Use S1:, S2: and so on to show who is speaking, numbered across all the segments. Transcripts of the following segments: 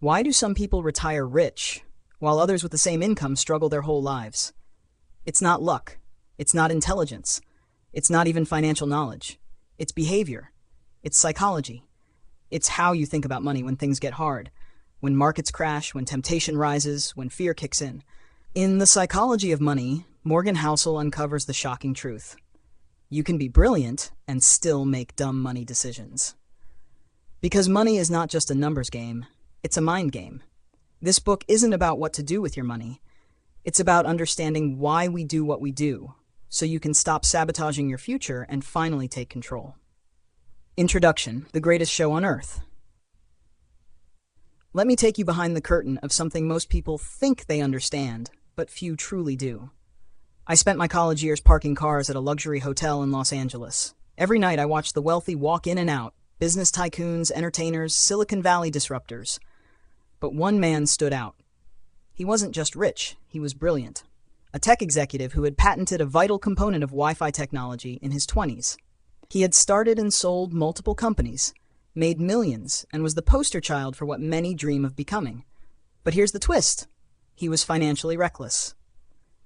S1: Why do some people retire rich, while others with the same income struggle their whole lives? It's not luck. It's not intelligence. It's not even financial knowledge. It's behavior. It's psychology. It's how you think about money when things get hard, when markets crash, when temptation rises, when fear kicks in. In The Psychology of Money, Morgan Housel uncovers the shocking truth. You can be brilliant and still make dumb money decisions. Because money is not just a numbers game, it's a mind game. This book isn't about what to do with your money. It's about understanding why we do what we do, so you can stop sabotaging your future and finally take control. Introduction: The Greatest Show on Earth. Let me take you behind the curtain of something most people think they understand, but few truly do. I spent my college years parking cars at a luxury hotel in Los Angeles. Every night I watched the wealthy walk in and out, business tycoons, entertainers, Silicon Valley disruptors. But one man stood out. He wasn't just rich, he was brilliant. A tech executive who had patented a vital component of Wi-Fi technology in his 20s. He had started and sold multiple companies, made millions, and was the poster child for what many dream of becoming. But here's the twist. He was financially reckless.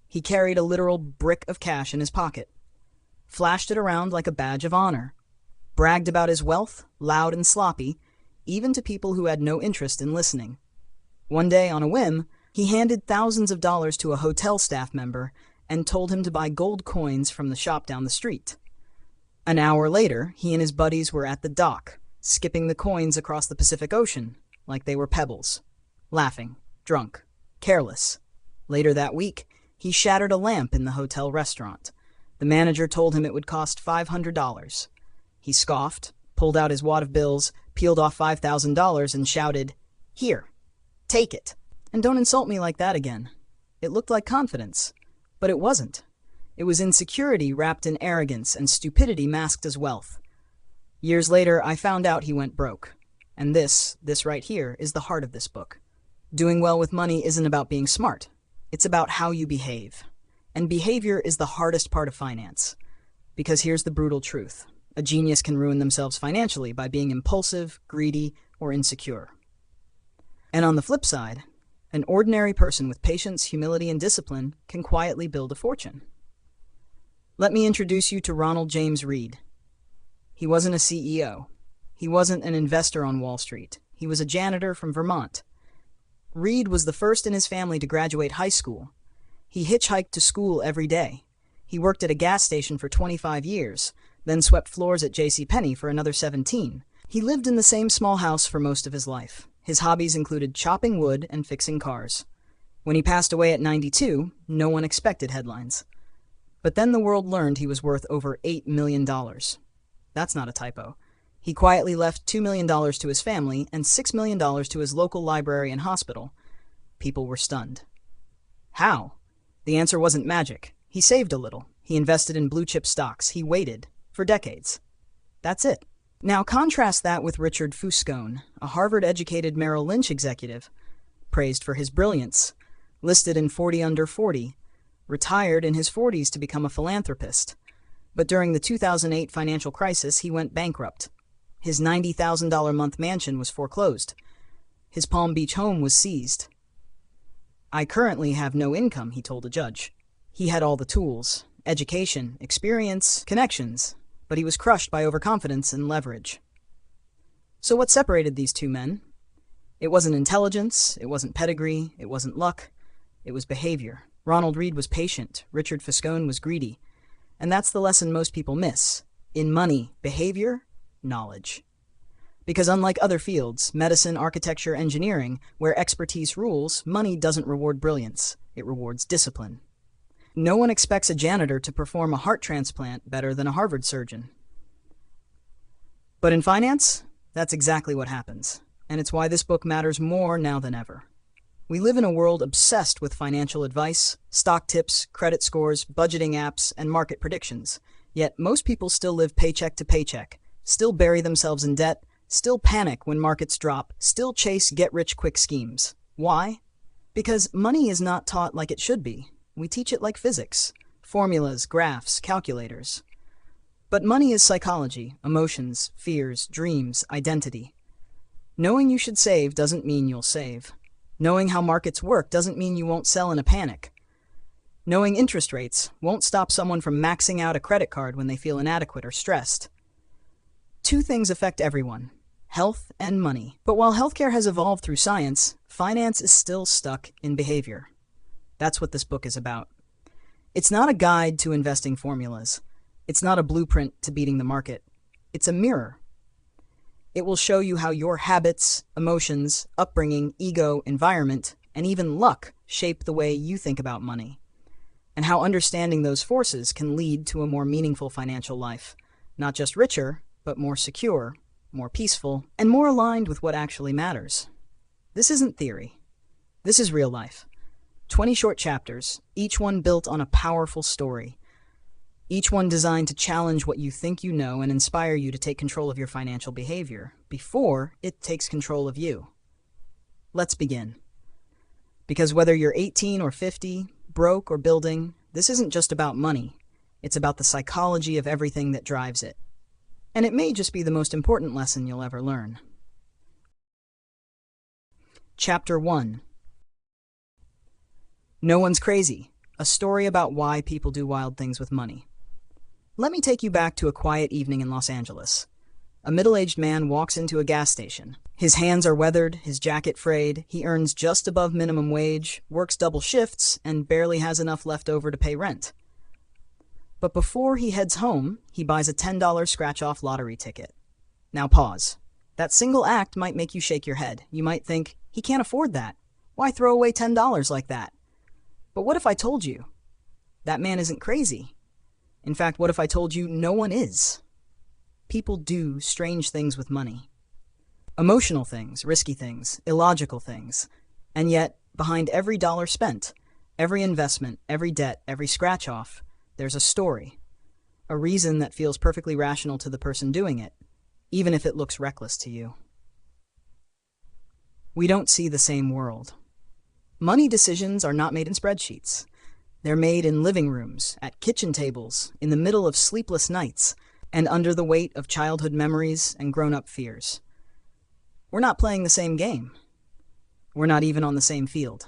S1: He carried a literal brick of cash in his pocket, flashed it around like a badge of honor, bragged about his wealth, loud and sloppy, even to people who had no interest in listening. One day, on a whim, he handed thousands of dollars to a hotel staff member and told him to buy gold coins from the shop down the street. An hour later, he and his buddies were at the dock, skipping the coins across the Pacific Ocean like they were pebbles, laughing, drunk, careless. Later that week, he shattered a lamp in the hotel restaurant. The manager told him it would cost $500. He scoffed, pulled out his wad of bills, peeled off $5,000 and shouted, "Here, take it. And don't insult me like that again." It looked like confidence, but it wasn't. It was insecurity wrapped in arrogance and stupidity masked as wealth. Years later, I found out he went broke. And this right here, is the heart of this book. Doing well with money isn't about being smart. It's about how you behave. And behavior is the hardest part of finance. Because here's the brutal truth. A genius can ruin themselves financially by being impulsive, greedy, or insecure. And on the flip side, an ordinary person with patience, humility, and discipline can quietly build a fortune. Let me introduce you to Ronald James Reed. He wasn't a CEO. He wasn't an investor on Wall Street. He was a janitor from Vermont. Reed was the first in his family to graduate high school. He hitchhiked to school every day. He worked at a gas station for 25 years, then swept floors at JCPenney for another 17. He lived in the same small house for most of his life. His hobbies included chopping wood and fixing cars. When he passed away at 92, no one expected headlines. But then the world learned he was worth over $8 million. That's not a typo. He quietly left $2 million to his family and $6 million to his local library and hospital. People were stunned. How? The answer wasn't magic. He saved a little. He invested in blue-chip stocks. He waited for decades. That's it. Now contrast that with Richard Fuscone, a Harvard-educated Merrill Lynch executive, praised for his brilliance, listed in 40 Under 40, retired in his 40s to become a philanthropist. But during the 2008 financial crisis, he went bankrupt. His $90,000 a month mansion was foreclosed. His Palm Beach home was seized. "I currently have no income," he told a judge. He had all the tools, education, experience, connections, but he was crushed by overconfidence and leverage. So what separated these two men? It wasn't intelligence, it wasn't pedigree, it wasn't luck, it was behavior. Ronald Reed was patient, Richard Fuscone was greedy. And that's the lesson most people miss. In money, behavior, knowledge. Because unlike other fields, medicine, architecture, engineering, where expertise rules, money doesn't reward brilliance, it rewards discipline. No one expects a janitor to perform a heart transplant better than a Harvard surgeon. But in finance, that's exactly what happens. And it's why this book matters more now than ever. We live in a world obsessed with financial advice, stock tips, credit scores, budgeting apps, and market predictions. Yet most people still live paycheck to paycheck, still bury themselves in debt, still panic when markets drop, still chase get-rich-quick schemes. Why? Because money is not taught like it should be. We teach it like physics, formulas, graphs, calculators. But money is psychology, emotions, fears, dreams, identity. Knowing you should save doesn't mean you'll save. Knowing how markets work doesn't mean you won't sell in a panic. Knowing interest rates won't stop someone from maxing out a credit card when they feel inadequate or stressed. Two things affect everyone: health and money. But while healthcare has evolved through science, finance is still stuck in behavior. That's what this book is about. It's not a guide to investing formulas. It's not a blueprint to beating the market. It's a mirror. It will show you how your habits, emotions, upbringing, ego, environment, and even luck shape the way you think about money, and how understanding those forces can lead to a more meaningful financial life, not just richer, but more secure, more peaceful, and more aligned with what actually matters. This isn't theory. This is real life. 20 short chapters, each one built on a powerful story. Each one designed to challenge what you think you know and inspire you to take control of your financial behavior before it takes control of you. Let's begin. Because whether you're 18 or 50, broke or building, this isn't just about money. It's about the psychology of everything that drives it. And it may just be the most important lesson you'll ever learn. Chapter 1. No One's Crazy, a story about why people do wild things with money. Let me take you back to a quiet evening in Los Angeles. A middle-aged man walks into a gas station. His hands are weathered, his jacket frayed, he earns just above minimum wage, works double shifts, and barely has enough left over to pay rent. But before he heads home, he buys a $10 scratch-off lottery ticket. Now pause. That single act might make you shake your head. You might think, he can't afford that. Why throw away $10 like that? But what if I told you? That man isn't crazy. In fact, what if I told you no one is? People do strange things with money. Emotional things, risky things, illogical things. And yet, behind every dollar spent, every investment, every debt, every scratch-off, there's a story. A reason that feels perfectly rational to the person doing it, even if it looks reckless to you. We don't see the same world. Money decisions are not made in spreadsheets. They're made in living rooms, at kitchen tables, in the middle of sleepless nights, and under the weight of childhood memories and grown-up fears. We're not playing the same game. We're not even on the same field.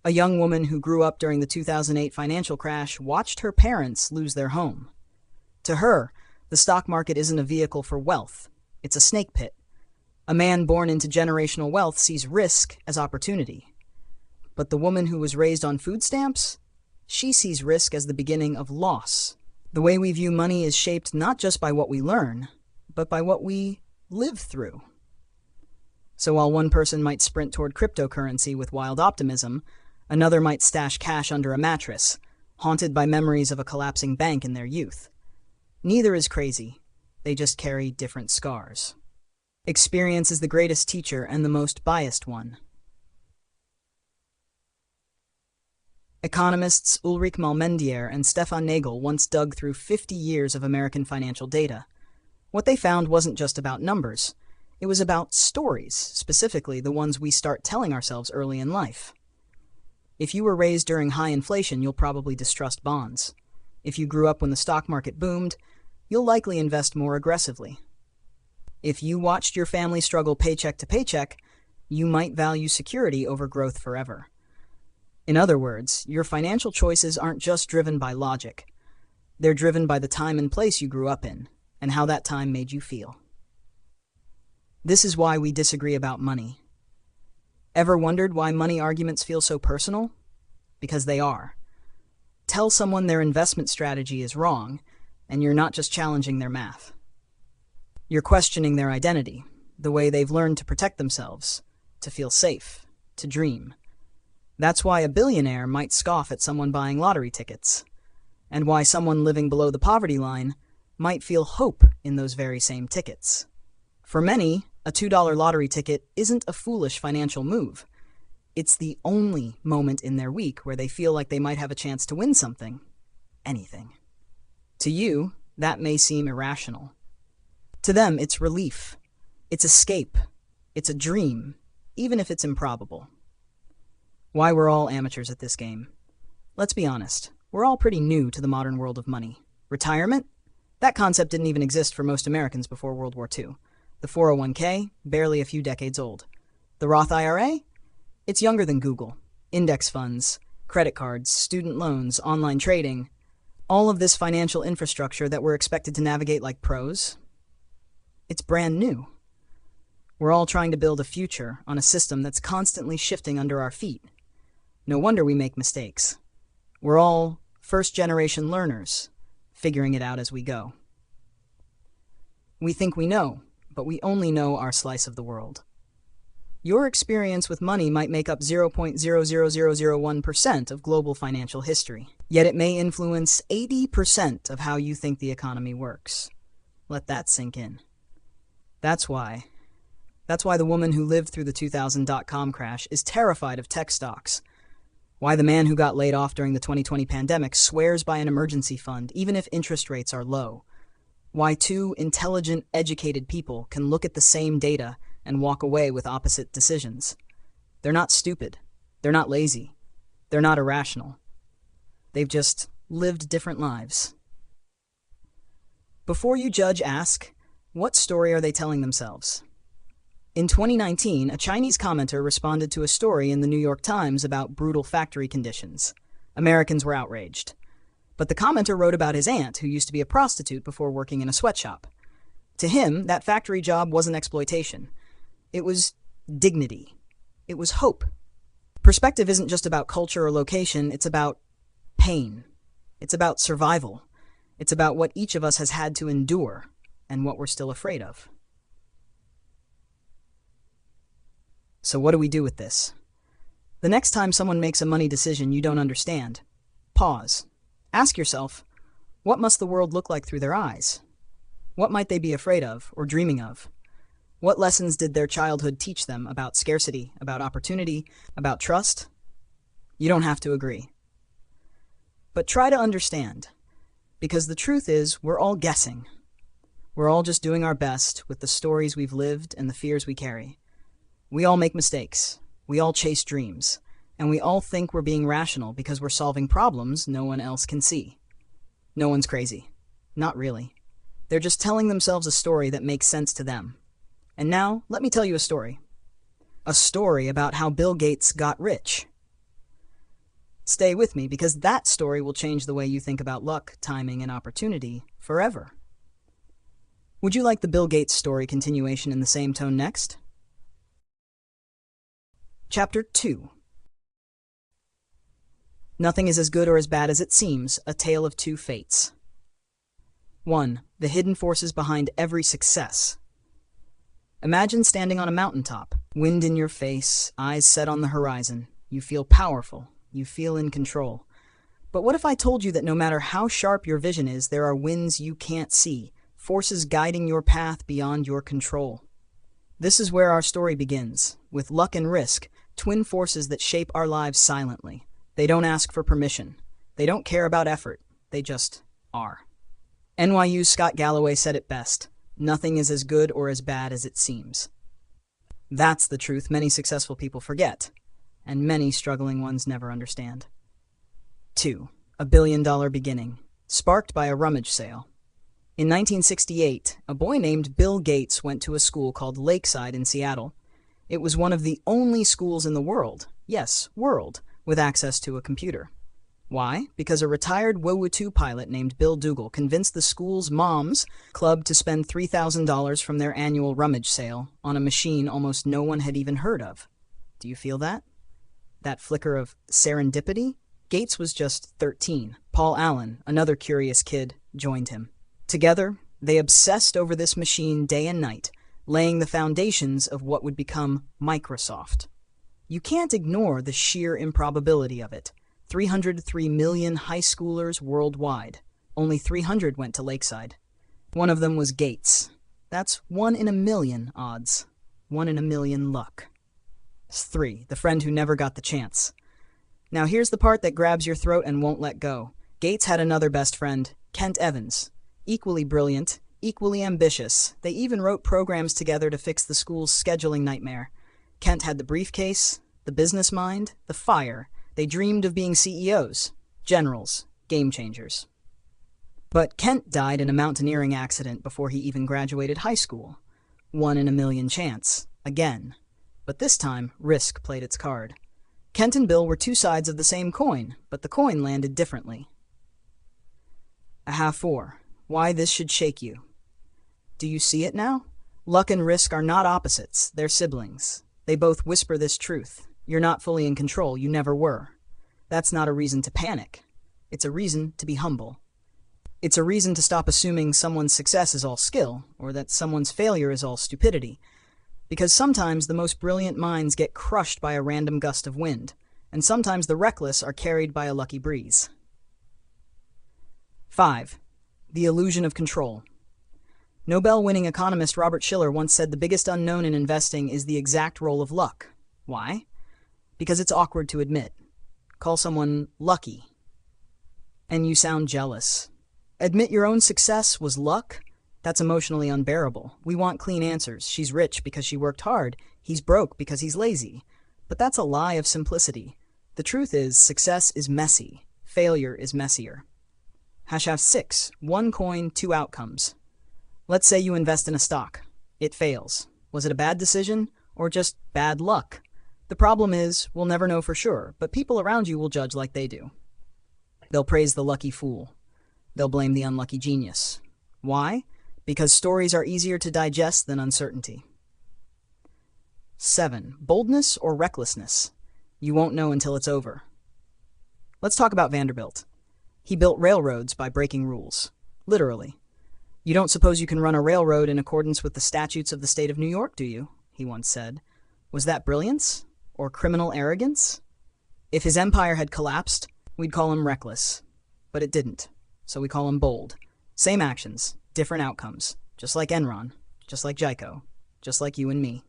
S1: A young woman who grew up during the 2008 financial crash watched her parents lose their home. To her, the stock market isn't a vehicle for wealth. It's a snake pit. A man born into generational wealth sees risk as opportunity. But the woman who was raised on food stamps? She sees risk as the beginning of loss. The way we view money is shaped not just by what we learn, but by what we live through. So while one person might sprint toward cryptocurrency with wild optimism, another might stash cash under a mattress, haunted by memories of a collapsing bank in their youth. Neither is crazy. They just carry different scars. Experience is the greatest teacher and the most biased one. Economists Ulrich Malmendier and Stefan Nagel once dug through 50 years of American financial data. What they found wasn't just about numbers. It was about stories, specifically the ones we start telling ourselves early in life. If you were raised during high inflation, you'll probably distrust bonds. If you grew up when the stock market boomed, you'll likely invest more aggressively. If you watched your family struggle paycheck to paycheck, you might value security over growth forever. In other words, your financial choices aren't just driven by logic. They're driven by the time and place you grew up in, and how that time made you feel. This is why we disagree about money. Ever wondered why money arguments feel so personal? Because they are. Tell someone their investment strategy is wrong, and you're not just challenging their math. You're questioning their identity, the way they've learned to protect themselves, to feel safe, to dream. That's why a billionaire might scoff at someone buying lottery tickets, and why someone living below the poverty line might feel hope in those very same tickets. For many, a $2 lottery ticket isn't a foolish financial move. It's the only moment in their week where they feel like they might have a chance to win something. Anything. To you, that may seem irrational. To them, it's relief. It's escape. It's a dream, even if it's improbable. Why we're all amateurs at this game. Let's be honest, we're all pretty new to the modern world of money. Retirement? That concept didn't even exist for most Americans before World War II. The 401k, barely a few decades old. The Roth IRA? It's younger than Google. Index funds, credit cards, student loans, online trading, all of this financial infrastructure that we're expected to navigate like pros, it's brand new. We're all trying to build a future on a system that's constantly shifting under our feet. No wonder we make mistakes. We're all first-generation learners, figuring it out as we go. We think we know, but we only know our slice of the world. Your experience with money might make up 0.00001% of global financial history, yet it may influence 80% of how you think the economy works. Let that sink in. That's why the woman who lived through the 2000 dot-com crash is terrified of tech stocks. Why the man who got laid off during the 2020 pandemic swears by an emergency fund even if interest rates are low. Why two intelligent, educated people can look at the same data and walk away with opposite decisions. They're not stupid. They're not lazy. They're not irrational. They've just lived different lives. Before you judge, ask, what story are they telling themselves? In 2019, a Chinese commenter responded to a story in the New York Times about brutal factory conditions. Americans were outraged. But the commenter wrote about his aunt, who used to be a prostitute before working in a sweatshop. To him, that factory job wasn't exploitation. It was dignity. It was hope. Perspective isn't just about culture or location, it's about pain. It's about survival. It's about what each of us has had to endure and what we're still afraid of. So what do we do with this? The next time someone makes a money decision you don't understand, pause. Ask yourself, what must the world look like through their eyes? What might they be afraid of or dreaming of? What lessons did their childhood teach them about scarcity, about opportunity, about trust? You don't have to agree. But try to understand, because the truth is we're all guessing. We're all just doing our best with the stories we've lived and the fears we carry. We all make mistakes. We all chase dreams. And we all think we're being rational because we're solving problems no one else can see. No one's crazy. Not really. They're just telling themselves a story that makes sense to them. And now, let me tell you a story. A story about how Bill Gates got rich. Stay with me, because that story will change the way you think about luck, timing, and opportunity forever. Would you like the Bill Gates story continuation in the same tone next? Chapter 2. Nothing is as good or as bad as it seems, a tale of two fates. 1. The hidden forces behind every success. Imagine standing on a mountaintop, wind in your face, eyes set on the horizon. You feel powerful. You feel in control. But what if I told you that no matter how sharp your vision is, there are winds you can't see, forces guiding your path beyond your control? This is where our story begins, with luck and risk, twin forces that shape our lives silently. They don't ask for permission. They don't care about effort. They just are. NYU's Scott Galloway said it best. Nothing is as good or as bad as it seems. That's the truth many successful people forget, and many struggling ones never understand. 2. A billion-dollar beginning, sparked by a rummage sale. In 1968, a boy named Bill Gates went to a school called Lakeside in Seattle. It was one of the only schools in the world, yes, world, with access to a computer. Why? Because a retired WOWO2 pilot named Bill Dougal convinced the school's moms club to spend $3,000 from their annual rummage sale on a machine almost no one had even heard of. Do you feel that? That flicker of serendipity? Gates was just 13. Paul Allen, another curious kid, joined him. Together, they obsessed over this machine day and night, laying the foundations of what would become Microsoft. You can't ignore the sheer improbability of it. 303 million high schoolers worldwide. Only 300 went to Lakeside. One of them was Gates. That's 1 in a million odds. 1 in a million luck. 3. The friend who never got the chance. Now here's the part that grabs your throat and won't let go. Gates had another best friend, Kent Evans. Equally brilliant, equally ambitious. They even wrote programs together to fix the school's scheduling nightmare. Kent had the briefcase, the business mind, the fire. They dreamed of being CEOs, generals, game changers. But Kent died in a mountaineering accident before he even graduated high school. One in a million chance, again. But this time, risk played its card. Kent and Bill were two sides of the same coin, but the coin landed differently. A half 4. Why this should shake you. Do you see it now? Luck and risk are not opposites, they're siblings. They both whisper this truth. You're not fully in control, you never were. That's not a reason to panic. It's a reason to be humble. It's a reason to stop assuming someone's success is all skill, or that someone's failure is all stupidity. Because sometimes the most brilliant minds get crushed by a random gust of wind, and sometimes the reckless are carried by a lucky breeze. 5. The illusion of control. Nobel-winning economist Robert Shiller once said the biggest unknown in investing is the exact role of luck. Why? Because it's awkward to admit. Call someone lucky, and you sound jealous. Admit your own success was luck? That's emotionally unbearable. We want clean answers. She's rich because she worked hard. He's broke because he's lazy. But that's a lie of simplicity. The truth is, success is messy. Failure is messier. Hashtag 6. One coin, two outcomes. Let's say you invest in a stock. It fails. Was it a bad decision or just bad luck? The problem is, we'll never know for sure, but people around you will judge like they do. They'll praise the lucky fool. They'll blame the unlucky genius. Why? Because stories are easier to digest than uncertainty. 7. Boldness or recklessness. You won't know until it's over. Let's talk about Vanderbilt. He built railroads by breaking rules. Literally. You don't suppose you can run a railroad in accordance with the statutes of the state of New York, do you? He once said. Was that brilliance? Or criminal arrogance? If his empire had collapsed, we'd call him reckless. But it didn't. So we call him bold. Same actions, different outcomes. Just like Enron. Just like Geico. Just like you and me.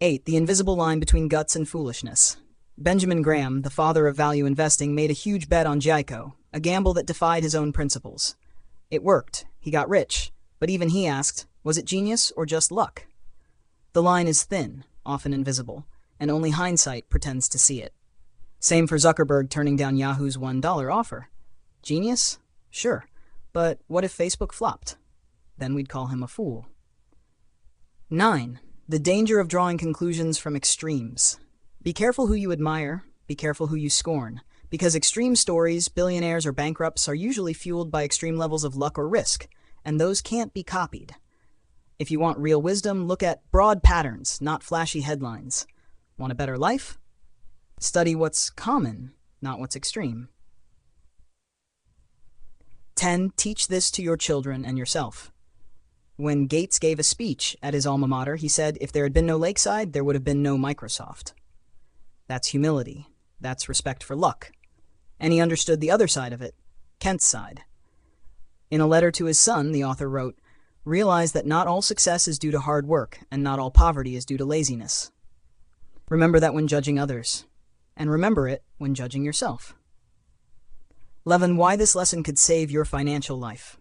S1: 8. The invisible line between guts and foolishness. Benjamin Graham, the father of value investing, made a huge bet on Geico, a gamble that defied his own principles. It worked. He got rich. But even he asked, was it genius or just luck? The line is thin, often invisible, and only hindsight pretends to see it. Same for Zuckerberg turning down Yahoo's $1 offer. Genius? Sure. But what if Facebook flopped? Then we'd call him a fool. 9. The danger of drawing conclusions from extremes. Be careful who you admire, be careful who you scorn, because extreme stories, billionaires or bankrupts, are usually fueled by extreme levels of luck or risk, and those can't be copied. If you want real wisdom, look at broad patterns, not flashy headlines. Want a better life? Study what's common, not what's extreme. 10. Teach this to your children and yourself. When Gates gave a speech at his alma mater, he said, if there had been no Lakeside, there would have been no Microsoft. That's humility. That's respect for luck. And he understood the other side of it, Kent's side. In a letter to his son, the author wrote, realize that not all success is due to hard work, and not all poverty is due to laziness. Remember that when judging others, and remember it when judging yourself. 11. Why this lesson could save your financial life.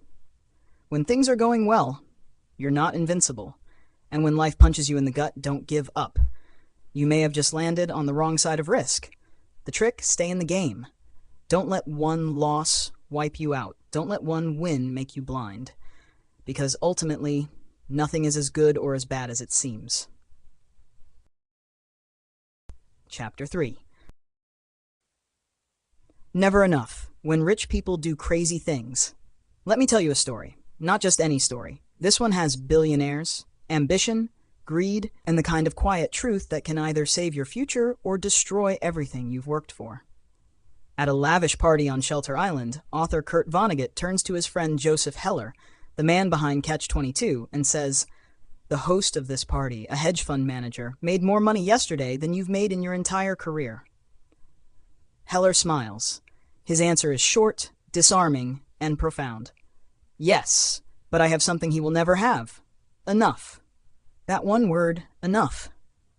S1: When things are going well, you're not invincible. And when life punches you in the gut, don't give up. You may have just landed on the wrong side of risk. The trick, stay in the game. Don't let one loss wipe you out. Don't let one win make you blind. Because ultimately, nothing is as good or as bad as it seems. Chapter 3. Never enough. When rich people do crazy things. Let me tell you a story. Not just any story. This one has billionaires, ambition, greed, and the kind of quiet truth that can either save your future or destroy everything you've worked for. At a lavish party on Shelter Island, author Kurt Vonnegut turns to his friend Joseph Heller, the man behind Catch-22, and says, the host of this party, a hedge fund manager, made more money yesterday than you've made in your entire career. Heller smiles. His answer is short, disarming, and profound. Yes, but I have something he will never have. Enough. That one word, enough,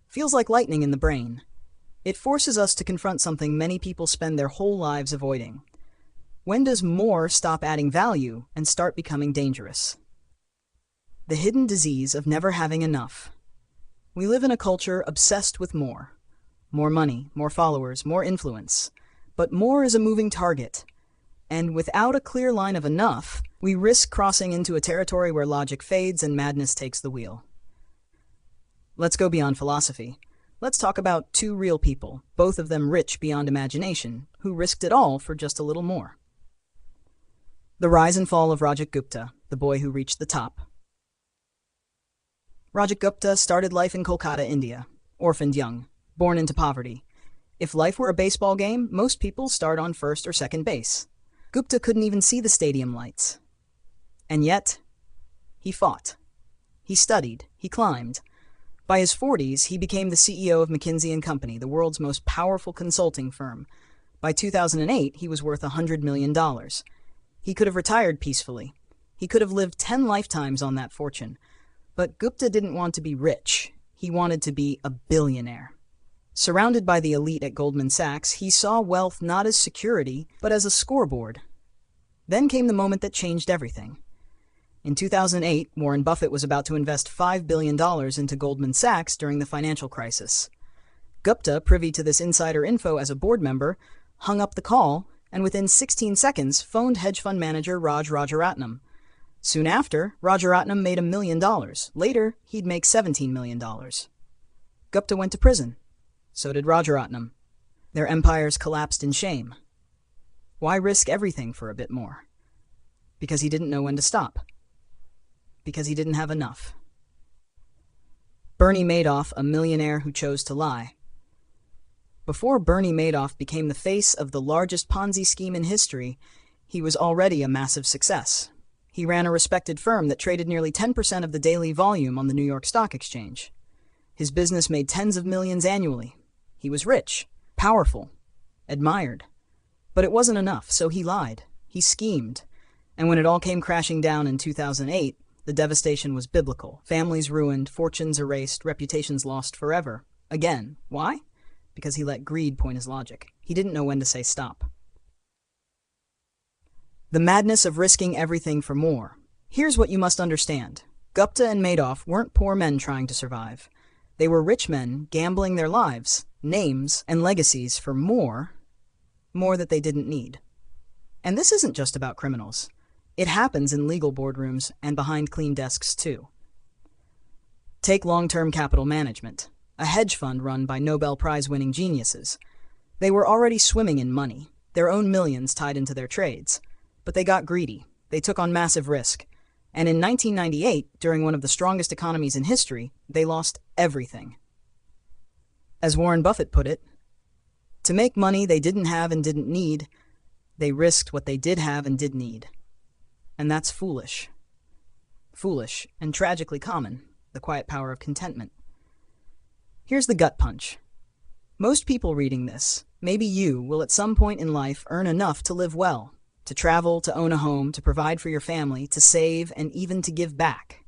S1: feels like lightning in the brain. It forces us to confront something many people spend their whole lives avoiding. When does more stop adding value and start becoming dangerous? The hidden disease of never having enough. We live in a culture obsessed with more. More money, more followers, more influence. But more is a moving target. And without a clear line of enough, we risk crossing into a territory where logic fades and madness takes the wheel. Let's go beyond philosophy. Let's talk about two real people, both of them rich beyond imagination, who risked it all for just a little more. The rise and fall of Rajat Gupta, the boy who reached the top. Rajat Gupta started life in Kolkata, India, orphaned young, born into poverty. If life were a baseball game, most people start on first or second base. Gupta couldn't even see the stadium lights. And yet, he fought. He studied. He climbed. By his 40s, he became the CEO of McKinsey & Company, the world's most powerful consulting firm. By 2008, he was worth $100 million. He could have retired peacefully. He could have lived 10 lifetimes on that fortune. But Gupta didn't want to be rich. He wanted to be a billionaire. Surrounded by the elite at Goldman Sachs, he saw wealth not as security, but as a scoreboard. Then came the moment that changed everything. In 2008, Warren Buffett was about to invest $5 billion into Goldman Sachs during the financial crisis. Gupta, privy to this insider info as a board member, hung up the call and within 16 seconds phoned hedge fund manager Raj Rajaratnam. Soon after, Rajaratnam made $1 million. Later, he'd make $17 million. Gupta went to prison. So did Rajaratnam. Their empires collapsed in shame. Why risk everything for a bit more? Because he didn't know when to stop. Because he didn't have enough. Bernie Madoff, a millionaire who chose to lie. Before Bernie Madoff became the face of the largest Ponzi scheme in history, he was already a massive success. He ran a respected firm that traded nearly 10% of the daily volume on the New York Stock Exchange. His business made tens of millions annually. He was rich, powerful, admired. But it wasn't enough, so he lied. He schemed. And when it all came crashing down in 2008, the devastation was biblical. Families ruined, fortunes erased, reputations lost forever. Again, why? Because he let greed point his logic. He didn't know when to say stop. The madness of risking everything for more. Here's what you must understand. Gupta and Madoff weren't poor men trying to survive. They were rich men gambling their lives, names, and legacies for more that they didn't need. And this isn't just about criminals. It happens in legal boardrooms and behind clean desks too. Take long-term capital management, a hedge fund run by Nobel Prize-winning geniuses. They were already swimming in money, their own millions tied into their trades. But they got greedy. They took on massive risk. And in 1998, during one of the strongest economies in history, they lost everything. As Warren Buffett put it, to make money they didn't have and didn't need, they risked what they did have and did need. And that's foolish. Foolish and tragically common, the quiet power of contentment. Here's the gut punch. Most people reading this, maybe you, will at some point in life earn enough to live well, to travel, to own a home, to provide for your family, to save, and even to give back.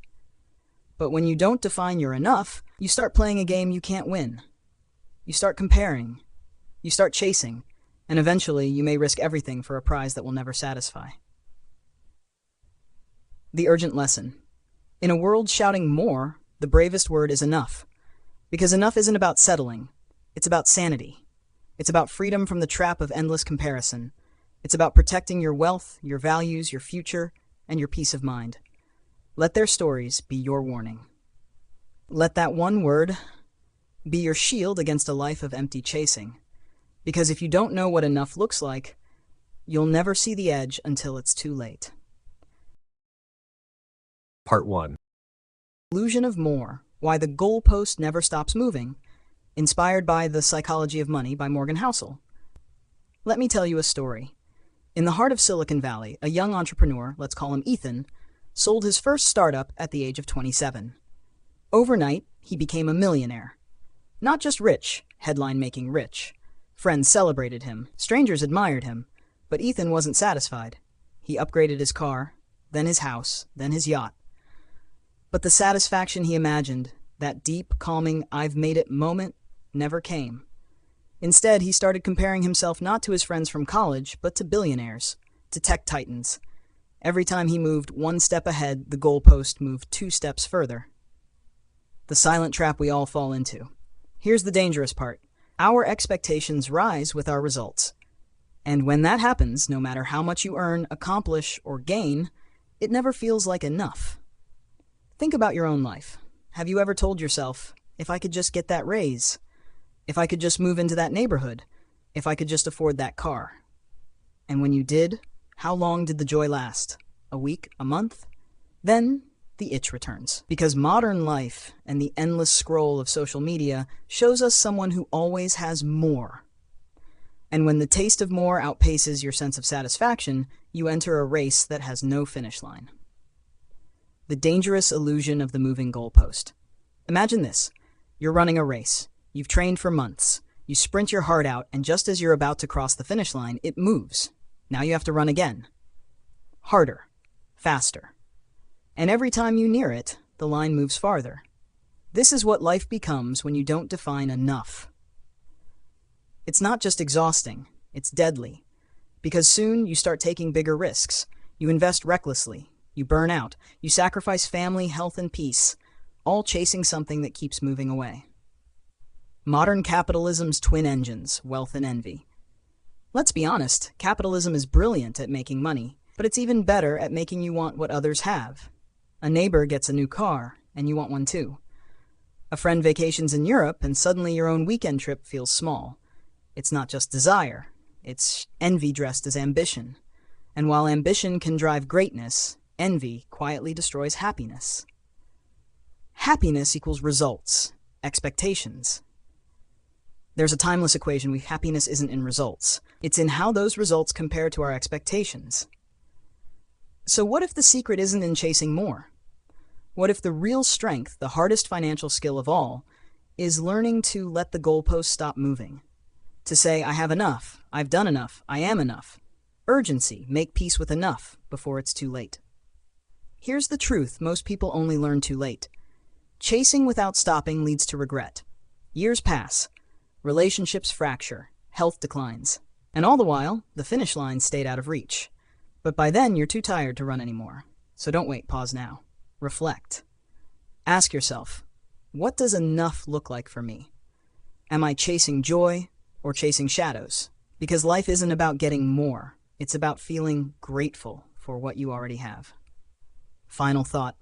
S1: But when you don't define your enough, you start playing a game you can't win. You start comparing. You start chasing. And eventually, you may risk everything for a prize that will never satisfy. The urgent lesson. In a world shouting more, the bravest word is enough. Because enough isn't about settling. It's about sanity. It's about freedom from the trap of endless comparison. It's about protecting your wealth, your values, your future, and your peace of mind. Let their stories be your warning. Let that one word be your shield against a life of empty chasing. Because if you don't know what enough looks like, you'll never see the edge until it's too late.
S2: Part 1.
S1: Illusion of More, Why the Goalpost Never Stops Moving, inspired by The Psychology of Money by Morgan Housel. Let me tell you a story. In the heart of Silicon Valley, a young entrepreneur, let's call him Ethan, sold his first startup at the age of 27. Overnight, he became a millionaire. Not just rich, headline-making rich. Friends celebrated him, strangers admired him, but Ethan wasn't satisfied. He upgraded his car, then his house, then his yacht. But the satisfaction he imagined, that deep, calming, I've made it moment, never came. Instead, he started comparing himself not to his friends from college, but to billionaires, to tech titans. Every time he moved one step ahead, the goalpost moved 2 steps further. The silent trap we all fall into. Here's the dangerous part. Our expectations rise with our results. And when that happens, no matter how much you earn, accomplish, or gain, it never feels like enough. Think about your own life. Have you ever told yourself, If I could just get that raise. If I could just move into that neighborhood. If I could just afford that car. And when you did, how long did the joy last? A week? A month? Then the itch returns. Because modern life and the endless scroll of social media shows us someone who always has more. And when the taste of more outpaces your sense of satisfaction, you enter a race that has no finish line. The dangerous illusion of the moving goalpost. Imagine this. You're running a race. You've trained for months. You sprint your heart out, and just as you're about to cross the finish line, it moves. Now you have to run again. Harder. Faster. And every time you near it, the line moves farther. This is what life becomes when you don't define enough. It's not just exhausting, it's deadly. Because soon you start taking bigger risks. You invest recklessly. You burn out. You sacrifice family, health, and peace, all chasing something that keeps moving away. Modern capitalism's twin engines, wealth and envy. Let's be honest, capitalism is brilliant at making money, but it's even better at making you want what others have. A neighbor gets a new car, and you want one too. A friend vacations in Europe, and suddenly your own weekend trip feels small. It's not just desire, it's envy dressed as ambition. And while ambition can drive greatness, envy quietly destroys happiness. Happiness equals results, expectations. There's a timeless equation. Happiness isn't in results. It's in how those results compare to our expectations. So what if the secret isn't in chasing more? What if the real strength, the hardest financial skill of all, is learning to let the goalpost stop moving? To say, I have enough, I've done enough, I am enough. Urgency, make peace with enough before it's too late. Here's the truth most people only learn too late. Chasing without stopping leads to regret. Years pass. Relationships fracture, health declines, and all the while, the finish line stayed out of reach. But by then, you're too tired to run anymore. So don't wait, pause now. Reflect. Ask yourself, what does enough look like for me? Am I chasing joy or chasing shadows? Because life isn't about getting more. It's about feeling grateful for what you already have. Final thought.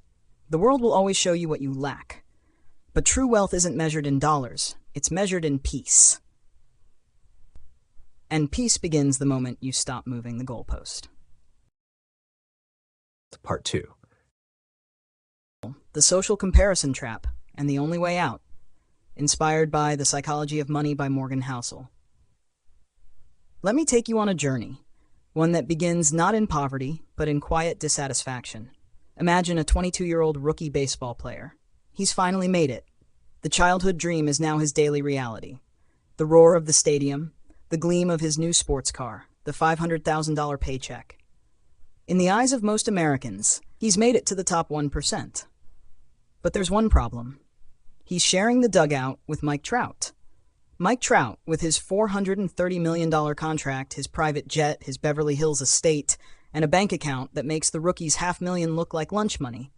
S1: The world will always show you what you lack. But true wealth isn't measured in dollars. It's measured in peace. And peace begins the moment you stop moving the goalpost.
S2: Part 2.
S1: The Social Comparison Trap and the Only Way Out. Inspired by The Psychology of Money by Morgan Housel. Let me take you on a journey. One that begins not in poverty, but in quiet dissatisfaction. Imagine a 22-year-old rookie baseball player. He's finally made it. The childhood dream is now his daily reality. The roar of the stadium, the gleam of his new sports car, the $500,000 paycheck. In the eyes of most Americans, he's made it to the top 1%. But there's one problem. He's sharing the dugout with Mike Trout. Mike Trout, with his $430 million contract, his private jet, his Beverly Hills estate, and a bank account that makes the rookie's $500,000 look like lunch money.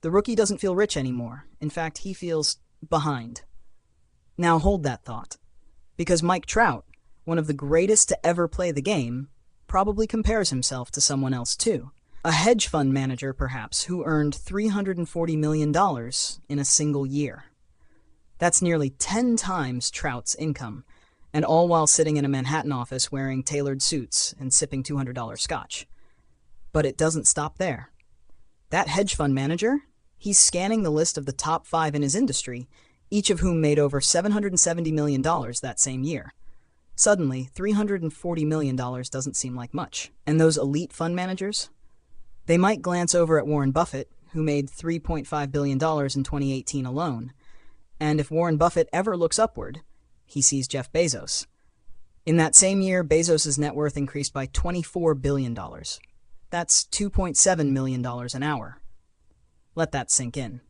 S1: The rookie doesn't feel rich anymore. In fact, he feels behind. Now hold that thought. Because Mike Trout, one of the greatest to ever play the game, probably compares himself to someone else too. A hedge fund manager, perhaps, who earned $340 million in a single year. That's nearly 10 times Trout's income, and all while sitting in a Manhattan office wearing tailored suits and sipping $200 scotch. But it doesn't stop there. That hedge fund manager, he's scanning the list of the top 5 in his industry, each of whom made over $770 million that same year. Suddenly, $340 million doesn't seem like much. And those elite fund managers? They might glance over at Warren Buffett, who made $3.5 billion in 2018 alone. And if Warren Buffett ever looks upward, he sees Jeff Bezos. In that same year, Bezos' net worth increased by $24 billion. That's $2.7 million an hour. Let that sink in.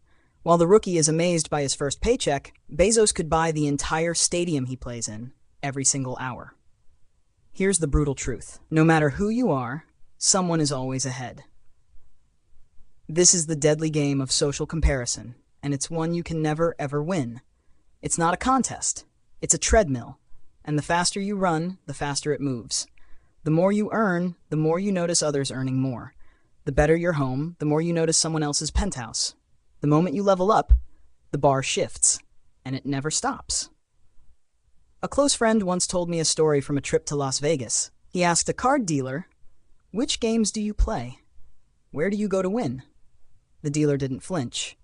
S1: While the rookie is amazed by his first paycheck, Bezos could buy the entire stadium he plays in every single hour. Here's the brutal truth. No matter who you are, someone is always ahead. This is the deadly game of social comparison, and it's one you can never, ever win. It's not a contest. It's a treadmill, and the faster you run, the faster it moves. The more you earn, the more you notice others earning more. The better your home, the more you notice someone else's penthouse. The moment you level up, the bar shifts. and it never stops. A close friend once told me a story from a trip to Las Vegas. He asked a card dealer, "Which games do you play? Where do you go to win?" The dealer didn't flinch.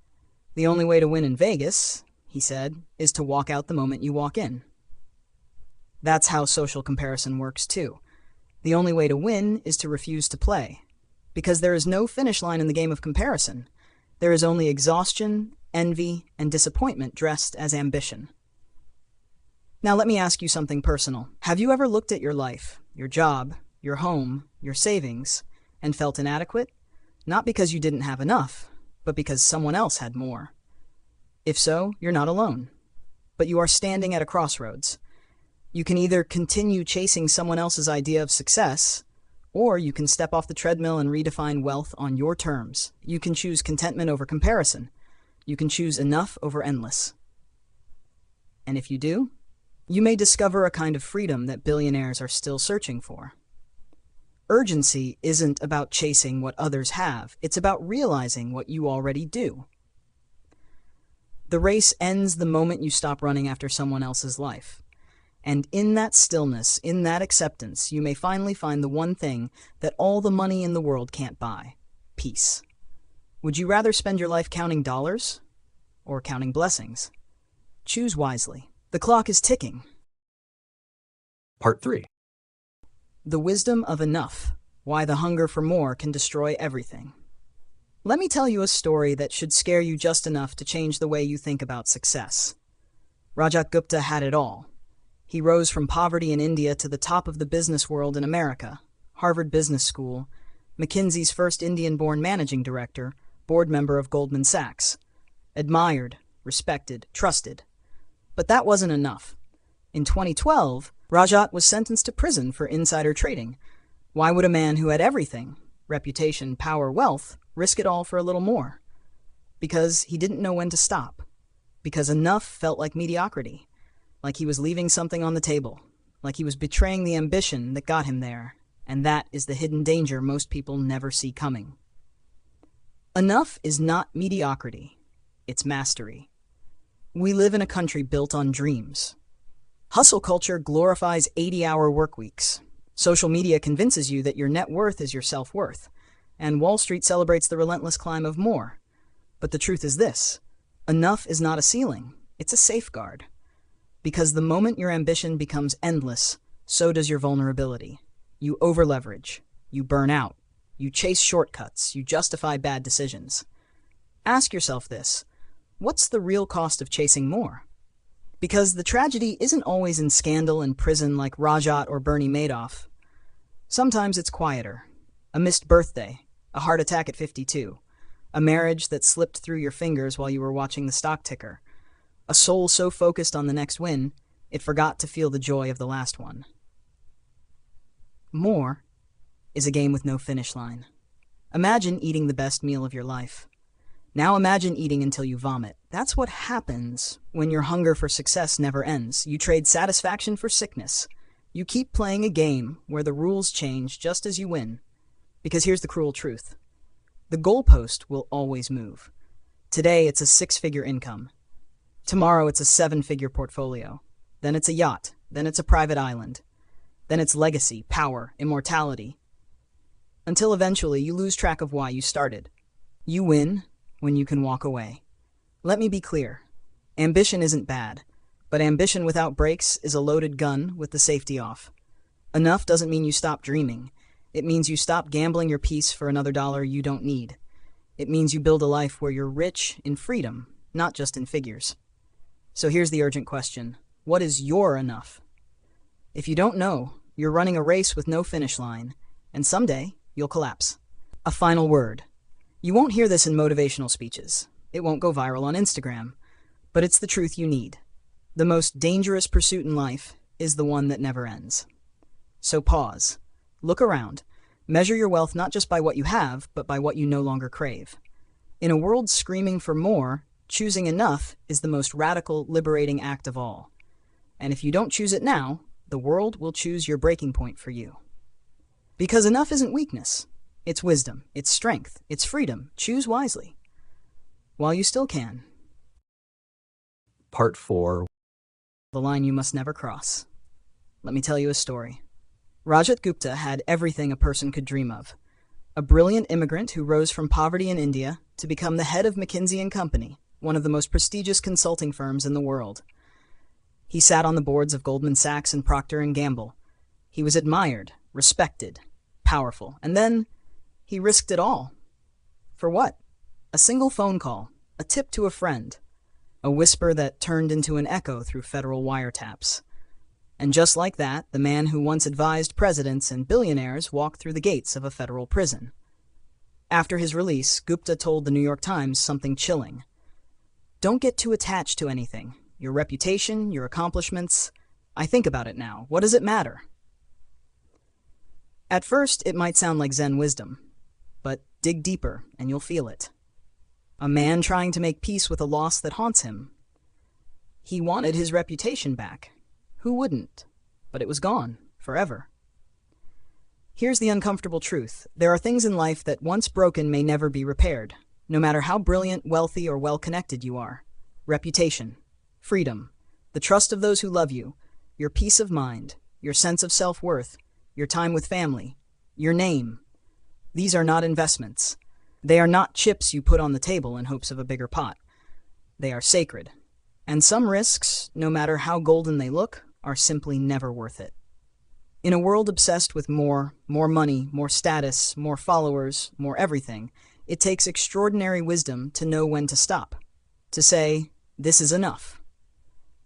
S1: "The only way to win in Vegas," he said, "is to walk out the moment you walk in." That's how social comparison works too. The only way to win is to refuse to play. Because there is no finish line in the game of comparison. There is only exhaustion, envy, and disappointment dressed as ambition. Now let me ask you something personal. Have you ever looked at your life, your job, your home, your savings, and felt inadequate? Not because you didn't have enough, but because someone else had more. If so, you're not alone. But you are standing at a crossroads. You can either continue chasing someone else's idea of success, or you can step off the treadmill and redefine wealth on your terms. You can choose contentment over comparison. You can choose enough over endless. And if you do, you may discover a kind of freedom that billionaires are still searching for. Urgency isn't about chasing what others have. It's about realizing what you already do. The race ends the moment you stop running after someone else's life. And in that stillness, in that acceptance, you may finally find the one thing that all the money in the world can't buy: peace. Would you rather spend your life counting dollars or counting blessings? Choose wisely. The clock is ticking.
S2: Part 3.
S1: The wisdom of enough. Why the hunger for more can destroy everything. Let me tell you a story that should scare you just enough to change the way you think about success. Rajat Gupta had it all. He rose from poverty in India to the top of the business world in America. Harvard Business School, McKinsey's first Indian-born managing director, board member of Goldman Sachs. Admired, respected, trusted. But that wasn't enough. In 2012, Rajat was sentenced to prison for insider trading. Why would a man who had everything, reputation, power, wealth, risk it all for a little more? Because he didn't know when to stop. Because enough felt like mediocrity. Like he was leaving something on the table. Like he was betraying the ambition that got him there. And that is the hidden danger most people never see coming. Enough is not mediocrity. It's mastery. We live in a country built on dreams. Hustle culture glorifies 80-hour work weeks. Social media convinces you that your net worth is your self-worth. And Wall Street celebrates the relentless climb of more. But the truth is this: enough is not a ceiling. It's a safeguard. Because the moment your ambition becomes endless, so does your vulnerability. You over-leverage. You burn out. You chase shortcuts. You justify bad decisions. Ask yourself this: what's the real cost of chasing more? Because the tragedy isn't always in scandal and prison like Rajat or Bernie Madoff. Sometimes it's quieter. A missed birthday, a heart attack at 52, a marriage that slipped through your fingers while you were watching the stock ticker, a soul so focused on the next win, it forgot to feel the joy of the last one. More is a game with no finish line. Imagine eating the best meal of your life. Now imagine eating until you vomit. That's what happens when your hunger for success never ends. You trade satisfaction for sickness. You keep playing a game where the rules change just as you win. Because here's the cruel truth: the goalpost will always move. Today it's a 6-figure income. Tomorrow it's a 7-figure portfolio. Then it's a yacht. Then it's a private island. Then it's legacy, power, immortality. Until eventually you lose track of why you started. You win when you can walk away. Let me be clear. Ambition isn't bad, but ambition without brakes is a loaded gun with the safety off. Enough doesn't mean you stop dreaming. It means you stop gambling your peace for another dollar you don't need. It means you build a life where you're rich in freedom, not just in figures. So here's the urgent question: what is your enough? If you don't know, you're running a race with no finish line, and someday you'll collapse. A final word. You won't hear this in motivational speeches. It won't go viral on Instagram. But it's the truth you need. The most dangerous pursuit in life is the one that never ends. So pause. Look around. Measure your wealth not just by what you have, but by what you no longer crave. In a world screaming for more, choosing enough is the most radical, liberating act of all. And if you don't choose it now, the world will choose your breaking point for you. Because enough isn't weakness. It's wisdom, it's strength, it's freedom. Choose wisely. While you still can.
S2: Part 4.
S1: The line you must never cross. Let me tell you a story. Rajat Gupta had everything a person could dream of. A brilliant immigrant who rose from poverty in India to become the head of McKinsey & Company, one of the most prestigious consulting firms in the world. He sat on the boards of Goldman Sachs and Procter & Gamble. He was admired, respected, powerful, and then he risked it all. For what? A single phone call, a tip to a friend, a whisper that turned into an echo through federal wiretaps. And just like that, the man who once advised presidents and billionaires walked through the gates of a federal prison. After his release, Gupta told the New York Times something chilling. Don't get too attached to anything. Your reputation, your accomplishments. I think about it now. What does it matter? At first, it might sound like Zen wisdom, but dig deeper and you'll feel it. A man trying to make peace with a loss that haunts him. He wanted his reputation back. Who wouldn't? But it was gone, forever. Here's the uncomfortable truth. There are things in life that once broken may never be repaired, no matter how brilliant, wealthy, or well-connected you are. Reputation, freedom, the trust of those who love you, your peace of mind, your sense of self-worth, your time with family, your name. These are not investments. They are not chips you put on the table in hopes of a bigger pot. They are sacred. And some risks, no matter how golden they look, are simply never worth it. In a world obsessed with more money, more status, more followers, more everything, it takes extraordinary wisdom to know when to stop. To say, this is enough.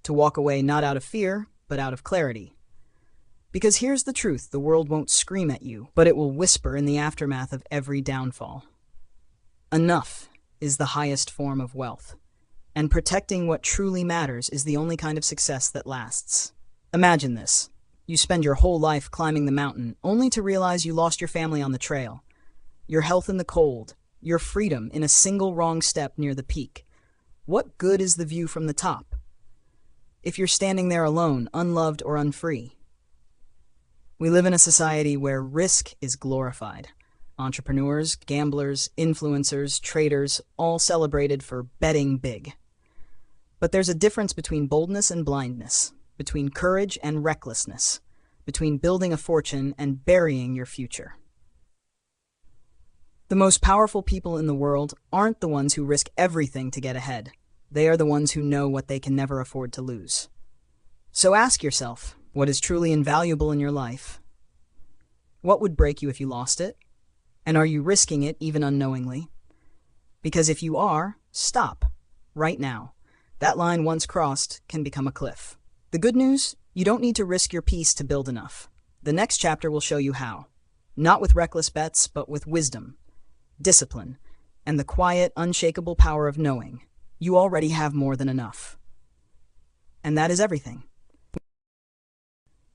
S1: To walk away not out of fear, but out of clarity. Because here's the truth, the world won't scream at you, but it will whisper in the aftermath of every downfall. Enough is the highest form of wealth, and protecting what truly matters is the only kind of success that lasts. Imagine this. You spend your whole life climbing the mountain, only to realize you lost your family on the trail, your health in the cold, your freedom in a single wrong step near the peak. What good is the view from the top if you're standing there alone, unloved or unfree? We live in a society where risk is glorified. Entrepreneurs, gamblers, influencers, traders, all celebrated for betting big. But there's a difference between boldness and blindness, between courage and recklessness, between building a fortune and burying your future. The most powerful people in the world aren't the ones who risk everything to get ahead. They are the ones who know what they can never afford to lose. So ask yourself, what is truly invaluable in your life? What would break you if you lost it? And are you risking it even unknowingly? Because if you are, stop, right now. That line once crossed can become a cliff. The good news, you don't need to risk your peace to build enough. The next chapter will show you how. Not with reckless bets, but with wisdom, discipline, and the quiet, unshakable power of knowing you already have more than enough. And that is everything.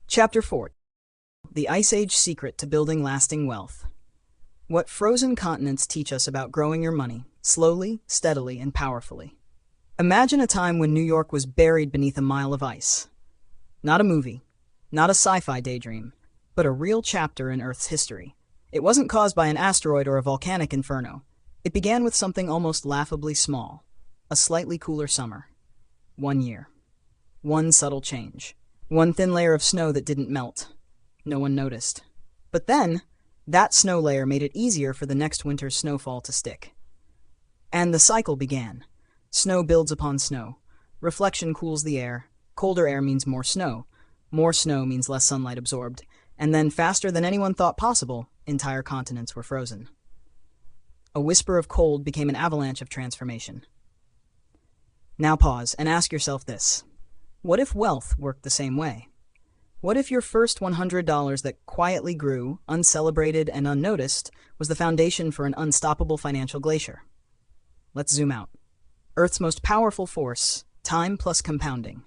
S1: Chapter 4. The Ice Age Secret to Building Lasting Wealth. What frozen continents teach us about growing your money, slowly, steadily, and powerfully. Imagine a time when New York was buried beneath a mile of ice. Not a movie, not a sci-fi daydream, but a real chapter in Earth's history. It wasn't caused by an asteroid or a volcanic inferno. It began with something almost laughably small, a slightly cooler summer. 1 year. One subtle change. One thin layer of snow that didn't melt. No one noticed. But then, that snow layer made it easier for the next winter's snowfall to stick. And the cycle began. Snow builds upon snow. Reflection cools the air. Colder air means more snow. More snow means less sunlight absorbed. And then, faster than anyone thought possible, entire continents were frozen. A whisper of cold became an avalanche of transformation. Now pause and ask yourself this. What if wealth worked the same way? What if your first $100 that quietly grew, uncelebrated and unnoticed, was the foundation for an unstoppable financial glacier? Let's zoom out. Earth's most powerful force, time plus compounding.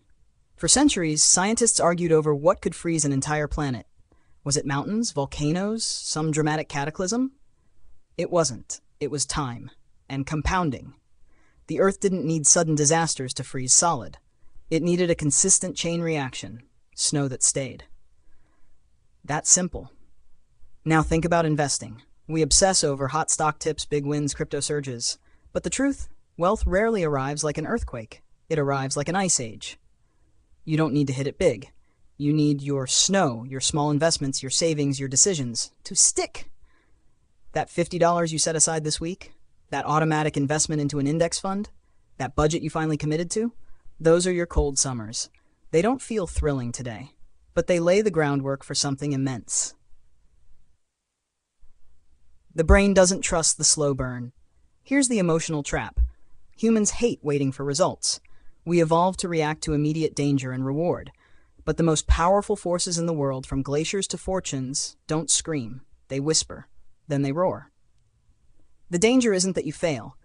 S1: For centuries, scientists argued over what could freeze an entire planet. Was it mountains, volcanoes, some dramatic cataclysm? It wasn't. It was time. And compounding. The Earth didn't need sudden disasters to freeze solid. It needed a consistent chain reaction. Snow that stayed. That's simple. Now think about investing. We obsess over hot stock tips, big wins, crypto surges. But the truth? Wealth rarely arrives like an earthquake. it arrives like an ice age. You don't need to hit it big. You need your snow, your small investments, your savings, your decisions to stick. That $50 you set aside this week, that automatic investment into an index fund, that budget you finally committed to, those are your cold summers. They don't feel thrilling today, but they lay the groundwork for something immense. The brain doesn't trust the slow burn. Here's the emotional trap. Humans hate waiting for results. We evolved to react to immediate danger and reward. But the most powerful forces in the world, from glaciers to fortunes, don't scream. They whisper. Then they roar. The danger isn't that you fail.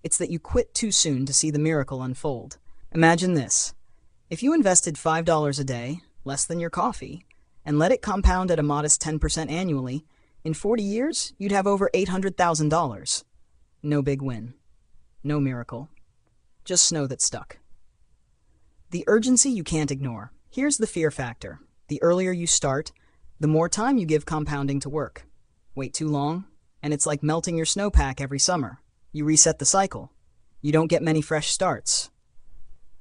S1: It's that you quit too soon to see the miracle unfold. Imagine this. If you invested $5 a day, less than your coffee, and let it compound at a modest 10% annually, in 40 years, you'd have over $800,000. No big win. No miracle. Just snow that stuck. The urgency you can't ignore. Here's the fear factor. The earlier you start, the more time you give compounding to work. Wait too long, and it's like melting your snowpack every summer. You reset the cycle. You don't get many fresh starts.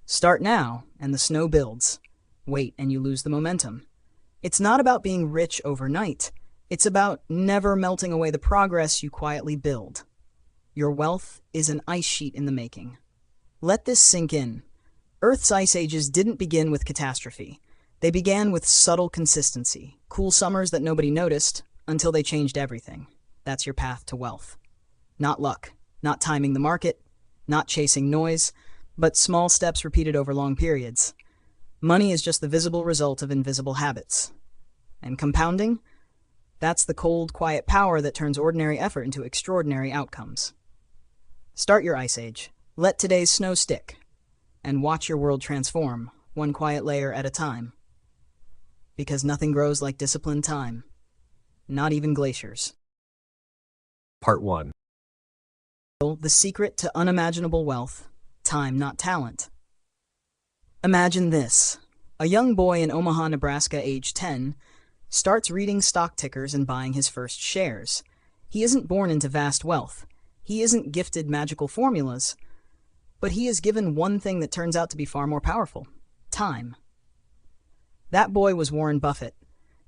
S1: Start now, and the snow builds. Wait, and you lose the momentum. It's not about being rich overnight. It's about never melting away the progress you quietly build. Your wealth is an ice sheet in the making. Let this sink in. Earth's ice ages didn't begin with catastrophe. They began with subtle consistency, cool summers that nobody noticed until they changed everything. That's your path to wealth. Not luck, not timing the market, not chasing noise, but small steps repeated over long periods. Money is just the visible result of invisible habits. And compounding? That's the cold, quiet power that turns ordinary effort into extraordinary outcomes. Start your ice age. Let today's snow stick. And watch your world transform, one quiet layer at a time. Because nothing grows like disciplined time. Not even glaciers.
S2: Part 1.
S1: The secret to unimaginable wealth. Time, not talent. Imagine this. A young boy in Omaha, Nebraska, age 10, starts reading stock tickers and buying his first shares. He isn't born into vast wealth. He isn't gifted magical formulas. But he is given one thing that turns out to be far more powerful: time. That boy was Warren Buffett,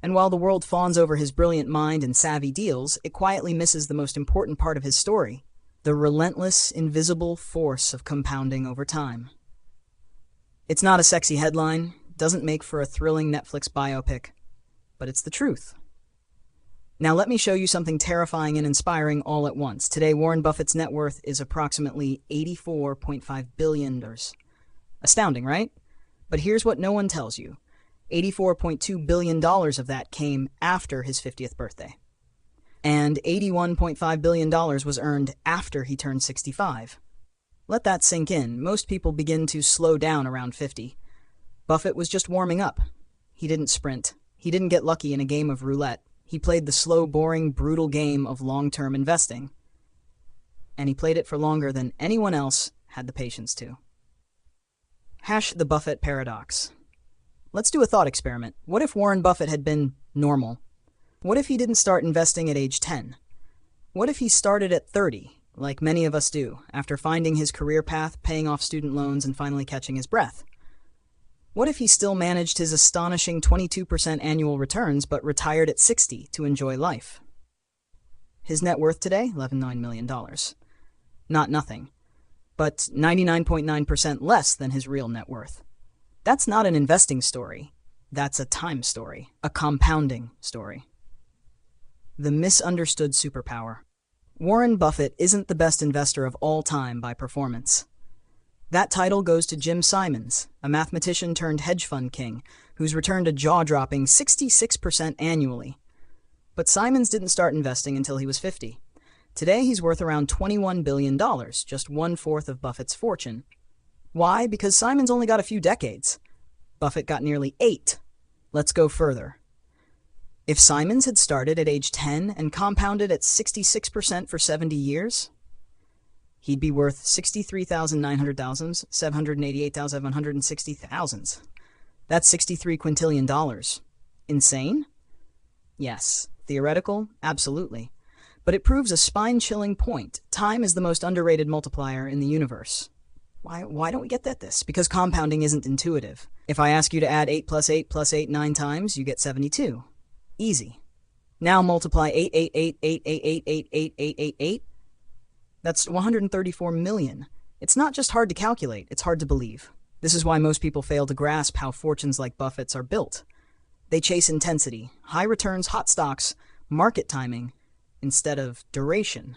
S1: and while the world fawns over his brilliant mind and savvy deals, it quietly misses the most important part of his story: the relentless, invisible force of compounding over time. It's not a sexy headline, doesn't make for a thrilling Netflix biopic, but it's the truth. Now let me show you something terrifying and inspiring all at once. Today, Warren Buffett's net worth is approximately $84.5 billion. Astounding, right? But here's what no one tells you. $84.2 billion of that came after his 50th birthday. And $81.5 billion was earned after he turned 65. Let that sink in. Most people begin to slow down around 50. Buffett was just warming up. He didn't sprint. He didn't get lucky in a game of roulette. He played the slow, boring, brutal game of long-term investing. And he played it for longer than anyone else had the patience to. Hash the Buffett paradox. Let's do a thought experiment. What if Warren Buffett had been normal? What if he didn't start investing at age 10? What if he started at 30, like many of us do, after finding his career path, paying off student loans, and finally catching his breath? What if he still managed his astonishing 22% annual returns but retired at 60 to enjoy life? His net worth today, $11.9 million. Not nothing, but 99.9% less than his real net worth. That's not an investing story. That's a time story, a compounding story. The misunderstood superpower. Warren Buffett isn't the best investor of all time by performance. That title goes to Jim Simons, a mathematician turned hedge fund king, who's returned a jaw-dropping 66% annually. But Simons didn't start investing until he was 50. Today he's worth around $21 billion, just 1/4 of Buffett's fortune. Why? Because Simons only got a few decades. Buffett got nearly 8. Let's go further. If Simons had started at age 10 and compounded at 66% for 70 years, he'd be worth $63,900,000, $788,760,000. That's $63 quintillion. Insane? Yes. Theoretical? Absolutely. But it proves a spine-chilling point. Time is the most underrated multiplier in the universe. Why don't we get this? Because compounding isn't intuitive. If I ask you to add 8 plus 8 plus 8 9 times, you get 72. Easy. Now multiply 8. That's 134 million. It's not just hard to calculate, it's hard to believe. This is why most people fail to grasp how fortunes like Buffett's are built. They chase intensity, high returns, hot stocks, market timing, instead of duration.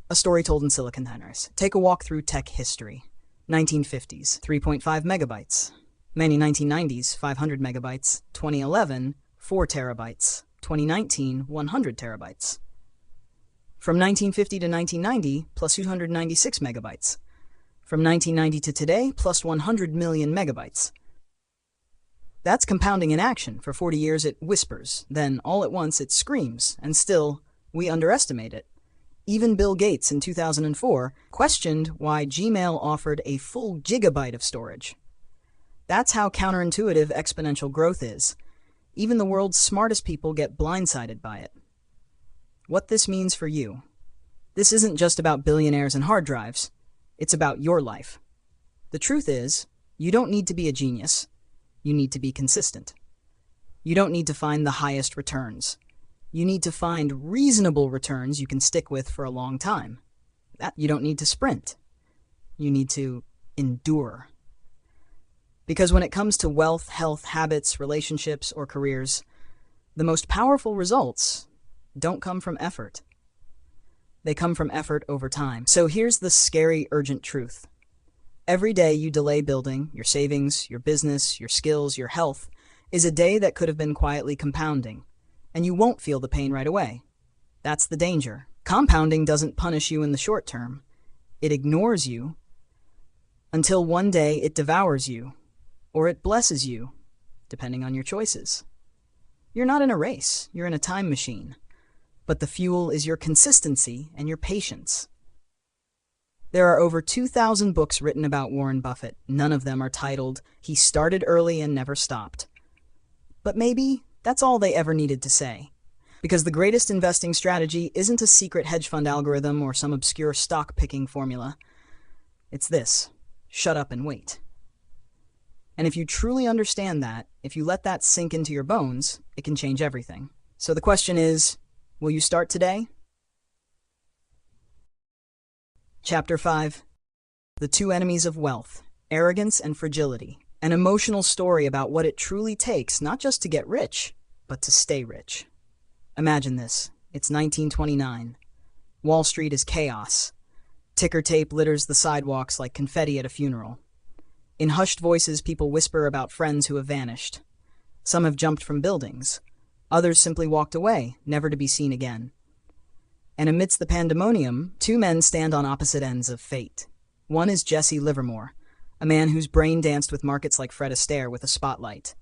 S1: A story told in Silicon-Tenors. Take a walk through tech history. 1950s, 3.5 megabytes. Many 1990s, 500 megabytes. 2011, 4 terabytes. 2019, 100 terabytes. From 1950 to 1990, plus 296 megabytes. From 1990 to today, plus 100 million megabytes. That's compounding in action. For 40 years it whispers, then all at once it screams, and still, we underestimate it. Even Bill Gates in 2004 questioned why Gmail offered a full gigabyte of storage. That's how counterintuitive exponential growth is. Even the world's smartest people get blindsided by it. What this means for you. This isn't just about billionaires and hard drives. It's about your life. The truth is, you don't need to be a genius. You need to be consistent. You don't need to find the highest returns. You need to find reasonable returns you can stick with for a long time. You don't need to sprint. You need to endure. Because when it comes to wealth, health, habits, relationships, or careers, the most powerful results don't come from effort. They come from effort over time. So here's the scary, urgent truth. Every day you delay building your savings, your business, your skills, your health is a day that could have been quietly compounding, and you won't feel the pain right away. That's the danger. Compounding doesn't punish you in the short term. It ignores you until one day it devours you, or it blesses you, depending on your choices. You're not in a race, you're in a time machine. But the fuel is your consistency and your patience. There are over 2,000 books written about Warren Buffett. None of them are titled, "He started early and never stopped." But maybe that's all they ever needed to say. Because the greatest investing strategy isn't a secret hedge fund algorithm or some obscure stock-picking formula. It's this: shut up and wait. And if you truly understand that, if you let that sink into your bones, it can change everything. So the question is, will you start today? Chapter 5. The Two Enemies of Wealth, Arrogance and Fragility. An emotional story about what it truly takes not just to get rich, but to stay rich. Imagine this. It's 1929. Wall Street is chaos. Ticker tape litters the sidewalks like confetti at a funeral. In hushed voices, people whisper about friends who have vanished. Some have jumped from buildings. Others simply walked away, never to be seen again. And amidst the pandemonium, two men stand on opposite ends of fate. One is Jesse Livermore, a man whose brain danced with markets like Fred Astaire with a spotlight.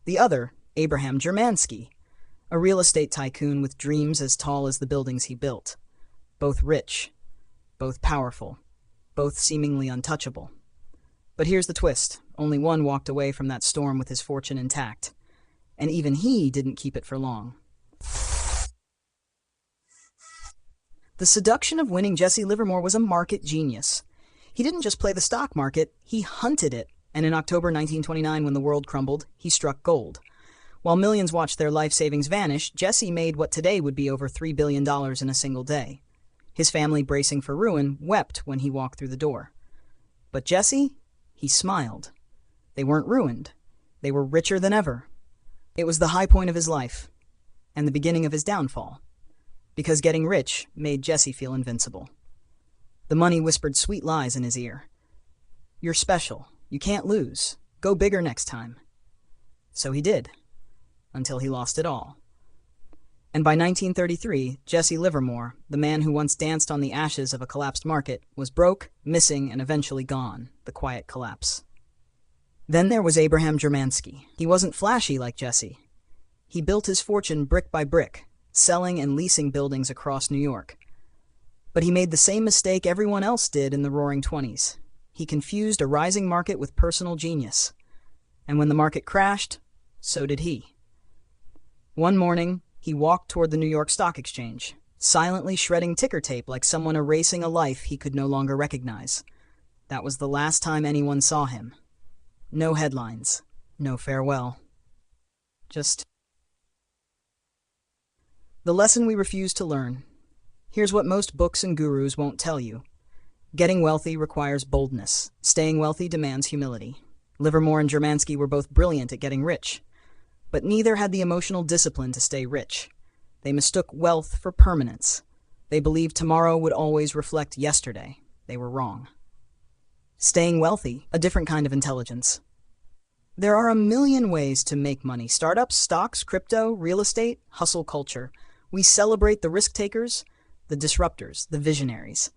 S1: The other, Abraham Germansky, a real estate tycoon with dreams as tall as the buildings he built. Both rich, both powerful, both seemingly untouchable. But here's the twist. Only one walked away from that storm with his fortune intact. And even he didn't keep it for long. The seduction of winning Jesse Livermore was a market genius. He didn't just play the stock market, he hunted it. And in October 1929, when the world crumbled, he struck gold. While millions watched their life savings vanish, Jesse made what today would be over $3 billion in a single day. His family, bracing for ruin, wept when he walked through the door. But Jesse, he smiled. They weren't ruined. They were richer than ever. It was the high point of his life, and the beginning of his downfall, because getting rich made Jesse feel invincible. The money whispered sweet lies in his ear. You're special. You can't lose. Go bigger next time. So he did, until he lost it all. And by 1933, Jesse Livermore, the man who once danced on the ashes of a collapsed market, was broke, missing, and eventually gone, the quiet collapse. Then there was Abraham Germansky. He wasn't flashy like Jesse. He built his fortune brick by brick, selling and leasing buildings across New York. But he made the same mistake everyone else did in the Roaring '20s. He confused a rising market with personal genius. And when the market crashed, so did he. One morning, he walked toward the New York Stock Exchange, silently shredding ticker tape like someone erasing a life he could no longer recognize. That was the last time anyone saw him. No headlines, no farewell. Just the lesson we refuse to learn. Here's what most books and gurus won't tell you. Getting wealthy requires boldness. Staying wealthy demands humility. Livermore and Germansky were both brilliant at getting rich, but neither had the emotional discipline to stay rich. They mistook wealth for permanence. They believed tomorrow would always reflect yesterday. They were wrong. Staying wealthy, a different kind of intelligence. There are a million ways to make money. Startups, stocks, crypto, real estate, hustle culture. We celebrate the risk takers, the disruptors, the visionaries.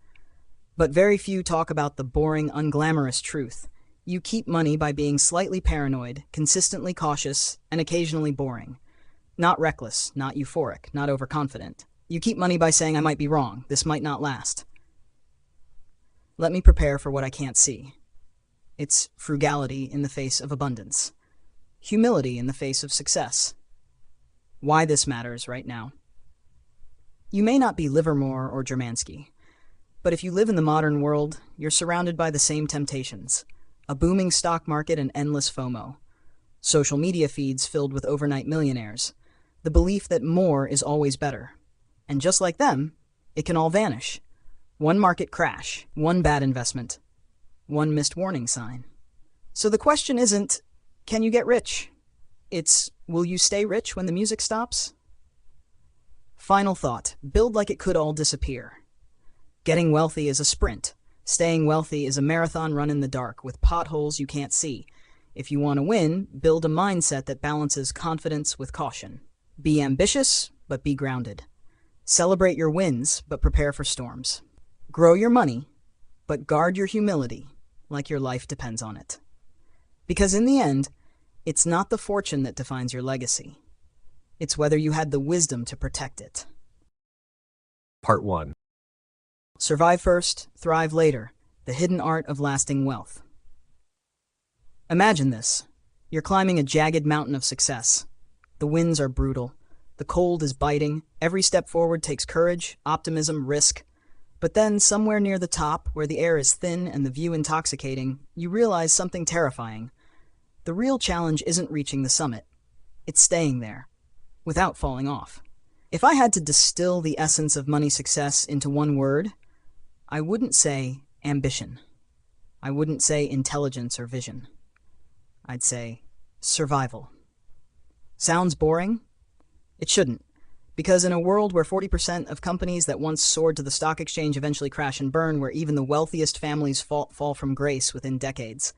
S1: But very few talk about the boring, unglamorous truth. You keep money by being slightly paranoid, consistently cautious, and occasionally boring. Not reckless, not euphoric, not overconfident. You keep money by saying, I might be wrong, this might not last. Let me prepare for what I can't see. It's frugality in the face of abundance. Humility in the face of success. Why this matters right now. You may not be Livermore or Germansky, but if you live in the modern world, you're surrounded by the same temptations. A booming stock market and endless FOMO. Social media feeds filled with overnight millionaires. The belief that more is always better. And just like them, it can all vanish. One market crash, one bad investment, one missed warning sign. So the question isn't, can you get rich? It's, will you stay rich when the music stops? Final thought, build like it could all disappear. Getting wealthy is a sprint. Staying wealthy is a marathon run in the dark with potholes you can't see. If you want to win, build a mindset that balances confidence with caution. Be ambitious, but be grounded. Celebrate your wins, but prepare for storms. Grow your money, but guard your humility like your life depends on it. Because in the end, it's not the fortune that defines your legacy. It's whether you had the wisdom to protect it.
S2: Part 1.
S1: Survive first, thrive later. The hidden art of lasting wealth. Imagine this. You're climbing a jagged mountain of success. The winds are brutal. The cold is biting. Every step forward takes courage, optimism, risk. But then, somewhere near the top, where the air is thin and the view intoxicating, you realize something terrifying. The real challenge isn't reaching the summit. It's staying there, without falling off. If I had to distill the essence of money success into one word, I wouldn't say ambition. I wouldn't say intelligence or vision. I'd say survival. Sounds boring? It shouldn't. Because in a world where 40% of companies that once soared to the stock exchange eventually crash and burn, where even the wealthiest families fall from grace within decades,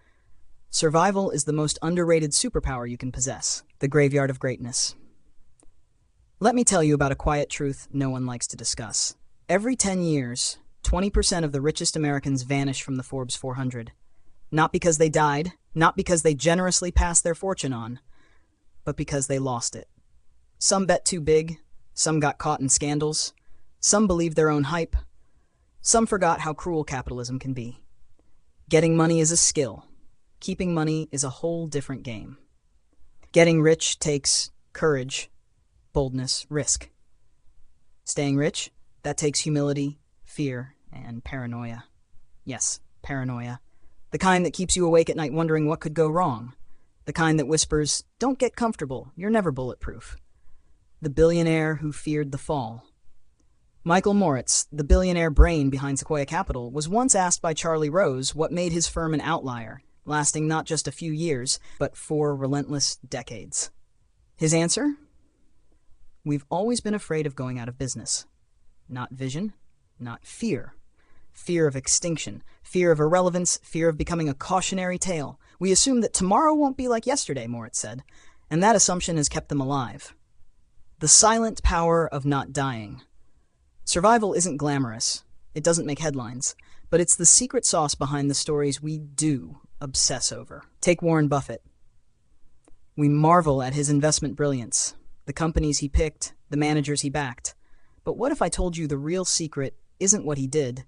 S1: survival is the most underrated superpower you can possess, the graveyard of greatness. Let me tell you about a quiet truth no one likes to discuss. Every 10 years, 20% of the richest Americans vanish from the Forbes 400. Not because they died, not because they generously passed their fortune on, but because they lost it. Some bet too big. Some got caught in scandals. Some believed their own hype. Some forgot how cruel capitalism can be. Getting money is a skill. Keeping money is a whole different game. Getting rich takes courage, boldness, risk. Staying rich, that takes humility, fear, and paranoia. Yes, paranoia. The kind that keeps you awake at night wondering what could go wrong. The kind that whispers, don't get comfortable, you're never bulletproof. The billionaire who feared the fall. Michael Moritz, the billionaire brain behind Sequoia Capital, was once asked by Charlie Rose what made his firm an outlier, lasting not just a few years, but 4 relentless decades. His answer? We've always been afraid of going out of business. Not vision, not fear. Fear of extinction, fear of irrelevance, fear of becoming a cautionary tale. We assume that tomorrow won't be like yesterday, Moritz said, and that assumption has kept them alive. The silent power of not dying. Survival isn't glamorous. It doesn't make headlines. But it's the secret sauce behind the stories we do obsess over. Take Warren Buffett. We marvel at his investment brilliance, the companies he picked, the managers he backed. But what if I told you the real secret isn't what he did,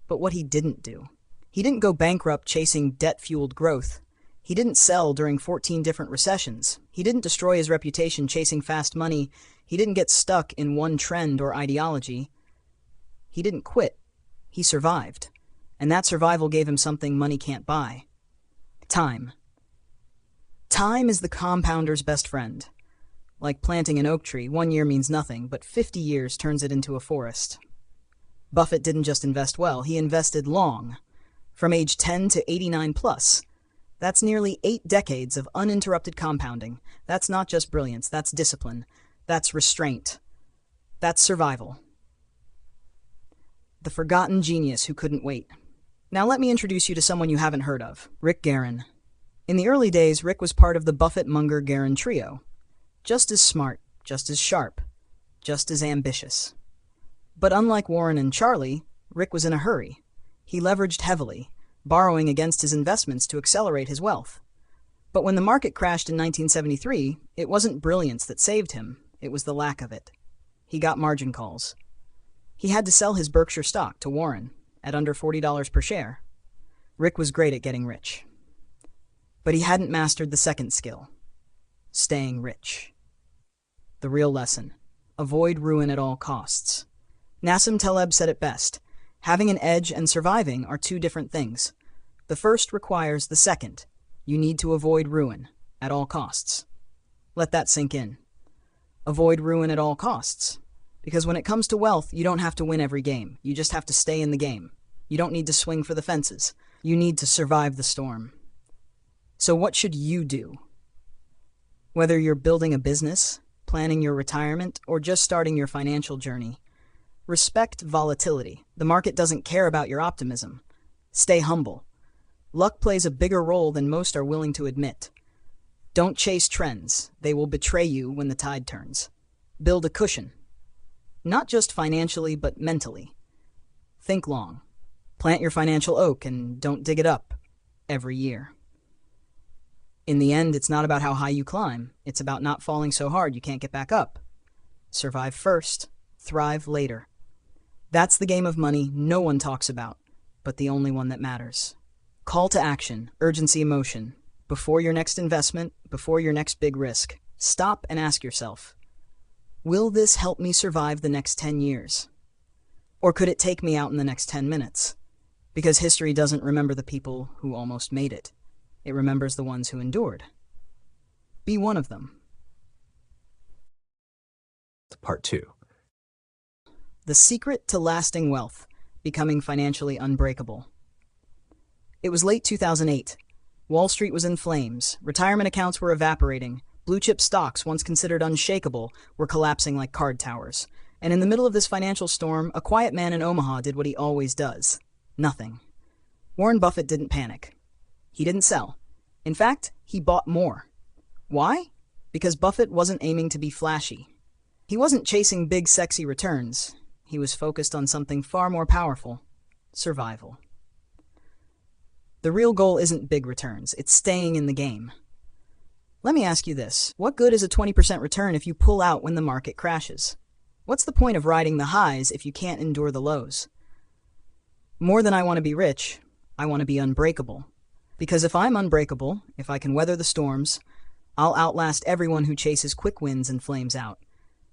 S1: but what he didn't do? He didn't go bankrupt chasing debt-fueled growth. He didn't sell during 14 different recessions. He didn't destroy his reputation chasing fast money. He didn't get stuck in one trend or ideology. He didn't quit. He survived. And that survival gave him something money can't buy. Time. Time is the compounder's best friend. Like planting an oak tree, 1 year means nothing, but 50 years turns it into a forest. Buffett didn't just invest well, he invested long. From age 10 to 89 plus. That's nearly 8 decades of uninterrupted compounding. That's not just brilliance, that's discipline. That's restraint. That's survival. The forgotten genius who couldn't wait. Now let me introduce you to someone you haven't heard of, Rick Guerin. In the early days, Rick was part of the Buffett-Munger-Guerin trio. Just as smart, just as sharp, just as ambitious. But unlike Warren and Charlie, Rick was in a hurry. He leveraged heavily, borrowing against his investments to accelerate his wealth. But when the market crashed in 1973, it wasn't brilliance that saved him, it was the lack of it. He got margin calls. He had to sell his Berkshire stock to Warren at under $40 per share. Rick was great at getting rich. But he hadn't mastered the second skill, staying rich. The real lesson: avoid ruin at all costs. Nassim Taleb said it best: having an edge and surviving are two different things. The first requires the second. You need to avoid ruin at all costs. Let that sink in. Avoid ruin at all costs. Because when it comes to wealth, you don't have to win every game. You just have to stay in the game. You don't need to swing for the fences. You need to survive the storm. So what should you do? Whether you're building a business, planning your retirement, or just starting your financial journey, respect volatility. The market doesn't care about your optimism. Stay humble. Luck plays a bigger role than most are willing to admit. Don't chase trends. They will betray you when the tide turns. Build a cushion. Not just financially, but mentally. Think long. Plant your financial oak and don't dig it up every year. In the end, it's not about how high you climb. It's about not falling so hard you can't get back up. Survive first, thrive later. That's the game of money no one talks about, but the only one that matters. Call to action, urgency, emotion. Before your next investment, before your next big risk, stop and ask yourself, will this help me survive the next 10 years? Or could it take me out in the next 10 minutes? Because history doesn't remember the people who almost made it. It remembers the ones who endured. Be one of them.
S2: Part 2.
S1: The secret to lasting wealth, becoming financially unbreakable. It was late 2008. Wall Street was in flames. Retirement accounts were evaporating. Blue-chip stocks, once considered unshakable, were collapsing like card towers. And in the middle of this financial storm, a quiet man in Omaha did what he always does. Nothing. Warren Buffett didn't panic. He didn't sell. In fact, he bought more. Why? Because Buffett wasn't aiming to be flashy. He wasn't chasing big, sexy returns. He was focused on something far more powerful: survival. The real goal isn't big returns, it's staying in the game. Let me ask you this: what good is a 20% return if you pull out when the market crashes? What's the point of riding the highs if you can't endure the lows? More than I want to be rich, I want to be unbreakable. Because if I'm unbreakable, if I can weather the storms, I'll outlast everyone who chases quick wins and flames out.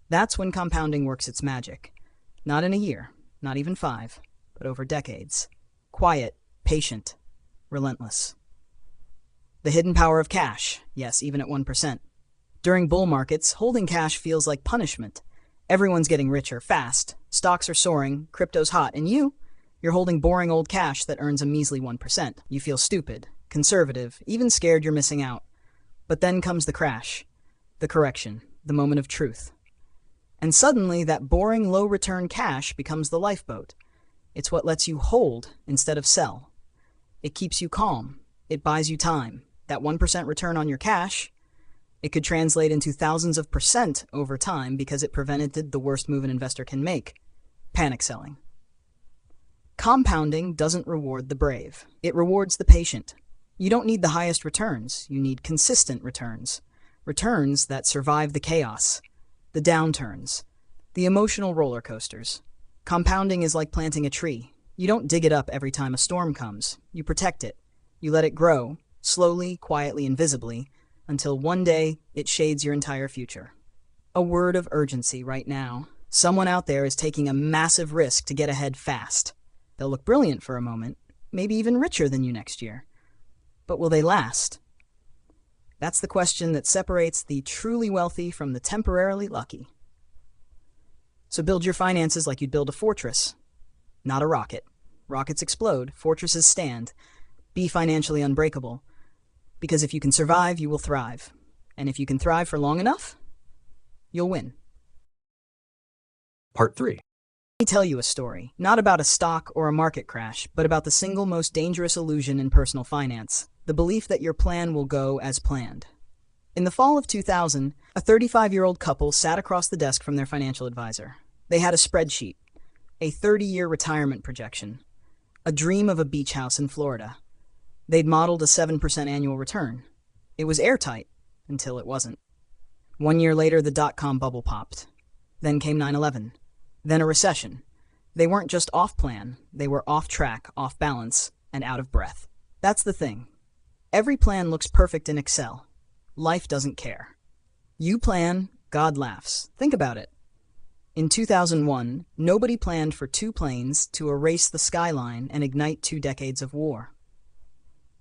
S1: That's when compounding works its magic. Not in a year, not even 5, but over decades. Quiet, patient, relentless. The hidden power of cash, yes, even at 1%. During bull markets, holding cash feels like punishment. Everyone's getting richer fast, stocks are soaring, crypto's hot, and you're holding boring old cash that earns a measly 1%. You feel stupid, conservative, even scared you're missing out. But then comes the crash, the correction, the moment of truth. And suddenly, that boring low-return cash becomes the lifeboat. It's what lets you hold instead of sell. It keeps you calm. It buys you time. That 1% return on your cash, it could translate into thousands of percent over time because it prevented the worst move an investor can make: panic selling. Compounding doesn't reward the brave. It rewards the patient. You don't need the highest returns. You need consistent returns. Returns that survive the chaos, the downturns, the emotional roller coasters. Compounding is like planting a tree. You don't dig it up every time a storm comes. You protect it. You let it grow, slowly, quietly, and visibly, until one day it shades your entire future. A word of urgency right now. Someone out there is taking a massive risk to get ahead fast. They'll look brilliant for a moment, maybe even richer than you next year. But will they last? That's the question that separates the truly wealthy from the temporarily lucky. So build your finances like you'd build a fortress, not a rocket. Rockets explode, fortresses stand. Be financially unbreakable, because if you can survive, you will thrive. And if you can thrive for long enough, you'll win.
S2: Part 3.
S1: Let me tell you a story, not about a stock or a market crash, but about the single most dangerous illusion in personal finance, the belief that your plan will go as planned. In the fall of 2000, a 35-year-old couple sat across the desk from their financial advisor. They had a spreadsheet, a 30-year retirement projection, a dream of a beach house in Florida. They'd modeled a 7% annual return. It was airtight, until it wasn't. 1 year later, the dot-com bubble popped. Then came 9/11. Then a recession. They weren't just off plan, they were off track, off balance, and out of breath. That's the thing. Every plan looks perfect in Excel. Life doesn't care. You plan, God laughs. Think about it. In 2001, nobody planned for 2 planes to erase the skyline and ignite 2 decades of war.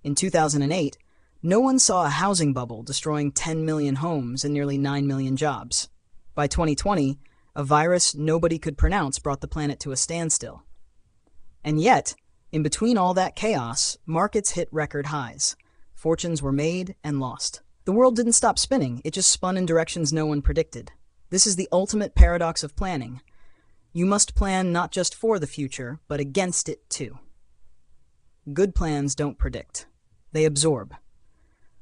S1: In 2008, no one saw a housing bubble destroying 10 million homes and nearly 9 million jobs. By 2020, a virus nobody could pronounce brought the planet to a standstill. And yet, in between all that chaos, markets hit record highs. Fortunes were made and lost. The world didn't stop spinning, it just spun in directions no one predicted. This is the ultimate paradox of planning. You must plan not just for the future, but against it too. Good plans don't predict. They absorb.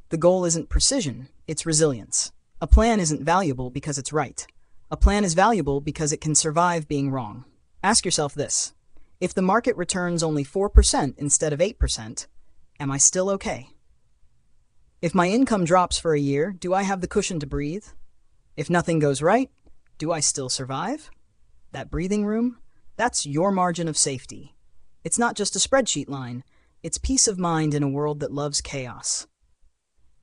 S1: The goal isn't precision, it's resilience. A plan isn't valuable because it's right. A plan is valuable because it can survive being wrong. Ask yourself this. If the market returns only 4% instead of 8%, am I still okay? If my income drops for a year, do I have the cushion to breathe? If nothing goes right, do I still survive? That breathing room, that's your margin of safety. It's not just a spreadsheet line, it's peace of mind in a world that loves chaos.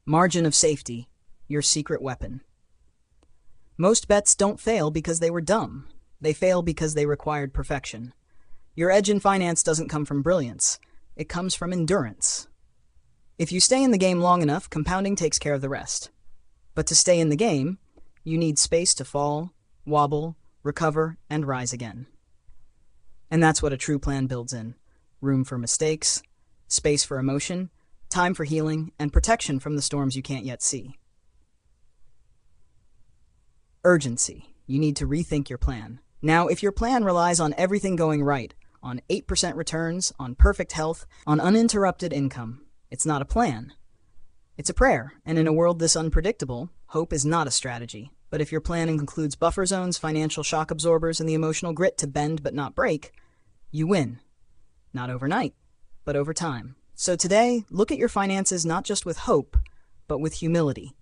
S1: Margin of safety, your secret weapon. Most bets don't fail because they were dumb. They fail because they required perfection. Your edge in finance doesn't come from brilliance. It comes from endurance. If you stay in the game long enough, compounding takes care of the rest. But to stay in the game, you need space to fall, wobble, recover, and rise again. And that's what a true plan builds in. Room for mistakes, space for emotion, time for healing, and protection from the storms you can't yet see. Urgency. You need to rethink your plan. Now, if your plan relies on everything going right, on 8% returns, on perfect health, on uninterrupted income, it's not a plan. It's a prayer, and in a world this unpredictable, hope is not a strategy. But if your plan includes buffer zones, financial shock absorbers, and the emotional grit to bend but not break, you win. Not overnight, but over time. So today, look at your finances not just with hope, but with humility.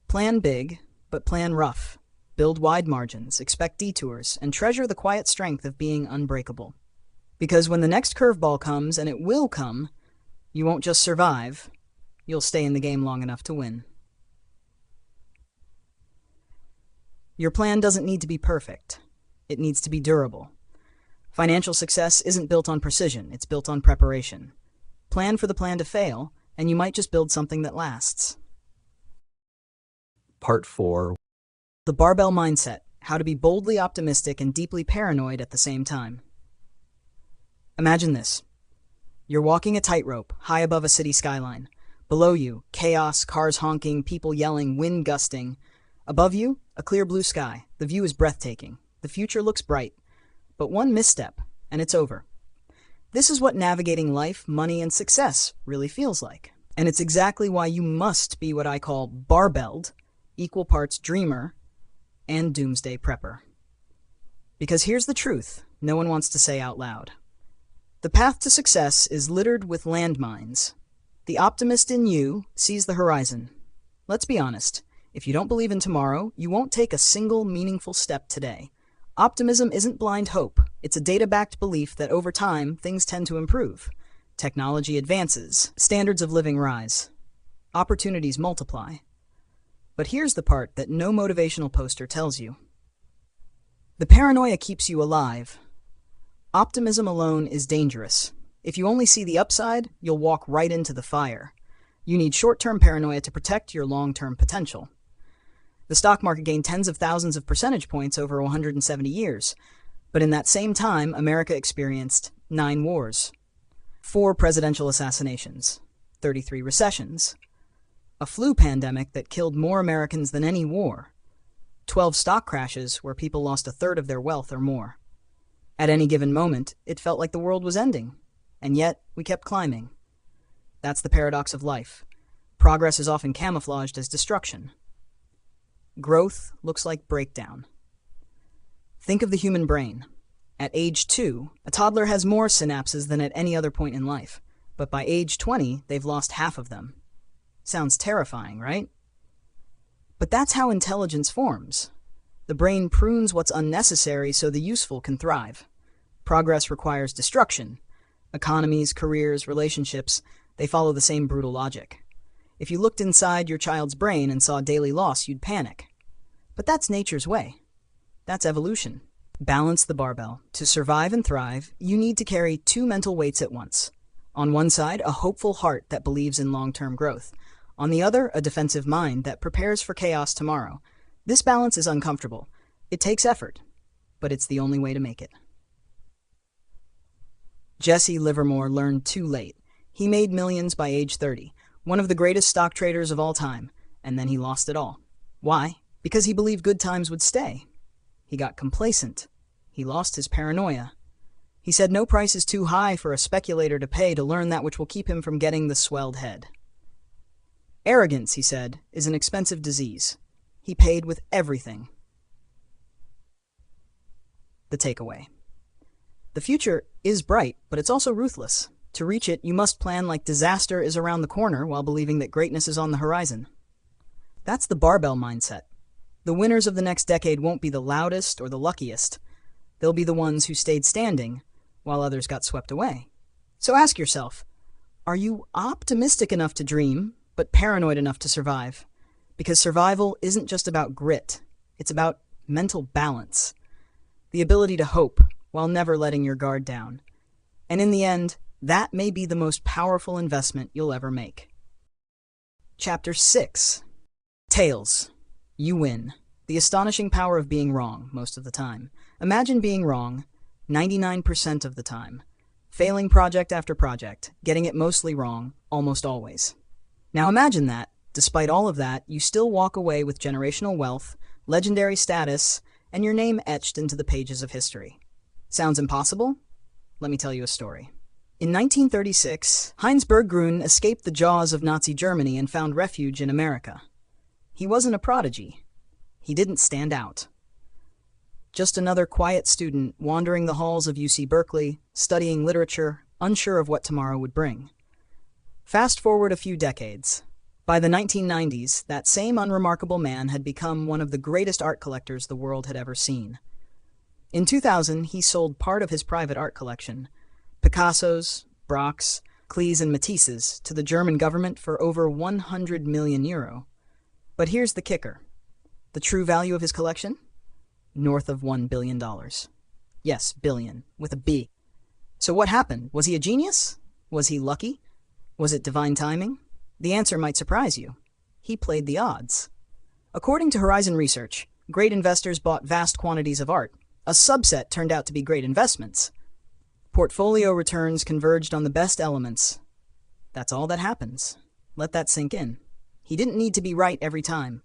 S1: Plan big, but plan rough. Build wide margins, expect detours, and treasure the quiet strength of being unbreakable. Because when the next curveball comes, and it will come, you won't just survive, you'll stay in the game long enough to win. Your plan doesn't need to be perfect. It needs to be durable. Financial success isn't built on precision, it's built on preparation. Plan for the plan to fail, and you might just build something that lasts.
S2: Part 4.
S1: The barbell mindset, how to be boldly optimistic and deeply paranoid at the same time. Imagine this. You're walking a tightrope high above a city skyline. Below you, chaos, cars honking, people yelling, wind gusting. Above you, a clear blue sky. The view is breathtaking. The future looks bright. But one misstep, and it's over. This is what navigating life, money, and success really feels like. And it's exactly why you must be what I call barbelled, equal parts dreamer, and doomsday prepper. Because here's the truth no one wants to say out loud. The path to success is littered with landmines. The optimist in you sees the horizon. Let's be honest. If you don't believe in tomorrow, you won't take a single meaningful step today. Optimism isn't blind hope. It's a data-backed belief that over time, things tend to improve. Technology advances. Standards of living rise. Opportunities multiply. But here's the part that no motivational poster tells you. The paranoia keeps you alive. Optimism alone is dangerous. If you only see the upside, you'll walk right into the fire. You need short-term paranoia to protect your long-term potential. The stock market gained tens of thousands of percentage points over 170 years, but in that same time, America experienced 9 wars, 4 presidential assassinations, 33 recessions, a flu pandemic that killed more Americans than any war, 12 stock crashes where people lost a third of their wealth or more. At any given moment, it felt like the world was ending, and yet we kept climbing. That's the paradox of life. Progress is often camouflaged as destruction. Growth looks like breakdown. Think of the human brain. At age 2, a toddler has more synapses than at any other point in life, but by age 20, they've lost half of them. Sounds terrifying, right? But that's how intelligence forms. The brain prunes what's unnecessary so the useful can thrive. Progress requires destruction. Economies, careers, relationships, they follow the same brutal logic. If you looked inside your child's brain and saw daily loss, you'd panic. But that's nature's way. That's evolution. Balance the barbell. To survive and thrive, you need to carry 2 mental weights at once. On one side, a hopeful heart that believes in long-term growth. On the other, a defensive mind that prepares for chaos tomorrow. This balance is uncomfortable. It takes effort, but it's the only way to make it. Jesse Livermore learned too late. He made millions by age 30, one of the greatest stock traders of all time, and then he lost it all. Why? Because he believed good times would stay. He got complacent. He lost his paranoia. He said no price is too high for a speculator to pay to learn that which will keep him from getting the swelled head. Arrogance, he said, is an expensive disease. He paid with everything. The takeaway. The future is bright, but it's also ruthless. To reach it, you must plan like disaster is around the corner while believing that greatness is on the horizon. That's the barbell mindset. The winners of the next decade won't be the loudest or the luckiest. They'll be the ones who stayed standing while others got swept away. So ask yourself, are you optimistic enough to dream, but paranoid enough to survive? Because survival isn't just about grit. It's about mental balance. The ability to hope while never letting your guard down. And in the end, that may be the most powerful investment you'll ever make. Chapter 6. Tails. You win. The astonishing power of being wrong most of the time. Imagine being wrong 99% of the time. Failing project after project, getting it mostly wrong, almost always. Now imagine that, despite all of that, you still walk away with generational wealth, legendary status, and your name etched into the pages of history. Sounds impossible? Let me tell you a story. In 1936, Heinz Berggruen escaped the jaws of Nazi Germany and found refuge in America. He wasn't a prodigy. He didn't stand out. Just another quiet student wandering the halls of UC Berkeley, studying literature, unsure of what tomorrow would bring. Fast forward a few decades. By the 1990s, that same unremarkable man had become one of the greatest art collectors the world had ever seen. In 2000, he sold part of his private art collection, Picasso's, Braque's, Klee's, and Matisse's, to the German government for over €100 million. But here's the kicker. The true value of his collection? North of $1 billion. Yes, billion, with a B. So what happened? Was he a genius? Was he lucky? Was it divine timing? The answer might surprise you. He played the odds. According to Horizon Research, great investors bought vast quantities of art. A subset turned out to be great investments. Portfolio returns converged on the best elements. That's all that happens. Let that sink in. He didn't need to be right every time.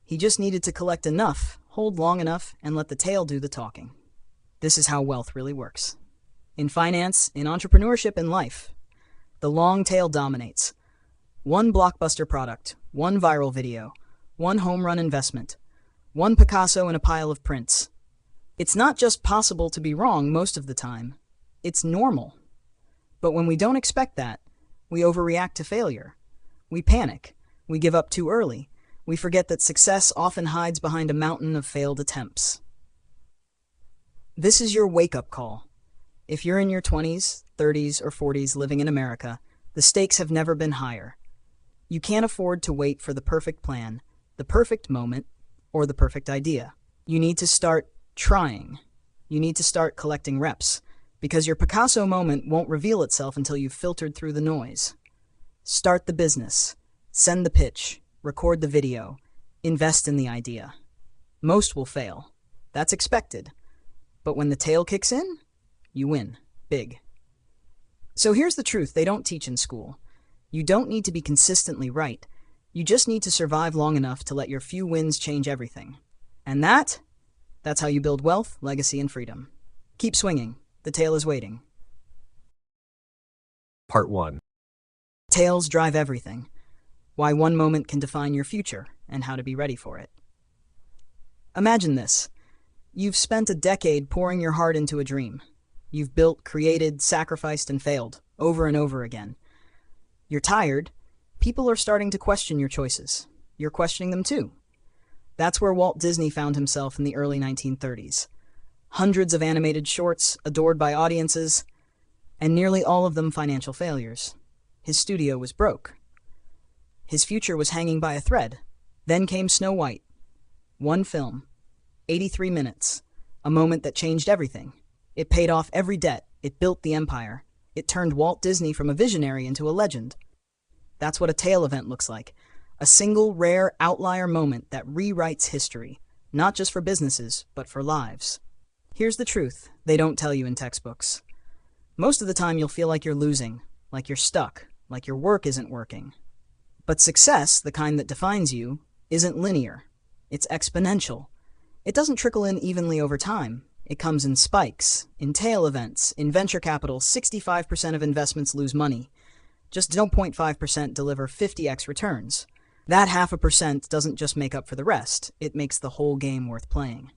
S1: He just needed to collect enough, hold long enough, and let the tail do the talking. This is how wealth really works. In finance, in entrepreneurship, in life, the long tail dominates. One blockbuster product, one viral video, one home run investment, one Picasso in a pile of prints. It's not just possible to be wrong most of the time. It's normal. But when we don't expect that, we overreact to failure. We panic. We give up too early. We forget that success often hides behind a mountain of failed attempts. This is your wake-up call. If you're in your 20s, 30s, or 40s living in America, the stakes have never been higher. You can't afford to wait for the perfect plan, the perfect moment, or the perfect idea. You need to start trying. You need to start collecting reps, Because your Picasso moment won't reveal itself until you've filtered through the noise. Start the business, send the pitch, record the video, invest in the idea. Most will fail. That's expected. But when the tail kicks in, you win. Big. So here's the truth they don't teach in school. You don't need to be consistently right. You just need to survive long enough to let your few wins change everything. And that's how you build wealth, legacy, and freedom. Keep swinging. The tail is waiting.
S2: Part 1.
S1: Tails drive everything. Why one moment can define your future and how to be ready for it. Imagine this. You've spent a decade pouring your heart into a dream. You've built, created, sacrificed, and failed over and over again. You're tired. People are starting to question your choices. You're questioning them too. That's where Walt Disney found himself in the early 1930s. Hundreds of animated shorts, adored by audiences, and nearly all of them financial failures. His studio was broke. His future was hanging by a thread. Then came Snow White. One film, 83 minutes, a moment that changed everything. It paid off every debt. It built the empire. It turned Walt Disney from a visionary into a legend. That's what a tail event looks like. A single, rare, outlier moment that rewrites history, not just for businesses, but for lives. Here's the truth they don't tell you in textbooks. Most of the time you'll feel like you're losing, like you're stuck, like your work isn't working. But success, the kind that defines you, isn't linear. It's exponential. It doesn't trickle in evenly over time. It comes in spikes, in tail events. In venture capital, 65% of investments lose money. Just 0.5% deliver 50x returns. That 0.5% doesn't just make up for the rest. It makes the whole game worth playing.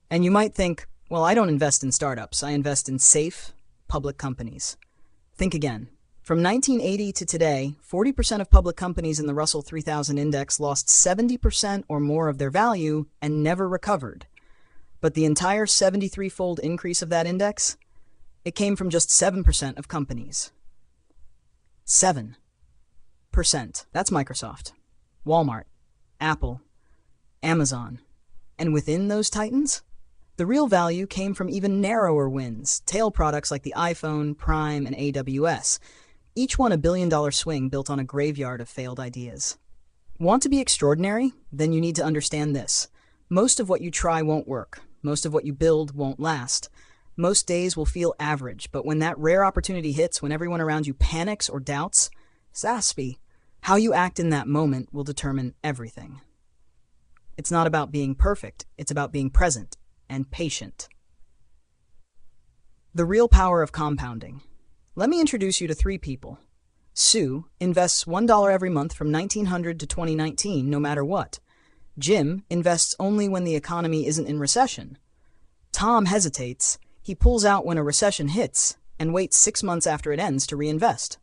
S1: And you might think, well, I don't invest in startups. I invest in safe, public companies. Think again. From 1980 to today, 40% of public companies in the Russell 3000 index lost 70% or more of their value and never recovered. But the entire 73-fold increase of that index, it came from just 7% of companies. 7%. That's Microsoft, Walmart, Apple, Amazon. And within those titans, the real value came from even narrower wins, tail products like the iPhone, Prime, and AWS. Each one a billion-dollar swing built on a graveyard of failed ideas. Want to be extraordinary? Then you need to understand this. Most of what you try won't work. Most of what you build won't last. Most days will feel average, but when that rare opportunity hits, when everyone around you panics or doubts, SASP, how you act in that moment will determine everything. It's not about being perfect, it's about being present and patient. The real power of compounding. Let me introduce you to 3 people. Sue invests $1 every month from 1900 to 2019, no matter what. Jim invests only when the economy isn't in recession. Tom hesitates. He pulls out when a recession hits and waits 6 months after it ends to reinvest.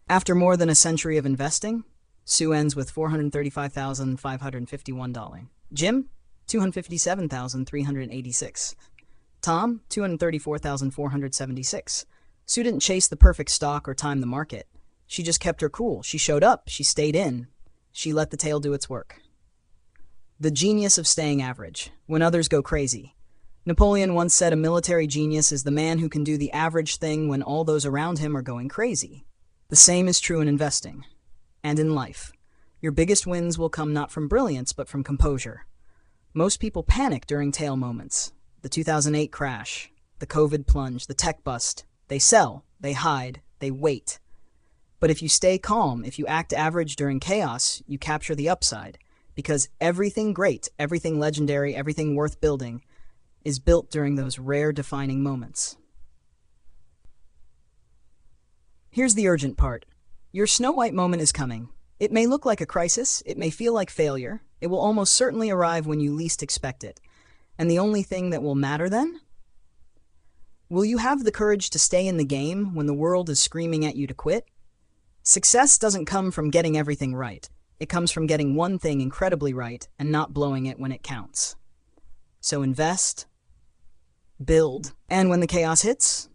S1: After more than a century of investing, Sue ends with $435,551. Jim, $257,386. Tom, $234,476. Sue didn't chase the perfect stock or time the market. She just kept her cool. She showed up. She stayed in. She let the tail do its work. The genius of staying average, when others go crazy. Napoleon once said a military genius is the man who can do the average thing when all those around him are going crazy. The same is true in investing. And in life. Your biggest wins will come not from brilliance, but from composure. Most people panic during tail moments. The 2008 crash, the COVID plunge, the tech bust. They sell, they hide, they wait. But if you stay calm, if you act average during chaos, you capture the upside. Because everything great, everything legendary, everything worth building is built during those rare defining moments. Here's the urgent part. Your Snow White moment is coming. It may look like a crisis, it may feel like failure, it will almost certainly arrive when you least expect it. And the only thing that will matter then? Will you have the courage to stay in the game when the world is screaming at you to quit? Success doesn't come from getting everything right. It comes from getting one thing incredibly right and not blowing it when it counts. So invest, build, and when the chaos hits,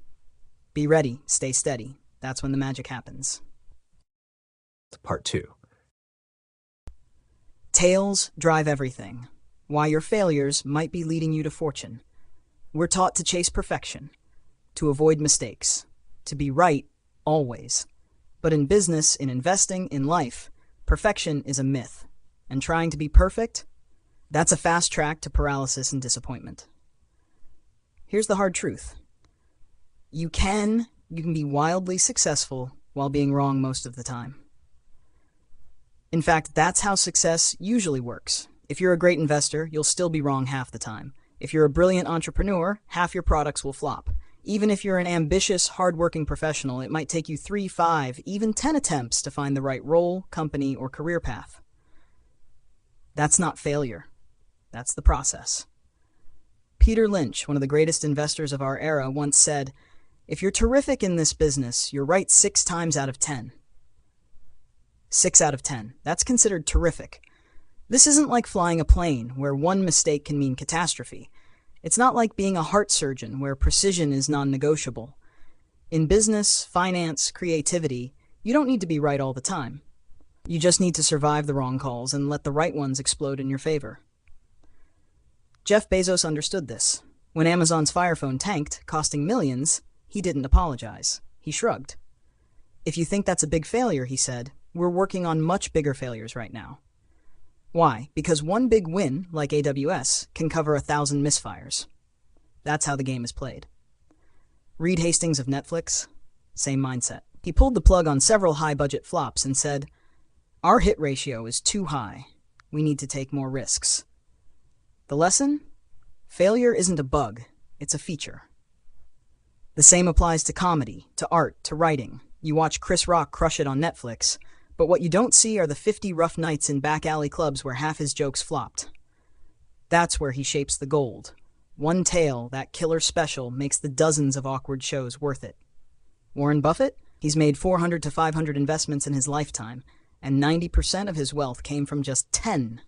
S1: be ready, stay steady. That's when the magic happens.
S2: Part 2.
S1: Tails drive everything. Why your failures might be leading you to fortune. We're taught to chase perfection. to avoid mistakes, to be right always. But in business, in investing, in life, perfection is a myth. And trying to be perfect, that's a fast track to paralysis and disappointment. Here's the hard truth. You can be wildly successful while being wrong most of the time. In fact, that's how success usually works. If you're a great investor, you'll still be wrong half the time. If you're a brilliant entrepreneur, half your products will flop. Even if you're an ambitious, hardworking professional, it might take you 3, 5, even 10 attempts to find the right role, company, or career path. That's not failure. That's the process. Peter Lynch, one of the greatest investors of our era, once said, "If you're terrific in this business, you're right 6 times out of 10. 6 out of 10. That's considered terrific. This isn't like flying a plane, where one mistake can mean catastrophe. It's not like being a heart surgeon, where precision is non-negotiable. In business, finance, creativity, you don't need to be right all the time. You just need to survive the wrong calls and let the right ones explode in your favor." Jeff Bezos understood this. When Amazon's Fire Phone tanked, costing millions, he didn't apologize. He shrugged. "If you think that's a big failure," he said, "we're working on much bigger failures right now." Why? Because one big win, like AWS, can cover 1,000 misfires. That's how the game is played. Reed Hastings of Netflix, same mindset. He pulled the plug on several high-budget flops and said, "Our hit ratio is too high. We need to take more risks." The lesson? Failure isn't a bug, it's a feature. The same applies to comedy, to art, to writing. You watch Chris Rock crush it on Netflix, but what you don't see are the 50 rough nights in back alley clubs where half his jokes flopped. That's where he shapes the gold. One tale, that killer special, makes the dozens of awkward shows worth it. Warren Buffett? He's made 400 to 500 investments in his lifetime, and 90% of his wealth came from just 10.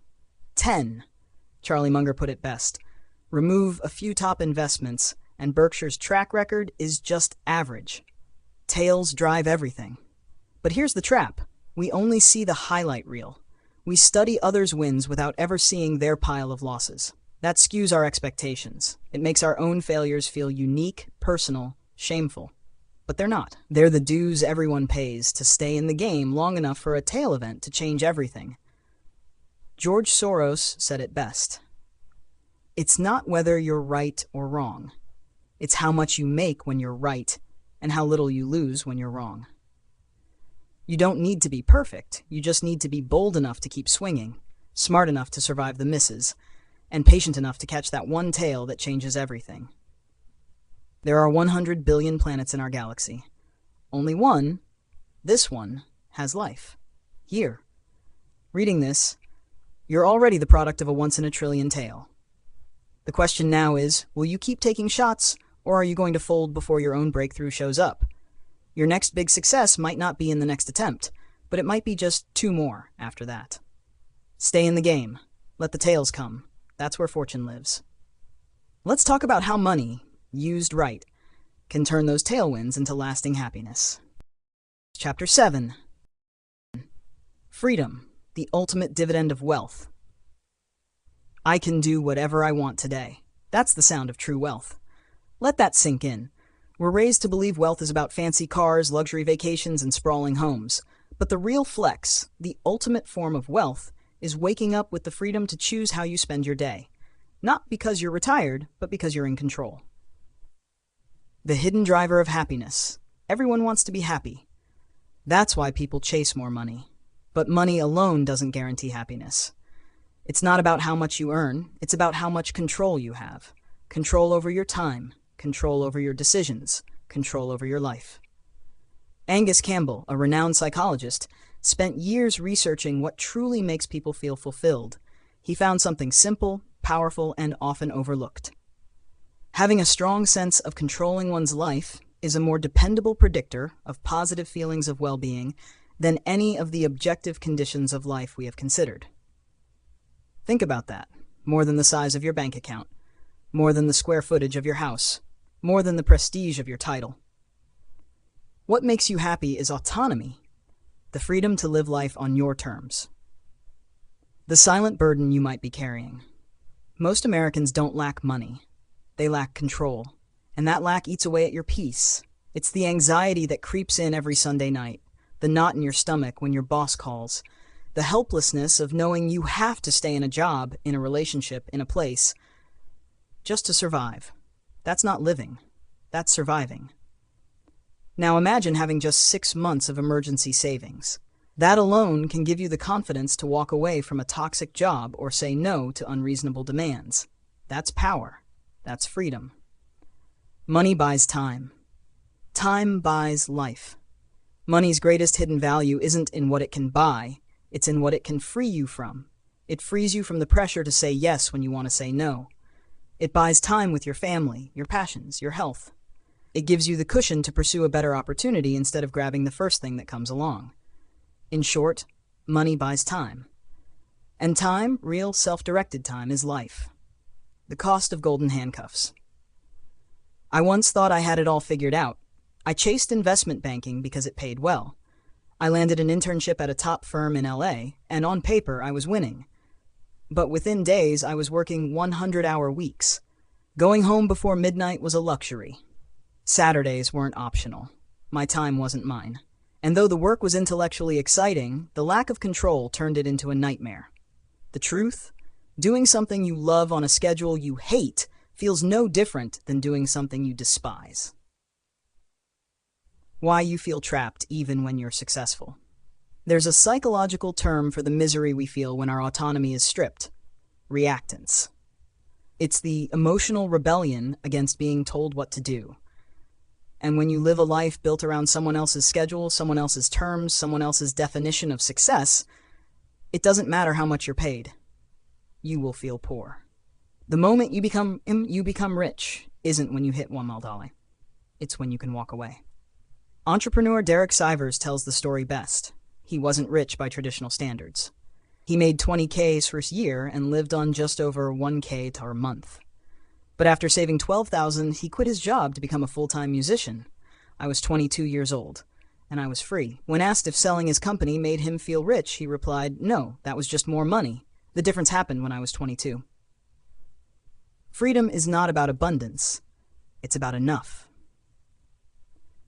S1: Charlie Munger put it best. Remove a few top investments, and Berkshire's track record is just average. Tails drive everything. But here's the trap. We only see the highlight reel. We study others' wins without ever seeing their pile of losses. That skews our expectations. It makes our own failures feel unique, personal, shameful. But they're not. They're the dues everyone pays to stay in the game long enough for a tail event to change everything. George Soros said it best. It's not whether you're right or wrong. It's how much you make when you're right and how little you lose when you're wrong. You don't need to be perfect. You just need to be bold enough to keep swinging, smart enough to survive the misses, and patient enough to catch that one tail that changes everything. There are 100 billion planets in our galaxy. Only one, this one, has life. Here. Reading this, you're already the product of a once-in-a-trillion tale. The question now is, will you keep taking shots, or are you going to fold before your own breakthrough shows up? Your next big success might not be in the next attempt, but it might be just 2 more after that. Stay in the game. Let the tails come. That's where fortune lives. Let's talk about how money, used right, can turn those tailwinds into lasting happiness. Chapter 7. Freedom, the ultimate dividend of wealth. I can do whatever I want today. That's the sound of true wealth. Let that sink in. We're raised to believe wealth is about fancy cars, luxury vacations, and sprawling homes. But the real flex, the ultimate form of wealth, is waking up with the freedom to choose how you spend your day. Not because you're retired, but because you're in control. The hidden driver of happiness. Everyone wants to be happy. That's why people chase more money. But money alone doesn't guarantee happiness. It's not about how much you earn, it's about how much control you have. Control over your time, control over your decisions, control over your life. Angus Campbell, a renowned psychologist, spent years researching what truly makes people feel fulfilled. He found something simple, powerful, and often overlooked. Having a strong sense of controlling one's life is a more dependable predictor of positive feelings of well-being than any of the objective conditions of life we have considered. Think about that. More than the size of your bank account, more than the square footage of your house, more than the prestige of your title. What makes you happy is autonomy, the freedom to live life on your terms. The silent burden you might be carrying. Most Americans don't lack money. They lack control. And that lack eats away at your peace. It's the anxiety that creeps in every Sunday night, the knot in your stomach when your boss calls, the helplessness of knowing you have to stay in a job, in a relationship, in a place, just to survive. That's not living. That's surviving. Now imagine having just 6 months of emergency savings. That alone can give you the confidence to walk away from a toxic job or say no to unreasonable demands. That's power. That's freedom. Money buys time. Time buys life. Money's greatest hidden value isn't in what it can buy, it's in what it can free you from. It frees you from the pressure to say yes when you want to say no. It buys time with your family, your passions, your health. It gives you the cushion to pursue a better opportunity instead of grabbing the first thing that comes along. In short, money buys time. And time, real self-directed time, is life. The cost of golden handcuffs. I once thought I had it all figured out. I chased investment banking because it paid well. I landed an internship at a top firm in LA, and on paper I was winning. But within days I was working 100-hour weeks. Going home before midnight was a luxury. Saturdays weren't optional. My time wasn't mine. And though the work was intellectually exciting, the lack of control turned it into a nightmare. The truth? Doing something you love on a schedule you hate feels no different than doing something you despise. Why you feel trapped even when you're successful. There's a psychological term for the misery we feel when our autonomy is stripped: reactance. It's the emotional rebellion against being told what to do. And when you live a life built around someone else's schedule, someone else's terms, someone else's definition of success, it doesn't matter how much you're paid. You will feel poor. The moment you become rich isn't when you hit $1 million. It's when you can walk away. Entrepreneur Derek Sivers tells the story best. He wasn't rich by traditional standards. He made $20K his first year and lived on just over $1K per month. But after saving $12,000, he quit his job to become a full-time musician. I was 22 years old, and I was free. When asked if selling his company made him feel rich, he replied, "No, that was just more money. The difference happened when I was 22. Freedom is not about abundance. It's about enough.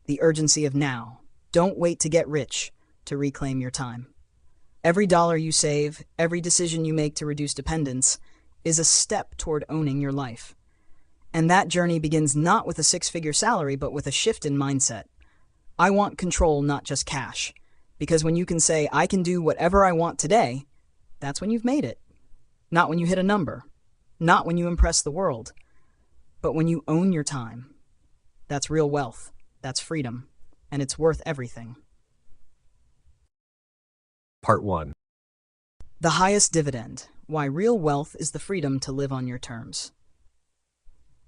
S1: The urgency of now. Don't wait to get rich to reclaim your time. Every dollar you save, every decision you make to reduce dependence, is a step toward owning your life. And that journey begins not with a 6-figure salary, but with a shift in mindset. I want control, not just cash. Because when you can say, I can do whatever I want today, that's when you've made it. Not when you hit a number. Not when you impress the world. But when you own your time. That's real wealth. That's freedom. And it's worth everything.
S2: Part 1.
S1: The highest dividend. Why real wealth is the freedom to live on your terms.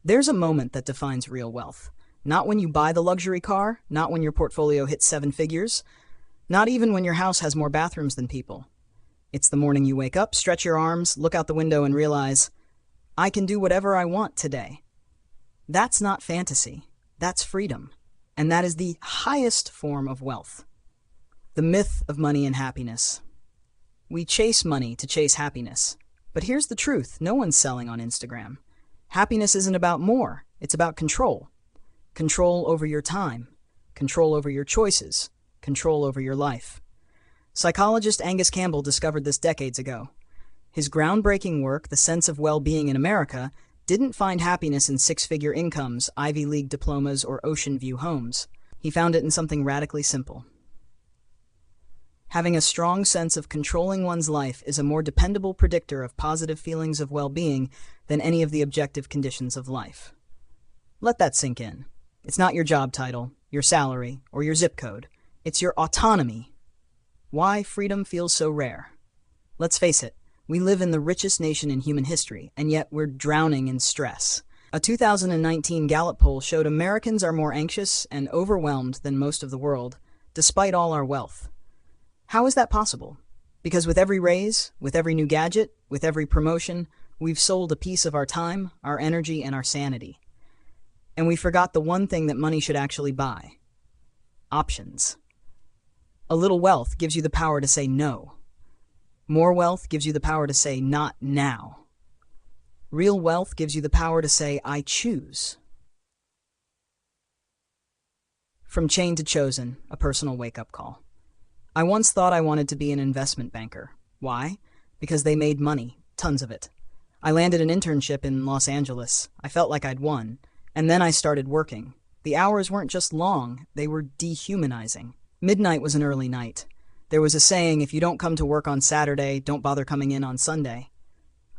S1: There's a moment that defines real wealth. Not when you buy the luxury car, not when your portfolio hits 7 figures, not even when your house has more bathrooms than people. It's the morning you wake up, stretch your arms, look out the window and realize, I can do whatever I want today. That's not fantasy. That's freedom. And that is the highest form of wealth. The myth of money and happiness. We chase money to chase happiness. But here's the truth. No one's selling on Instagram. Happiness isn't about more. It's about control. Control over your time. Control over your choices. Control over your life. Psychologist Angus Campbell discovered this decades ago. His groundbreaking work, The Sense of Well-Being in America, didn't find happiness in 6-figure incomes, Ivy League diplomas, or ocean view homes. He found it in something radically simple. Having a strong sense of controlling one's life is a more dependable predictor of positive feelings of well-being than any of the objective conditions of life. Let that sink in. It's not your job title, your salary, or your zip code. It's your autonomy. Why freedom feels so rare. Let's face it, we live in the richest nation in human history, and yet we're drowning in stress. A 2019 Gallup poll showed Americans are more anxious and overwhelmed than most of the world, despite all our wealth. How is that possible? Because with every raise, with every new gadget, with every promotion, we've sold a piece of our time, our energy, and our sanity. And we forgot the one thing that money should actually buy. Options. A little wealth gives you the power to say no. More wealth gives you the power to say not now. Real wealth gives you the power to say I choose. From chain to chosen, a personal wake-up call. I once thought I wanted to be an investment banker. Why? Because they made money, tons of it. I landed an internship in Los Angeles. I felt like I'd won. And then I started working. The hours weren't just long, they were dehumanizing. Midnight was an early night. There was a saying, if you don't come to work on Saturday, don't bother coming in on Sunday.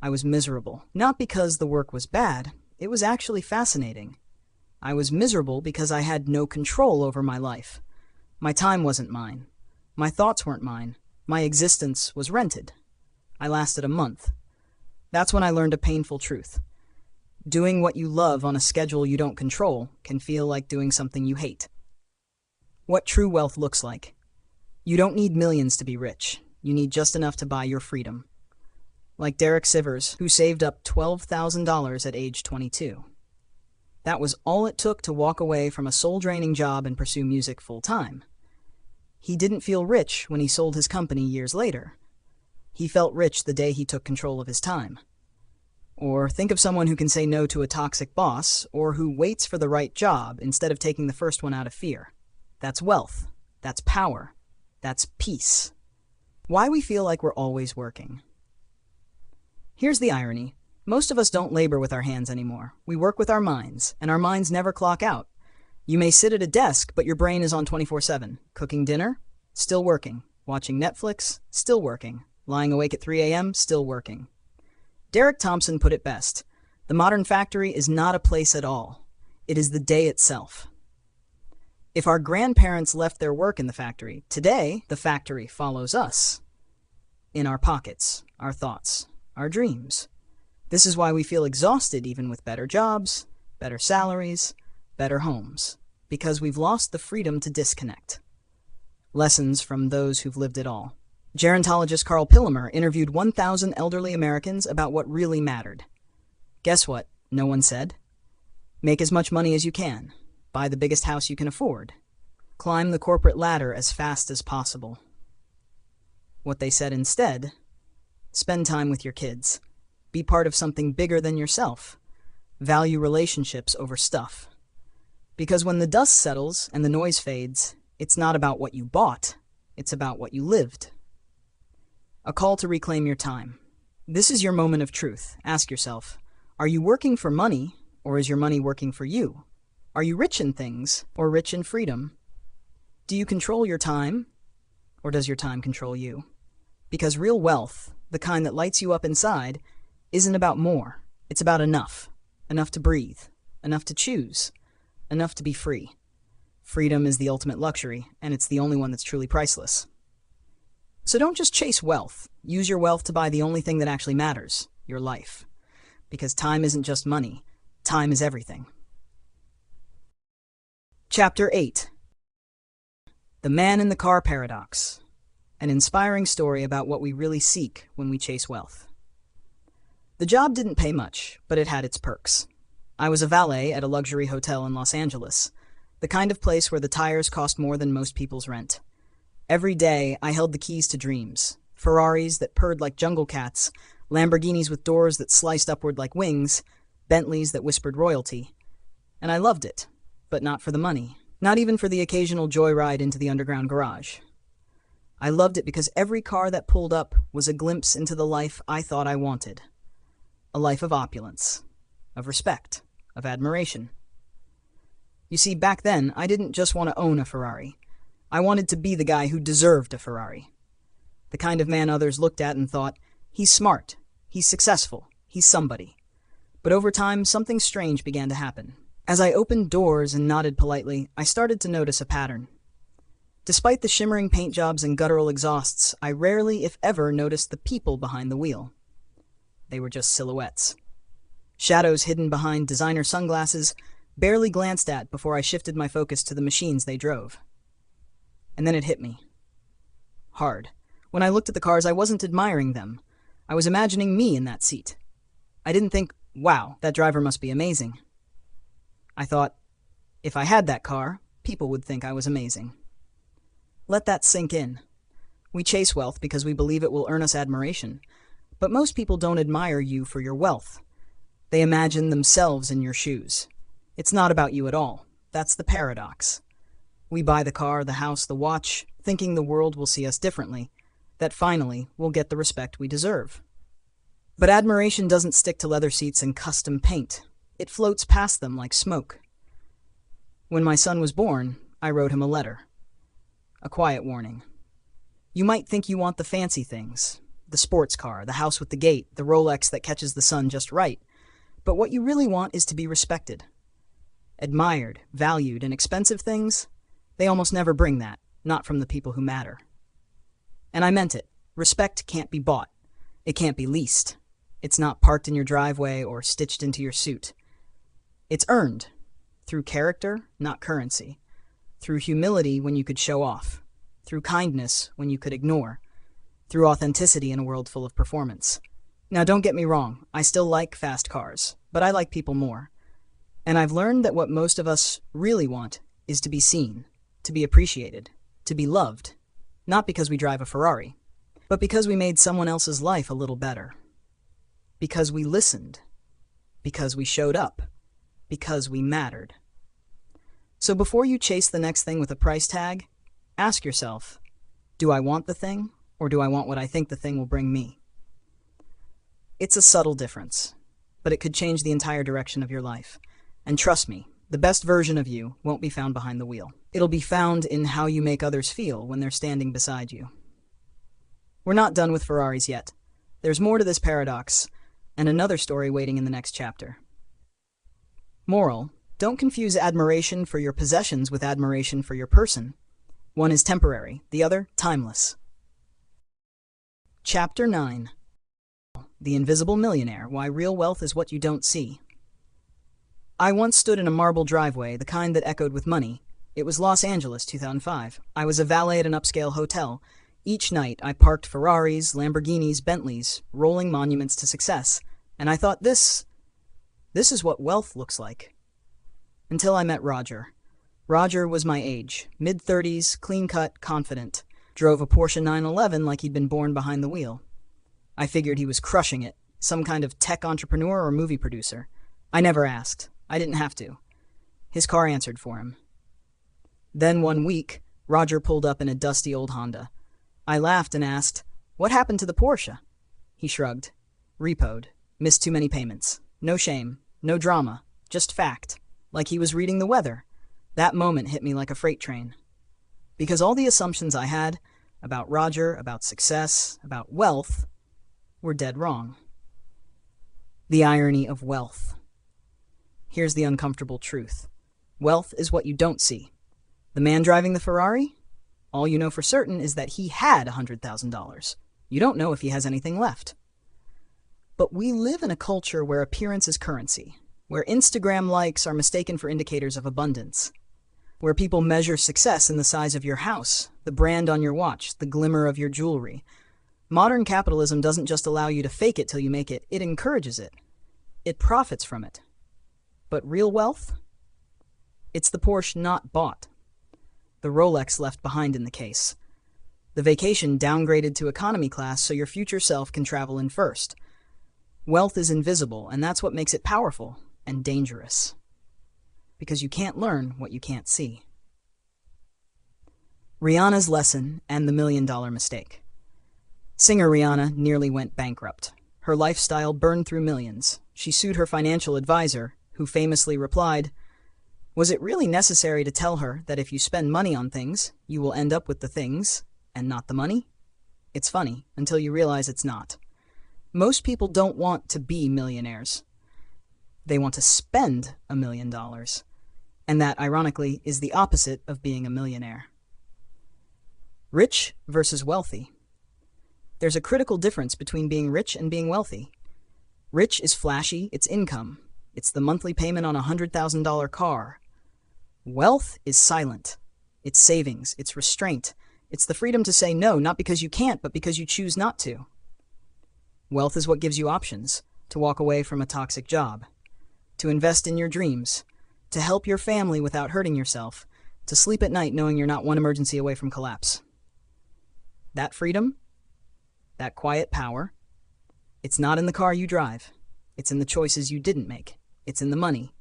S1: I was miserable. Not because the work was bad, it was actually fascinating. I was miserable because I had no control over my life. My time wasn't mine. My thoughts weren't mine. My existence was rented. I lasted a month. That's when I learned a painful truth. Doing what you love on a schedule you don't control can feel like doing something you hate. What true wealth looks like. You don't need millions to be rich. You need just enough to buy your freedom. Like Derek Sivers, who saved up $12,000 at age 22. That was all it took to walk away from a soul-draining job and pursue music full-time. He didn't feel rich when he sold his company years later. He felt rich the day he took control of his time. Or think of someone who can say no to a toxic boss, or who waits for the right job instead of taking the first one out of fear. That's wealth. That's power. That's peace. Why we feel like we're always working. Here's the irony. Most of us don't labor with our hands anymore. We work with our minds, and our minds never clock out. You may sit at a desk, but your brain is on 24/7. Cooking dinner? Still working. Watching Netflix? Still working. Lying awake at 3 a.m.? Still working. Derek Thompson put it best. The modern factory is not a place at all. It is the day itself. If our grandparents left their work in the factory, today the factory follows us. In our pockets, our thoughts, our dreams. This is why we feel exhausted even with better jobs, better salaries, better homes. Because we've lost the freedom to disconnect. Lessons from those who've lived it all. Gerontologist Carl Pillemer interviewed 1,000 elderly Americans about what really mattered. Guess what? No one said. Make as much money as you can. Buy the biggest house you can afford. Climb the corporate ladder as fast as possible. What they said instead, spend time with your kids. Be part of something bigger than yourself. Value relationships over stuff. Because when the dust settles and the noise fades, it's not about what you bought, it's about what you lived. A call to reclaim your time. This is your moment of truth. Ask yourself, are you working for money, or is your money working for you? Are you rich in things, or rich in freedom? Do you control your time, or does your time control you? Because real wealth, the kind that lights you up inside, isn't about more. It's about enough. Enough to breathe. Enough to choose. Enough to be free. Freedom is the ultimate luxury, and it's the only one that's truly priceless. So don't just chase wealth. Use your wealth to buy the only thing that actually matters, your life. Because time isn't just money. Time is everything. Chapter 8. The Man in the Car Paradox. An inspiring story about what we really seek when we chase wealth. The job didn't pay much, but it had its perks. I was a valet at a luxury hotel in Los Angeles, the kind of place where the tires cost more than most people's rent. Every day, I held the keys to dreams. Ferraris that purred like jungle cats, Lamborghinis with doors that sliced upward like wings, Bentleys that whispered royalty. And I loved it, but not for the money. Not even for the occasional joyride into the underground garage. I loved it because every car that pulled up was a glimpse into the life I thought I wanted. A life of opulence, of respect, of admiration. You see, back then, I didn't just want to own a Ferrari. I wanted to be the guy who deserved a Ferrari. The kind of man others looked at and thought, he's smart, he's successful, he's somebody. But over time, something strange began to happen. As I opened doors and nodded politely, I started to notice a pattern. Despite the shimmering paint jobs and guttural exhausts, I rarely, if ever, noticed the people behind the wheel. They were just silhouettes. Shadows hidden behind designer sunglasses, barely glanced at before I shifted my focus to the machines they drove. And then it hit me. Hard. When I looked at the cars, I wasn't admiring them. I was imagining me in that seat. I didn't think, wow, that driver must be amazing. I thought, if I had that car, people would think I was amazing. Let that sink in. We chase wealth because we believe it will earn us admiration, but most people don't admire you for your wealth. They imagine themselves in your shoes. It's not about you at all. That's the paradox. We buy the car, the house, the watch, thinking the world will see us differently, that finally we'll get the respect we deserve. But admiration doesn't stick to leather seats and custom paint. It floats past them like smoke. When my son was born, I wrote him a letter. A quiet warning. You might think you want the fancy things, the sports car, the house with the gate, the Rolex that catches the sun just right. But what you really want is to be respected. Admired, valued, and expensive things, they almost never bring that, not from the people who matter. And I meant it. Respect can't be bought. It can't be leased. It's not parked in your driveway or stitched into your suit. It's earned, through character, not currency, through humility when you could show off, through kindness when you could ignore, through authenticity in a world full of performance. Now, don't get me wrong, I still like fast cars, but I like people more. And I've learned that what most of us really want is to be seen, to be appreciated, to be loved, not because we drive a Ferrari, but because we made someone else's life a little better. Because we listened, because we showed up, because we mattered. So before you chase the next thing with a price tag, ask yourself, do I want the thing, or do I want what I think the thing will bring me? It's a subtle difference, but it could change the entire direction of your life. And trust me, the best version of you won't be found behind the wheel. It'll be found in how you make others feel when they're standing beside you. We're not done with Ferraris yet. There's more to this paradox, and another story waiting in the next chapter. Moral: don't confuse admiration for your possessions with admiration for your person. One is temporary, the other timeless. Chapter 9. The Invisible Millionaire: Why Real Wealth is What You Don't See. I once stood in a marble driveway, the kind that echoed with money. It was Los Angeles, 2005. I was a valet at an upscale hotel. Each night, I parked Ferraris, Lamborghinis, Bentleys, rolling monuments to success. And I thought, this is what wealth looks like. Until I met Roger. Roger was my age, mid-30s, clean-cut, confident. Drove a Porsche 911 like he'd been born behind the wheel. I figured he was crushing it, some kind of tech entrepreneur or movie producer. I never asked. I didn't have to. His car answered for him. Then one week, Roger pulled up in a dusty old Honda. I laughed and asked, "What happened to the Porsche?" He shrugged. Repoed. Missed too many payments. No shame. No drama. Just fact. Like he was reading the weather. That moment hit me like a freight train. Because all the assumptions I had about Roger, about success, about wealth, were dead wrong. The irony of wealth. Here's the uncomfortable truth. Wealth is what you don't see. The man driving the Ferrari? All you know for certain is that he had $100,000. You don't know if he has anything left. But we live in a culture where appearance is currency, where Instagram likes are mistaken for indicators of abundance, where people measure success in the size of your house, the brand on your watch, the glimmer of your jewelry. Modern capitalism doesn't just allow you to fake it till you make it, it encourages it. It profits from it. But real wealth? It's the Porsche not bought. The Rolex left behind in the case. The vacation downgraded to economy class so your future self can travel in first. Wealth is invisible, and that's what makes it powerful and dangerous. Because you can't learn what you can't see. Rihanna's lesson and the $1 million mistake. Singer Rihanna nearly went bankrupt. Her lifestyle burned through millions. She sued her financial advisor, who famously replied, "Was it really necessary to tell her that if you spend money on things, you will end up with the things and not the money?" It's funny until you realize it's not. Most people don't want to be millionaires. They want to spend $1 million. And that, ironically, is the opposite of being a millionaire. Rich versus wealthy. There's a critical difference between being rich and being wealthy. Rich is flashy, it's income. It's the monthly payment on a $100,000 car. Wealth is silent. It's savings, it's restraint. It's the freedom to say no, not because you can't, but because you choose not to. Wealth is what gives you options, to walk away from a toxic job, to invest in your dreams, to help your family without hurting yourself, to sleep at night knowing you're not one emergency away from collapse. That freedom, that quiet power, it's not in the car you drive. It's in the choices you didn't make. It's in the money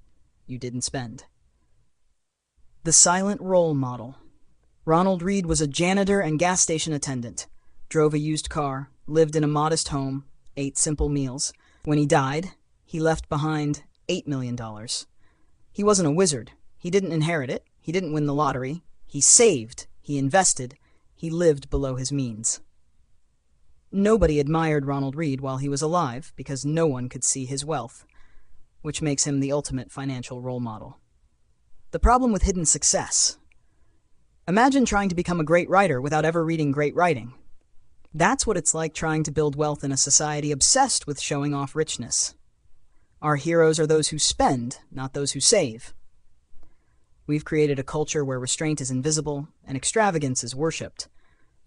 S1: you didn't spend. The silent role model. Ronald Read was a janitor and gas station attendant, drove a used car, lived in a modest home, ate simple meals. When he died, he left behind $8 million. He wasn't a wizard. He didn't inherit it. He didn't win the lottery. He saved. He invested. He lived below his means. Nobody admired Ronald Read while he was alive because no one could see his wealth, which makes him the ultimate financial role model. The problem with hidden success. Imagine trying to become a great writer without ever reading great writing. That's what it's like trying to build wealth in a society obsessed with showing off richness. Our heroes are those who spend, not those who save. We've created a culture where restraint is invisible and extravagance is worshipped,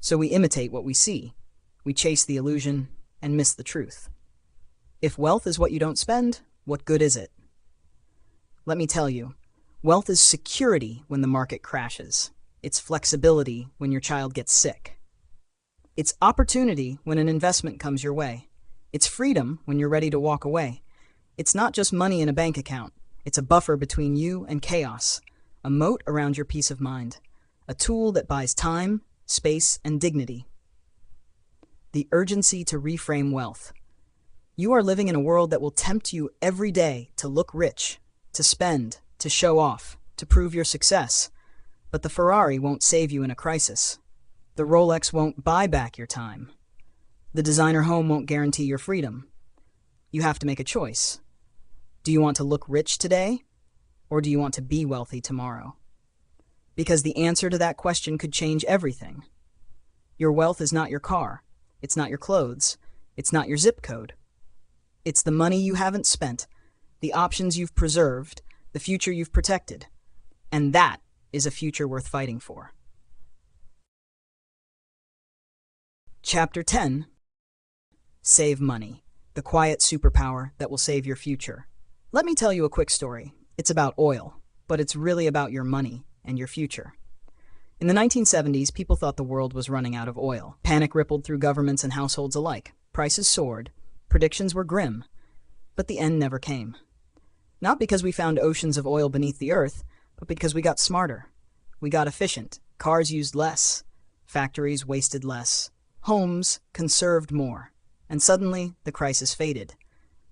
S1: so we imitate what we see. We chase the illusion and miss the truth. If wealth is what you don't spend, what good is it? Let me tell you, wealth is security when the market crashes. It's flexibility when your child gets sick. It's opportunity when an investment comes your way. It's freedom when you're ready to walk away. It's not just money in a bank account. It's a buffer between you and chaos, a moat around your peace of mind, a tool that buys time, space, and dignity. The urgency to reframe wealth. You are living in a world that will tempt you every day to look rich, to spend, to show off, to prove your success. But the Ferrari won't save you in a crisis. The Rolex won't buy back your time. The designer home won't guarantee your freedom. You have to make a choice. Do you want to look rich today, or do you want to be wealthy tomorrow? Because the answer to that question could change everything. Your wealth is not your car. It's not your clothes. It's not your zip code. It's the money you haven't spent, the options you've preserved, the future you've protected. And that is a future worth fighting for. Chapter 10. Save money, the quiet superpower that will save your future. Let me tell you a quick story. It's about oil, but it's really about your money and your future. In the 1970s, people thought the world was running out of oil. Panic rippled through governments and households alike. Prices soared. Predictions were grim. But the end never came. Not because we found oceans of oil beneath the earth, but because we got smarter. We got efficient. Cars used less. Factories wasted less. Homes conserved more. And suddenly, the crisis faded.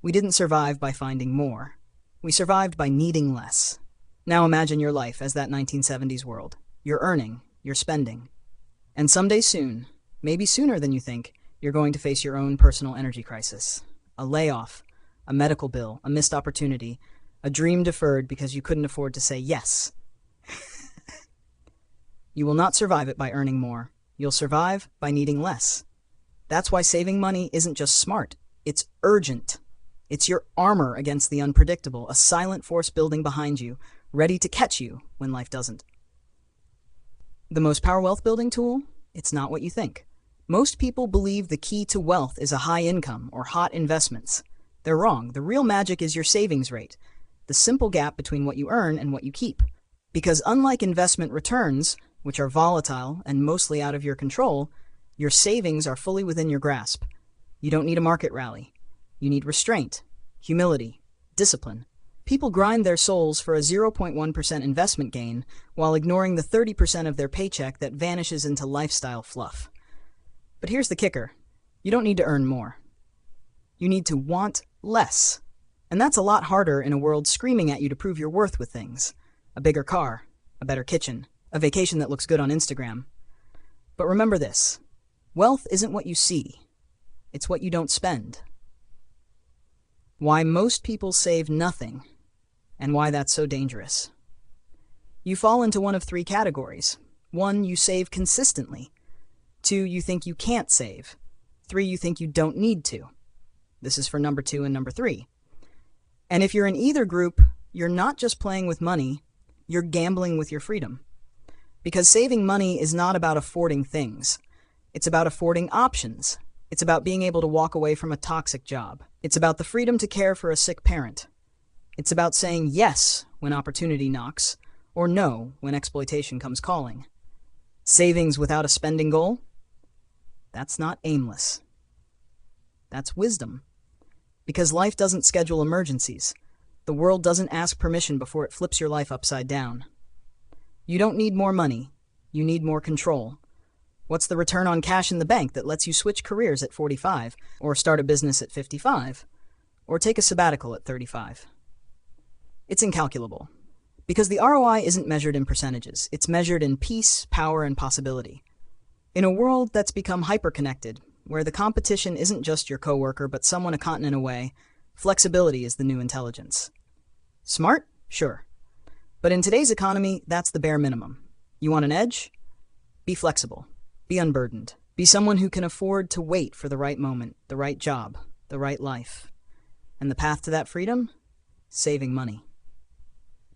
S1: We didn't survive by finding more. We survived by needing less. Now imagine your life as that 1970s world. You're earning, you're spending. And someday soon, maybe sooner than you think, you're going to face your own personal energy crisis. A layoff, a medical bill, a missed opportunity, a dream deferred because you couldn't afford to say yes. You will not survive it by earning more. You'll survive by needing less. That's why saving money isn't just smart, it's urgent. It's your armor against the unpredictable, a silent force building behind you, ready to catch you when life doesn't. The most powerful wealth building tool? It's not what you think. Most people believe the key to wealth is a high income or hot investments. They're wrong. The real magic is your savings rate, the simple gap between what you earn and what you keep. Because unlike investment returns, which are volatile and mostly out of your control, your savings are fully within your grasp. You don't need a market rally. You need restraint, humility, discipline. People grind their souls for a 0.1% investment gain while ignoring the 30% of their paycheck that vanishes into lifestyle fluff. But here's the kicker. You don't need to earn more. You need to want less. And that's a lot harder in a world screaming at you to prove your worth with things. A bigger car, a better kitchen, a vacation that looks good on Instagram. But remember this. Wealth isn't what you see. It's what you don't spend. Why most people save nothing, and why that's so dangerous. You fall into one of three categories. 1, you save consistently. 2, you think you can't save. 3, you think you don't need to. This is for number 2 and number 3. And if you're in either group, you're not just playing with money, you're gambling with your freedom. Because saving money is not about affording things. It's about affording options. It's about being able to walk away from a toxic job. It's about the freedom to care for a sick parent. It's about saying yes when opportunity knocks, or no when exploitation comes calling. Savings without a spending goal? That's not aimless. That's wisdom. Because life doesn't schedule emergencies. The world doesn't ask permission before it flips your life upside down. You don't need more money. You need more control. What's the return on cash in the bank that lets you switch careers at 45, or start a business at 55, or take a sabbatical at 35? It's incalculable. Because the ROI isn't measured in percentages. It's measured in peace, power, and possibility. In a world that's become hyper-connected, where the competition isn't just your coworker but someone a continent away, flexibility is the new intelligence. Smart? Sure. But in today's economy, that's the bare minimum. You want an edge? Be flexible. Be unburdened. Be someone who can afford to wait for the right moment, the right job, the right life. And the path to that freedom? Saving money.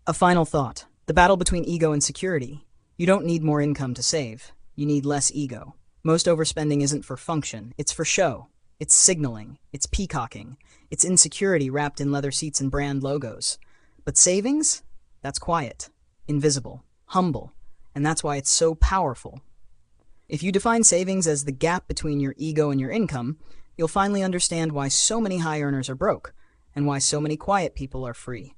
S1: A final thought. The battle between ego and security. You don't need more income to save. You need less ego. Most overspending isn't for function. It's for show. It's signaling. It's peacocking. It's insecurity wrapped in leather seats and brand logos. But savings? That's quiet, invisible, humble, and that's why it's so powerful. If you define savings as the gap between your ego and your income, you'll finally understand why so many high earners are broke and why so many quiet people are free.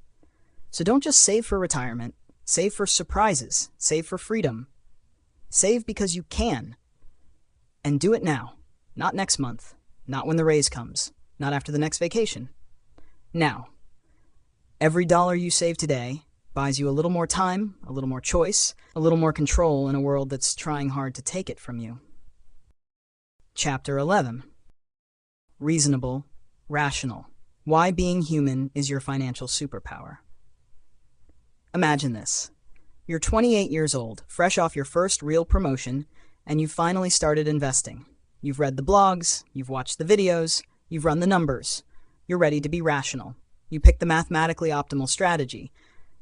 S1: So don't just save for retirement. Save for surprises. Save for freedom. Save because you can. And do it now. Not next month. Not when the raise comes. Not after the next vacation. Now. Every dollar you save today buys you a little more time, a little more choice, a little more control in a world that's trying hard to take it from you. Chapter 11. Reasonable, rational. Why being human is your financial superpower. Imagine this. You're 28 years old, fresh off your first real promotion, and you've finally started investing. You've read the blogs, you've watched the videos, you've run the numbers. You're ready to be rational. You pick the mathematically optimal strategy.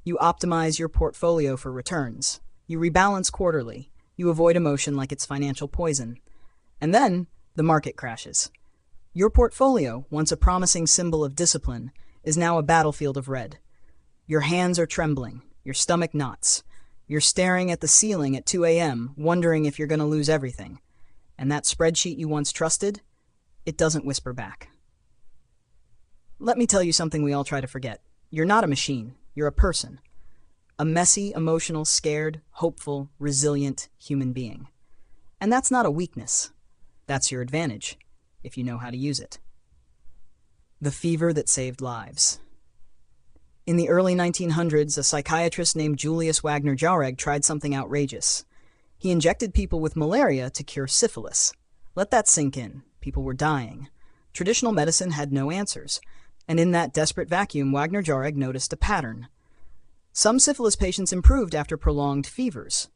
S1: You optimize your portfolio for returns. You rebalance quarterly. You avoid emotion like it's financial poison. And then, the market crashes. Your portfolio, once a promising symbol of discipline, is now a battlefield of red. Your hands are trembling. Your stomach knots. You're staring at the ceiling at 2 a.m., wondering if you're going to lose everything. And that spreadsheet you once trusted, it doesn't whisper back. Let me tell you something we all try to forget. You're not a machine. You're a person. A messy, emotional, scared, hopeful, resilient human being. And that's not a weakness. That's your advantage, if you know how to use it. The fever that saved lives. In the early 1900s, a psychiatrist named Julius Wagner-Jauregg tried something outrageous. He injected people with malaria to cure syphilis. Let that sink in. People were dying. Traditional medicine had no answers. And in that desperate vacuum, Wagner-Jauregg noticed a pattern. Some syphilis patients improved after prolonged fevers,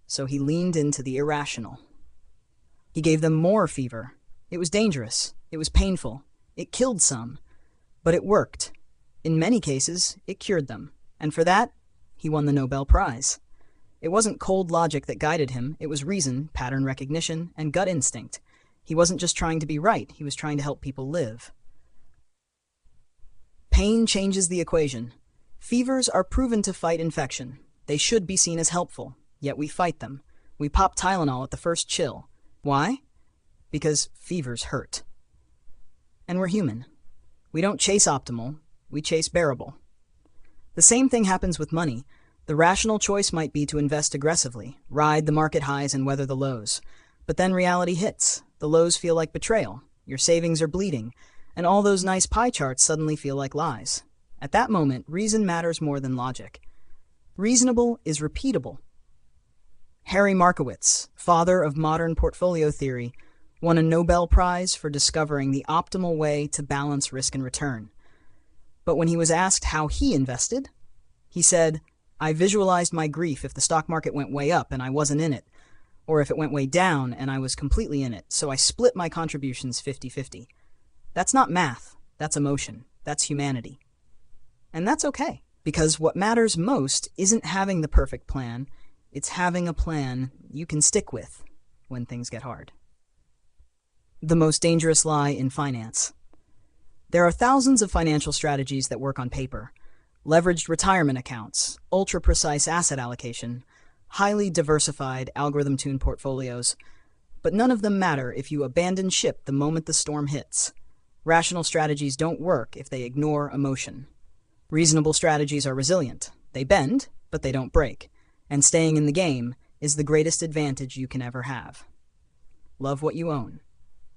S1: so he leaned into the irrational. He gave them more fever. It was dangerous. It was painful. It killed some. But it worked. In many cases, it cured them. And for that, he won the Nobel Prize. It wasn't cold logic that guided him. It was reason, pattern recognition, and gut instinct. He wasn't just trying to be right. He was trying to help people live. Pain changes the equation. Fevers are proven to fight infection. They should be seen as helpful, yet we fight them. We pop Tylenol at the first chill. Why? Because fevers hurt. And we're human. We don't chase optimal, we chase bearable. The same thing happens with money. The rational choice might be to invest aggressively, ride the market highs and weather the lows. But then reality hits. The lows feel like betrayal. Your savings are bleeding. And all those nice pie charts suddenly feel like lies. At that moment, reason matters more than logic. Reasonable is repeatable. Harry Markowitz, father of modern portfolio theory, won a Nobel Prize for discovering the optimal way to balance risk and return. But when he was asked how he invested, he said, "I visualized my grief if the stock market went way up and I wasn't in it, or if it went way down and I was completely in it, so I split my contributions 50-50. That's not math, that's emotion, that's humanity. And that's okay, because what matters most isn't having the perfect plan, it's having a plan you can stick with when things get hard." The most dangerous lie in finance. There are thousands of financial strategies that work on paper. Leveraged retirement accounts, ultra-precise asset allocation, highly diversified algorithm-tuned portfolios. But none of them matter if you abandon ship the moment the storm hits. Rational strategies don't work if they ignore emotion. Reasonable strategies are resilient. They bend, but they don't break. And staying in the game is the greatest advantage you can ever have. Love what you own.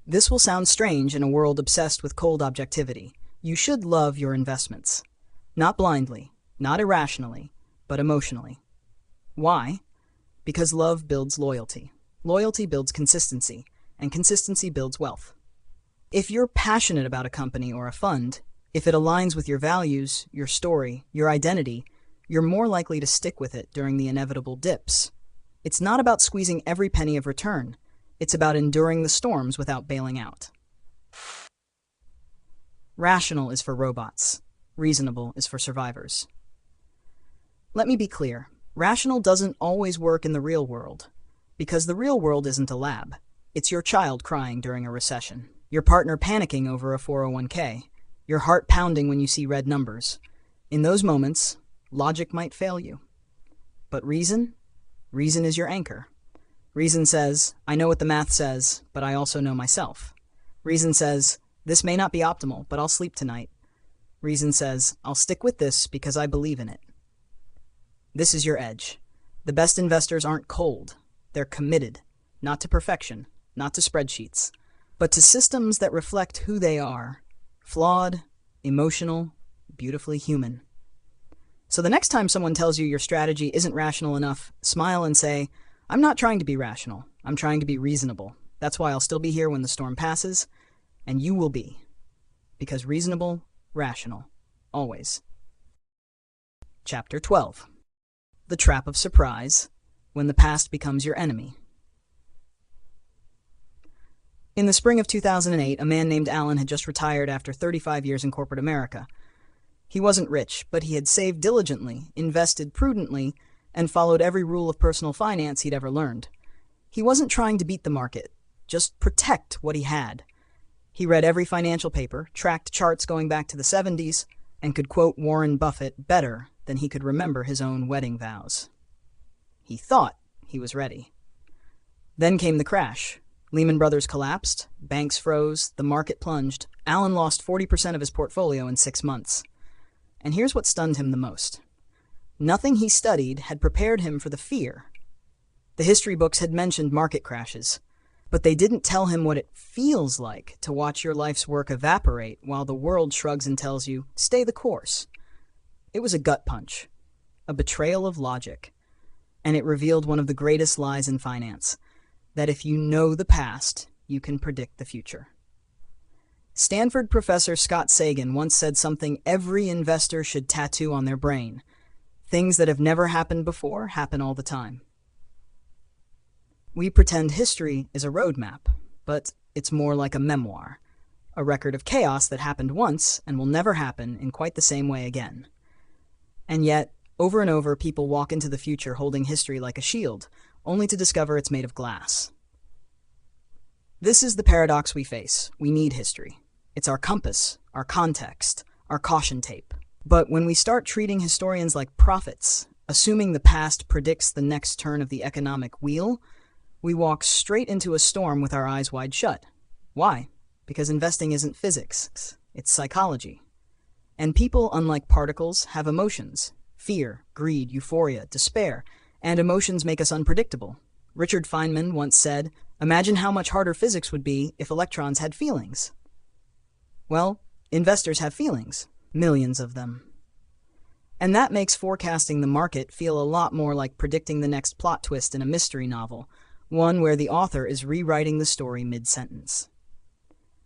S1: This will sound strange in a world obsessed with cold objectivity. You should love your investments. Not blindly, not irrationally, but emotionally. Why? Because love builds loyalty. Loyalty builds consistency, and consistency builds wealth. If you're passionate about a company or a fund, if it aligns with your values, your story, your identity, you're more likely to stick with it during the inevitable dips. It's not about squeezing every penny of return. It's about enduring the storms without bailing out. Rational is for robots. Reasonable is for survivors. Let me be clear. Rational doesn't always work in the real world, because the real world isn't a lab. It's your child crying during a recession, your partner panicking over a 401k, your heart pounding when you see red numbers. In those moments, logic might fail you. But reason? Reason is your anchor. Reason says, I know what the math says, but I also know myself. Reason says, this may not be optimal, but I'll sleep tonight. Reason says, I'll stick with this because I believe in it. This is your edge. The best investors aren't cold. They're committed, not to perfection, not to spreadsheets, but to systems that reflect who they are. Flawed, emotional, beautifully human. So the next time someone tells you your strategy isn't rational enough, smile and say, I'm not trying to be rational. I'm trying to be reasonable. That's why I'll still be here when the storm passes, and you will be. Because reasonable, rational, always. Chapter 12. The Trap of Surprise, when the past becomes your enemy. In the spring of 2008, a man named Alan had just retired after 35 years in corporate America. He wasn't rich, but he had saved diligently, invested prudently, and followed every rule of personal finance he'd ever learned. He wasn't trying to beat the market, just protect what he had. He read every financial paper, tracked charts going back to the 70s, and could quote Warren Buffett better than he could remember his own wedding vows. He thought he was ready. Then came the crash. Lehman Brothers collapsed, banks froze, the market plunged. Alan lost 40% of his portfolio in 6 months. And here's what stunned him the most. Nothing he studied had prepared him for the fear. The history books had mentioned market crashes, but they didn't tell him what it feels like to watch your life's work evaporate while the world shrugs and tells you, stay the course. It was a gut punch, a betrayal of logic, and it revealed one of the greatest lies in finance, that if you know the past, you can predict the future. Stanford professor Scott Sagan once said something every investor should tattoo on their brain. Things that have never happened before happen all the time. We pretend history is a roadmap, but it's more like a memoir, a record of chaos that happened once and will never happen in quite the same way again. And yet, over and over, people walk into the future holding history like a shield, only to discover it's made of glass. This is the paradox we face. We need history. It's our compass, our context, our caution tape. But when we start treating historians like prophets, assuming the past predicts the next turn of the economic wheel, we walk straight into a storm with our eyes wide shut. Why? Because investing isn't physics, it's psychology. And people, unlike particles, have emotions. Fear, greed, euphoria, despair. And emotions make us unpredictable. Richard Feynman once said, imagine how much harder physics would be if electrons had feelings. Well, investors have feelings. Millions of them. And that makes forecasting the market feel a lot more like predicting the next plot twist in a mystery novel, one where the author is rewriting the story mid-sentence.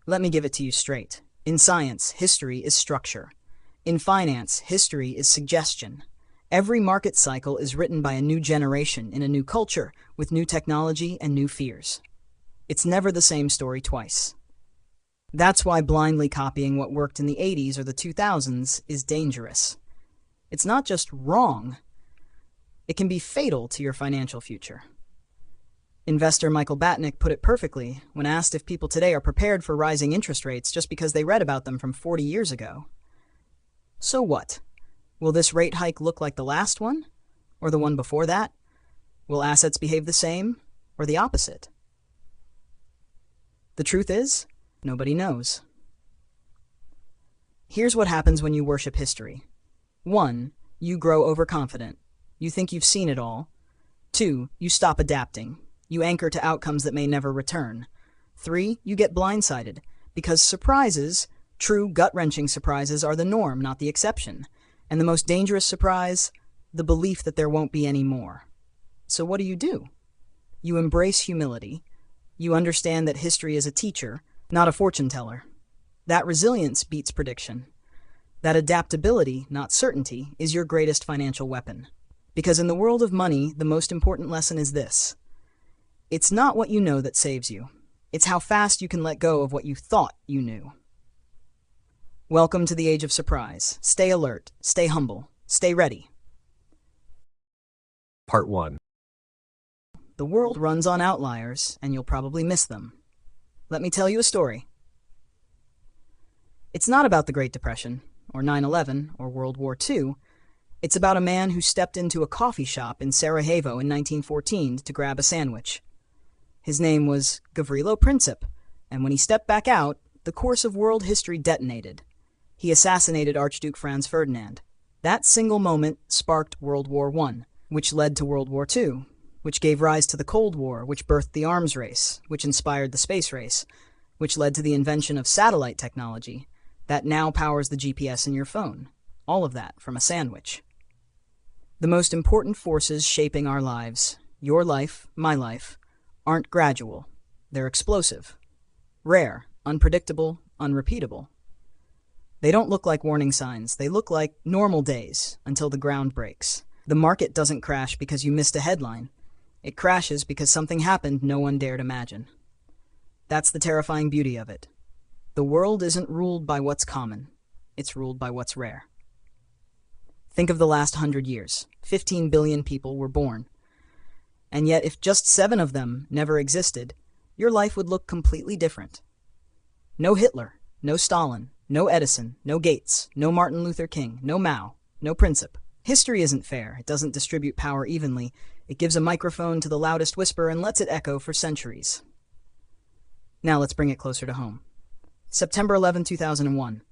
S1: Let me give it to you straight. In science, history is structure. In finance, history is suggestion. Every market cycle is written by a new generation in a new culture with new technology and new fears. It's never the same story twice. That's why blindly copying what worked in the 80s or the 2000s is dangerous. It's not just wrong. It can be fatal to your financial future. Investor Michael Batnick put it perfectly when asked if people today are prepared for rising interest rates just because they read about them from 40 years ago. So what? Will this rate hike look like the last one? Or the one before that? Will assets behave the same? Or the opposite? The truth is, nobody knows. Here's what happens when you worship history. 1. You grow overconfident. You think you've seen it all. 2. You stop adapting. You anchor to outcomes that may never return. 3. You get blindsided, because surprises, true gut-wrenching surprises, are the norm, not the exception. And the most dangerous surprise, the belief that there won't be any more. So what do? You embrace humility. You understand that history is a teacher, not a fortune teller. That resilience beats prediction. That adaptability, not certainty, is your greatest financial weapon. Because in the world of money, the most important lesson is this. It's not what you know that saves you. It's how fast you can let go of what you thought you knew. Welcome to the age of surprise. Stay alert, stay humble, stay ready.
S2: Part 1.
S1: The world runs on outliers, and you'll probably miss them. Let me tell you a story. It's not about the Great Depression, or 9/11, or World War II. It's about a man who stepped into a coffee shop in Sarajevo in 1914 to grab a sandwich. His name was Gavrilo Princip, and when he stepped back out, the course of world history detonated. He assassinated Archduke Franz Ferdinand. That single moment sparked World War I, which led to World War II, which gave rise to the Cold War, which birthed the arms race, which inspired the space race, which led to the invention of satellite technology that now powers the GPS in your phone. All of that from a sandwich. The most important forces shaping our lives, your life, my life, aren't gradual. They're explosive. Rare, unpredictable, unrepeatable. They don't look like warning signs. They look like normal days until the ground breaks. The market doesn't crash because you missed a headline. It crashes because something happened no one dared imagine. That's the terrifying beauty of it. The world isn't ruled by what's common. It's ruled by what's rare. Think of the last 100 years. 15 billion people were born. And yet, if just 7 of them never existed, your life would look completely different. No Hitler, no Stalin, no Edison, no Gates, no Martin Luther King, no Mao, no Princip. History isn't fair. It doesn't distribute power evenly. It gives a microphone to the loudest whisper and lets it echo for centuries. Now let's bring it closer to home. September 11, 2001.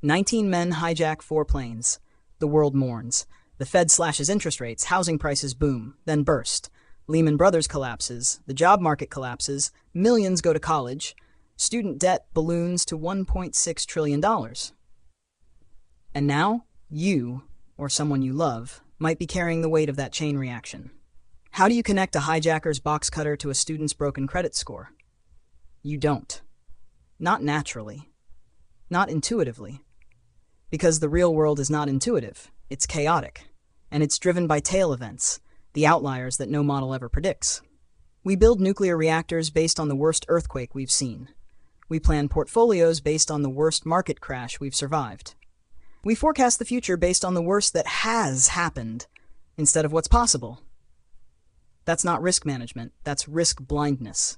S1: 19 men hijack 4 planes. The world mourns. The Fed slashes interest rates, housing prices boom, then burst. Lehman Brothers collapses, the job market collapses, millions go to college, student debt balloons to $1.6 trillion. And now, you, or someone you love, might be carrying the weight of that chain reaction. How do you connect a hijacker's box cutter to a student's broken credit score? You don't. Not naturally. Not intuitively. Because the real world is not intuitive. It's chaotic. And it's driven by tail events, the outliers that no model ever predicts. We build nuclear reactors based on the worst earthquake we've seen. We plan portfolios based on the worst market crash we've survived. We forecast the future based on the worst that has happened, instead of what's possible. That's not risk management, that's risk blindness.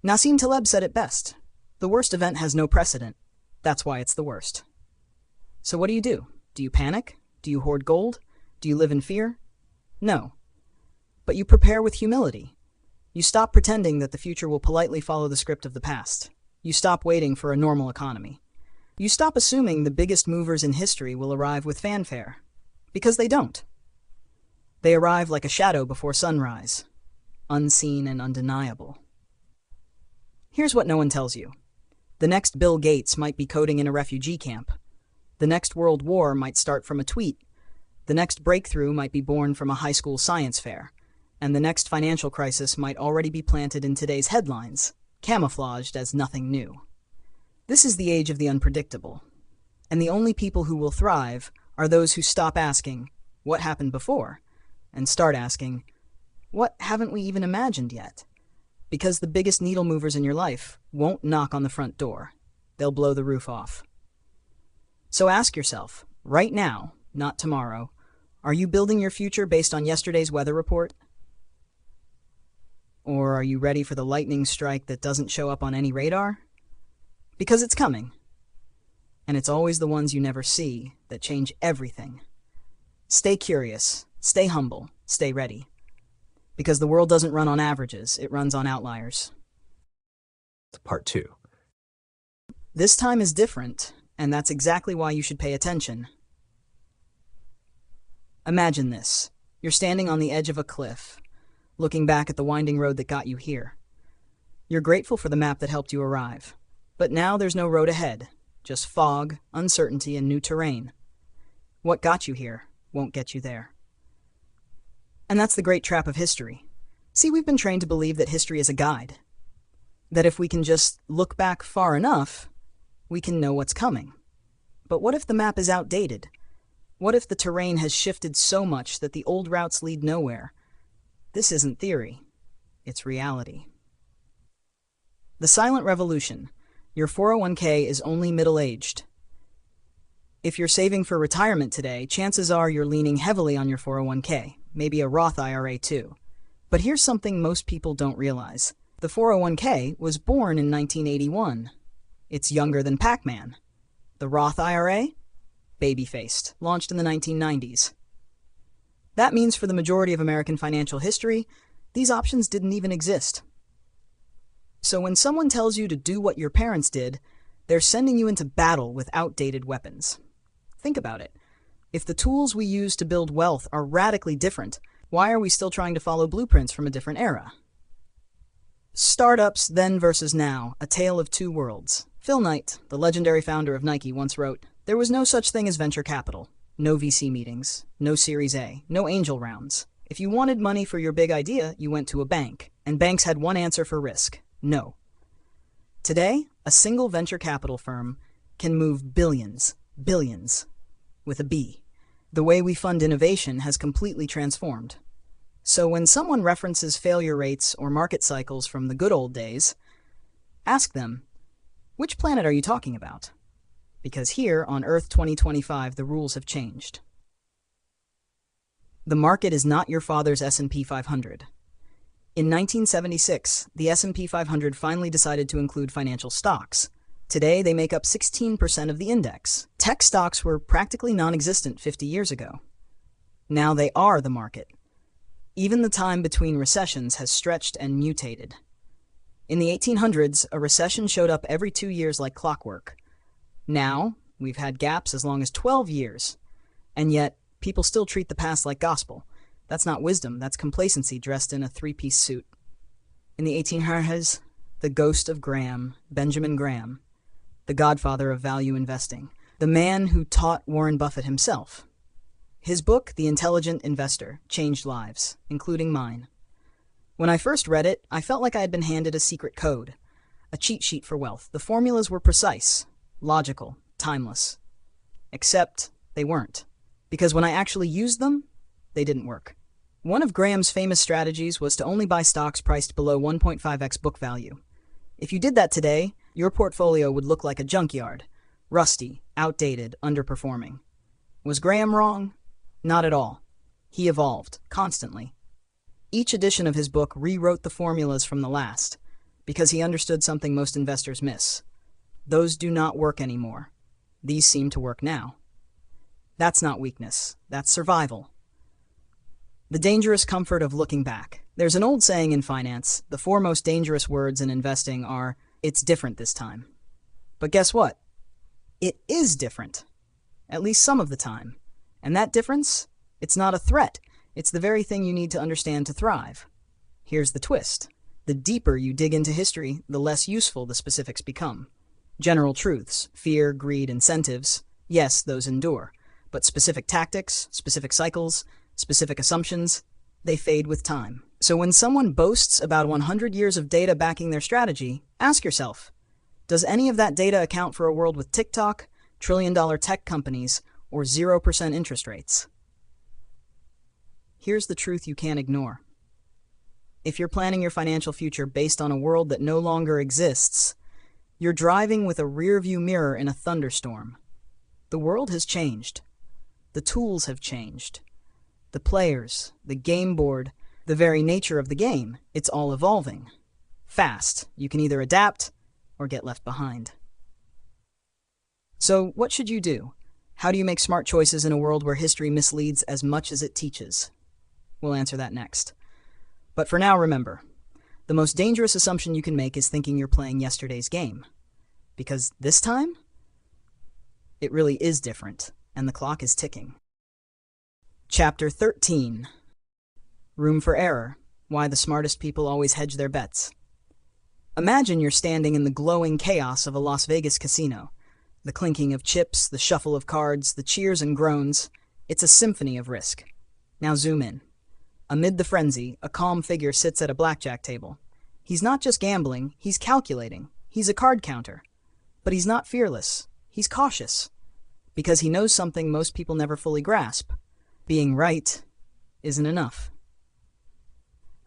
S1: Nassim Taleb said it best. The worst event has no precedent. That's why it's the worst. So what do? Do you panic? Do you hoard gold? Do you live in fear? No. But you prepare with humility. You stop pretending that the future will politely follow the script of the past. You stop waiting for a normal economy. You stop assuming the biggest movers in history will arrive with fanfare. Because they don't. They arrive like a shadow before sunrise. Unseen and undeniable. Here's what no one tells you. The next Bill Gates might be coding in a refugee camp. The next World War might start from a tweet. The next breakthrough might be born from a high school science fair. And the next financial crisis might already be planted in today's headlines, camouflaged as nothing new. This is the age of the unpredictable. And the only people who will thrive are those who stop asking, what happened before? And start asking, what haven't we even imagined yet? Because the biggest needle movers in your life won't knock on the front door. They'll blow the roof off. So ask yourself, right now, not tomorrow, are you building your future based on yesterday's weather report? Or are you ready for the lightning strike that doesn't show up on any radar? Because it's coming. And it's always the ones you never see that change everything. Stay curious, stay humble, stay ready. Because the world doesn't run on averages, it runs on outliers.
S2: Part 2.
S1: This time is different, and that's exactly why you should pay attention. Imagine this. You're standing on the edge of a cliff, looking back at the winding road that got you here. You're grateful for the map that helped you arrive. But now there's no road ahead, just fog, uncertainty, and new terrain. What got you here won't get you there. And that's the great trap of history. See, we've been trained to believe that history is a guide. That if we can just look back far enough, we can know what's coming. But what if the map is outdated? What if the terrain has shifted so much that the old routes lead nowhere? This isn't theory. It's reality. The silent revolution. Your 401k is only middle-aged. If you're saving for retirement today, chances are you're leaning heavily on your 401k, maybe a Roth IRA too. But here's something most people don't realize. The 401k was born in 1981. It's younger than Pac-Man. The Roth IRA? Baby-faced, launched in the 1990s. That means for the majority of American financial history, these options didn't even exist. So when someone tells you to do what your parents did, they're sending you into battle with outdated weapons. Think about it. If the tools we use to build wealth are radically different, why are we still trying to follow blueprints from a different era? Startups then versus now, a tale of two worlds. Phil Knight, the legendary founder of Nike, once wrote, "There was no such thing as venture capital. No VC meetings, no Series A, no angel rounds. If you wanted money for your big idea, you went to a bank, and banks had one answer for risk: no." Today, a single venture capital firm can move billions, with a B. The way we fund innovation has completely transformed. So when someone references failure rates or market cycles from the good old days, ask them, which planet are you talking about? Because here on Earth 2025, the rules have changed. The market is not your father's S&P 500. In 1976, the S&P 500 finally decided to include financial stocks. Today, they make up 16% of the index. Tech stocks were practically non-existent 50 years ago. Now they are the market. Even the time between recessions has stretched and mutated. In the 1800s, a recession showed up every 2 years like clockwork. Now, we've had gaps as long as 12 years. And yet, people still treat the past like gospel. That's not wisdom, that's complacency dressed in a three-piece suit. In the 1800s, the ghost of Graham, Benjamin Graham, the godfather of value investing, the man who taught Warren Buffett himself. His book, The Intelligent Investor, changed lives, including mine. When I first read it, I felt like I had been handed a secret code, a cheat sheet for wealth. The formulas were precise, logical, timeless. Except they weren't. Because when I actually used them, they didn't work. One of Graham's famous strategies was to only buy stocks priced below 1.5x book value. If you did that today, your portfolio would look like a junkyard, rusty, outdated, underperforming. Was Graham wrong? Not at all. He evolved, constantly. Each edition of his book rewrote the formulas from the last, because he understood something most investors miss. Those do not work anymore. These seem to work now. That's not weakness. That's survival. The dangerous comfort of looking back. There's an old saying in finance, the four most dangerous words in investing are, "It's different this time." But guess what? It is different. At least some of the time. And that difference? It's not a threat. It's the very thing you need to understand to thrive. Here's the twist. The deeper you dig into history, the less useful the specifics become. General truths, fear, greed, incentives, yes, those endure. But specific tactics, specific cycles, specific assumptions, they fade with time. So when someone boasts about 100 years of data backing their strategy, ask yourself, does any of that data account for a world with TikTok, trillion-dollar tech companies, or 0% interest rates? Here's the truth you can't ignore. If you're planning your financial future based on a world that no longer exists, you're driving with a rearview mirror in a thunderstorm. The world has changed. The tools have changed. The players, the game board, the very nature of the game, it's all evolving. Fast. You can either adapt or get left behind. So what should you do? How do you make smart choices in a world where history misleads as much as it teaches? We'll answer that next. But for now, remember, the most dangerous assumption you can make is thinking you're playing yesterday's game. Because this time, it really is different, and the clock is ticking. Chapter 13. Room for error. Why the smartest people always hedge their bets. Imagine you're standing in the glowing chaos of a Las Vegas casino. The clinking of chips, the shuffle of cards, the cheers and groans. It's a symphony of risk. Now zoom in. Amid the frenzy, a calm figure sits at a blackjack table. He's not just gambling, he's calculating. He's a card counter. But he's not fearless. He's cautious. Because he knows something most people never fully grasp. Being right isn't enough.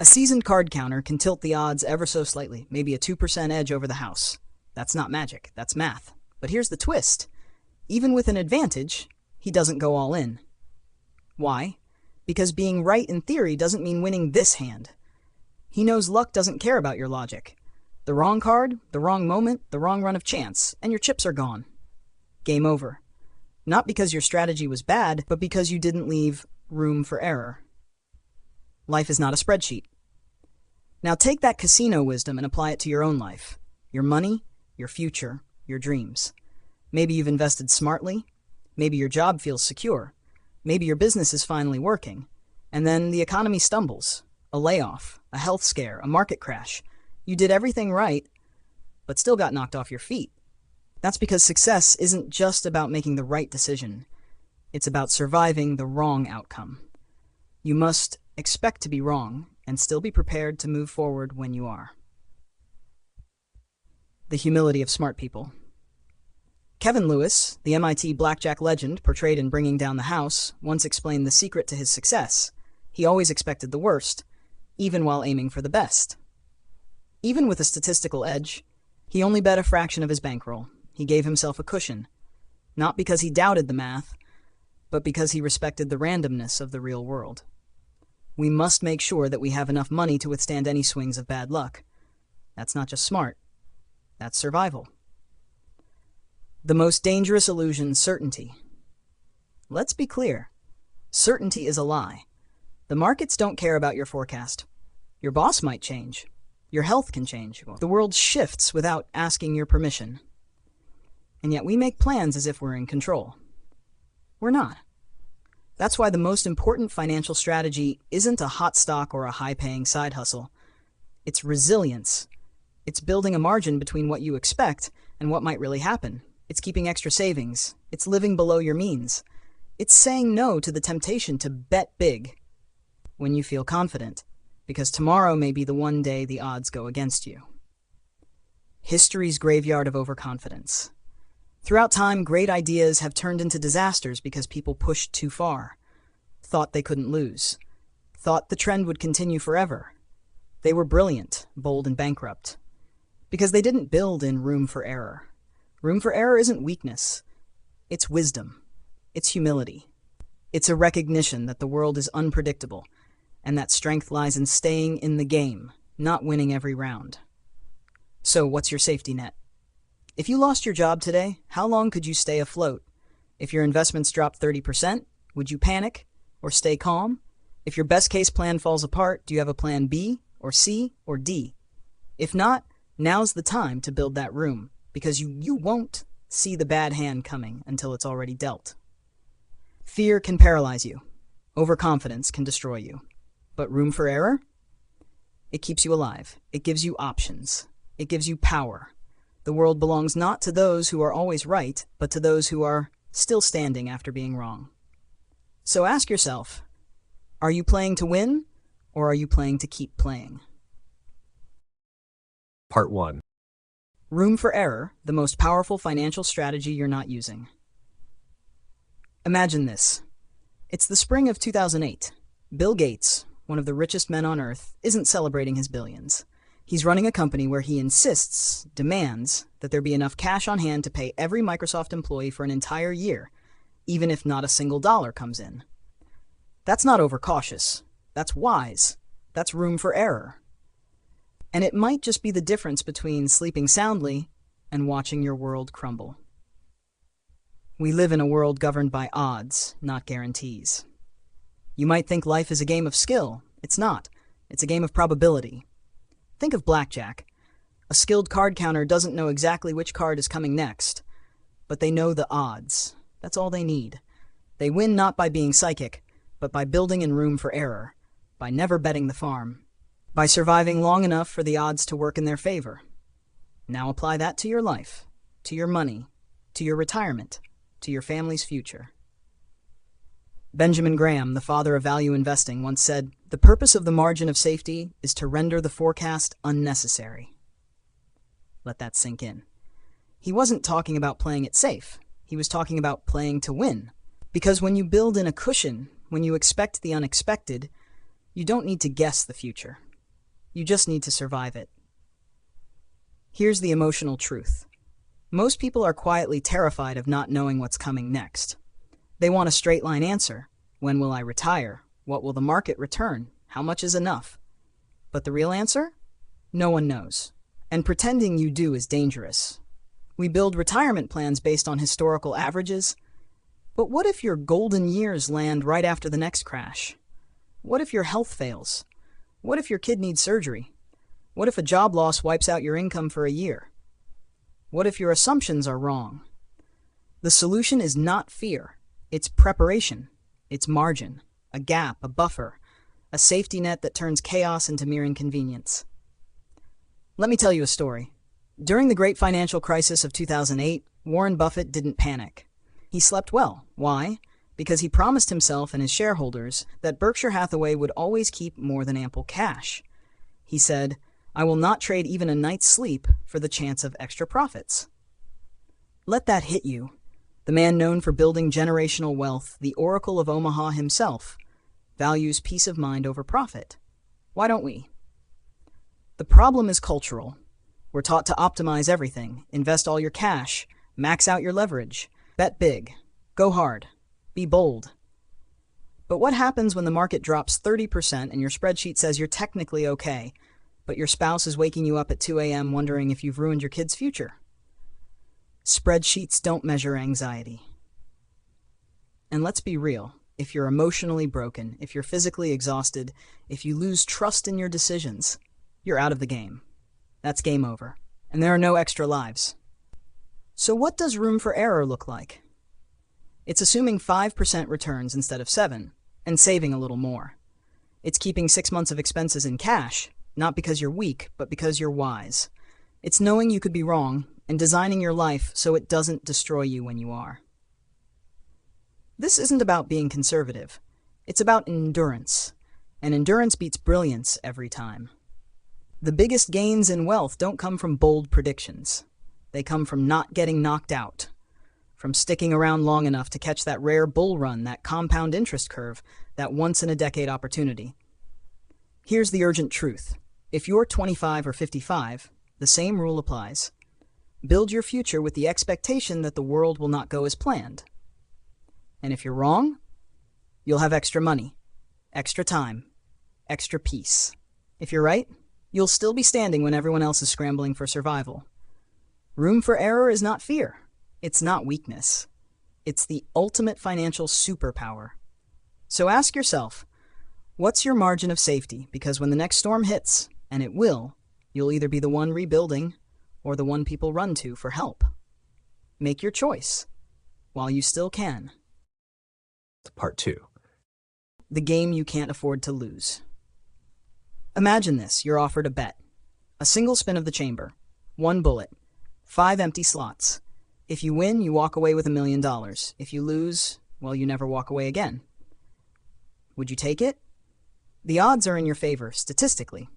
S1: A seasoned card counter can tilt the odds ever so slightly, maybe a 2% edge over the house. That's not magic, that's math. But here's the twist. Even with an advantage, he doesn't go all in. Why? Because being right in theory doesn't mean winning this hand. He knows luck doesn't care about your logic. The wrong card, the wrong moment, the wrong run of chance, and your chips are gone. Game over. Not because your strategy was bad, but because you didn't leave room for error. Life is not a spreadsheet. Now take that casino wisdom and apply it to your own life. Your money, your future, your dreams. Maybe you've invested smartly. Maybe your job feels secure. Maybe your business is finally working. And then the economy stumbles. A layoff, a health scare, a market crash. You did everything right, but still got knocked off your feet. That's because success isn't just about making the right decision. It's about surviving the wrong outcome. You must expect to be wrong and still be prepared to move forward when you are. The humility of smart people. Kevin Lewis, the MIT blackjack legend portrayed in Bringing Down the House, once explained the secret to his success. He always expected the worst, even while aiming for the best. Even with a statistical edge, he only bet a fraction of his bankroll. He gave himself a cushion, not because he doubted the math, but because he respected the randomness of the real world. We must make sure that we have enough money to withstand any swings of bad luck. That's not just smart, that's survival. The most dangerous illusion, certainty. Let's be clear. Certainty is a lie. The markets don't care about your forecast. Your boss might change. Your health can change. The world shifts without asking your permission. And yet we make plans as if we're in control. We're not. That's why the most important financial strategy isn't a hot stock or a high-paying side hustle. It's resilience. It's building a margin between what you expect and what might really happen. It's keeping extra savings. It's living below your means. It's saying no to the temptation to bet big when you feel confident, because tomorrow may be the one day the odds go against you. History's graveyard of overconfidence. Throughout time, great ideas have turned into disasters because people pushed too far, thought they couldn't lose, thought the trend would continue forever. They were brilliant, bold, and bankrupt, because they didn't build in room for error. Room for error isn't weakness. It's wisdom. It's humility. It's a recognition that the world is unpredictable, and that strength lies in staying in the game, not winning every round. So what's your safety net? If you lost your job today, how long could you stay afloat? If your investments dropped 30%, would you panic or stay calm? If your best case plan falls apart, do you have a plan B or C or D? If not, now's the time to build that room, because you won't see the bad hand coming until it's already dealt. Fear can paralyze you. Overconfidence can destroy you. But room for error? It keeps you alive. It gives you options. It gives you power. The world belongs not to those who are always right, but to those who are still standing after being wrong. So ask yourself, are you playing to win, or are you playing to keep playing?
S2: Part 1.
S1: Room for error, the most powerful financial strategy you're not using. Imagine this. It's the spring of 2008. Bill Gates, one of the richest men on earth, isn't celebrating his billions. He's running a company where he demands, that there be enough cash on hand to pay every Microsoft employee for an entire year, even if not a single dollar comes in. That's not overcautious. That's wise. That's room for error. And it might just be the difference between sleeping soundly and watching your world crumble. We live in a world governed by odds, not guarantees. You might think life is a game of skill. It's not. It's a game of probability. Think of blackjack. A skilled card counter doesn't know exactly which card is coming next, but they know the odds. That's all they need. They win not by being psychic, but by building in room for error. by never betting the farm, by surviving long enough for the odds to work in their favor. Now apply that to your life, to your money, to your retirement, to your family's future. Benjamin Graham, the father of value investing, once said, "The purpose of the margin of safety is to render the forecast unnecessary." Let that sink in. He wasn't talking about playing it safe. He was talking about playing to win. Because when you build in a cushion, when you expect the unexpected, you don't need to guess the future. You just need to survive it. Here's the emotional truth. Most people are quietly terrified of not knowing what's coming next. They want a straight-line answer. When will I retire? What will the market return? How much is enough? But the real answer? No one knows. And pretending you do is dangerous. We build retirement plans based on historical averages. But what if your golden years land right after the next crash? What if your health fails? What if your kid needs surgery? What if a job loss wipes out your income for a year? What if your assumptions are wrong? The solution is not fear. It's preparation. It's margin, a gap, a buffer, a safety net that turns chaos into mere inconvenience. Let me tell you a story. During the great financial crisis of 2008, Warren Buffett didn't panic. He slept well. Why? Because he promised himself and his shareholders that Berkshire Hathaway would always keep more than ample cash. He said, "I will not trade even a night's sleep for the chance of extra profits." Let that hit you. The man known for building generational wealth, the Oracle of Omaha himself, values peace of mind over profit. Why don't we? The problem is cultural. We're taught to optimize everything, invest all your cash, max out your leverage, bet big, go hard, be bold. But what happens when the market drops 30% and your spreadsheet says you're technically okay, but your spouse is waking you up at 2 a.m. wondering if you've ruined your kid's future? Spreadsheets don't measure anxiety. And let's be real, if you're emotionally broken, if you're physically exhausted, if you lose trust in your decisions, you're out of the game. That's game over. And there are no extra lives. So what does room for error look like? It's assuming 5% returns instead of 7%, and saving a little more. It's keeping 6 months of expenses in cash, not because you're weak, but because you're wise. It's knowing you could be wrong, and designing your life so it doesn't destroy you when you are. This isn't about being conservative. It's about endurance. And endurance beats brilliance every time. The biggest gains in wealth don't come from bold predictions. They come from not getting knocked out, from sticking around long enough to catch that rare bull run, that compound interest curve, that once-in-a-decade opportunity. Here's the urgent truth. If you're 25 or 55, the same rule applies. Build your future with the expectation that the world will not go as planned. And if you're wrong, you'll have extra money, extra time, extra peace. If you're right, you'll still be standing when everyone else is scrambling for survival. Room for error is not fear. It's not weakness. It's the ultimate financial superpower. So ask yourself, what's your margin of safety? Because when the next storm hits, and it will, you'll either be the one rebuilding or the one people run to for help. Make your choice while you still can.
S2: Part 2.
S1: The game you can't afford to lose. Imagine this. You're offered a bet. A single spin of the chamber. 1 bullet. 5 empty slots. If you win, you walk away with $1 million. If you lose, well, you never walk away again. Would you take it? The odds are in your favor, statistically.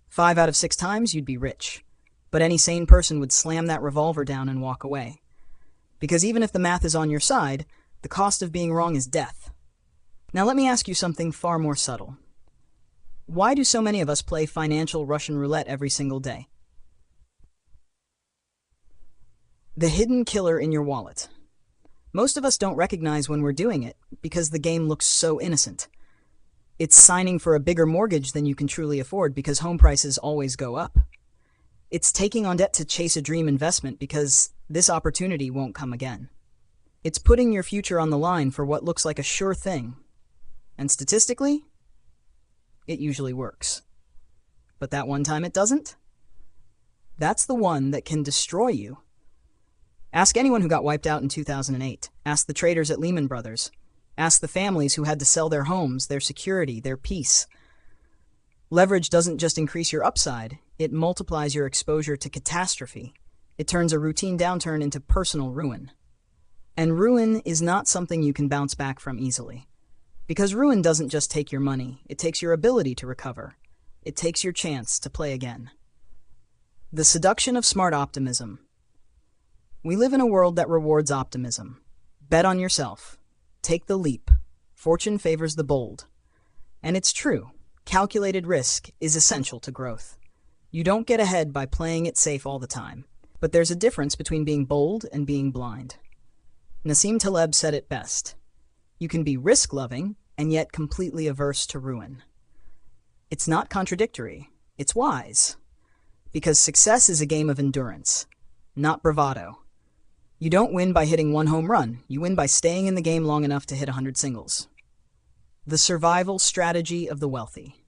S1: 5 out of 6 times, you'd be rich. But any sane person would slam that revolver down and walk away. Because even if the math is on your side, the cost of being wrong is death. Now let me ask you something far more subtle. Why do so many of us play financial Russian roulette every single day? The hidden killer in your wallet. Most of us don't recognize when we're doing it because the game looks so innocent. It's signing for a bigger mortgage than you can truly afford because home prices always go up. It's taking on debt to chase a dream investment because this opportunity won't come again. It's putting your future on the line for what looks like a sure thing. And statistically, it usually works. But that one time it doesn't? That's the one that can destroy you. Ask anyone who got wiped out in 2008. Ask the traders at Lehman Brothers. Ask the families who had to sell their homes, their security, their peace. Leverage doesn't just increase your upside, it multiplies your exposure to catastrophe. It turns a routine downturn into personal ruin. And ruin is not something you can bounce back from easily. Because ruin doesn't just take your money, it takes your ability to recover. It takes your chance to play again. The seduction of smart optimism. We live in a world that rewards optimism. Bet on yourself. Take the leap. Fortune favors the bold. And it's true. Calculated risk is essential to growth. You don't get ahead by playing it safe all the time. But there's a difference between being bold and being blind. Nassim Taleb said it best. You can be risk-loving and yet completely averse to ruin. It's not contradictory. It's wise. Because success is a game of endurance, not bravado. You don't win by hitting one home run. You win by staying in the game long enough to hit 100 singles. The survival strategy of the wealthy.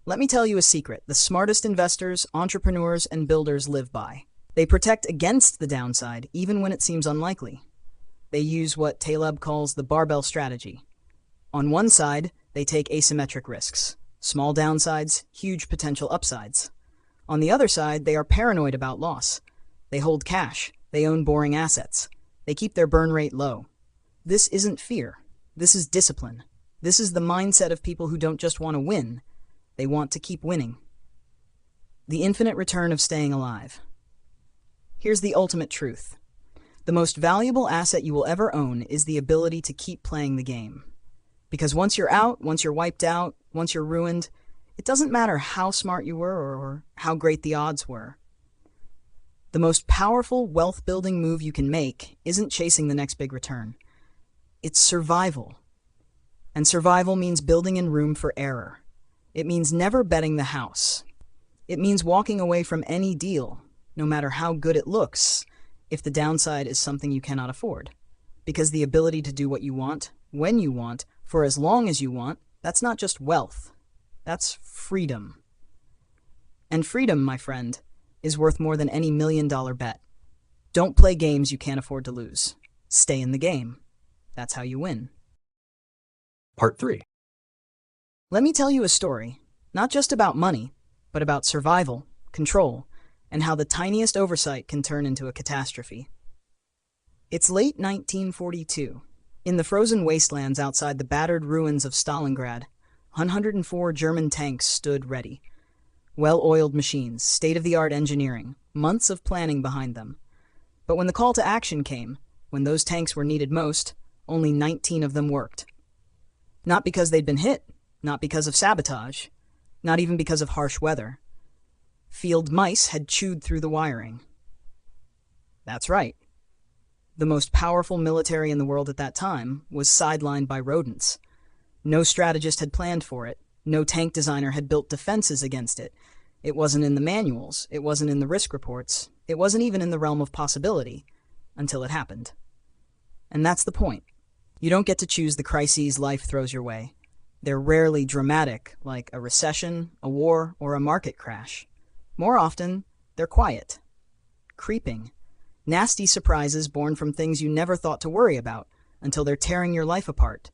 S1: Let me tell you a secret the smartest investors, entrepreneurs, and builders live by. They protect against the downside even when it seems unlikely. They use what Taleb calls the barbell strategy. On one side, they take asymmetric risks. Small downsides, huge potential upsides. On the other side, they are paranoid about loss. They hold cash. They own boring assets. They keep their burn rate low. This isn't fear. This is discipline. This is the mindset of people who don't just want to win. They want to keep winning. The infinite return of staying alive. Here's the ultimate truth. The most valuable asset you will ever own is the ability to keep playing the game. Because once you're out, once you're wiped out, once you're ruined, it doesn't matter how smart you were or how great the odds were. The most powerful wealth-building move you can make isn't chasing the next big return. It's survival. And survival means building in room for error. It means never betting the house. It means walking away from any deal, no matter how good it looks, if the downside is something you cannot afford. Because the ability to do what you want, when you want, for as long as you want, that's not just wealth. That's freedom. And freedom, my friend, is worth more than any $1,000,000 bet. Don't play games you can't afford to lose. Stay in the game. That's how you win.
S2: Part 3.
S1: Let me tell you a story, not just about money, but about survival, control, and how the tiniest oversight can turn into a catastrophe. It's late 1942. In the frozen wastelands outside the battered ruins of Stalingrad, 104 German tanks stood ready. Well-oiled machines, state-of-the-art engineering, months of planning behind them. But when the call to action came, when those tanks were needed most, only 19 of them worked. Not because they'd been hit, not because of sabotage, not even because of harsh weather. Field mice had chewed through the wiring. That's right. The most powerful military in the world at that time was sidelined by rodents. No strategist had planned for it. No tank designer had built defenses against it. It wasn't in the manuals. It wasn't in the risk reports. It wasn't even in the realm of possibility until it happened. And that's the point. You don't get to choose the crises life throws your way. They're rarely dramatic, like a recession, a war, or a market crash. More often, they're quiet, creeping, nasty surprises born from things you never thought to worry about until they're tearing your life apart.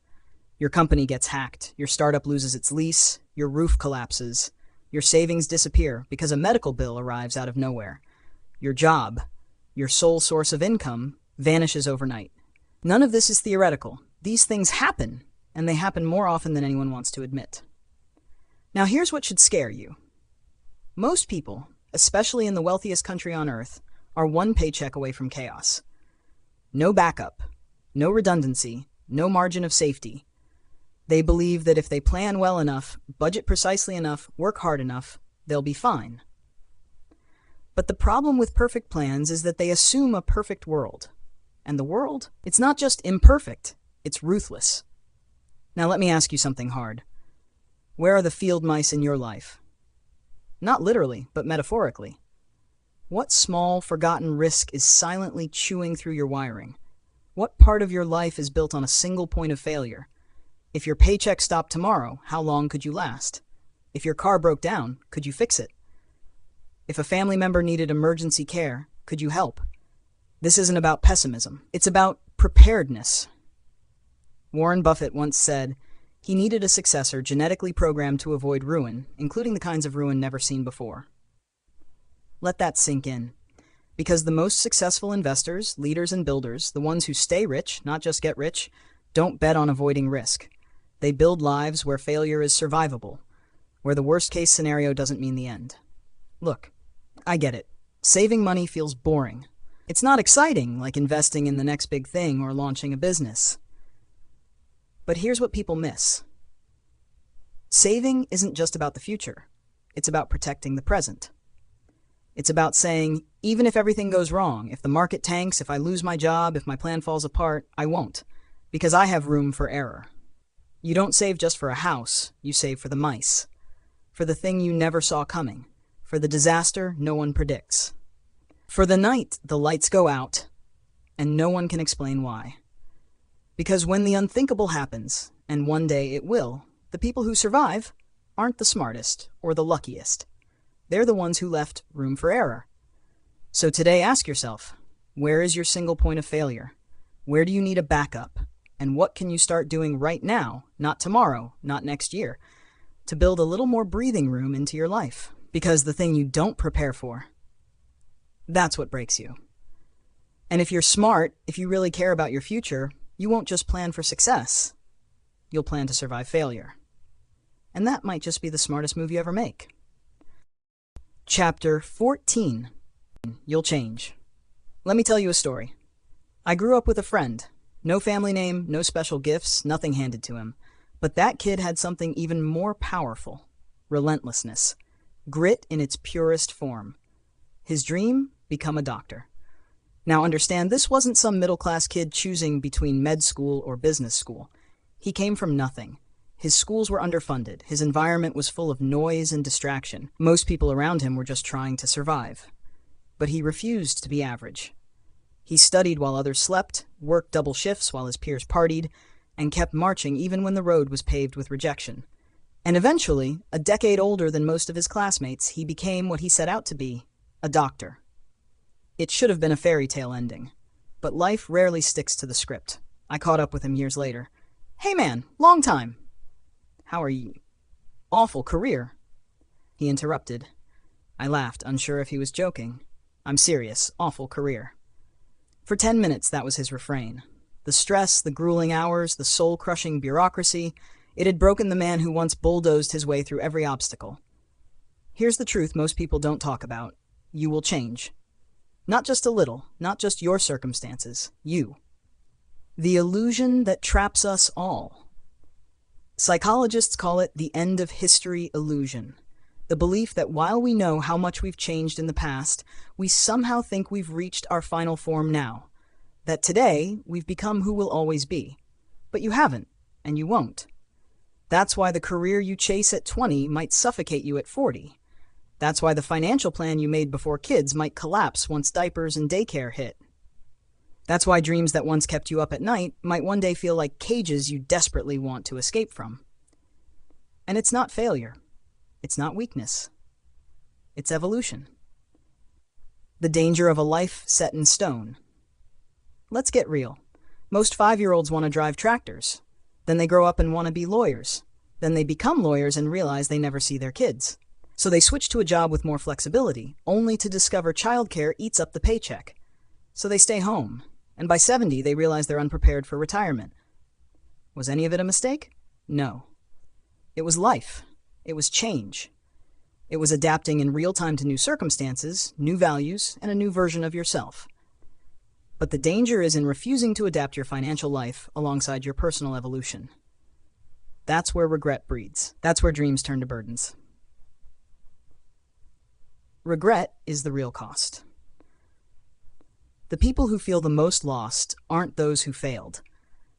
S1: Your company gets hacked, your startup loses its lease, your roof collapses, your savings disappear because a medical bill arrives out of nowhere. Your job, your sole source of income, vanishes overnight. None of this is theoretical. These things happen, and they happen more often than anyone wants to admit. Now here's what should scare you. Most people, especially in the wealthiest country on earth, are one paycheck away from chaos. No backup, no redundancy, no margin of safety. They believe that if they plan well enough, budget precisely enough, work hard enough, they'll be fine. But the problem with perfect plans is that they assume a perfect world. And the world, it's not just imperfect, it's ruthless. Now let me ask you something hard. Where are the field mice in your life? Not literally, but metaphorically. What small, forgotten risk is silently chewing through your wiring? What part of your life is built on a single point of failure? If your paycheck stopped tomorrow, how long could you last? If your car broke down, could you fix it? If a family member needed emergency care, could you help? This isn't about pessimism. It's about preparedness. Warren Buffett once said, He needed a successor genetically programmed to avoid ruin, including the kinds of ruin never seen before. Let that sink in. Because the most successful investors, leaders, and builders, the ones who stay rich, not just get rich, don't bet on avoiding risk. They build lives where failure is survivable, where the worst-case scenario doesn't mean the end. Look, I get it. Saving money feels boring. It's not exciting like investing in the next big thing or launching a business. But here's what people miss. Saving isn't just about the future. It's about protecting the present. It's about saying, even if everything goes wrong, if the market tanks, if I lose my job, if my plan falls apart, I won't, because I have room for error. You don't save just for a house, you save for the mice, for the thing you never saw coming, for the disaster no one predicts. For the night the lights go out, and no one can explain why. Because when the unthinkable happens, and one day it will, the people who survive aren't the smartest or the luckiest. They're the ones who left room for error. So today ask yourself, where is your single point of failure? Where do you need a backup? And what can you start doing right now, not tomorrow, not next year, to build a little more breathing room into your life? Because the thing you don't prepare for, that's what breaks you. And if you're smart, if you really care about your future, you won't just plan for success. You'll plan to survive failure. And that might just be the smartest move you ever make. Chapter 14. You'll change. Let me tell you a story. I grew up with a friend. No family name, no special gifts, nothing handed to him. But that kid had something even more powerful. Relentlessness. Grit in its purest form. His dream? Become a doctor. Now understand, this wasn't some middle-class kid choosing between med school or business school. He came from nothing. His schools were underfunded. His environment was full of noise and distraction. Most people around him were just trying to survive. But he refused to be average. He studied while others slept, worked double shifts while his peers partied, and kept marching even when the road was paved with rejection. And eventually, a decade older than most of his classmates, he became what he set out to be, a doctor. It should have been a fairy tale ending, but life rarely sticks to the script. I caught up with him years later. "Hey man, long time. How are you?" "Awful career." He interrupted. I laughed, unsure if he was joking. "I'm serious, awful career." For 10 minutes, that was his refrain. The stress, the grueling hours, the soul-crushing bureaucracy, it had broken the man who once bulldozed his way through every obstacle. Here's the truth most people don't talk about. You will change. Not just a little, not just your circumstances, you. The illusion that traps us all. Psychologists call it the end of history illusion. The belief that while we know how much we've changed in the past, we somehow think we've reached our final form now. That today, we've become who we'll always be. But you haven't, and you won't. That's why the career you chase at 20 might suffocate you at 40. That's why the financial plan you made before kids might collapse once diapers and daycare hit. That's why dreams that once kept you up at night might one day feel like cages you desperately want to escape from. And it's not failure. It's not weakness. It's evolution. The danger of a life set in stone. Let's get real. Most 5-year-olds want to drive tractors. Then they grow up and want to be lawyers. Then they become lawyers and realize they never see their kids. So they switch to a job with more flexibility, only to discover childcare eats up the paycheck. So they stay home, and by 70 they realize they're unprepared for retirement. Was any of it a mistake? No. It was life. It was change. It was adapting in real time to new circumstances, new values, and a new version of yourself. But the danger is in refusing to adapt your financial life alongside your personal evolution. That's where regret breeds. That's where dreams turn to burdens. Regret is the real cost. The people who feel the most lost aren't those who failed.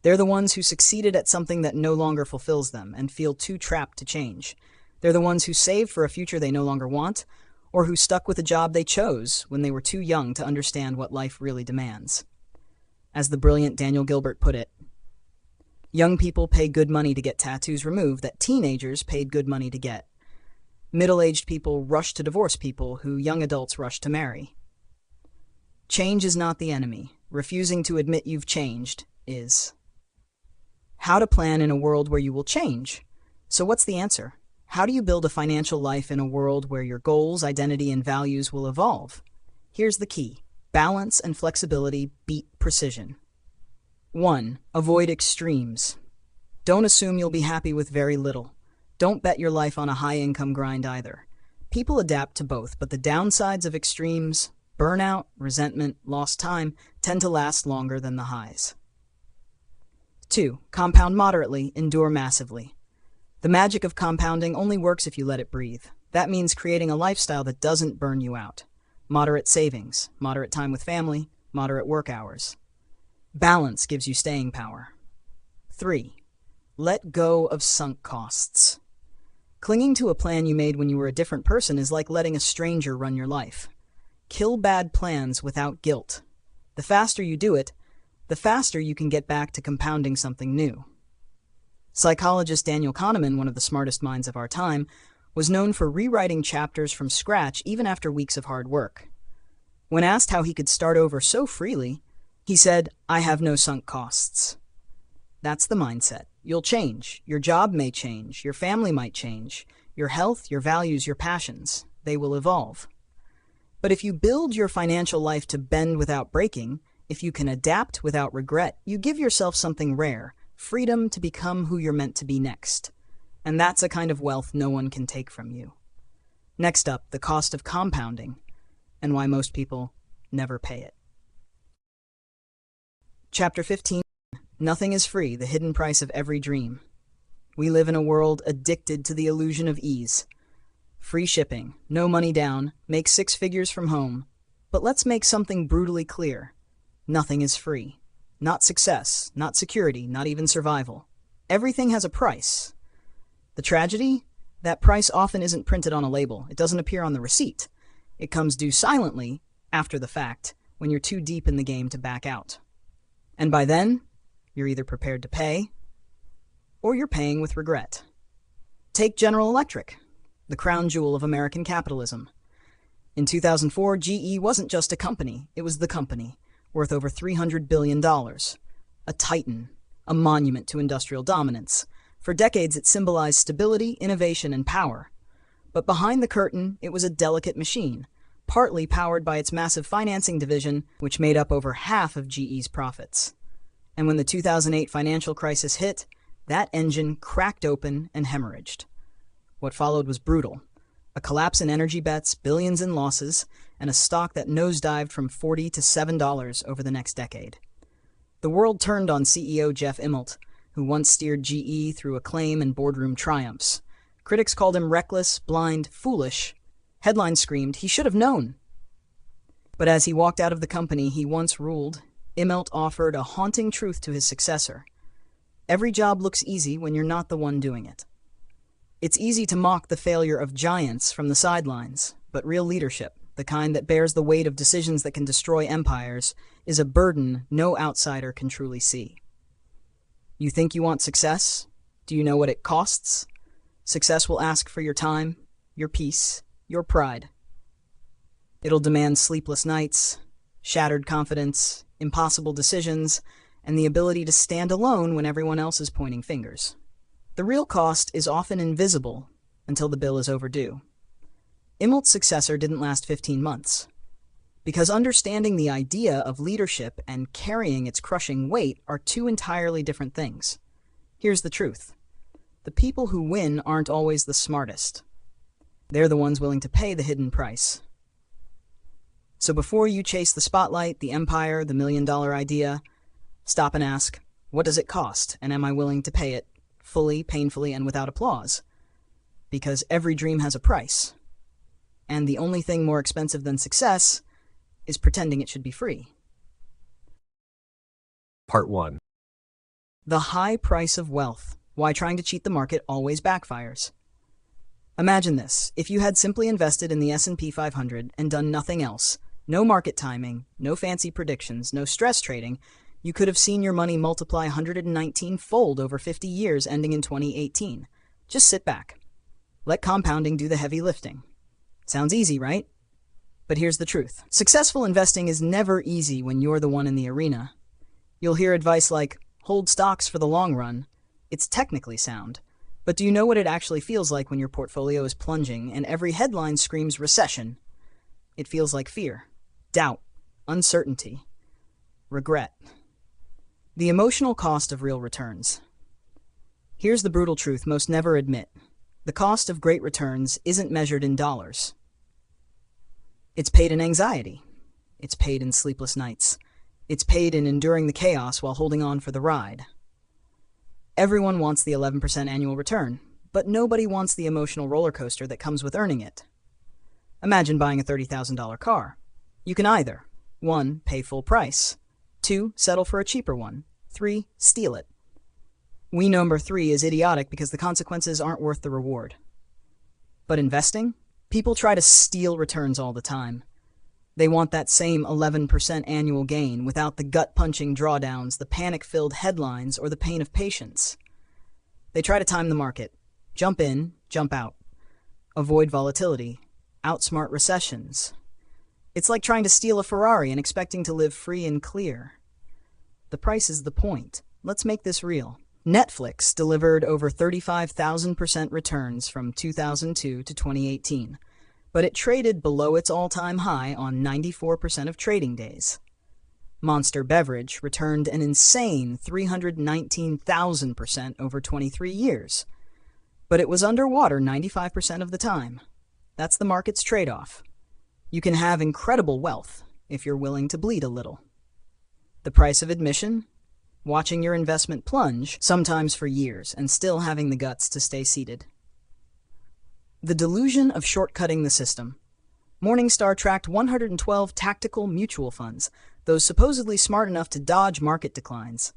S1: They're the ones who succeeded at something that no longer fulfills them and feel too trapped to change. They're the ones who saved for a future they no longer want, or who stuck with a job they chose when they were too young to understand what life really demands. As the brilliant Daniel Gilbert put it, young people pay good money to get tattoos removed that teenagers paid good money to get. Middle-aged people rush to divorce people who young adults rush to marry. Change is not the enemy. Refusing to admit you've changed is. How to plan in a world where you will change. So what's the answer? How do you build a financial life in a world where your goals, identity, and values will evolve? Here's the key. Balance and flexibility beat precision. 1. Avoid extremes. Don't assume you'll be happy with very little. Don't bet your life on a high-income grind either. People adapt to both, but the downsides of extremes, burnout, resentment, lost time, tend to last longer than the highs. 2. Compound moderately, endure massively. The magic of compounding only works if you let it breathe. That means creating a lifestyle that doesn't burn you out. Moderate savings, moderate time with family, moderate work hours. Balance gives you staying power. 3. Let go of sunk costs. Clinging to a plan you made when you were a different person is like letting a stranger run your life. Kill bad plans without guilt. The faster you do it, the faster you can get back to compounding something new. Psychologist Daniel Kahneman, one of the smartest minds of our time, was known for rewriting chapters from scratch even after weeks of hard work. When asked how he could start over so freely, he said, "I have no sunk costs." That's the mindset. You'll change. Your job may change. Your family might change. Your health, your values, your passions, they will evolve. But if you build your financial life to bend without breaking, if you can adapt without regret, you give yourself something rare, freedom to become who you're meant to be next. And that's a kind of wealth no one can take from you. Next up, the cost of compounding, and why most people never pay it. Chapter 15. Nothing is free, the hidden price of every dream. We live in a world addicted to the illusion of ease. Free shipping, no money down, make 6 figures from home. But let's make something brutally clear. Nothing is free. Not success, not security, not even survival. Everything has a price. The tragedy? That price often isn't printed on a label. It doesn't appear on the receipt. It comes due silently, after the fact, when you're too deep in the game to back out. And by then, you're either prepared to pay, or you're paying with regret. Take General Electric, the crown jewel of American capitalism. In 2004, GE wasn't just a company, it was the company, worth over $300 billion. A titan, a monument to industrial dominance. For decades, it symbolized stability, innovation, and power. But behind the curtain, it was a delicate machine, partly powered by its massive financing division, which made up over half of GE's profits. And when the 2008 financial crisis hit, that engine cracked open and hemorrhaged. What followed was brutal. A collapse in energy bets, billions in losses, and a stock that nosedived from $40 to $7 over the next decade. The world turned on CEO Jeff Immelt, who once steered GE through acclaim and boardroom triumphs. Critics called him reckless, blind, foolish. Headlines screamed, he should have known. But as he walked out of the company he once ruled, Immelt offered a haunting truth to his successor. Every job looks easy when you're not the one doing it. It's easy to mock the failure of giants from the sidelines, but real leadership, the kind that bears the weight of decisions that can destroy empires, is a burden no outsider can truly see. You think you want success? Do you know what it costs? Success will ask for your time, your peace, your pride. It'll demand sleepless nights, shattered confidence, impossible decisions, and the ability to stand alone when everyone else is pointing fingers. The real cost is often invisible until the bill is overdue. Immelt's successor didn't last 15 months. Because understanding the idea of leadership and carrying its crushing weight are two entirely different things. Here's the truth. The people who win aren't always the smartest. They're the ones willing to pay the hidden price. So before you chase the spotlight, the empire, the million-dollar idea, stop and ask, what does it cost, and am I willing to pay it fully, painfully, and without applause? Because every dream has a price. And the only thing more expensive than success is pretending it should be free.
S2: Part 1.
S1: The high price of wealth. Why trying to cheat the market always backfires. Imagine this. If you had simply invested in the S&P 500 and done nothing else, no market timing, no fancy predictions, no stress trading, you could have seen your money multiply 119-fold over 50 years ending in 2018. Just sit back. Let compounding do the heavy lifting. Sounds easy, right? But here's the truth. Successful investing is never easy when you're the one in the arena. You'll hear advice like, hold stocks for the long run, It's technically sound. But do you know what it actually feels like when your portfolio is plunging and every headline screams recession? It feels like fear, doubt, uncertainty, regret. The emotional cost of real returns. Here's the brutal truth most never admit. The cost of great returns isn't measured in dollars. It's paid in anxiety. It's paid in sleepless nights. It's paid in enduring the chaos while holding on for the ride. Everyone wants the 11% annual return, but nobody wants the emotional roller coaster that comes with earning it. Imagine buying a $30,000 car. You can either 1. Pay full price, 2. Settle for a cheaper one, 3. Steal it. We know number 3 is idiotic because the consequences aren't worth the reward. But investing? People try to steal returns all the time. They want that same 11% annual gain without the gut-punching drawdowns, the panic-filled headlines, or the pain of patience. They try to time the market. Jump in, jump out. Avoid volatility. Outsmart recessions. It's like trying to steal a Ferrari and expecting to live free and clear. The price is the point. Let's make this real. Netflix delivered over 35,000% returns from 2002 to 2018. But it traded below its all-time high on 94% of trading days. Monster Beverage returned an insane 319,000% over 23 years. But it was underwater 95% of the time. That's the market's trade-off. You can have incredible wealth if you're willing to bleed a little. The price of admission? Watching your investment plunge, sometimes for years, and still having the guts to stay seated. The delusion of shortcutting the system. Morningstar tracked 112 tactical mutual funds, those supposedly smart enough to dodge market declines.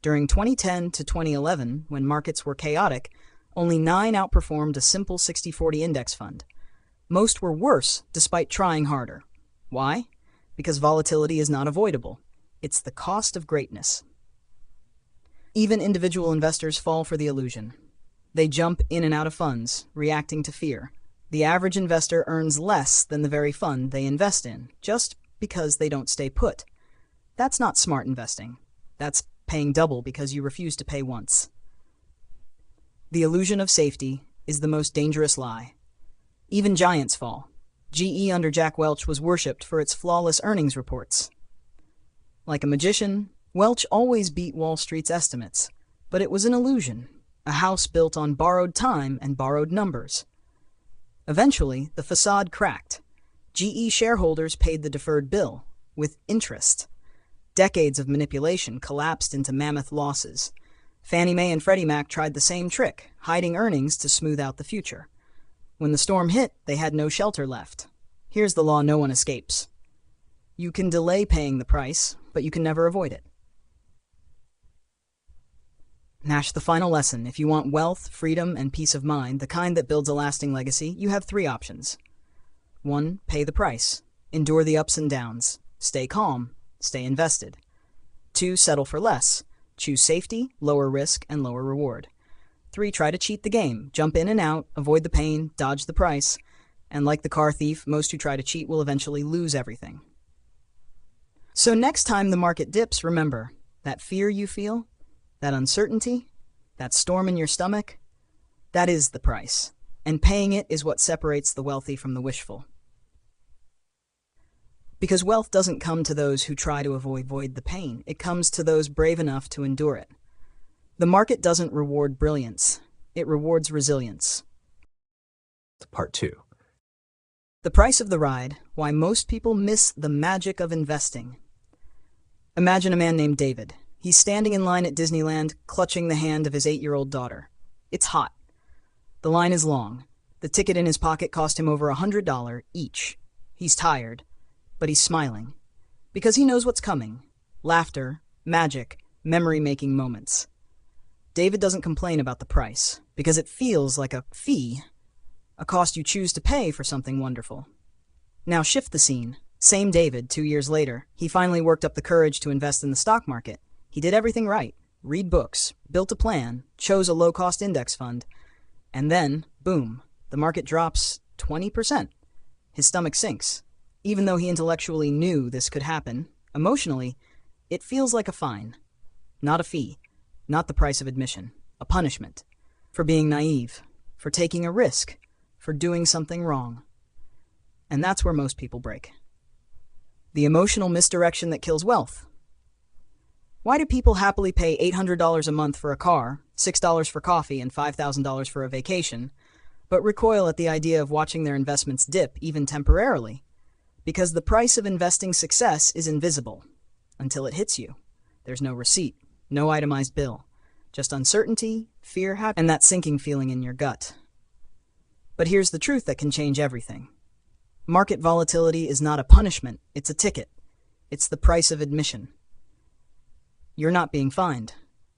S1: During 2010 to 2011, when markets were chaotic, only 9 outperformed a simple 60/40 index fund. Most were worse despite trying harder. Why? Because volatility is not avoidable. It's the cost of greatness. Even individual investors fall for the illusion. They jump in and out of funds, reacting to fear. The average investor earns less than the very fund they invest in, just because they don't stay put. That's not smart investing. That's paying double because you refuse to pay once. The illusion of safety is the most dangerous lie. Even giants fall. GE under Jack Welch was worshipped for its flawless earnings reports. Like a magician, Welch always beat Wall Street's estimates, but it was an illusion. A house built on borrowed time and borrowed numbers. Eventually, the facade cracked. GE shareholders paid the deferred bill, with interest. Decades of manipulation collapsed into mammoth losses. Fannie Mae and Freddie Mac tried the same trick, hiding earnings to smooth out the future. When the storm hit, they had no shelter left. Here's the law no one escapes. You can delay paying the price, but you can never avoid it. Nash, the final lesson. If you want wealth, freedom, and peace of mind, the kind that builds a lasting legacy, you have 3 options. 1. Pay the price. Endure the ups and downs. Stay calm. Stay invested. 2. Settle for less. Choose safety, lower risk, and lower reward. 3. Try to cheat the game. Jump in and out, avoid the pain, dodge the price. And like the car thief, most who try to cheat will eventually lose everything. So next time the market dips, remember, that fear you feel, that uncertainty, that storm in your stomach, that is the price. And paying it is what separates the wealthy from the wishful. Because wealth doesn't come to those who try to avoid the pain. It comes to those brave enough to endure it. The market doesn't reward brilliance. It rewards resilience.
S2: Part 2.
S1: The price of the ride, why most people miss the magic of investing. Imagine a man named David. He's standing in line at Disneyland, clutching the hand of his 8-year-old daughter. It's hot. The line is long. The ticket in his pocket cost him over $100 each. He's tired, but he's smiling. Because he knows what's coming. Laughter, magic, memory-making moments. David doesn't complain about the price, because it feels like a fee, a cost you choose to pay for something wonderful. Now shift the scene. Same David, 2 years later. He finally worked up the courage to invest in the stock market. He did everything right. Read books, built a plan, chose a low-cost index fund, and then, boom, the market drops 20%. His stomach sinks. Even though he intellectually knew this could happen, emotionally, it feels like a fine. Not a fee. Not the price of admission. a punishment, for being naive, for taking a risk, for doing something wrong. And that's where most people break. The emotional misdirection that kills wealth. Why do people happily pay $800 a month for a car, $6 for coffee, and $5,000 for a vacation, but recoil at the idea of watching their investments dip, even temporarily? Because the price of investing success is invisible until it hits you. There's no receipt, no itemized bill, just uncertainty, fear, and that sinking feeling in your gut. But here's the truth that can change everything. Market volatility is not a punishment, it's a ticket. It's the price of admission. You're not being fined.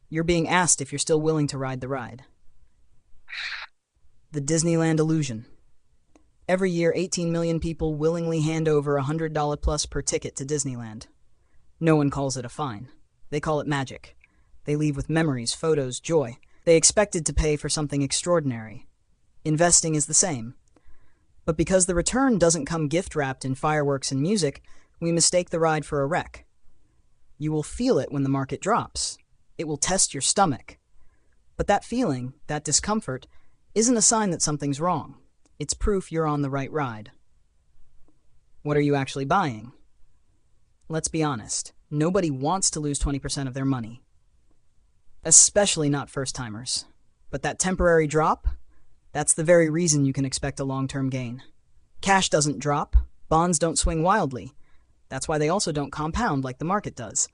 S1: You're being asked if you're still willing to ride the ride. The Disneyland illusion. Every year, 18 million people willingly hand over $100 plus per ticket to Disneyland. No one calls it a fine. They call it magic. They leave with memories, photos, joy. They expected to pay for something extraordinary. Investing is the same. But because the return doesn't come gift-wrapped in fireworks and music, we mistake the ride for a wreck. You will feel it when the market drops. It will test your stomach. But that feeling, that discomfort, isn't a sign that something's wrong. It's proof you're on the right ride. What are you actually buying? Let's be honest. Nobody wants to lose 20% of their money. Especially not first-timers. But that temporary drop, that's the very reason you can expect a long-term gain. Cash doesn't drop. Bonds don't swing wildly. That's why they also don't compound like the market does.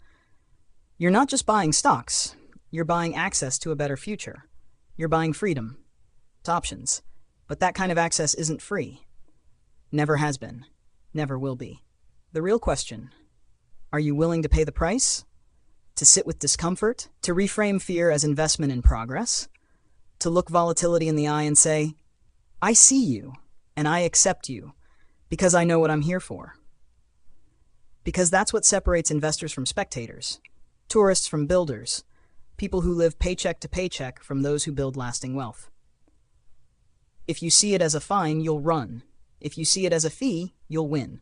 S1: You're not just buying stocks. You're buying access to a better future. You're buying freedom. It's options. But that kind of access isn't free. Never has been. Never will be. The real question, are you willing to pay the price? To sit with discomfort? To reframe fear as investment in progress? To look volatility in the eye and say, I see you, and I accept you, because I know what I'm here for. Because that's what separates investors from spectators, tourists from builders, people who live paycheck to paycheck from those who build lasting wealth. If you see it as a fine, you'll run. If you see it as a fee, you'll win.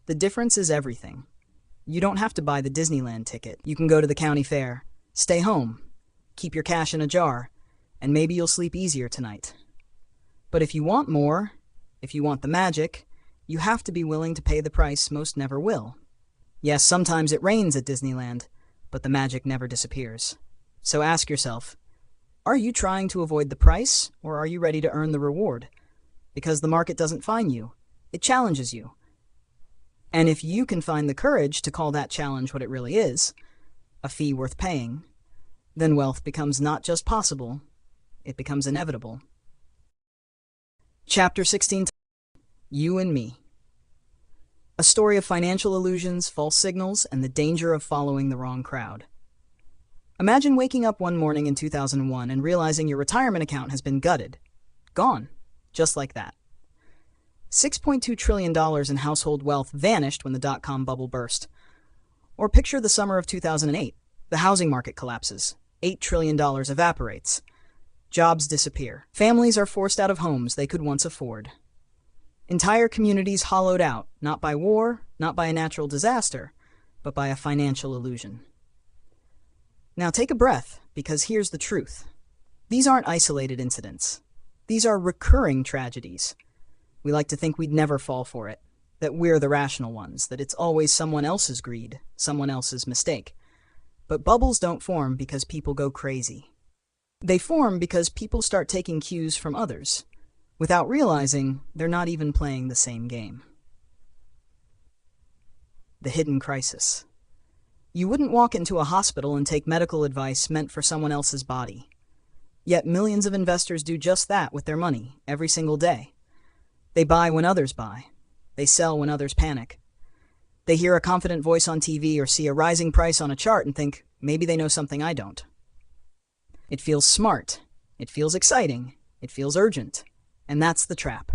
S1: The difference is everything. You don't have to buy the Disneyland ticket. You can go to the county fair, stay home, keep your cash in a jar, and maybe you'll sleep easier tonight. But if you want more, if you want the magic, you have to be willing to pay the price most never will. Yes, sometimes it rains at Disneyland, but the magic never disappears. So ask yourself, are you trying to avoid the price, or are you ready to earn the reward? Because the market doesn't fine you, it challenges you. And if you can find the courage to call that challenge what it really is, a fee worth paying, then wealth becomes not just possible, it becomes inevitable. Chapter 16. You and Me. A story of financial illusions, false signals, and the danger of following the wrong crowd. Imagine waking up one morning in 2001 and realizing your retirement account has been gutted. Gone. Just like that. $6.2 trillion in household wealth vanished when the dot-com bubble burst. Or picture the summer of 2008. The housing market collapses. $8 trillion evaporates. Jobs disappear. Families are forced out of homes they could once afford. Entire communities hollowed out, not by war, not by a natural disaster, but by a financial illusion. Now take a breath, because here's the truth. These aren't isolated incidents. These are recurring tragedies. We like to think we'd never fall for it, that we're the rational ones, that it's always someone else's greed, someone else's mistake. But bubbles don't form because people go crazy. They form because people start taking cues from others, without realizing they're not even playing the same game. The hidden crisis. You wouldn't walk into a hospital and take medical advice meant for someone else's body. Yet millions of investors do just that with their money every single day. They buy when others buy. They sell when others panic. They hear a confident voice on TV or see a rising price on a chart and think, maybe they know something I don't. It feels smart. It feels exciting. It feels urgent. And that's the trap.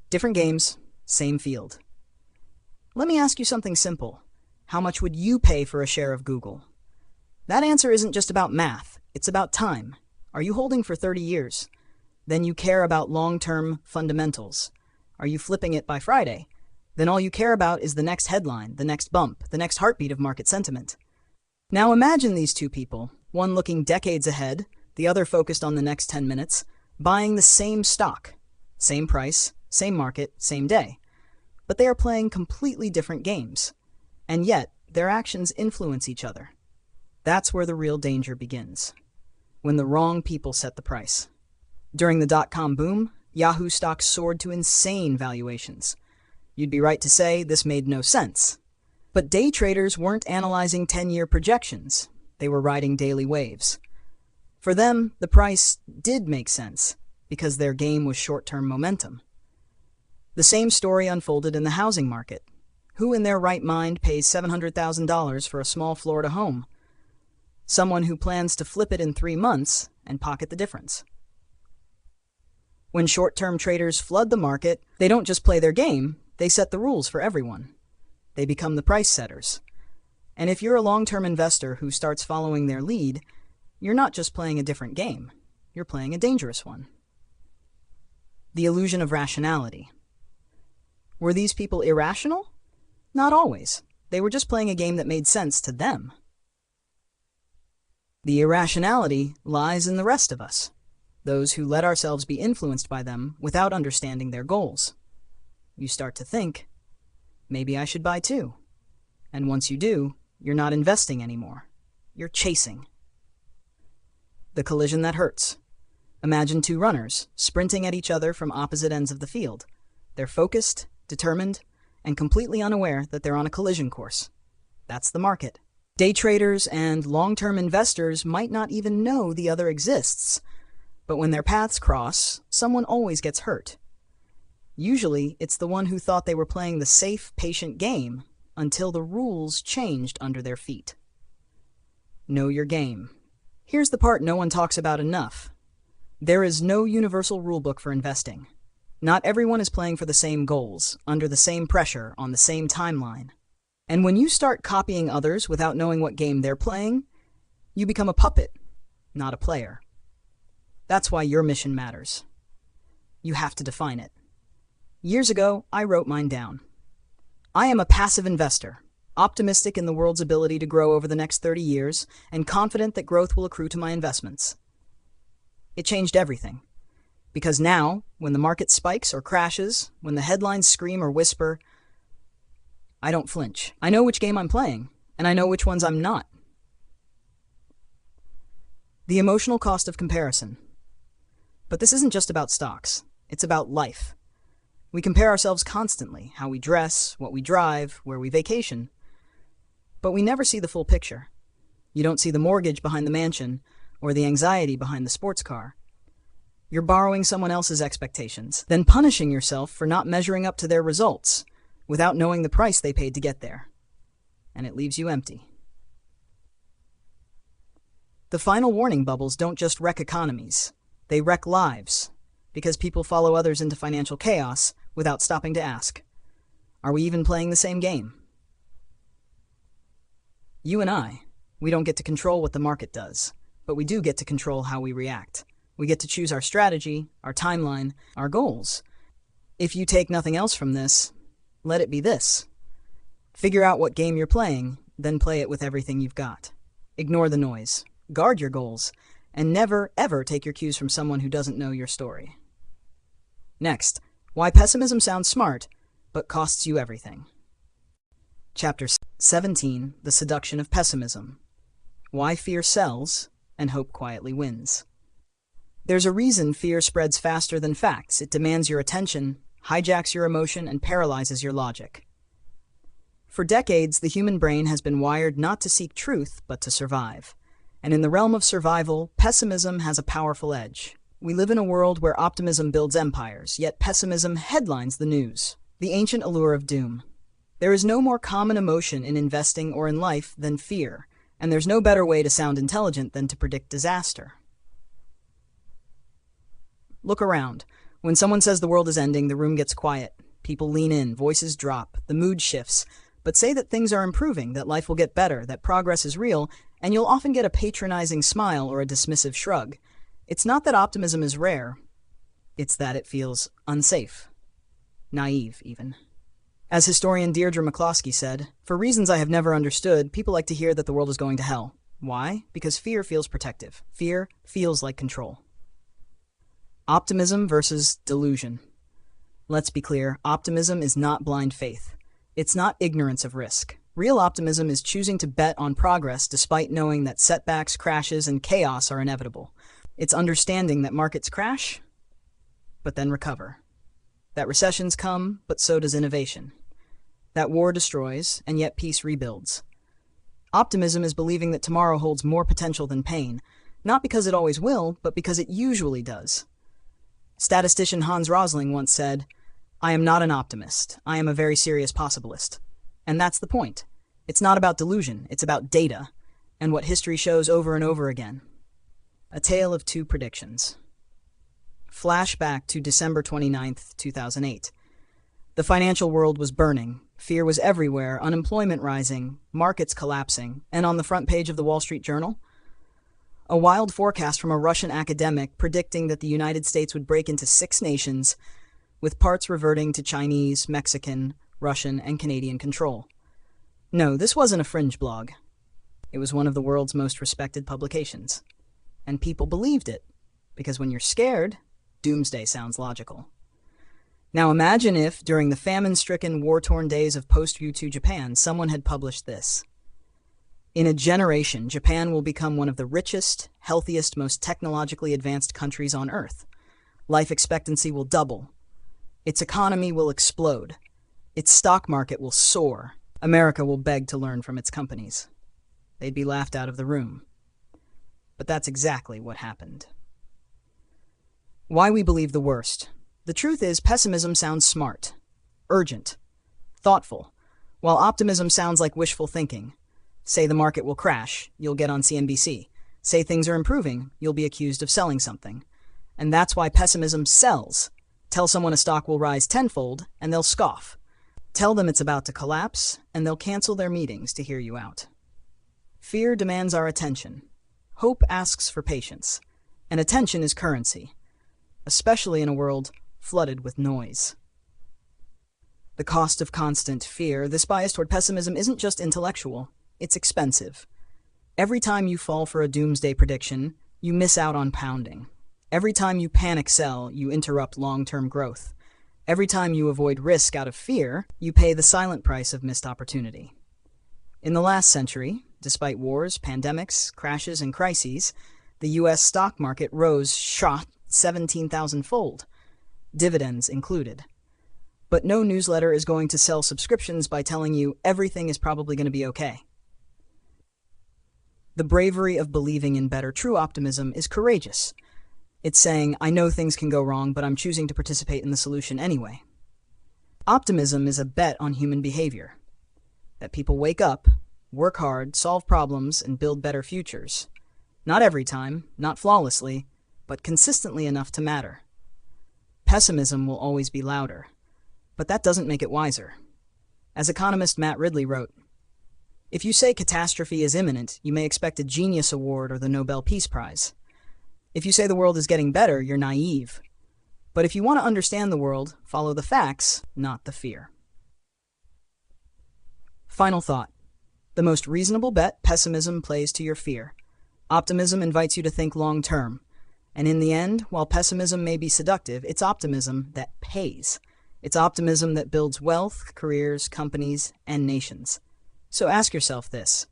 S1: Different games, same field. Let me ask you something simple. How much would you pay for a share of Google? That answer isn't just about math. It's about time. Are you holding for 30 years? Then you care about long-term fundamentals. Are you flipping it by Friday? Then all you care about is the next headline, the next bump, the next heartbeat of market sentiment. Now imagine these two people. one looking decades ahead, the other focused on the next 10 minutes, buying the same stock, same price, same market, same day. But they are playing completely different games, and yet their actions influence each other. That's where the real danger begins, when the wrong people set the price. During the dot-com boom, Yahoo stocks soared to insane valuations. You'd be right to say this made no sense. But day traders weren't analyzing 10-year projections. They were riding daily waves. For them, the price did make sense, because their game was short-term momentum. The same story unfolded in the housing market. Who in their right mind pays $700,000 for a small Florida home? Someone who plans to flip it in 3 months and pocket the difference. When short-term traders flood the market, they don't just play their game, they set the rules for everyone. They become the price setters. And if you're a long-term investor who starts following their lead, you're not just playing a different game, you're playing a dangerous one. The illusion of rationality. Were these people irrational? Not always. They were just playing a game that made sense to them. The irrationality lies in the rest of us, those who let ourselves be influenced by them without understanding their goals. You start to think, maybe I should buy too. And once you do, you're not investing anymore. You're chasing. The collision that hurts. Imagine two runners sprinting at each other from opposite ends of the field. They're focused, determined, and completely unaware that they're on a collision course. That's the market. Day traders and long-term investors might not even know the other exists, but when their paths cross, someone always gets hurt. Usually, it's the one who thought they were playing the safe, patient game until the rules changed under their feet. Know your game. Here's the part no one talks about enough. There is no universal rulebook for investing. Not everyone is playing for the same goals, under the same pressure, on the same timeline. And when you start copying others without knowing what game they're playing, you become a puppet, not a player. That's why your mission matters. You have to define it. Years ago, I wrote mine down. I am a passive investor, optimistic in the world's ability to grow over the next 30 years, and confident that growth will accrue to my investments. It changed everything. Because now, when the market spikes or crashes, when the headlines scream or whisper, I don't flinch. I know which game I'm playing, and I know which ones I'm not. The emotional cost of comparison. But this isn't just about stocks. It's about life. We compare ourselves constantly, how we dress, what we drive, where we vacation. But we never see the full picture. You don't see the mortgage behind the mansion, or the anxiety behind the sports car. You're borrowing someone else's expectations, then punishing yourself for not measuring up to their results, without knowing the price they paid to get there. And it leaves you empty. The final warning bubbles don't just wreck economies. They wreck lives, because people follow others into financial chaos without stopping to ask, are we even playing the same game? You and I, we don't get to control what the market does, but we do get to control how we react. We get to choose our strategy, our timeline, our goals. If you take nothing else from this, let it be this. Figure out what game you're playing, then play it with everything you've got. Ignore the noise, guard your goals, and never, ever take your cues from someone who doesn't know your story. Next, why pessimism sounds smart, but costs you everything. Chapter 17, The Seduction of Pessimism. Why fear sells and hope quietly wins. There's a reason fear spreads faster than facts. It demands your attention, hijacks your emotion, and paralyzes your logic. For decades, the human brain has been wired not to seek truth, but to survive. And in the realm of survival, pessimism has a powerful edge. We live in a world where optimism builds empires, yet pessimism headlines the news. The ancient allure of doom. There is no more common emotion in investing or in life than fear, and there's no better way to sound intelligent than to predict disaster. Look around. When someone says the world is ending, the room gets quiet. People lean in, voices drop, the mood shifts. But say that things are improving, that life will get better, that progress is real, and you'll often get a patronizing smile or a dismissive shrug. It's not that optimism is rare. It's that it feels unsafe. Naive, even. As historian Deirdre McCloskey said, for reasons I have never understood, people like to hear that the world is going to hell. Why? Because fear feels protective. Fear feels like control. Optimism versus delusion. Let's be clear, optimism is not blind faith. It's not ignorance of risk. Real optimism is choosing to bet on progress despite knowing that setbacks, crashes, and chaos are inevitable. It's understanding that markets crash, but then recover. That recessions come, but so does innovation. That war destroys, and yet peace rebuilds. Optimism is believing that tomorrow holds more potential than pain, not because it always will, but because it usually does. Statistician Hans Rosling once said, "I am not an optimist. I am a very serious possibilist." And that's the point. It's not about delusion, it's about data, and what history shows over and over again. A tale of two predictions. Flashback to December 29th, 2008. The financial world was burning, fear was everywhere, unemployment rising, markets collapsing, and on the front page of the Wall Street Journal, a wild forecast from a Russian academic predicting that the United States would break into 6 nations, with parts reverting to Chinese, Mexican, Russian, and Canadian control. No, this wasn't a fringe blog. It was one of the world's most respected publications. And people believed it, because when you're scared, doomsday sounds logical. Now imagine if, during the famine-stricken, war-torn days of post-U2 Japan, someone had published this. In a generation, Japan will become one of the richest, healthiest, most technologically advanced countries on Earth. Life expectancy will double. Its economy will explode. Its stock market will soar. America will beg to learn from its companies. They'd be laughed out of the room. But that's exactly what happened. Why we believe the worst. The truth is, pessimism sounds smart, urgent, thoughtful, while optimism sounds like wishful thinking. Say the market will crash, you'll get on CNBC. Say things are improving, you'll be accused of selling something. And that's why pessimism sells. Tell someone a stock will rise tenfold, and they'll scoff. Tell them it's about to collapse, and they'll cancel their meetings to hear you out. Fear demands our attention. Hope asks for patience. And attention is currency, especially in a world flooded with noise. The cost of constant fear. This bias toward pessimism isn't just intellectual, it's expensive. Every time you fall for a doomsday prediction, you miss out on pounding. Every time you panic sell, you interrupt long-term growth. Every time you avoid risk out of fear, you pay the silent price of missed opportunity. In the last century, despite wars, pandemics, crashes, and crises, the U.S. stock market rose 17,000-fold, dividends included. But no newsletter is going to sell subscriptions by telling you everything is probably going to be okay. The bravery of believing in better, true optimism is courageous. It's saying, I know things can go wrong, but I'm choosing to participate in the solution anyway. Optimism is a bet on human behavior. That people wake up, work hard, solve problems, and build better futures. Not every time, not flawlessly, but consistently enough to matter. Pessimism will always be louder, but that doesn't make it wiser. As economist Matt Ridley wrote, if you say catastrophe is imminent, you may expect a Genius Award or the Nobel Peace Prize. If you say the world is getting better, you're naive. But if you want to understand the world, follow the facts, not the fear. Final thought. The most reasonable bet, pessimism plays to your fear. Optimism invites you to think long-term. And in the end, while pessimism may be seductive, it's optimism that pays. It's optimism that builds wealth, careers, companies, and nations. So ask yourself this.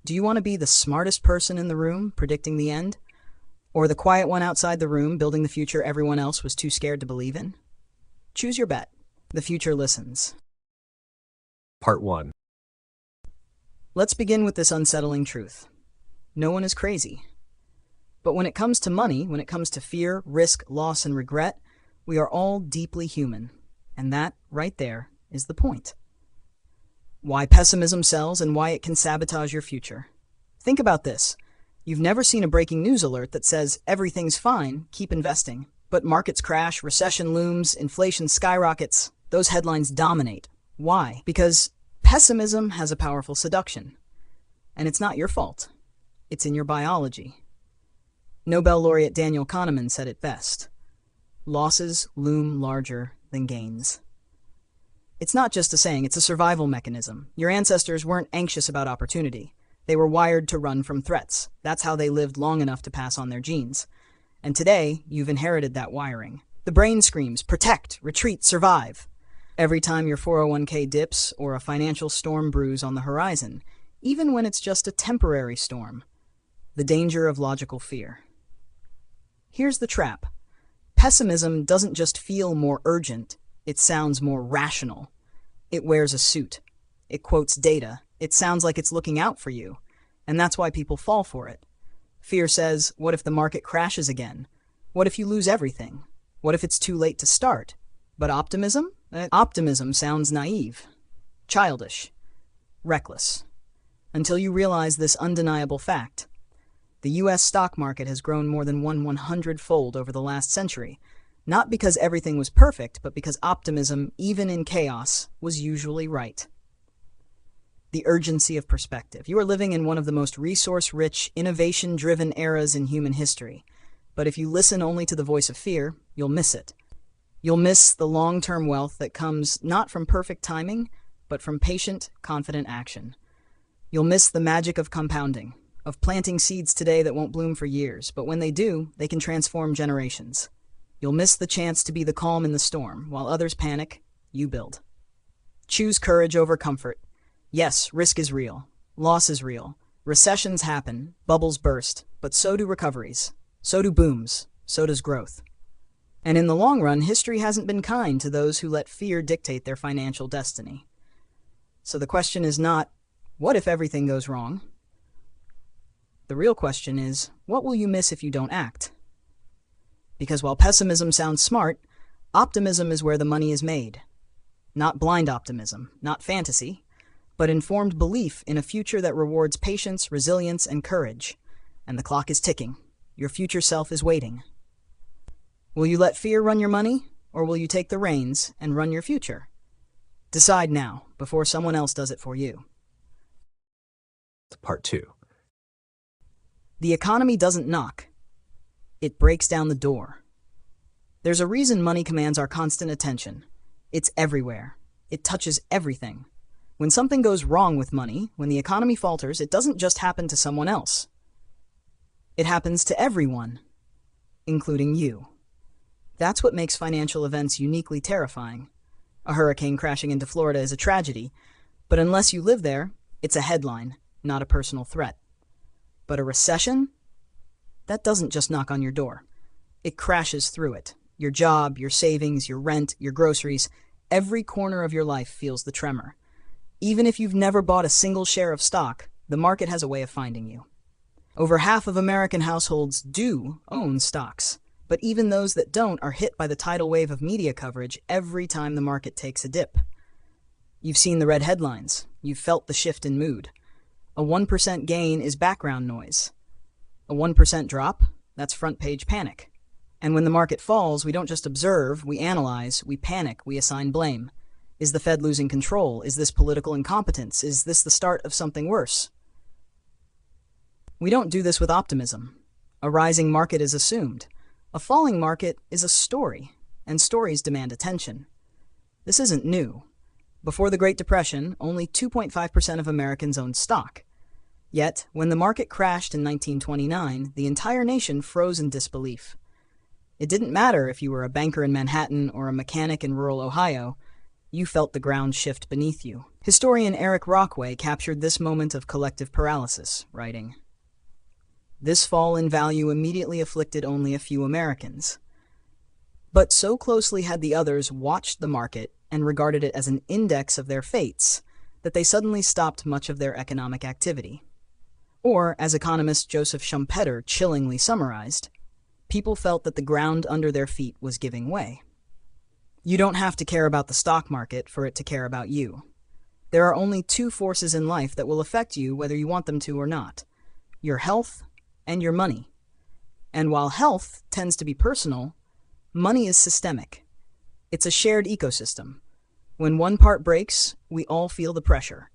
S1: Do you want to be the smartest person in the room, predicting the end? Or the quiet one outside the room, building the future everyone else was too scared to believe in? Choose your bet. The future listens.
S2: Part 1.
S1: Let's begin with this unsettling truth. No one is crazy. But when it comes to money, when it comes to fear, risk, loss, and regret, we are all deeply human. And that, right there, is the point. Why pessimism sells and why it can sabotage your future. Think about this. You've never seen a breaking news alert that says, everything's fine, keep investing. But markets crash, recession looms, inflation skyrockets. Those headlines dominate. Why? Because pessimism has a powerful seduction. And it's not your fault. It's in your biology. Nobel laureate Daniel Kahneman said it best. Losses loom larger than gains. It's not just a saying, it's a survival mechanism. Your ancestors weren't anxious about opportunity. They were wired to run from threats. That's how they lived long enough to pass on their genes. And today, you've inherited that wiring. The brain screams, protect, retreat, survive. Every time your 401k dips or a financial storm brews on the horizon, even when it's just a temporary storm. The danger of logical fear. Here's the trap. Pessimism doesn't just feel more urgent, it sounds more rational. It wears a suit. It quotes data. It sounds like it's looking out for you. And that's why people fall for it. Fear says, what if the market crashes again? What if you lose everything? What if it's too late to start? But optimism? Optimism sounds naive, childish, reckless. Until you realize this undeniable fact. The US stock market has grown more than 100-fold over the last century, not because everything was perfect, but because optimism, even in chaos, was usually right. The urgency of perspective. You are living in one of the most resource-rich, innovation-driven eras in human history. But if you listen only to the voice of fear, you'll miss it. You'll miss the long-term wealth that comes not from perfect timing, but from patient, confident action. You'll miss the magic of compounding, of planting seeds today that won't bloom for years, but when they do, they can transform generations. You'll miss the chance to be the calm in the storm. While others panic, you build. Choose courage over comfort. Yes, risk is real. Loss is real. Recessions happen, bubbles burst, but so do recoveries. So do booms. So does growth. And in the long run, history hasn't been kind to those who let fear dictate their financial destiny. So the question is not, what if everything goes wrong? The real question is, what will you miss if you don't act? Because while pessimism sounds smart, optimism is where the money is made. Not blind optimism, not fantasy, but informed belief in a future that rewards patience, resilience, and courage. And the clock is ticking. Your future self is waiting. Will you let fear run your money, or will you take the reins and run your future? Decide now, before someone else does it for you.
S2: Part 2.
S1: The economy doesn't knock. It breaks down the door. There's a reason money commands our constant attention. It's everywhere. It touches everything. When something goes wrong with money, when the economy falters, it doesn't just happen to someone else. It happens to everyone, including you. That's what makes financial events uniquely terrifying. A hurricane crashing into Florida is a tragedy, but unless you live there, it's a headline, not a personal threat. But a recession? That doesn't just knock on your door. It crashes through it. Your job, your savings, your rent, your groceries, every corner of your life feels the tremor. Even if you've never bought a single share of stock, the market has a way of finding you. Over half of American households do own stocks, but even those that don't are hit by the tidal wave of media coverage every time the market takes a dip. You've seen the red headlines. You've felt the shift in mood. A 1% gain is background noise. A 1% drop, that's front-page panic. And when the market falls, we don't just observe, we analyze, we panic, we assign blame. Is the Fed losing control? Is this political incompetence? Is this the start of something worse? We don't do this with optimism. A rising market is assumed. A falling market is a story, and stories demand attention. This isn't new. Before the Great Depression, only 2.5% of Americans owned stock. Yet, when the market crashed in 1929, the entire nation froze in disbelief. It didn't matter if you were a banker in Manhattan or a mechanic in rural Ohio. You felt the ground shift beneath you. Historian Eric Rockway captured this moment of collective paralysis, writing, "This fall in value immediately afflicted only a few Americans. But so closely had the others watched the market and regarded it as an index of their fates that they suddenly stopped much of their economic activity." Or, as economist Joseph Schumpeter chillingly summarized, people felt that the ground under their feet was giving way. You don't have to care about the stock market for it to care about you. There are only two forces in life that will affect you whether you want them to or not: your health and your money. And while health tends to be personal, money is systemic. It's a shared ecosystem. When one part breaks, we all feel the pressure.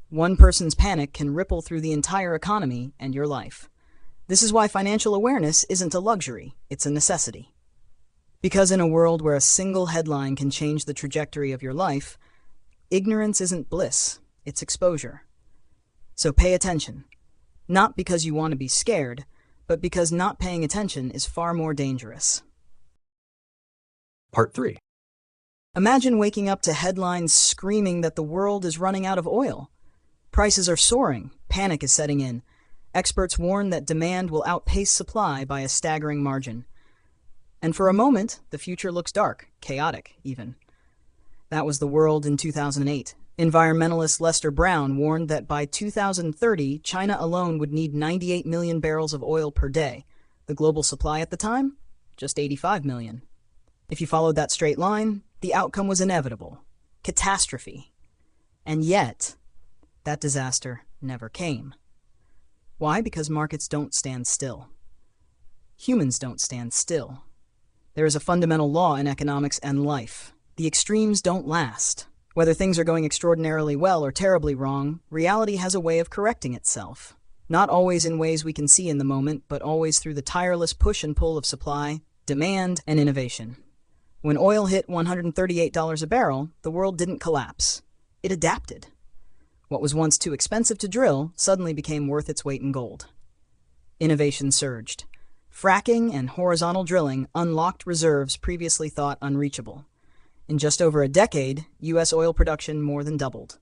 S1: One person's panic can ripple through the entire economy and your life. This is why financial awareness isn't a luxury, it's a necessity. Because in a world where a single headline can change the trajectory of your life, ignorance isn't bliss, it's exposure. So pay attention. Not because you want to be scared, but because not paying attention is far more dangerous.
S2: Part 3.
S1: Imagine waking up to headlines screaming that the world is running out of oil. Prices are soaring, panic is setting in. Experts warn that demand will outpace supply by a staggering margin. And for a moment, the future looks dark, chaotic even. That was the world in 2008. Environmentalist Lester Brown warned that by 2030, China alone would need 98 million barrels of oil per day. The global supply at the time? Just 85 million. If you followed that straight line, the outcome was inevitable. Catastrophe. And yet, that disaster never came. Why? Because markets don't stand still. Humans don't stand still. There is a fundamental law in economics and life. The extremes don't last. Whether things are going extraordinarily well or terribly wrong, reality has a way of correcting itself. Not always in ways we can see in the moment, but always through the tireless push and pull of supply, demand, and innovation. When oil hit $138 a barrel, the world didn't collapse. It adapted. What was once too expensive to drill suddenly became worth its weight in gold. Innovation surged. Fracking and horizontal drilling unlocked reserves previously thought unreachable. In just over a decade, U.S. oil production more than doubled.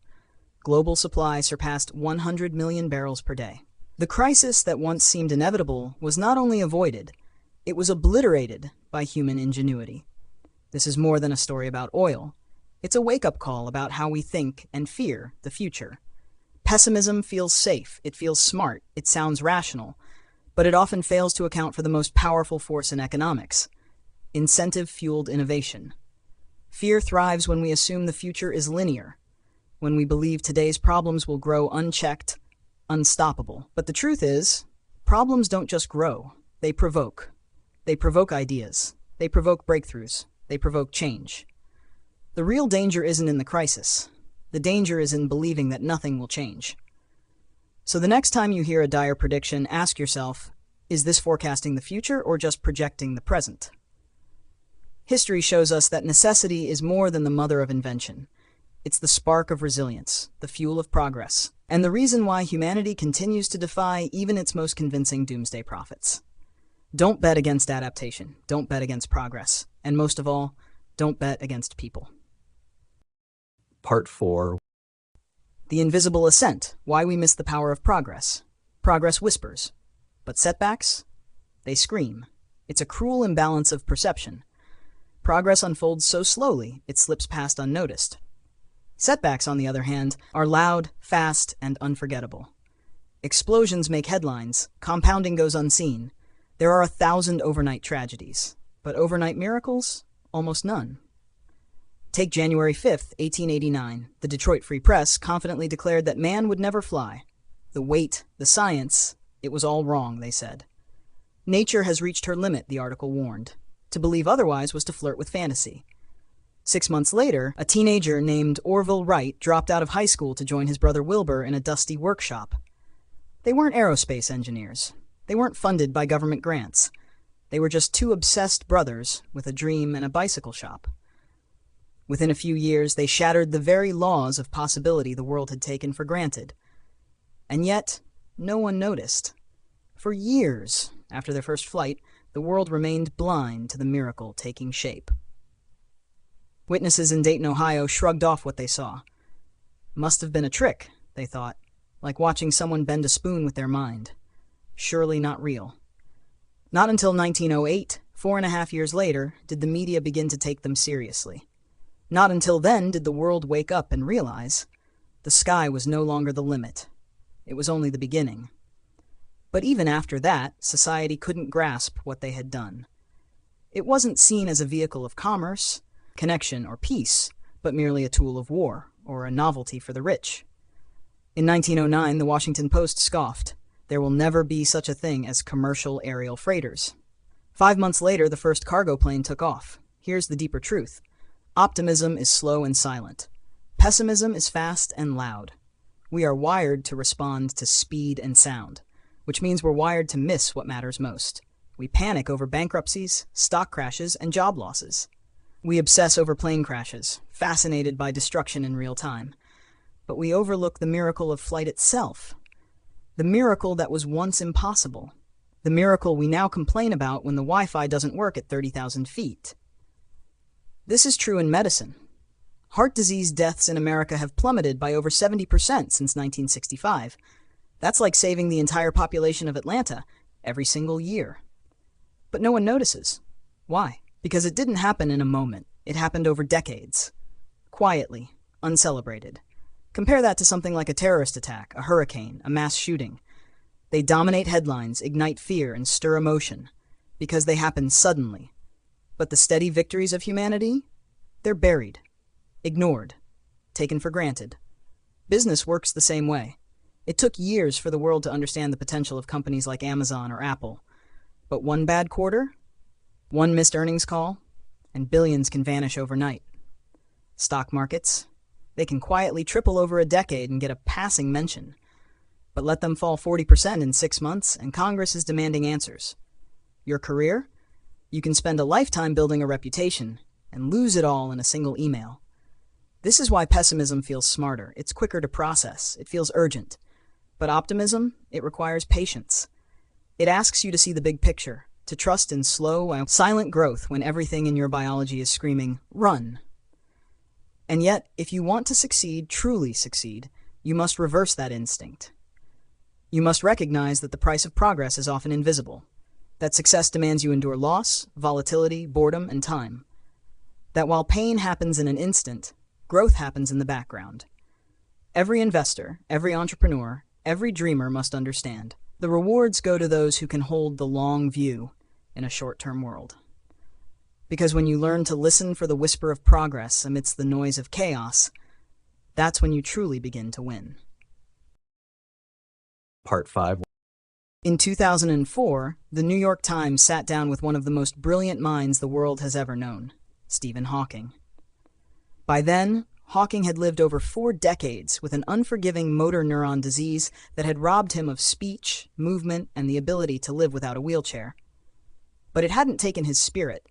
S1: Global supply surpassed 100 million barrels per day. The crisis that once seemed inevitable was not only avoided, it was obliterated by human ingenuity. This is more than a story about oil. It's a wake-up call about how we think and fear the future. Pessimism feels safe, it feels smart, it sounds rational, but it often fails to account for the most powerful force in economics: incentive-fueled innovation. Fear thrives when we assume the future is linear, when we believe today's problems will grow unchecked, unstoppable. But the truth is, problems don't just grow, they provoke. They provoke ideas, they provoke breakthroughs, they provoke change. The real danger isn't in the crisis. The danger is in believing that nothing will change. So the next time you hear a dire prediction, ask yourself, is this forecasting the future or just projecting the present? History shows us that necessity is more than the mother of invention. It's the spark of resilience, the fuel of progress, and the reason why humanity continues to defy even its most convincing doomsday prophets. Don't bet against adaptation, don't bet against progress, and most of all, don't bet against people.
S2: Part 4.
S1: The invisible ascent, why we miss the power of progress. Progress whispers, but setbacks? They scream. It's a cruel imbalance of perception. Progress unfolds so slowly, it slips past unnoticed. Setbacks, on the other hand, are loud, fast, and unforgettable. Explosions make headlines, compounding goes unseen. There are 1,000 overnight tragedies, but overnight miracles? Almost none. Take January 5th, 1889. The Detroit Free Press confidently declared that man would never fly. The weight, the science, it was all wrong, they said. Nature has reached her limit, the article warned. To believe otherwise was to flirt with fantasy. 6 months later, a teenager named Orville Wright dropped out of high school to join his brother Wilbur in a dusty workshop. They weren't aerospace engineers. They weren't funded by government grants. They were just two obsessed brothers with a dream and a bicycle shop. Within a few years, they shattered the very laws of possibility the world had taken for granted. And yet, no one noticed. For years after their first flight, the world remained blind to the miracle taking shape. Witnesses in Dayton, Ohio shrugged off what they saw. Must have been a trick, they thought, like watching someone bend a spoon with their mind. Surely not real. Not until 1908, 4.5 years later, did the media begin to take them seriously. Not until then did the world wake up and realize the sky was no longer the limit. It was only the beginning. But even after that, society couldn't grasp what they had done. It wasn't seen as a vehicle of commerce, connection, or peace, but merely a tool of war, or a novelty for the rich. In 1909, the Washington Post scoffed, "There will never be such a thing as commercial aerial freighters." 5 months later, the first cargo plane took off. Here's the deeper truth. Optimism is slow and silent. Pessimism is fast and loud. We are wired to respond to speed and sound, which means we're wired to miss what matters most. We panic over bankruptcies, stock crashes, and job losses. We obsess over plane crashes, fascinated by destruction in real time. But we overlook the miracle of flight itself. The miracle that was once impossible. The miracle we now complain about when the Wi-Fi doesn't work at 30,000 feet. This is true in medicine. Heart disease deaths in America have plummeted by over 70% since 1965. That's like saving the entire population of Atlanta every single year. But no one notices. Why? Because it didn't happen in a moment. It happened over decades. Quietly, uncelebrated. Compare that to something like a terrorist attack, a hurricane, a mass shooting. They dominate headlines, ignite fear, and stir emotion because they happen suddenly. But the steady victories of humanity? They're buried, ignored, taken for granted. Business works the same way. It took years for the world to understand the potential of companies like Amazon or Apple. But one bad quarter, one missed earnings call, and billions can vanish overnight. Stock markets, they can quietly triple over a decade and get a passing mention. But let them fall 40% in 6 months, and Congress is demanding answers. Your career? You can spend a lifetime building a reputation and lose it all in a single email. This is why pessimism feels smarter. It's quicker to process. It feels urgent. But optimism, it requires patience. It asks you to see the big picture, to trust in slow, silent growth when everything in your biology is screaming, run. And yet, if you want to succeed, truly succeed, you must reverse that instinct. You must recognize that the price of progress is often invisible, that success demands you endure loss, volatility, boredom, and time. That while pain happens in an instant, growth happens in the background. Every investor, every entrepreneur, every dreamer must understand. The rewards go to those who can hold the long view in a short-term world. Because when you learn to listen for the whisper of progress amidst the noise of chaos, that's when you truly begin to win.
S2: Part 5.
S1: In 2004, the New York Times sat down with one of the most brilliant minds the world has ever known, Stephen Hawking. By then, Hawking had lived over 4 decades with an unforgiving motor neuron disease that had robbed him of speech, movement, and the ability to live without a wheelchair. But it hadn't taken his spirit.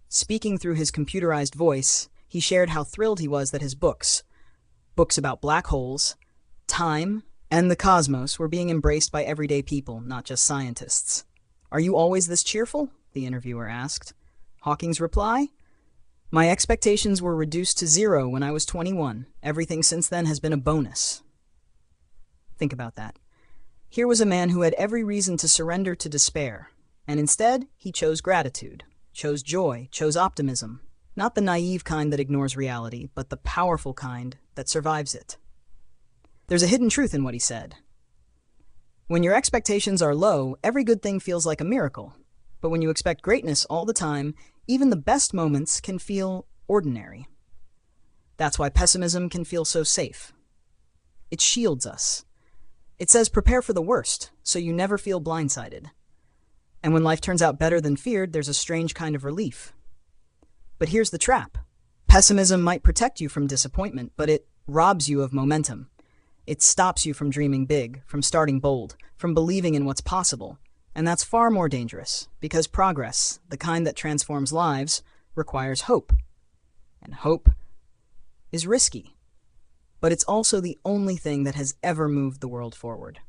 S1: Speaking through his computerized voice, he shared how thrilled he was that his books about black holes, time, and the cosmos were being embraced by everyday people, not just scientists. "Are you always this cheerful?" the interviewer asked. Hawking's reply? "My expectations were reduced to 0 when I was 21. Everything since then has been a bonus." Think about that. Here was a man who had every reason to surrender to despair, and instead he chose gratitude, chose joy, chose optimism. Not the naive kind that ignores reality, but the powerful kind that survives it. There's a hidden truth in what he said. When your expectations are low, every good thing feels like a miracle. But when you expect greatness all the time, even the best moments can feel ordinary. That's why pessimism can feel so safe. It shields us. It says prepare for the worst, so you never feel blindsided. And when life turns out better than feared, there's a strange kind of relief. But here's the trap. Pessimism might protect you from disappointment, but it robs you of momentum. It stops you from dreaming big, from starting bold, from believing in what's possible. And that's far more dangerous, because progress, the kind that transforms lives, requires hope. And hope is risky. But it's also the only thing that has ever moved the world forward.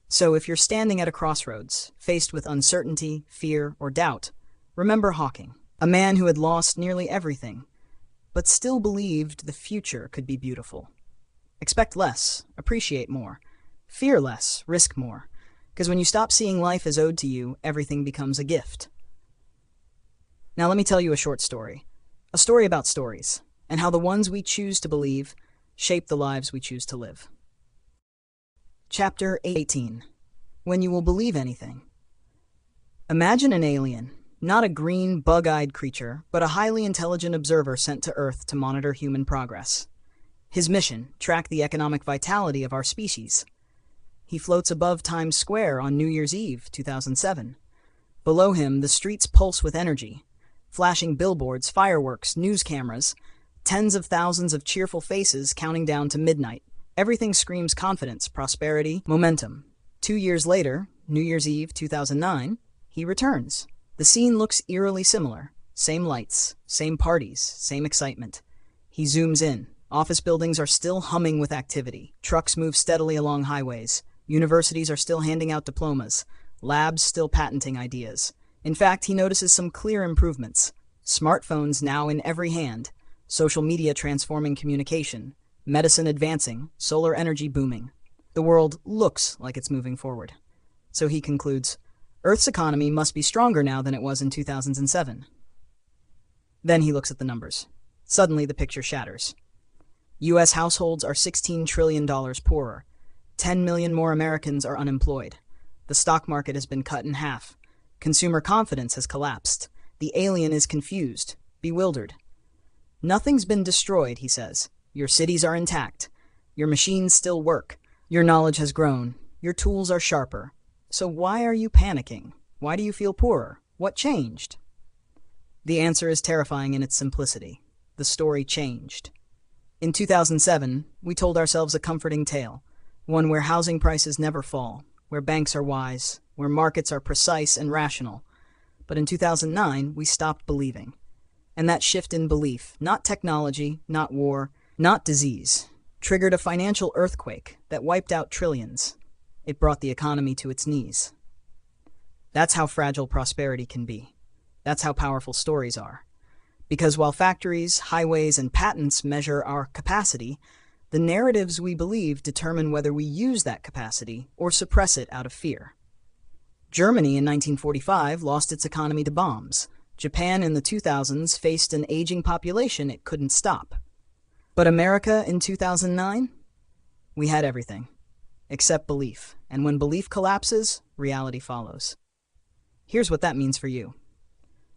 S1: So if you're standing at a crossroads, faced with uncertainty, fear, or doubt, remember Hawking, a man who had lost nearly everything, but still believed the future could be beautiful. Expect less, appreciate more. Fear less, risk more. Because when you stop seeing life as owed to you, everything becomes a gift. Now let me tell you a short story. A story about stories, and how the ones we choose to believe shape the lives we choose to live. Chapter 18. When you will believe anything. Imagine an alien, not a green, bug-eyed creature, but a highly intelligent observer sent to Earth to monitor human progress. His mission, track the economic vitality of our species. He floats above Times Square on New Year's Eve, 2007. Below him, the streets pulse with energy. Flashing billboards, fireworks, news cameras, tens of thousands of cheerful faces counting down to midnight. Everything screams confidence, prosperity, momentum. 2 years later, New Year's Eve, 2009, he returns. The scene looks eerily similar. Same lights, same parties, same excitement. He zooms in, Office buildings are still humming with activity. Trucks move steadily along highways. Universities are still handing out diplomas. Labs still patenting ideas. In fact, he notices some clear improvements. Smartphones now in every hand. Social media transforming communication. Medicine advancing. Solar energy booming. The world looks like it's moving forward. So he concludes, Earth's economy must be stronger now than it was in 2007. Then he looks at the numbers. Suddenly the picture shatters. U.S. households are $16 trillion poorer. 10 million more Americans are unemployed. The stock market has been cut in half. Consumer confidence has collapsed. The alien is confused, bewildered. Nothing's been destroyed, he says. Your cities are intact. Your machines still work. Your knowledge has grown. Your tools are sharper. So why are you panicking? Why do you feel poorer? What changed? The answer is terrifying in its simplicity. The story changed. In 2007, we told ourselves a comforting tale, one where housing prices never fall, where banks are wise, where markets are precise and rational. But in 2009, we stopped believing. And that shift in belief, not technology, not war, not disease, triggered a financial earthquake that wiped out trillions. It brought the economy to its knees. That's how fragile prosperity can be. That's how powerful stories are. Because while factories, highways, and patents measure our capacity, the narratives we believe determine whether we use that capacity or suppress it out of fear. Germany in 1945 lost its economy to bombs. Japan in the 2000s faced an aging population it couldn't stop. But America in 2009? We had everything, except belief. And when belief collapses, reality follows. Here's what that means for you.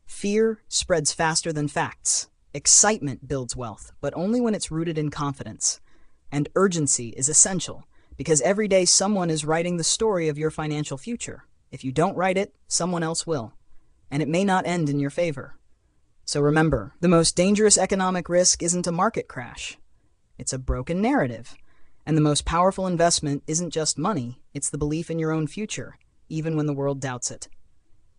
S1: Fear spreads faster than facts. Excitement builds wealth, but only when it's rooted in confidence. And urgency is essential, because every day someone is writing the story of your financial future. If you don't write it, someone else will. And it may not end in your favor. So remember, the most dangerous economic risk isn't a market crash. It's a broken narrative. And the most powerful investment isn't just money, it's the belief in your own future, even when the world doubts it.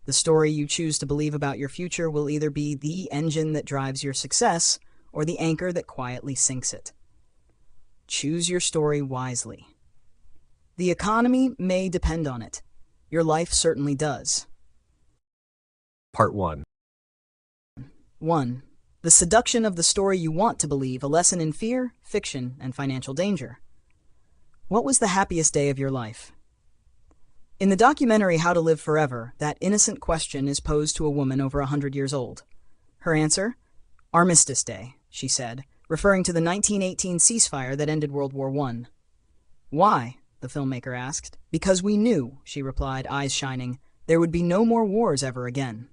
S1: The story you choose to believe about your future will either be the engine that drives your success or the anchor that quietly sinks it. Choose your story wisely. The economy may depend on it. Your life certainly does.
S2: Part 1.
S1: 1. The seduction of the story you want to believe, a lesson in fear, fiction, and financial danger. What was the happiest day of your life? In the documentary How to Live Forever, that innocent question is posed to a woman over 100 years old. Her answer? Armistice Day, she said, referring to the 1918 ceasefire that ended World War I. Why? The filmmaker asked. Because we knew, she replied, eyes shining, there would be no more wars ever again.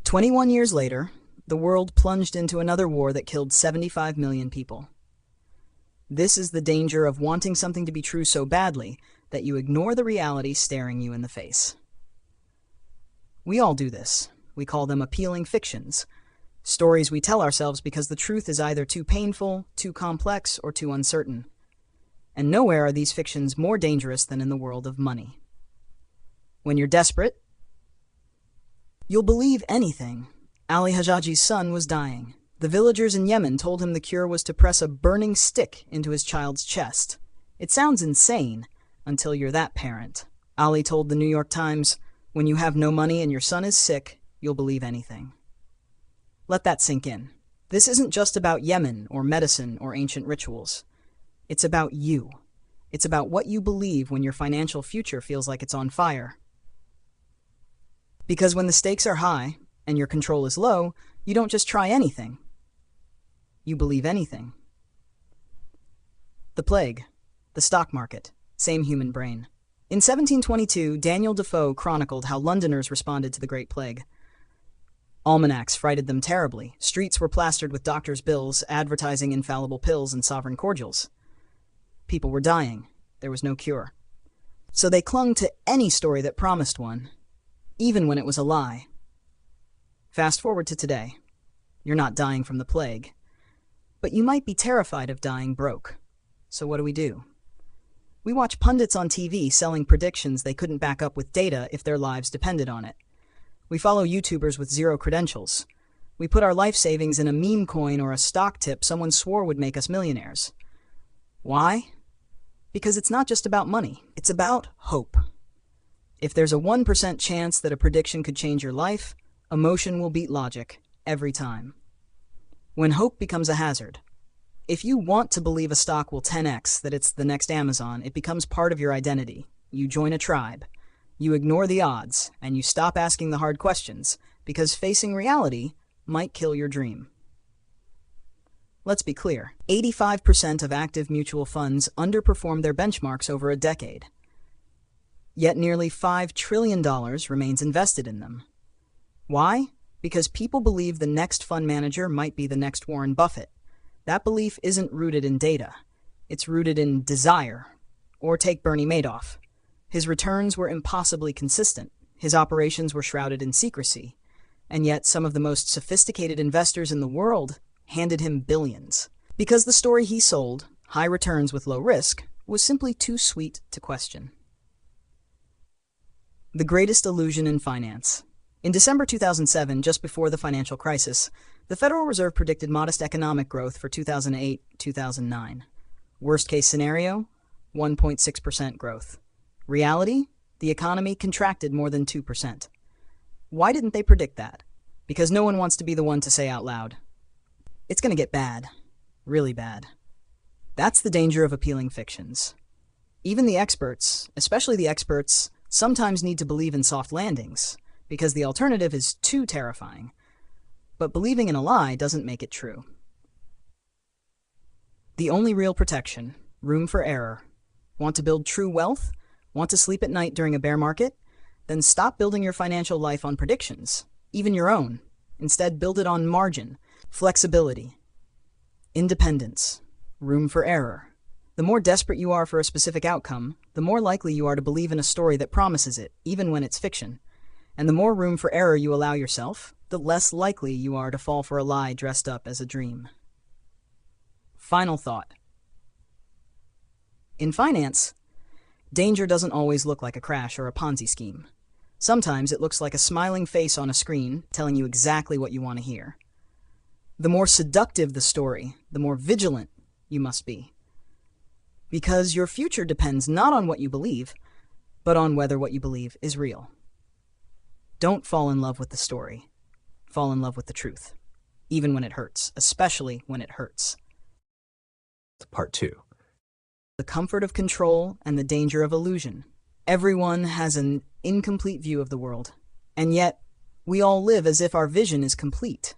S1: 21 years later, the world plunged into another war that killed 75 million people. This is the danger of wanting something to be true so badly that you ignore the reality staring you in the face. We all do this. We call them appealing fictions. Stories we tell ourselves because the truth is either too painful, too complex, or too uncertain. And nowhere are these fictions more dangerous than in the world of money. When you're desperate, you'll believe anything. Ali Hajaji's son was dying. The villagers in Yemen told him the cure was to press a burning stick into his child's chest. It sounds insane until you're that parent. Ali told the New York Times, when you have no money and your son is sick, you'll believe anything. Let that sink in. This isn't just about Yemen or medicine or ancient rituals. It's about you. It's about what you believe when your financial future feels like it's on fire. Because when the stakes are high and your control is low, you don't just try anything. You believe anything. The plague, the stock market, same human brain. In 1722, Daniel Defoe chronicled how Londoners responded to the Great Plague. Almanacs frighted them terribly. Streets were plastered with doctors' bills advertising infallible pills and sovereign cordials. People were dying. There was no cure. So they clung to any story that promised one, even when it was a lie. Fast forward to today. You're not dying from the plague. But you might be terrified of dying broke. So what do? We watch pundits on TV selling predictions they couldn't back up with data if their lives depended on it. We follow YouTubers with zero credentials. We We put our life savings in a meme coin or a stock tip someone swore would make us millionaires. Why? Because it's not just about money, it's about hope. If there's a 1% chance that a prediction could change your life, emotion will beat logic every time. When hope becomes a hazard, if you want to believe a stock will 10x, that it's the next Amazon, it becomes part of your identity. You join a tribe. You ignore the odds, and you stop asking the hard questions, because facing reality might kill your dream. Let's be clear, 85% of active mutual funds underperformed their benchmarks over a decade. Yet nearly $5 trillion remains invested in them. Why? Because people believe the next fund manager might be the next Warren Buffett. That belief isn't rooted in data. It's rooted in desire. Or take Bernie Madoff. His returns were impossibly consistent. His operations were shrouded in secrecy. And yet some of the most sophisticated investors in the world handed him billions. Because the story he sold, high returns with low risk, was simply too sweet to question. The greatest illusion in finance. In December 2007, just before the financial crisis, the Federal Reserve predicted modest economic growth for 2008-2009. Worst case scenario, 1.6% growth. Reality, the economy contracted more than 2%. Why didn't they predict that? Because no one wants to be the one to say out loud, it's going to get bad, really bad. That's the danger of appealing fictions. Even the experts, especially the experts, sometimes need to believe in soft landings, because the alternative is too terrifying. But believing in a lie doesn't make it true. The only real protection, room for error. Want to build true wealth? Want to sleep at night during a bear market? Then stop building your financial life on predictions, even your own. Instead, build it on margin, flexibility, independence, room for error. The more desperate you are for a specific outcome, the more likely you are to believe in a story that promises it, even when it's fiction. And the more room for error you allow yourself, the less likely you are to fall for a lie dressed up as a dream. Final thought. In finance, danger doesn't always look like a crash or a Ponzi scheme. Sometimes it looks like a smiling face on a screen telling you exactly what you want to hear. The more seductive the story, the more vigilant you must be. Because your future depends not on what you believe, but on whether what you believe is real. Don't fall in love with the story. Fall in love with the truth. Even when it hurts, especially when it hurts.
S2: Part 2.
S1: The comfort of control and the danger of illusion. Everyone has an incomplete view of the world, and yet we all live as if our vision is complete.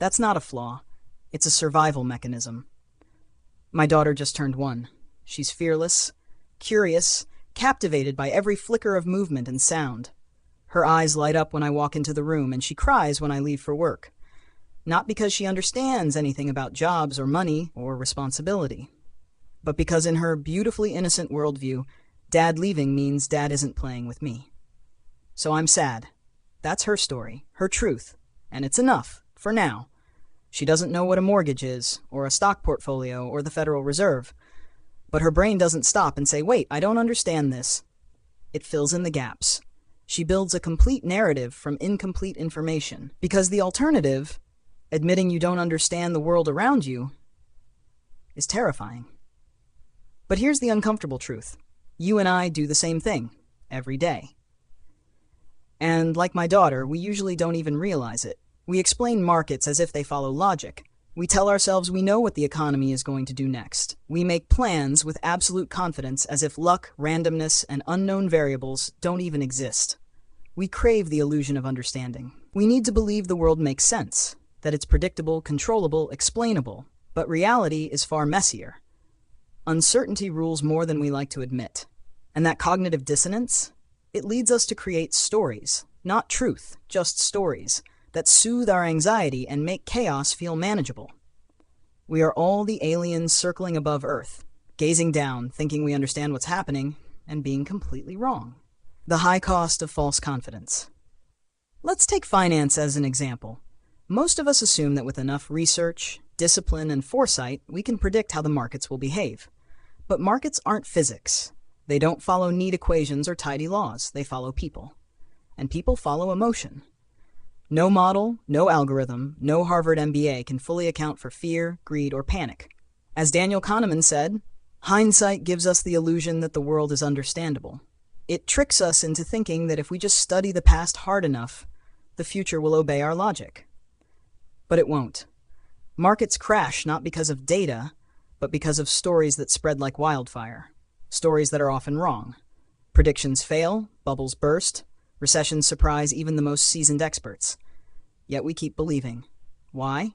S1: That's not a flaw. It's a survival mechanism. My daughter just turned 1. She's fearless, curious, captivated by every flicker of movement and sound. Her eyes light up when I walk into the room, and she cries when I leave for work. Not because she understands anything about jobs or money or responsibility, but because in her beautifully innocent worldview, Dad leaving means Dad isn't playing with me. So I'm sad. That's her story, her truth, and it's enough, for now. She doesn't know what a mortgage is, or a stock portfolio, or the Federal Reserve. But her brain doesn't stop and say, wait, I don't understand this. It fills in the gaps. She builds a complete narrative from incomplete information, because the alternative, admitting you don't understand the world around you, is terrifying. But here's the uncomfortable truth. You and I do the same thing, every day. And like my daughter, we usually don't even realize it. We explain markets as if they follow logic. We tell ourselves we know what the economy is going to do next. We make plans with absolute confidence as if luck, randomness, and unknown variables don't even exist. We crave the illusion of understanding. We need to believe the world makes sense, that it's predictable, controllable, explainable. But reality is far messier. Uncertainty rules more than we like to admit. And that cognitive dissonance, it leads us to create stories, not truth, just stories, that soothe our anxiety and make chaos feel manageable. We are all the aliens circling above Earth, gazing down, thinking we understand what's happening, and being completely wrong. The high cost of false confidence. Let's take finance as an example. Most of us assume that with enough research, discipline, and foresight, we can predict how the markets will behave. But markets aren't physics. They don't follow neat equations or tidy laws. They follow people. And people follow emotion. No model, no algorithm, no Harvard MBA can fully account for fear, greed, or panic. As Daniel Kahneman said, hindsight gives us the illusion that the world is understandable. It tricks us into thinking that if we just study the past hard enough, the future will obey our logic. But it won't. Markets crash not because of data, but because of stories that spread like wildfire. Stories that are often wrong. Predictions fail, bubbles burst, recessions surprise even the most seasoned experts. Yet we keep believing. Why?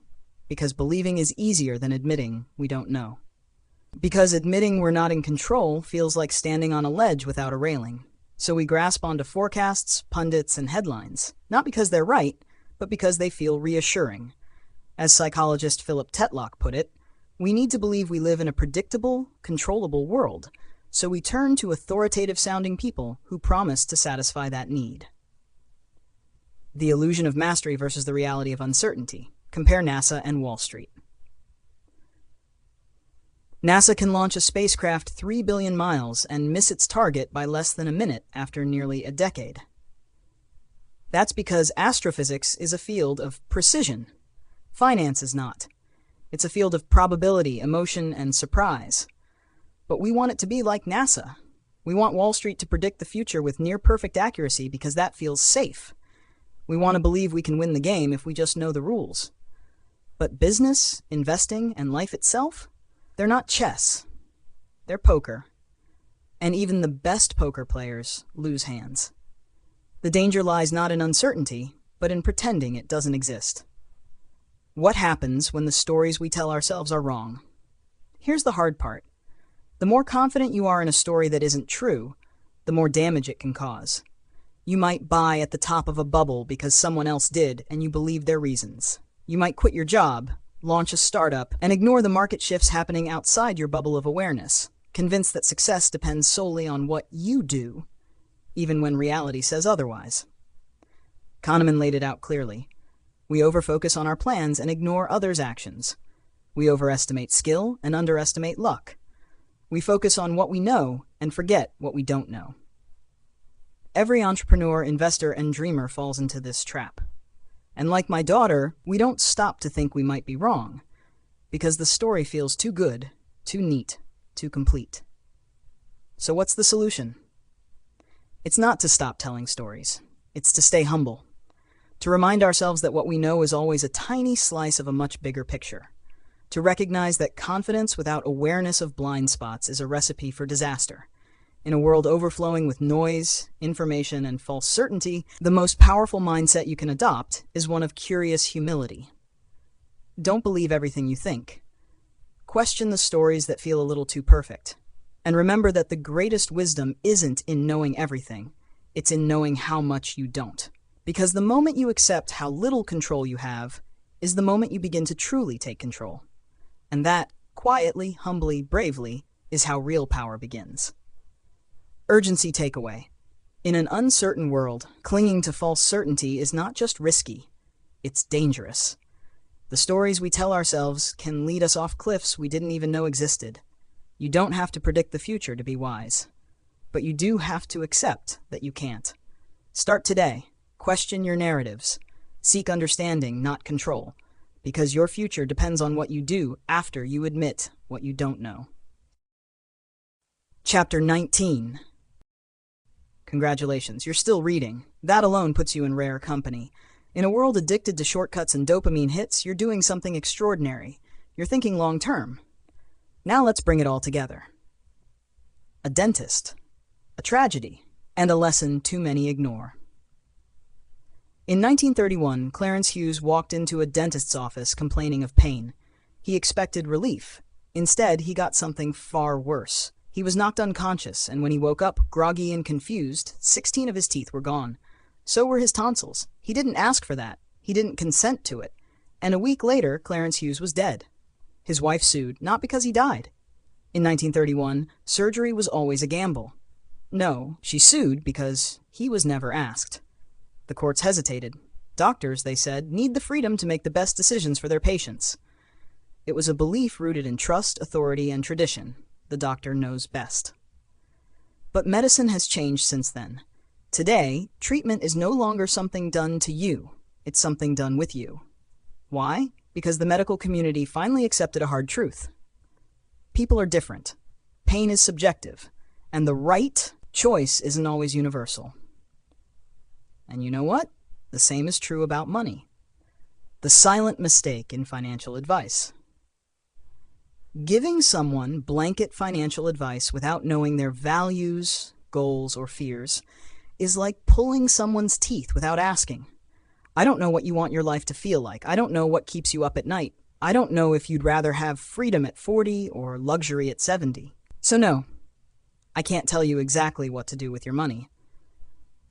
S1: Because believing is easier than admitting we don't know. Because admitting we're not in control feels like standing on a ledge without a railing. So we grasp onto forecasts, pundits, and headlines, not because they're right, but because they feel reassuring. As psychologist Philip Tetlock put it, we need to believe we live in a predictable, controllable world, so we turn to authoritative-sounding people who promise to satisfy that need. The illusion of mastery versus the reality of uncertainty. Compare NASA and Wall Street. NASA can launch a spacecraft 3 billion miles and miss its target by less than a minute after nearly a decade. That's because astrophysics is a field of precision. Finance is not. It's a field of probability, emotion, and surprise. But we want it to be like NASA. We want Wall Street to predict the future with near-perfect accuracy because that feels safe. We want to believe we can win the game if we just know the rules. But business, investing, and life itself, they're not chess. They're poker. And even the best poker players lose hands. The danger lies not in uncertainty, but in pretending it doesn't exist. What happens when the stories we tell ourselves are wrong? Here's the hard part. The more confident you are in a story that isn't true, the more damage it can cause. You might buy at the top of a bubble because someone else did and you believe their reasons. You might quit your job, launch a startup, and ignore the market shifts happening outside your bubble of awareness, convinced that success depends solely on what you do, even when reality says otherwise. Kahneman laid it out clearly. We overfocus on our plans and ignore others' actions. We overestimate skill and underestimate luck. We focus on what we know and forget what we don't know. Every entrepreneur, investor, and dreamer falls into this trap. And like my daughter, we don't stop to think we might be wrong, because the story feels too good, too neat, too complete. So what's the solution? It's not to stop telling stories. It's to stay humble. To remind ourselves that what we know is always a tiny slice of a much bigger picture. To recognize that confidence without awareness of blind spots is a recipe for disaster. In a world overflowing with noise, information, and false certainty, the most powerful mindset you can adopt is one of curious humility. Don't believe everything you think. Question the stories that feel a little too perfect. And remember that the greatest wisdom isn't in knowing everything, it's in knowing how much you don't. Because the moment you accept how little control you have is the moment you begin to truly take control. And that, quietly, humbly, bravely, is how real power begins. Urgency takeaway. In an uncertain world, clinging to false certainty is not just risky, it's dangerous. The stories we tell ourselves can lead us off cliffs we didn't even know existed. You don't have to predict the future to be wise, but you do have to accept that you can't. Start today. Question your narratives. Seek understanding, not control, because your future depends on what you do after you admit what you don't know. Chapter 19. Congratulations, you're still reading. That alone puts you in rare company. In a world addicted to shortcuts and dopamine hits, you're doing something extraordinary. You're thinking long-term. Now let's bring it all together. A dentist, a tragedy, and a lesson too many ignore. In 1931, Clarence Hughes walked into a dentist's office complaining of pain. He expected relief. Instead, he got something far worse. He was knocked unconscious, and when he woke up, groggy and confused, 16 of his teeth were gone. So were his tonsils. He didn't ask for that. He didn't consent to it. And a week later, Clarence Hughes was dead. His wife sued, not because he died. In 1931, surgery was always a gamble. No, she sued because he was never asked. The courts hesitated. Doctors, they said, need the freedom to make the best decisions for their patients. It was a belief rooted in trust, authority, and tradition. The doctor knows best. But medicine has changed since then. Today, treatment is no longer something done to you. It's something done with you. Why? Because the medical community finally accepted a hard truth. People are different. Pain is subjective. And the right choice isn't always universal. And you know what? The same is true about money. The silent mistake in financial advice. Giving someone blanket financial advice without knowing their values, goals, or fears is like pulling someone's teeth without asking. I don't know what you want your life to feel like. I don't know what keeps you up at night. I don't know if you'd rather have freedom at 40 or luxury at 70. So no, I can't tell you exactly what to do with your money.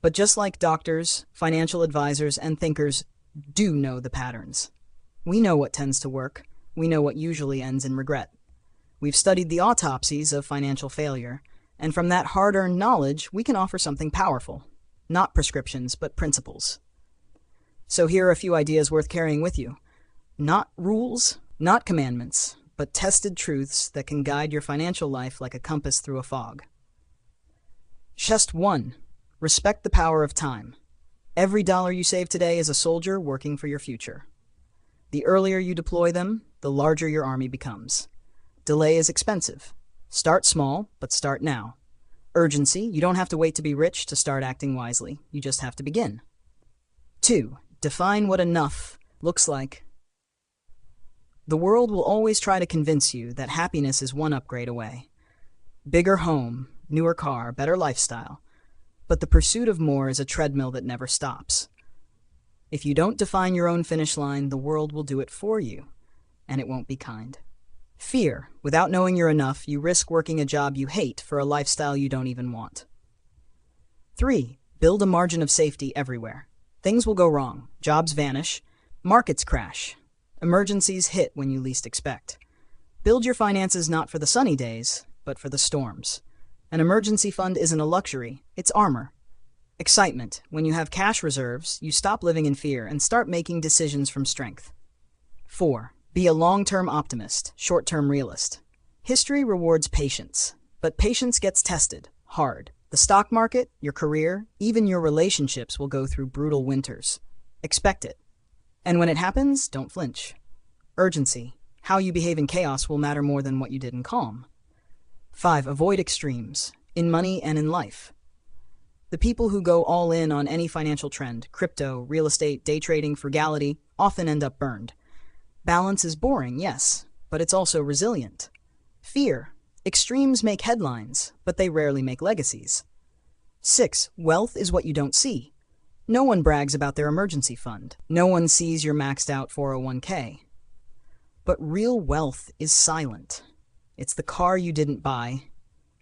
S1: But just like doctors, financial advisors, and thinkers do know the patterns. We know what tends to work. We know what usually ends in regret. We've studied the autopsies of financial failure, and from that hard-earned knowledge, we can offer something powerful. Not prescriptions, but principles. So here are a few ideas worth carrying with you. Not rules, not commandments, but tested truths that can guide your financial life like a compass through a fog. Just 1. Respect the power of time. Every dollar you save today is a soldier working for your future. The earlier you deploy them, the larger your army becomes. Delay is expensive. Start small, but start now. Urgency, you don't have to wait to be rich to start acting wisely. You just have to begin. 2. Define what enough looks like. The world will always try to convince you that happiness is one upgrade away. Bigger home, newer car, better lifestyle. But the pursuit of more is a treadmill that never stops. If you don't define your own finish line, the world will do it for you, and it won't be kind. Fear. Without knowing you're enough, you risk working a job you hate for a lifestyle you don't even want. 3. Build a margin of safety everywhere. Things will go wrong. Jobs vanish. Markets crash. Emergencies hit when you least expect. Build your finances not for the sunny days, but for the storms. An emergency fund isn't a luxury, it's armor. Excitement. When you have cash reserves, you stop living in fear and start making decisions from strength. 4. Be a long-term optimist, short-term realist. History rewards patience, but patience gets tested, hard. The stock market, your career, even your relationships will go through brutal winters. Expect it. And when it happens, don't flinch. Urgency. How you behave in chaos will matter more than what you did in calm. 5. Avoid extremes, in money and in life. The people who go all in on any financial trend, crypto, real estate, day trading, frugality, often end up burned. Balance is boring, yes, but it's also resilient. Fear. Extremes make headlines, but they rarely make legacies. 6. Wealth is what you don't see. No one brags about their emergency fund. No one sees your maxed out 401k. But real wealth is silent. It's the car you didn't buy,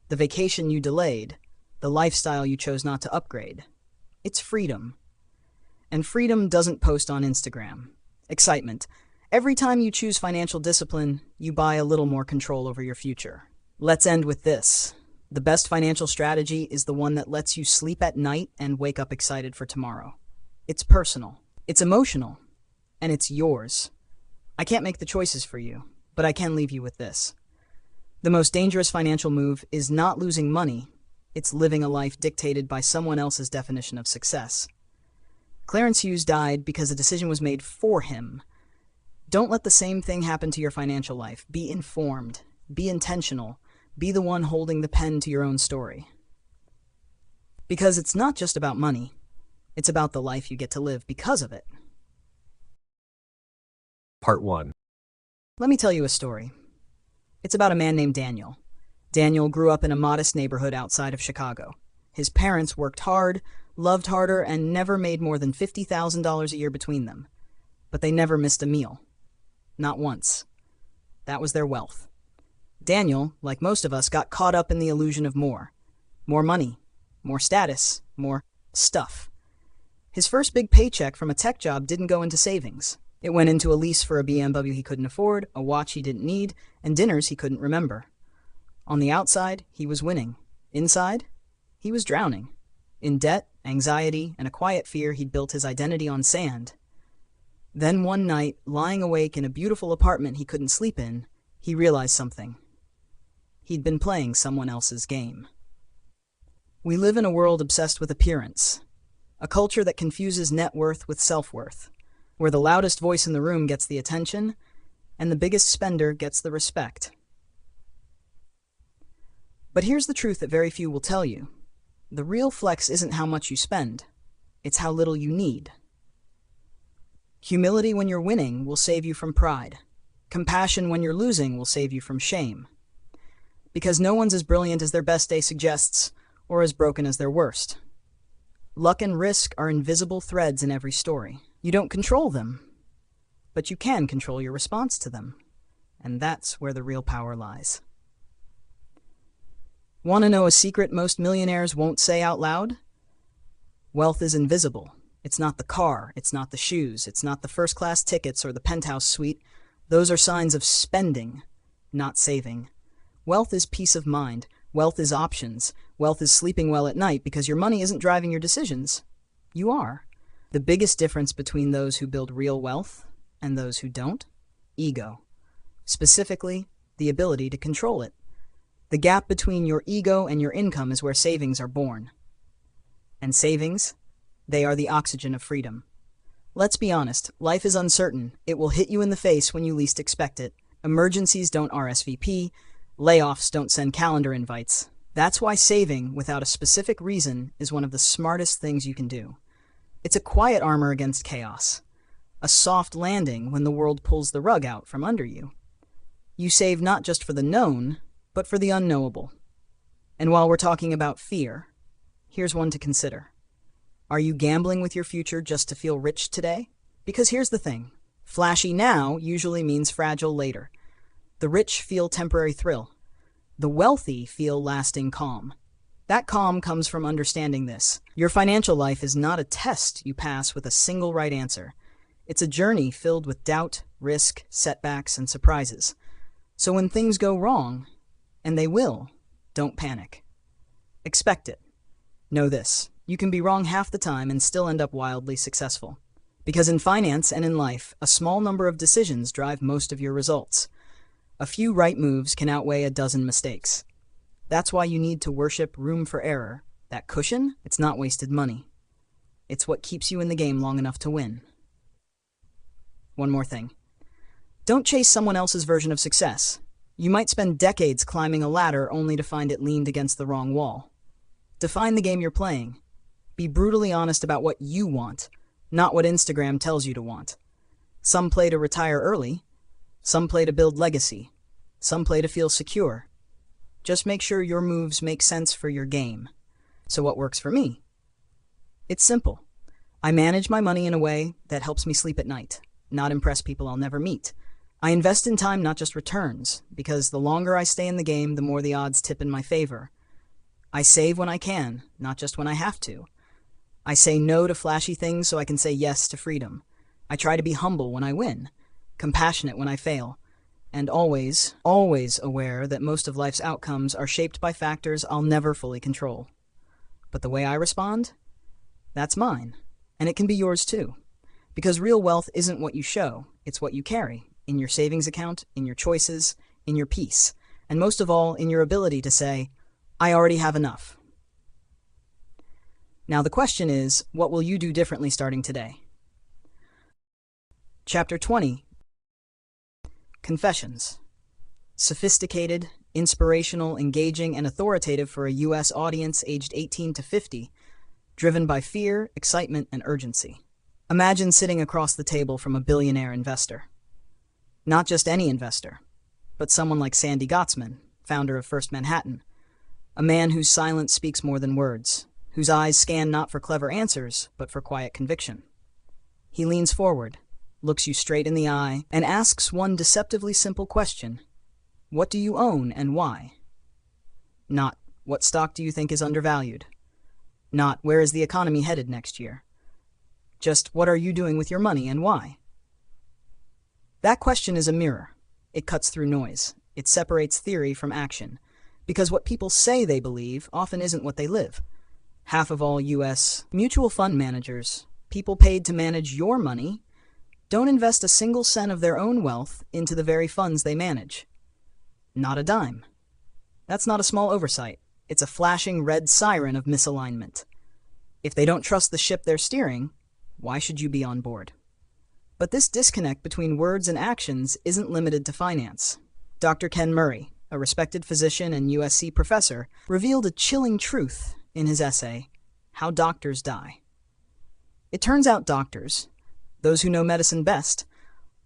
S1: the vacation you delayed, the lifestyle you chose not to upgrade. It's freedom. And freedom doesn't post on Instagram. Excitement. Every time you choose financial discipline, you buy a little more control over your future. Let's end with this. The best financial strategy is the one that lets you sleep at night and wake up excited for tomorrow. It's personal, it's emotional, and it's yours. I can't make the choices for you, but I can leave you with this. The most dangerous financial move is not losing money, it's living a life dictated by someone else's definition of success. Clarence Hughes died because a decision was made for him. Don't let the same thing happen to your financial life. Be informed, be intentional, be the one holding the pen to your own story. Because it's not just about money, it's about the life you get to live because of it.
S2: Part 1.
S1: Let me tell you a story. It's about a man named Daniel. Daniel grew up in a modest neighborhood outside of Chicago. His parents worked hard, loved harder, and never made more than $50,000 a year between them. But they never missed a meal. Not once. That was their wealth. Daniel, like most of us, got caught up in the illusion of more. More money, more status, more stuff. His first big paycheck from a tech job didn't go into savings. It went into a lease for a BMW he couldn't afford, a watch he didn't need, and dinners he couldn't remember. On the outside, he was winning. Inside, he was drowning. In debt, anxiety, and a quiet fear, he'd built his identity on sand. Then one night, lying awake in a beautiful apartment he couldn't sleep in, he realized something. He'd been playing someone else's game. We live in a world obsessed with appearance, a culture that confuses net worth with self-worth. where the loudest voice in the room gets the attention and the biggest spender gets the respect. But here's the truth that very few will tell you. The real flex isn't how much you spend, it's how little you need. Humility when you're winning will save you from pride. Compassion when you're losing will save you from shame. Because no one's as brilliant as their best day suggests, or as broken as their worst. Luck and risk are invisible threads in every story. You don't control them, but you can control your response to them. And that's where the real power lies. Want to know a secret most millionaires won't say out loud? Wealth is invisible. It's not the car, it's not the shoes, it's not the first-class tickets or the penthouse suite. Those are signs of spending, not saving. Wealth is peace of mind. Wealth is options. Wealth is sleeping well at night because your money isn't driving your decisions. You are. The biggest difference between those who build real wealth and those who don't? Ego. Specifically, the ability to control it. The gap between your ego and your income is where savings are born. And savings, they are the oxygen of freedom. Let's be honest, life is uncertain. It will hit you in the face when you least expect it. Emergencies don't RSVP. Layoffs don't send calendar invites. That's why saving without a specific reason is one of the smartest things you can do. It's a quiet armor against chaos. A soft landing when the world pulls the rug out from under you. You save not just for the known, but for the unknowable. And while we're talking about fear, here's one to consider. Are you gambling with your future just to feel rich today? Because here's the thing. Flashy now usually means fragile later. The rich feel temporary thrill. The wealthy feel lasting calm. That calm comes from understanding this. Your financial life is not a test you pass with a single right answer. It's a journey filled with doubt, risk, setbacks, and surprises. So when things go wrong, and they will, don't panic. Expect it. Know this, you can be wrong half the time and still end up wildly successful. Because in finance and in life, a small number of decisions drive most of your results. A few right moves can outweigh a dozen mistakes. That's why you need to worship room for error. That cushion, it's not wasted money. It's what keeps you in the game long enough to win. One more thing. Don't chase someone else's version of success. You might spend decades climbing a ladder only to find it leaned against the wrong wall. Define the game you're playing. Be brutally honest about what you want, not what Instagram tells you to want. Some play to retire early. Some play to build legacy. Some play to feel secure. Just make sure your moves make sense for your game. So what works for me? It's simple. I manage my money in a way that helps me sleep at night, not impress people I'll never meet. I invest in time, not just returns, because the longer I stay in the game, the more the odds tip in my favor. I save when I can, not just when I have to. I say no to flashy things so I can say yes to freedom. I try to be humble when I win, compassionate when I fail, and always, always aware that most of life's outcomes are shaped by factors I'll never fully control. But the way I respond? That's mine, and it can be yours too. Because real wealth isn't what you show, it's what you carry, in your savings account, in your choices, in your peace, and most of all, in your ability to say, I already have enough. Now the question is, what will you do differently starting today? Chapter 20. Confessions. Sophisticated, inspirational, engaging, and authoritative for a U.S. audience aged 18 to 50, driven by fear, excitement, and urgency. Imagine sitting across the table from a billionaire investor. Not just any investor, but someone like Sandy Gottsman, founder of First Manhattan, a man whose silence speaks more than words, whose eyes scan not for clever answers, but for quiet conviction. He leans forward, looks you straight in the eye, and asks one deceptively simple question. What do you own and why? Not, what stock do you think is undervalued? Not, where is the economy headed next year? Just, what are you doing with your money and why? That question is a mirror. It cuts through noise. It separates theory from action. Because what people say they believe often isn't what they live. Half of all U.S. mutual fund managers, people paid to manage your money, don't invest a single cent of their own wealth into the very funds they manage. Not a dime. That's not a small oversight. It's a flashing red siren of misalignment. If they don't trust the ship they're steering, why should you be on board? But this disconnect between words and actions isn't limited to finance. Dr. Ken Murray, a respected physician and USC professor, revealed a chilling truth in his essay, How Doctors Die. It turns out doctors, those who know medicine best,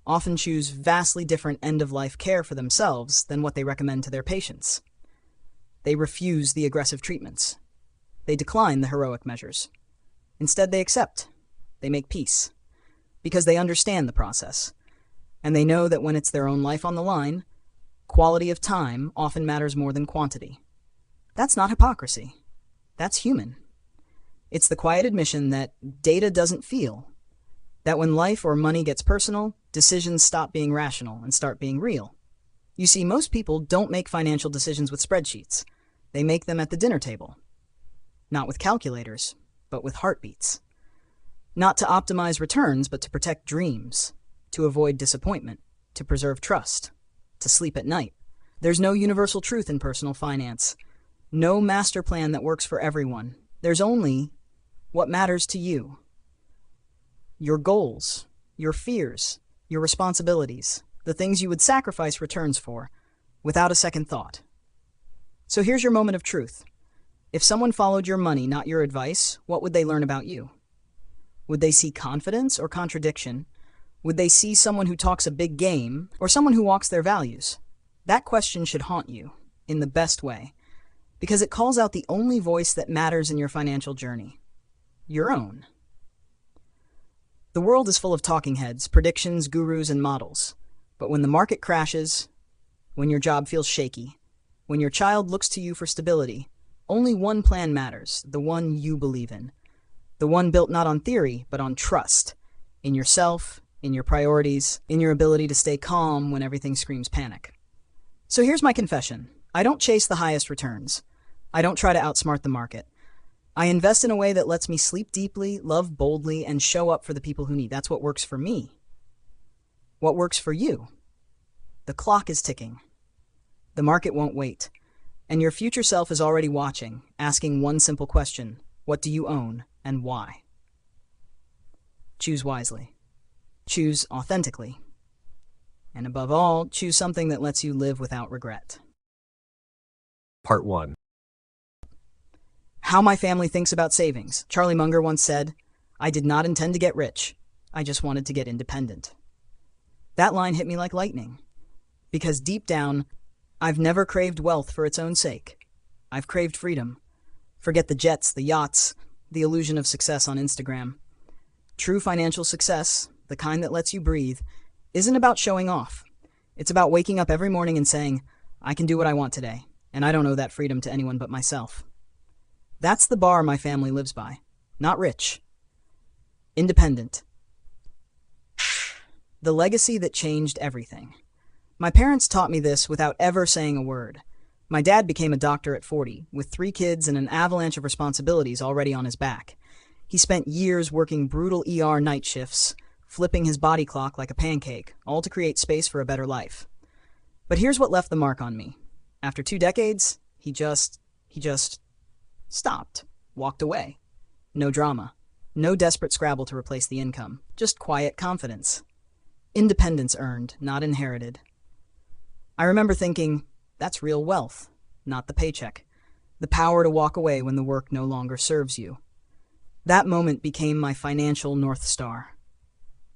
S1: often choose vastly different end-of-life care for themselves than what they recommend to their patients. They refuse the aggressive treatments. They decline the heroic measures. Instead, they accept. They make peace. Because they understand the process. And they know that when it's their own life on the line, quality of time often matters more than quantity. That's not hypocrisy. That's human. It's the quiet admission that data doesn't feel. That when life or money gets personal, decisions stop being rational and start being real. You see, most people don't make financial decisions with spreadsheets. They make them at the dinner table. Not with calculators, but with heartbeats. Not to optimize returns, but to protect dreams, to avoid disappointment, to preserve trust, to sleep at night. There's no universal truth in personal finance. No master plan that works for everyone. There's only what matters to you. Your goals, your fears, your responsibilities, the things you would sacrifice returns for, without a second thought. So here's your moment of truth. If someone followed your money, not your advice, what would they learn about you? Would they see confidence or contradiction? Would they see someone who talks a big game or someone who walks their values? That question should haunt you, in the best way, because it calls out the only voice that matters in your financial journey. Your own. The world is full of talking heads, predictions, gurus, and models. But when the market crashes, when your job feels shaky, when your child looks to you for stability, only one plan matters, the one you believe in. The one built not on theory, but on trust. In yourself, in your priorities, in your ability to stay calm when everything screams panic. So here's my confession. I don't chase the highest returns. I don't try to outsmart the market. I invest in a way that lets me sleep deeply, love boldly, and show up for the people who need. That's what works for me. What works for you? The clock is ticking. The market won't wait. And your future self is already watching, asking one simple question. What do you own and why? Choose wisely. Choose authentically. And above all, choose something that lets you live without regret.
S2: Part 1.
S1: How my family thinks about savings. Charlie Munger once said, "I did not intend to get rich. I just wanted to get independent." That line hit me like lightning. Because deep down, I've never craved wealth for its own sake. I've craved freedom. Forget the jets, the yachts, the illusion of success on Instagram. True financial success, the kind that lets you breathe, isn't about showing off. It's about waking up every morning and saying, I can do what I want today, and I don't owe that freedom to anyone but myself. That's the bar my family lives by. Not rich. Independent. The legacy that changed everything. My parents taught me this without ever saying a word. My dad became a doctor at 40, with 3 kids and an avalanche of responsibilities already on his back. He spent years working brutal ER night shifts, flipping his body clock like a pancake, all to create space for a better life. But here's what left the mark on me. After 2 decades, he just stopped, walked away. No drama. No desperate scrabble to replace the income. Just quiet confidence. Independence earned, not inherited. I remember thinking, that's real wealth, not the paycheck. The power to walk away when the work no longer serves you. That moment became my financial North Star.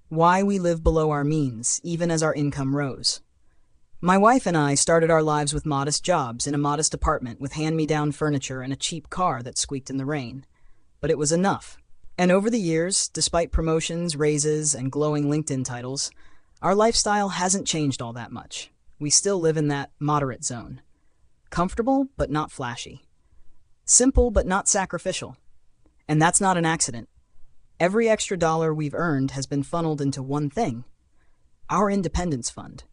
S1: Why we live below our means, even as our income rose. My wife and I started our lives with modest jobs in a modest apartment with hand-me-down furniture and a cheap car that squeaked in the rain. But it was enough. And over the years, despite promotions, raises, and glowing LinkedIn titles, our lifestyle hasn't changed all that much. We still live in that moderate zone. Comfortable, but not flashy. Simple, but not sacrificial. And that's not an accident. Every extra dollar we've earned has been funneled into one thing: our independence fund.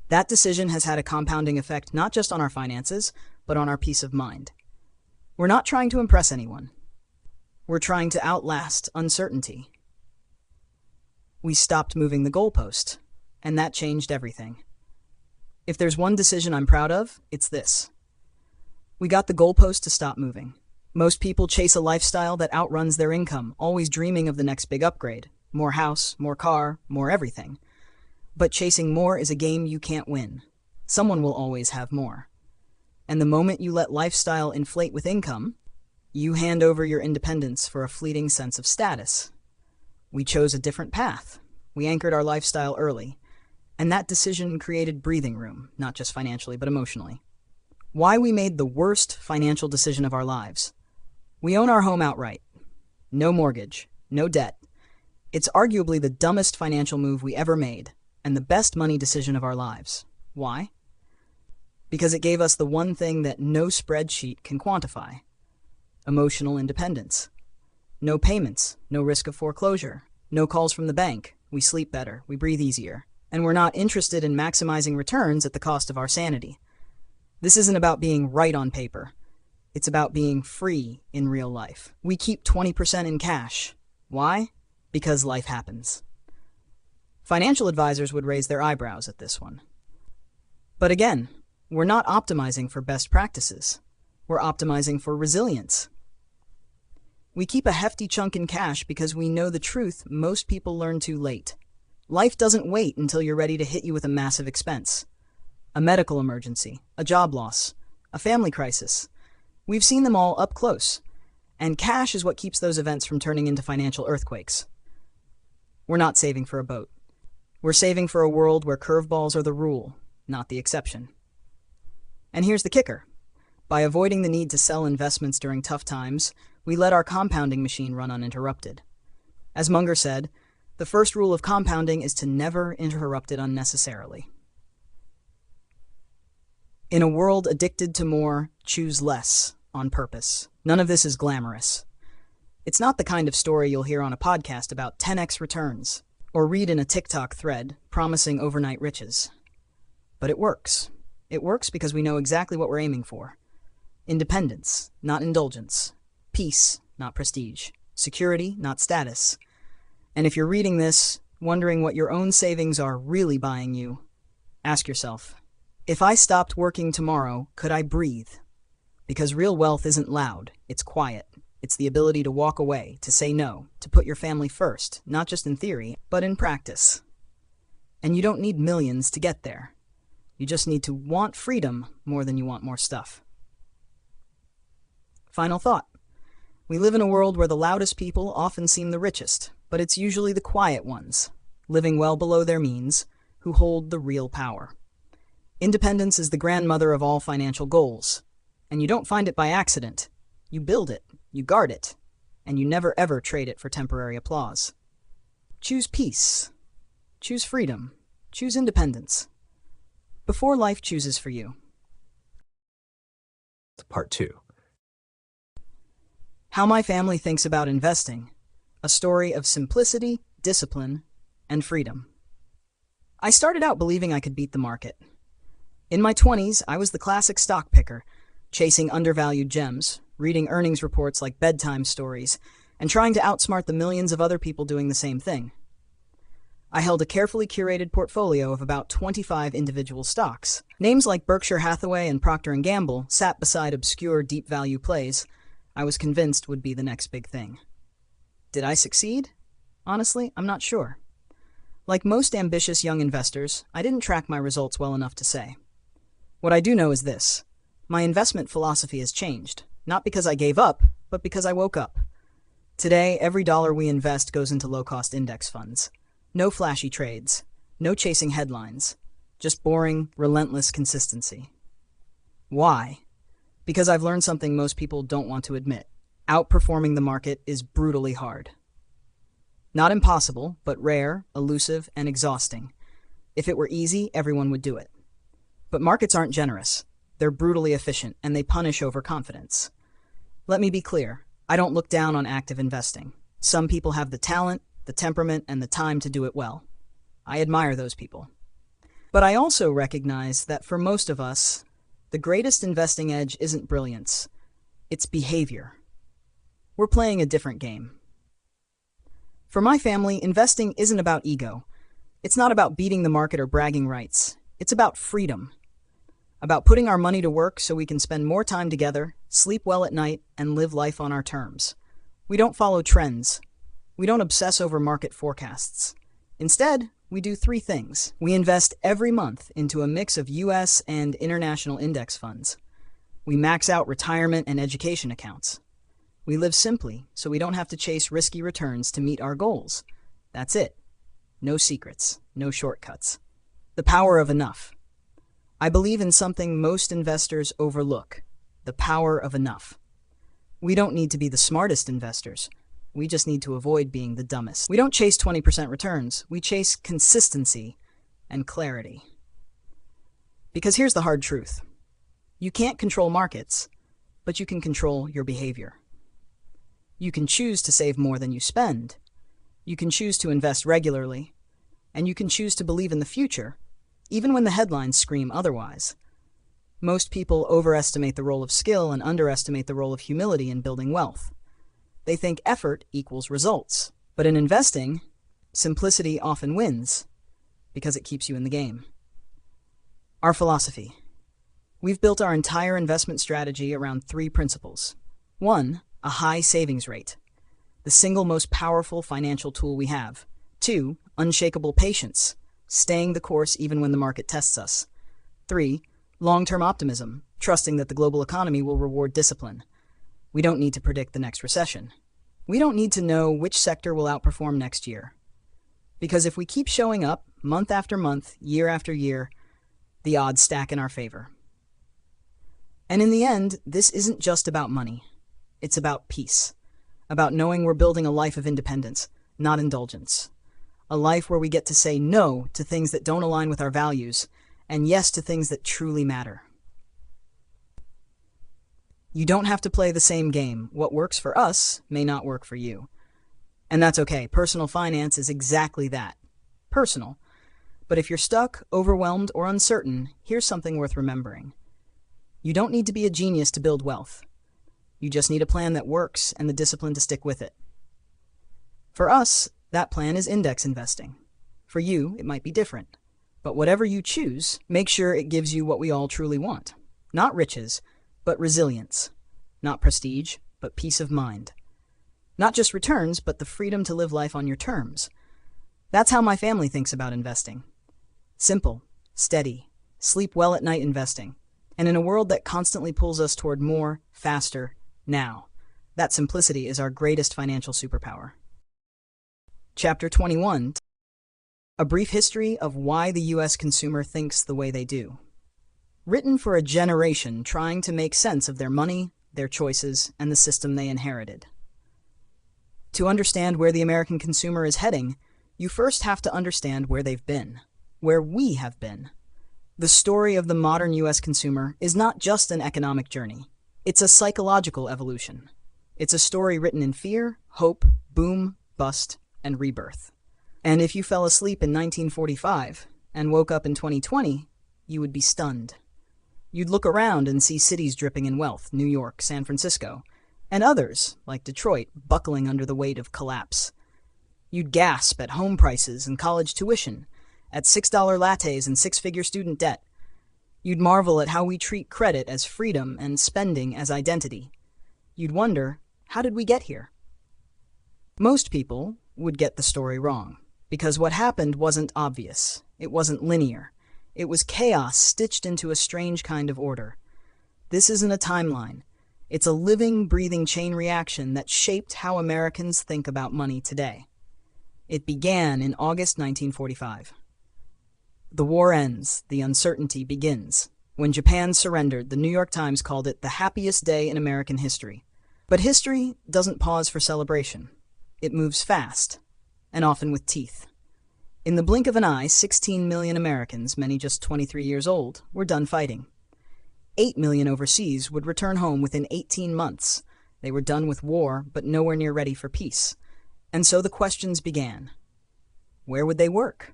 S1: That decision has had a compounding effect not just on our finances, but on our peace of mind. We're not trying to impress anyone. We're trying to outlast uncertainty. We stopped moving the goalpost, and that changed everything. If there's one decision I'm proud of, it's this. We got the goalpost to stop moving. Most people chase a lifestyle that outruns their income, always dreaming of the next big upgrade. more house, more car, more everything. But chasing more is a game you can't win. Someone will always have more. And the moment you let lifestyle inflate with income, you hand over your independence for a fleeting sense of status. We chose a different path. We anchored our lifestyle early. And that decision created breathing room, not just financially, but emotionally. Why we made the worst financial decision of our lives. We own our home outright. No mortgage, no debt. It's arguably the dumbest financial move we ever made, and the best money decision of our lives. Why? Because it gave us the one thing that no spreadsheet can quantify: emotional independence. No payments, no risk of foreclosure, no calls from the bank. We sleep better, we breathe easier, and we're not interested in maximizing returns at the cost of our sanity. This isn't about being right on paper. It's about being free in real life. We keep 20% in cash. Why? Because life happens. Financial advisors would raise their eyebrows at this one. But again, we're not optimizing for best practices. We're optimizing for resilience. We keep a hefty chunk in cash because we know the truth most people learn too late. Life doesn't wait until you're ready to hit you with a massive expense. A medical emergency, a job loss, a family crisis. We've seen them all up close, and cash is what keeps those events from turning into financial earthquakes. We're not saving for a boat. We're saving for a world where curveballs are the rule, not the exception. And here's the kicker. By avoiding the need to sell investments during tough times, we let our compounding machine run uninterrupted. As Munger said, the first rule of compounding is to never interrupt it unnecessarily. In a world addicted to more, choose less on purpose. None of this is glamorous. It's not the kind of story you'll hear on a podcast about 10x returns, or read in a TikTok thread promising overnight riches. But it works. It works because we know exactly what we're aiming for. Independence, not indulgence. Peace, not prestige. Security, not status. And if you're reading this, wondering what your own savings are really buying you, ask yourself, if I stopped working tomorrow, could I breathe? Because real wealth isn't loud, it's quiet. It's the ability to walk away, to say no, to put your family first, not just in theory, but in practice. And you don't need millions to get there. You just need to want freedom more than you want more stuff. Final thought. We live in a world where the loudest people often seem the richest, but it's usually the quiet ones, living well below their means, who hold the real power. Independence is the grandmother of all financial goals, and you don't find it by accident. You build it, you guard it, and you never ever trade it for temporary applause. Choose peace. Choose freedom. Choose independence. Before life chooses for you.
S2: Part 2.
S1: How my family thinks about investing. A story of simplicity, discipline, and freedom. I started out believing I could beat the market. In my 20s, I was the classic stock picker, chasing undervalued gems, reading earnings reports like bedtime stories, and trying to outsmart the millions of other people doing the same thing. I held a carefully curated portfolio of about 25 individual stocks. Names like Berkshire Hathaway and Procter & Gamble sat beside obscure deep value plays I was convinced would be the next big thing. Did I succeed? Honestly, I'm not sure. Like most ambitious young investors, I didn't track my results well enough to say. What I do know is this. My investment philosophy has changed, not because I gave up, but because I woke up. Today, every dollar we invest goes into low-cost index funds. No flashy trades, no chasing headlines, just boring, relentless consistency. Why? Because I've learned something most people don't want to admit. Outperforming the market is brutally hard. Not impossible, but rare, elusive, and exhausting. If it were easy, everyone would do it. But markets aren't generous. They're brutally efficient, and they punish overconfidence. Let me be clear. I don't look down on active investing. Some people have the talent, the temperament, and the time to do it well. I admire those people. But I also recognize that for most of us, the greatest investing edge isn't brilliance. It's behavior. We're playing a different game. For my family, investing isn't about ego. It's not about beating the market or bragging rights. It's about freedom. About putting our money to work so we can spend more time together, sleep well at night, and live life on our terms. We don't follow trends. We don't obsess over market forecasts. Instead, we do three things. We invest every month into a mix of US and international index funds. We max out retirement and education accounts. We live simply, so we don't have to chase risky returns to meet our goals. That's it. No secrets, no shortcuts. The power of enough. I believe in something most investors overlook: the power of enough. We don't need to be the smartest investors. We just need to avoid being the dumbest. We don't chase 20% returns. We chase consistency and clarity. Because here's the hard truth. You can't control markets, but you can control your behavior. You can choose to save more than you spend. You can choose to invest regularly. And you can choose to believe in the future, even when the headlines scream otherwise. Most people overestimate the role of skill and underestimate the role of humility in building wealth. They think effort equals results. But in investing, simplicity often wins because it keeps you in the game. Our philosophy. We've built our entire investment strategy around three principles. 1, a high savings rate, the single most powerful financial tool we have. 2, unshakable patience, staying the course even when the market tests us. 3, long-term optimism, trusting that the global economy will reward discipline. We don't need to predict the next recession. We don't need to know which sector will outperform next year. Because if we keep showing up month after month, year after year, the odds stack in our favor. And in the end, this isn't just about money. It's about peace. About knowing we're building a life of independence, not indulgence. A life where we get to say no to things that don't align with our values, and yes to things that truly matter. You don't have to play the same game. What works for us may not work for you. And that's okay. Personal finance is exactly that. Personal. But if you're stuck, overwhelmed, or uncertain, here's something worth remembering. You don't need to be a genius to build wealth. You just need a plan that works and the discipline to stick with it. For us, that plan is index investing. For you, it might be different. But whatever you choose, make sure it gives you what we all truly want. Not riches, but resilience. Not prestige, but peace of mind. Not just returns, but the freedom to live life on your terms. That's how my family thinks about investing. Simple, steady, sleep well at night investing. And in a world that constantly pulls us toward more, faster, now. That simplicity is our greatest financial superpower. Chapter 21. A brief history of why the U.S. consumer thinks the way they do. Written for a generation trying to make sense of their money, their choices, and the system they inherited. To understand where the American consumer is heading, you first have to understand where they've been, where we have been. The story of the modern U.S. consumer is not just an economic journey. It's a psychological evolution. It's a story written in fear, hope, boom, bust, and rebirth. And if you fell asleep in 1945 and woke up in 2020, you would be stunned. You'd look around and see cities dripping in wealth, New York, San Francisco, and others, like Detroit, buckling under the weight of collapse. You'd gasp at home prices and college tuition, at $6 lattes and six-figure student debt. You'd marvel at how we treat credit as freedom and spending as identity. You'd wonder, how did we get here? Most people would get the story wrong, because what happened wasn't obvious. It wasn't linear. It was chaos stitched into a strange kind of order. This isn't a timeline. It's a living, breathing chain reaction that shaped how Americans think about money today. It began in August 1945. The war ends, the uncertainty begins. When Japan surrendered, the New York Times called it the happiest day in American history. But history doesn't pause for celebration. It moves fast, and often with teeth. In the blink of an eye, 16 million Americans, many just 23 years old, were done fighting. 8 million overseas would return home within 18 months. They were done with war, but nowhere near ready for peace. And so the questions began. Where would they work?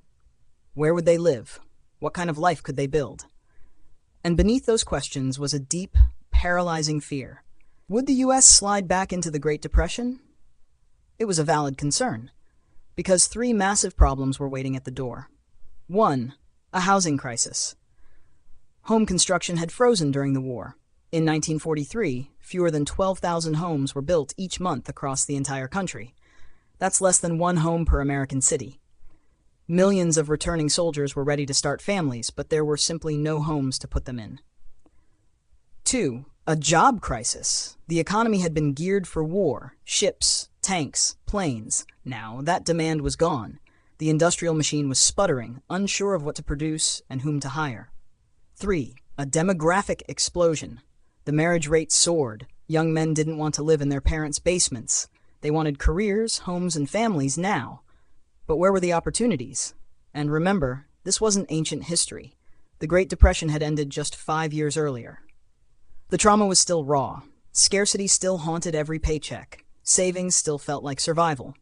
S1: Where would they live? What kind of life could they build? And beneath those questions was a deep, paralyzing fear. Would the U.S. slide back into the Great Depression? It was a valid concern, because three massive problems were waiting at the door. 1, a housing crisis. Home construction had frozen during the war. In 1943, fewer than 12,000 homes were built each month across the entire country. That's less than one home per American city. Millions of returning soldiers were ready to start families, but there were simply no homes to put them in. 2. A job crisis. The economy had been geared for war, ships, tanks, planes. Now, that demand was gone. The industrial machine was sputtering, unsure of what to produce and whom to hire. 3. A demographic explosion. The marriage rate soared. Young men didn't want to live in their parents' basements. They wanted careers, homes, and families now. But where were the opportunities? And remember, this wasn't ancient history. The Great Depression had ended just 5 years earlier. The trauma was still raw. Scarcity still haunted every paycheck. Savings still felt like survival.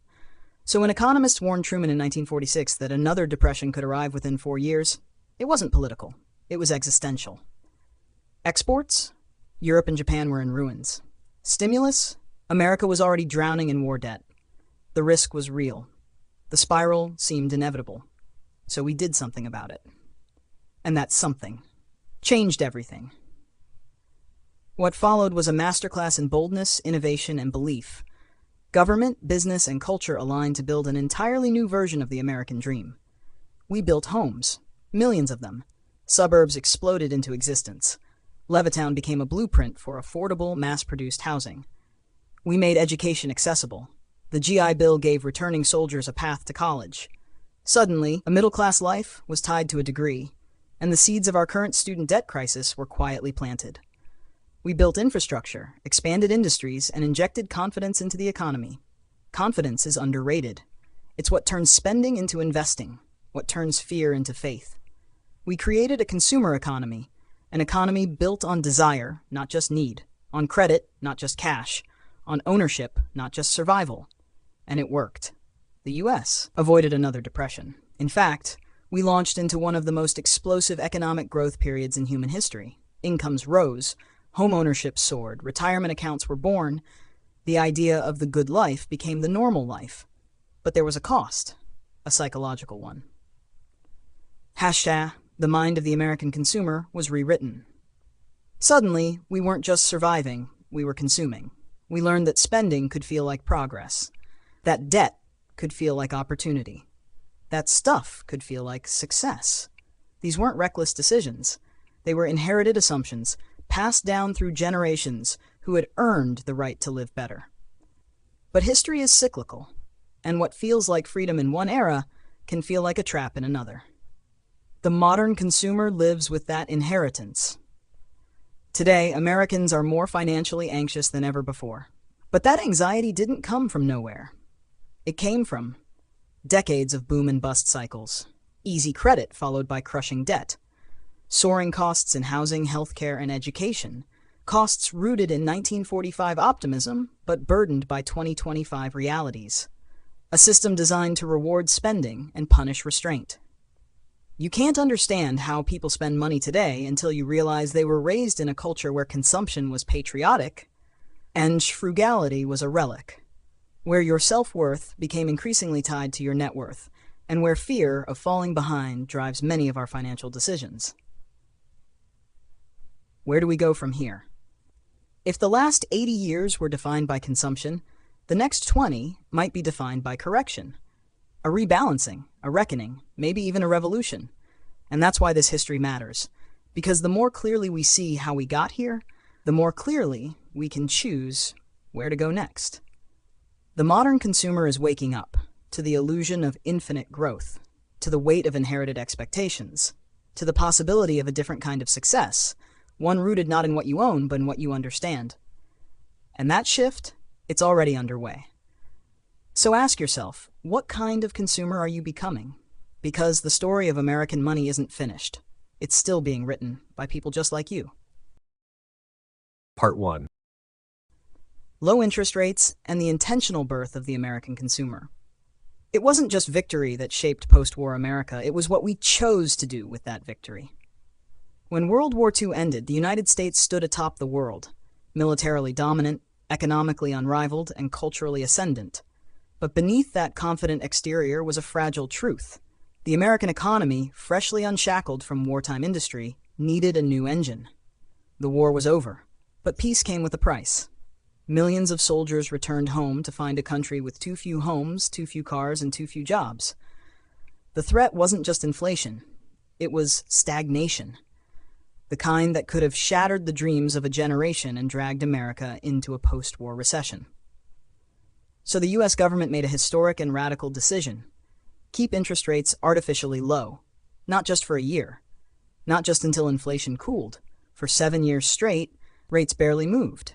S1: So when economists warned Truman in 1946 that another depression could arrive within 4 years, it wasn't political. It was existential. Exports? Europe and Japan were in ruins. Stimulus? America was already drowning in war debt. The risk was real. The spiral seemed inevitable. So we did something about it. And that something changed everything. What followed was a masterclass in boldness, innovation, and belief. Government, business, and culture aligned to build an entirely new version of the American dream. We built homes, millions of them. Suburbs exploded into existence. Levittown became a blueprint for affordable, mass-produced housing. We made education accessible. The GI Bill gave returning soldiers a path to college. Suddenly, a middle-class life was tied to a degree, and the seeds of our current student debt crisis were quietly planted. We built infrastructure, expanded industries, and injected confidence into the economy. Confidence is underrated. It's what turns spending into investing, what turns fear into faith. We created a consumer economy, an economy built on desire, not just need, on credit, not just cash, on ownership, not just survival. And it worked. The U.S. avoided another depression. In fact, we launched into one of the most explosive economic growth periods in human history. Incomes rose, home ownership soared, retirement accounts were born. The idea of the good life became the normal life. But there was a cost, a psychological one. The mind of the American consumer was rewritten. Suddenly, we weren't just surviving, we were consuming. We learned that spending could feel like progress, that debt could feel like opportunity, that stuff could feel like success. These weren't reckless decisions. They were inherited assumptions, passed down through generations who had earned the right to live better. But history is cyclical, and what feels like freedom in one era can feel like a trap in another. The modern consumer lives with that inheritance. Today, Americans are more financially anxious than ever before. But that anxiety didn't come from nowhere. It came from decades of boom and bust cycles, easy credit followed by crushing debt, soaring costs in housing, healthcare, and education, costs rooted in 1945 optimism but burdened by 2025 realities, a system designed to reward spending and punish restraint. You can't understand how people spend money today until you realize they were raised in a culture where consumption was patriotic and frugality was a relic, where your self-worth became increasingly tied to your net worth, and where fear of falling behind drives many of our financial decisions. Where do we go from here? If the last 80 years were defined by consumption, the next 20 might be defined by correction. A rebalancing, a reckoning, maybe even a revolution. And that's why this history matters. Because the more clearly we see how we got here, the more clearly we can choose where to go next. The modern consumer is waking up to the illusion of infinite growth, to the weight of inherited expectations, to the possibility of a different kind of success, one rooted not in what you own, but in what you understand. And that shift, it's already underway. So ask yourself, what kind of consumer are you becoming? Because the story of American money isn't finished. It's still being written by people just like you.
S2: Part 1.
S1: Low interest rates and the intentional birth of the American consumer. It wasn't just victory that shaped post-war America, it was what we chose to do with that victory. When World War II ended, the United States stood atop the world, militarily dominant, economically unrivaled, and culturally ascendant. But beneath that confident exterior was a fragile truth. The American economy, freshly unshackled from wartime industry, needed a new engine. The war was over, but peace came with a price. Millions of soldiers returned home to find a country with too few homes, too few cars, and too few jobs. The threat wasn't just inflation. It was stagnation. The kind that could have shattered the dreams of a generation and dragged America into a post-war recession. So the U.S. government made a historic and radical decision. Keep interest rates artificially low. Not just for a year. Not just until inflation cooled. For 7 years straight, rates barely moved.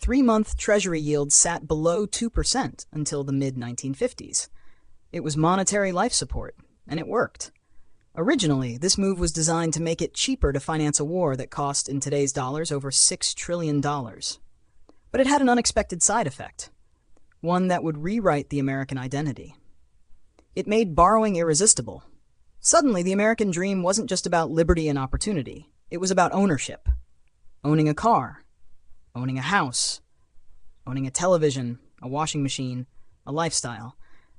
S1: 3-month Treasury yields sat below 2% until the mid-1950s. It was monetary life support, and it worked. Originally, this move was designed to make it cheaper to finance a war that cost, in today's dollars, over $6 trillion. But it had an unexpected side effect, one that would rewrite the American identity. It made borrowing irresistible. Suddenly, the American dream wasn't just about liberty and opportunity. It was about ownership. Owning a car. Owning a house, owning a television, a washing machine, a lifestyle.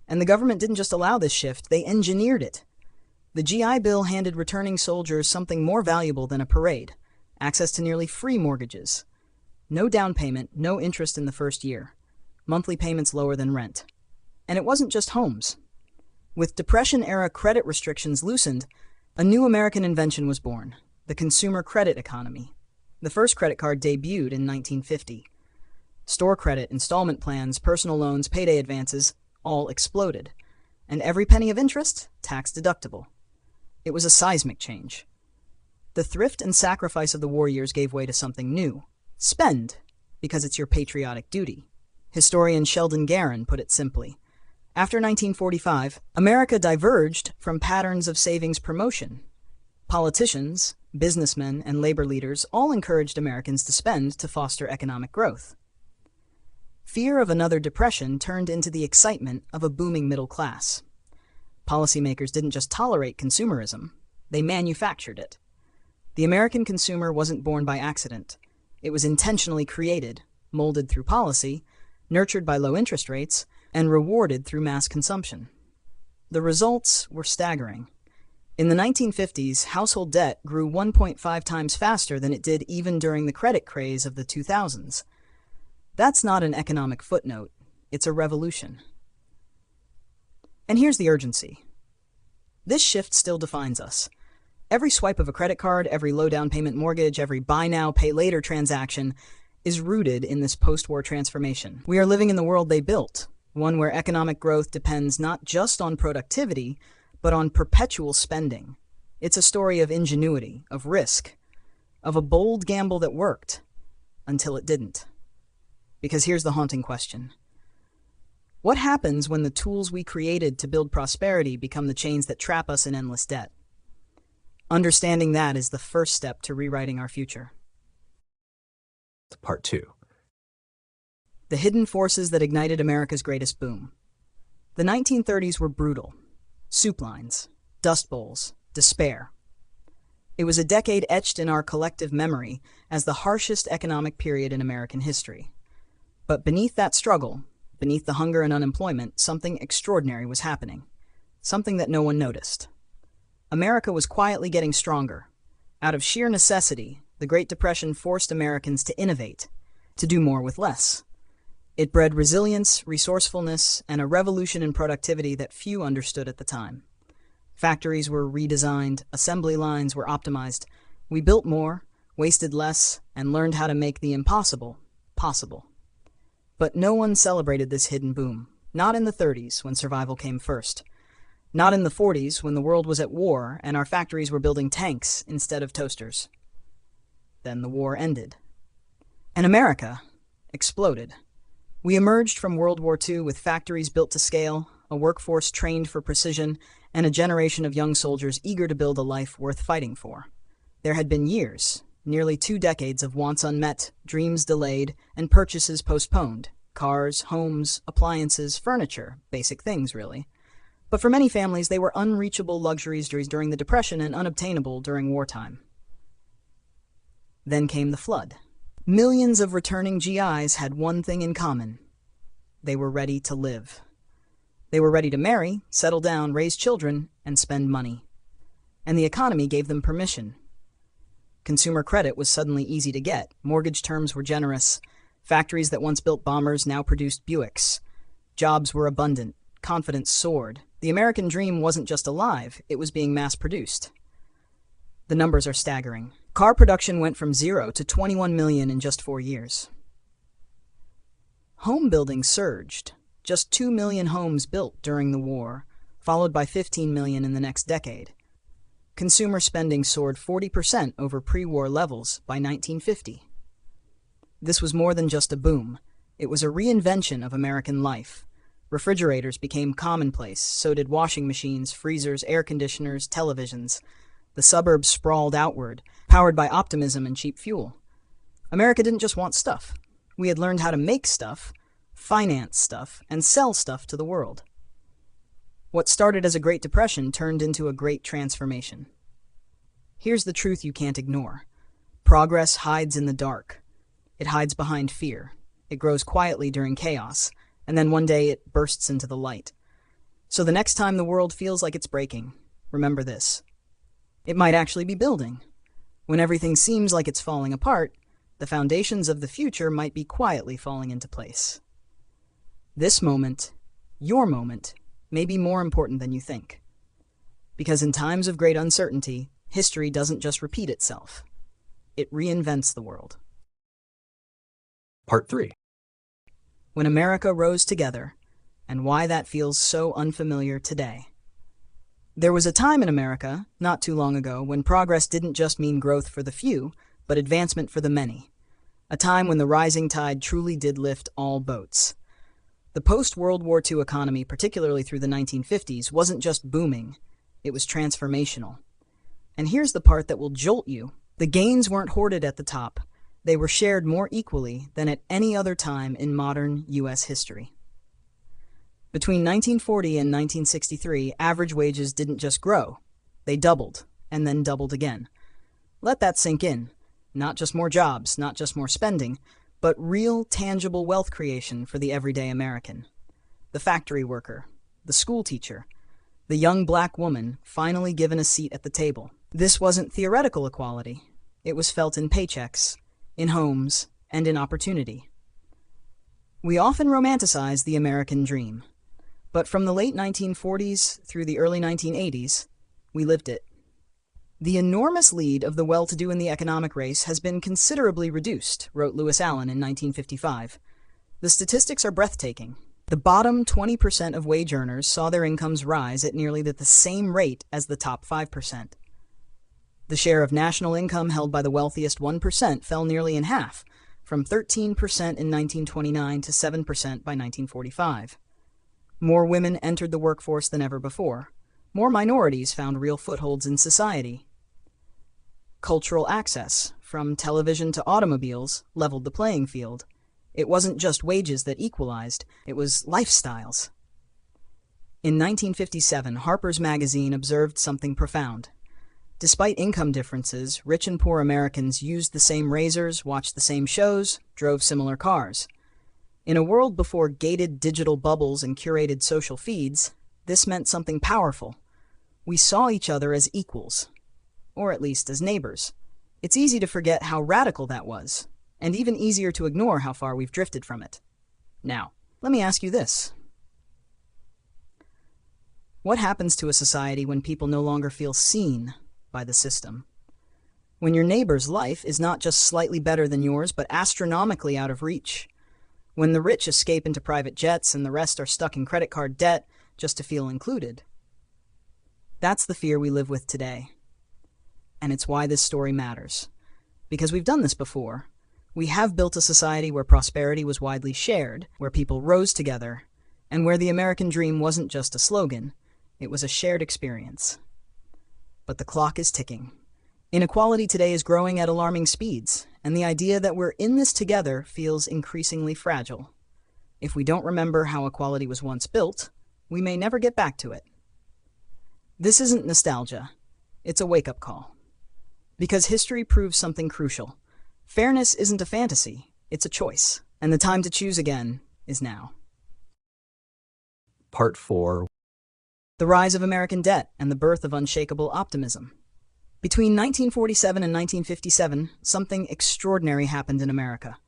S1: And the government didn't just allow this shift, they engineered it. The GI Bill handed returning soldiers something more valuable than a parade, access to nearly free mortgages. No down payment, no interest in the first year. Monthly payments lower than rent. And it wasn't just homes. With Depression-era credit restrictions loosened, a new American invention was born, the consumer credit economy. The first credit card debuted in 1950. Store credit, installment plans, personal loans, payday advances, all exploded. And every penny of interest, tax-deductible. It was a seismic change. The thrift and sacrifice of the war years gave way to something new. Spend, because it's your patriotic duty. Historian Sheldon Garin put it simply. After 1945, America diverged from patterns of savings promotion. Politicians, businessmen, and labor leaders all encouraged Americans to spend to foster economic growth. Fear of another depression turned into the excitement of a booming middle class. Policymakers didn't just tolerate consumerism, they manufactured it. The American consumer wasn't born by accident. It was intentionally created, molded through policy, nurtured by low interest rates, and rewarded through mass consumption. The results were staggering. In the 1950s, household debt grew 1.5 times faster than it did even during the credit craze of the 2000s. That's not an economic footnote, it's a revolution. And here's the urgency. This shift still defines us. Every swipe of a credit card, every low down payment mortgage, every buy now, pay later transaction is rooted in this post-war transformation. We are living in the world they built, one where economic growth depends not just on productivity, but on perpetual spending. It's a story of ingenuity, of risk, of a bold gamble that worked, until it didn't. Because here's the haunting question. What happens when the tools we created to build prosperity become the chains that trap us in endless debt? Understanding that is the first step to rewriting our future.
S2: Part 2.
S1: The hidden forces that ignited America's greatest boom. The 1930s were brutal. Soup lines, dust bowls, despair. It was a decade etched in our collective memory as the harshest economic period in American history. But beneath that struggle, beneath the hunger and unemployment, something extraordinary was happening. Something that no one noticed. America was quietly getting stronger. Out of sheer necessity, the Great Depression forced Americans to innovate, to do more with less. It bred resilience, resourcefulness, and a revolution in productivity that few understood at the time. Factories were redesigned, assembly lines were optimized. We built more, wasted less, and learned how to make the impossible possible. But no one celebrated this hidden boom. Not in the 30s, when survival came first. Not in the 40s, when the world was at war and our factories were building tanks instead of toasters. Then the war ended. And America exploded. We emerged from World War II with factories built to scale, a workforce trained for precision, and a generation of young soldiers eager to build a life worth fighting for. There had been years, nearly 2 decades of wants unmet, dreams delayed, and purchases postponed. Cars, homes, appliances, furniture, basic things, really. But for many families, they were unreachable luxuries during the Depression and unobtainable during wartime. Then came the flood. Millions of returning GIs had one thing in common. They were ready to live. They were ready to marry, settle down, raise children, and spend money. And the economy gave them permission. Consumer credit was suddenly easy to get. Mortgage terms were generous. Factories that once built bombers now produced Buicks. Jobs were abundant. Confidence soared. The American dream wasn't just alive, it was being mass-produced. The numbers are staggering. Car production went from 0 to 21 million in just 4 years. Home building surged. Just 2 million homes built during the war, followed by 15 million in the next decade. Consumer spending soared 40% over pre-war levels by 1950. This was more than just a boom. It was a reinvention of American life. Refrigerators became commonplace, so did washing machines, freezers, air conditioners, televisions. The suburbs sprawled outward, powered by optimism and cheap fuel. America didn't just want stuff. We had learned how to make stuff, finance stuff, and sell stuff to the world. What started as a Great Depression turned into a great transformation. Here's the truth you can't ignore. Progress hides in the dark. It hides behind fear. It grows quietly during chaos, and then one day it bursts into the light. So the next time the world feels like it's breaking, remember this. It might actually be building. When everything seems like it's falling apart, the foundations of the future might be quietly falling into place. This moment, your moment, may be more important than you think. Because in times of great uncertainty, history doesn't just repeat itself. It reinvents the world.
S2: Part 3.
S1: When America rose together, and why that feels so unfamiliar today. There was a time in America, not too long ago, when progress didn't just mean growth for the few, but advancement for the many. A time when the rising tide truly did lift all boats. The post-World War II economy, particularly through the 1950s, wasn't just booming, it was transformational. And here's the part that will jolt you. The gains weren't hoarded at the top. They were shared more equally than at any other time in modern U.S. history. Between 1940 and 1963, average wages didn't just grow. They doubled, and then doubled again. Let that sink in. Not just more jobs, not just more spending, but real, tangible wealth creation for the everyday American. The factory worker, the school teacher, the young black woman finally given a seat at the table. This wasn't theoretical equality. It was felt in paychecks, in homes, and in opportunity. We often romanticize the American dream, but from the late 1940s through the early 1980s, we lived it. The enormous lead of the well-to-do in the economic race has been considerably reduced, wrote Lewis Allen in 1955. The statistics are breathtaking. The bottom 20% of wage earners saw their incomes rise at nearly the same rate as the top 5%. The share of national income held by the wealthiest 1% fell nearly in half, from 13% in 1929 to 7% by 1945. More women entered the workforce than ever before. More minorities found real footholds in society. Cultural access, from television to automobiles, leveled the playing field. It wasn't just wages that equalized, it was lifestyles. In 1957, Harper's Magazine observed something profound. Despite income differences, rich and poor Americans used the same razors, watched the same shows, drove similar cars. In a world before gated digital bubbles and curated social feeds, this meant something powerful. We saw each other as equals, or at least as neighbors. It's easy to forget how radical that was, and even easier to ignore how far we've drifted from it. Now, let me ask you this. What happens to a society when people no longer feel seen by the system? When your neighbor's life is not just slightly better than yours, but astronomically out of reach? When the rich escape into private jets and the rest are stuck in credit card debt just to feel included? That's the fear we live with today. And it's why this story matters. Because we've done this before. We have built a society where prosperity was widely shared, where people rose together, and where the American dream wasn't just a slogan, it was a shared experience. But the clock is ticking. Inequality today is growing at alarming speeds, and the idea that we're in this together feels increasingly fragile. If we don't remember how equality was once built, we may never get back to it. This isn't nostalgia. It's a wake-up call. Because history proves something crucial. Fairness isn't a fantasy, it's a choice. And the time to choose again is now.
S2: Part 4.
S1: The rise of American debt and the birth of unshakable optimism. Between 1947 and 1957, something extraordinary happened in America.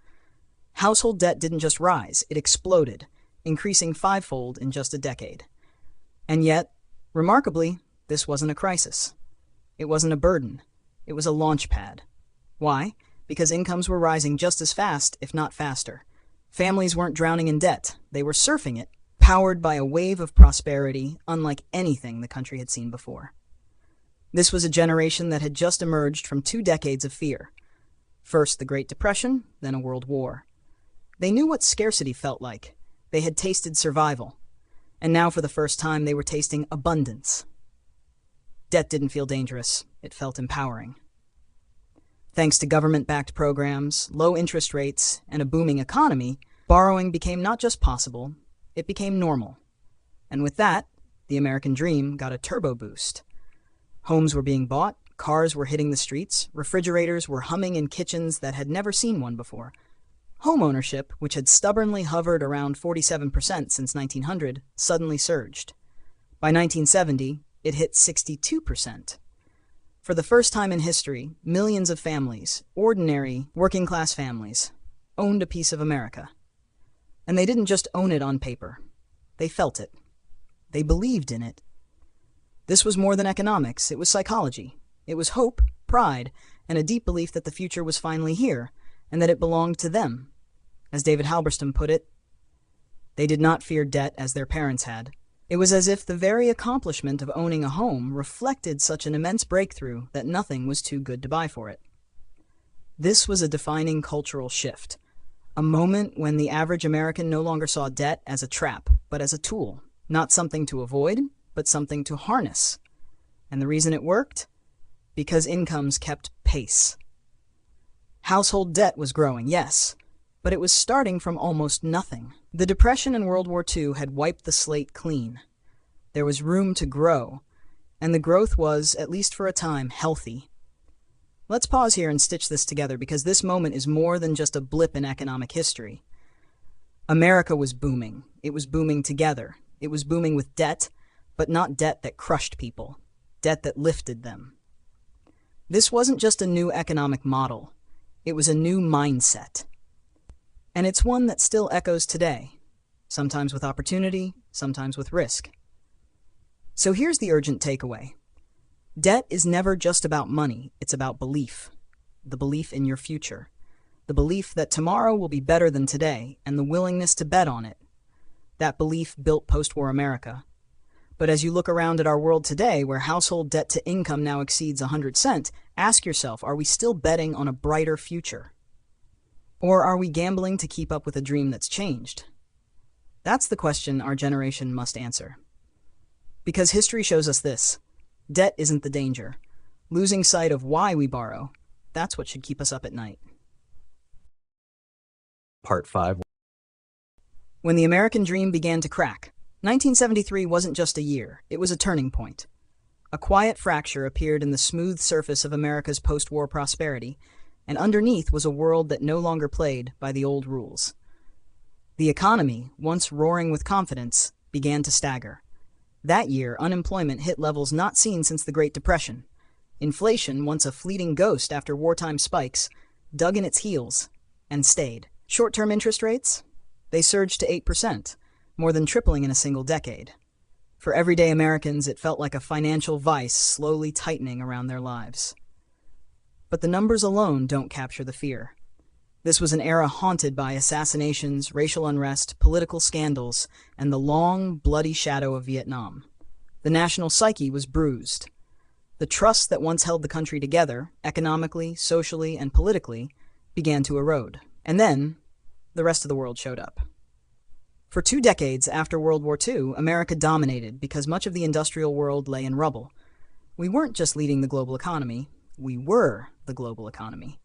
S1: Household debt didn't just rise, it exploded, increasing fivefold in just a decade. And yet, remarkably, this wasn't a crisis. It wasn't a burden. It was a launch pad. Why? Because incomes were rising just as fast, if not faster. Families weren't drowning in debt. They were surfing it, powered by a wave of prosperity unlike anything the country had seen before. This was a generation that had just emerged from 2 decades of fear. First the Great Depression, then a world war. They knew what scarcity felt like. They had tasted survival. And now for the first time they were tasting abundance. Debt didn't feel dangerous. It felt empowering. Thanks to government-backed programs, low interest rates, and a booming economy, borrowing became not just possible, it became normal. And with that, the American dream got a turbo boost. Homes were being bought, cars were hitting the streets, refrigerators were humming in kitchens that had never seen one before. Home ownership, which had stubbornly hovered around 47% since 1900, suddenly surged. By 1970, it hit 62%. For the first time in history, millions of families, ordinary, working-class families, owned a piece of America. And they didn't just own it on paper. They felt it. They believed in it. This was more than economics, it was psychology. It was hope, pride, and a deep belief that the future was finally here, and that it belonged to them. As David Halberstam put it, they did not fear debt as their parents had. It was as if the very accomplishment of owning a home reflected such an immense breakthrough that nothing was too good to buy for it. This was a defining cultural shift, a moment when the average American no longer saw debt as a trap, but as a tool, not something to avoid, but something to harness. And the reason it worked? Because incomes kept pace. Household debt was growing, yes, but it was starting from almost nothing. The Depression and World War II had wiped the slate clean. There was room to grow, and the growth was, at least for a time, healthy. Let's pause here and stitch this together because this moment is more than just a blip in economic history. America was booming. It was booming together. It was booming with debt, but not debt that crushed people, debt that lifted them. This wasn't just a new economic model. It was a new mindset. And it's one that still echoes today, sometimes with opportunity, sometimes with risk. So here's the urgent takeaway. Debt is never just about money, it's about belief. The belief in your future. The belief that tomorrow will be better than today, and the willingness to bet on it. That belief built post-war America. But as you look around at our world today, where household debt to income now exceeds 100%, ask yourself, are we still betting on a brighter future? Or are we gambling to keep up with a dream that's changed? That's the question our generation must answer. Because history shows us this. Debt isn't the danger. Losing sight of why we borrow, that's what should keep us up at night.
S2: Part 5.
S1: When the American dream began to crack, 1973 wasn't just a year, it was a turning point. A quiet fracture appeared in the smooth surface of America's post-war prosperity, and underneath was a world that no longer played by the old rules. The economy, once roaring with confidence, began to stagger. That year, unemployment hit levels not seen since the Great Depression. Inflation, once a fleeting ghost after wartime spikes, dug in its heels and stayed. Short-term interest rates? They surged to 8%, more than tripling in a single decade. For everyday Americans, it felt like a financial vice slowly tightening around their lives. But the numbers alone don't capture the fear. This was an era haunted by assassinations, racial unrest, political scandals, and the long, bloody shadow of Vietnam. The national psyche was bruised. The trust that once held the country together, economically, socially, and politically, began to erode. And then, the rest of the world showed up. For 2 decades after World War II, America dominated because much of the industrial world lay in rubble. We weren't just leading the global economy, we were the global economy.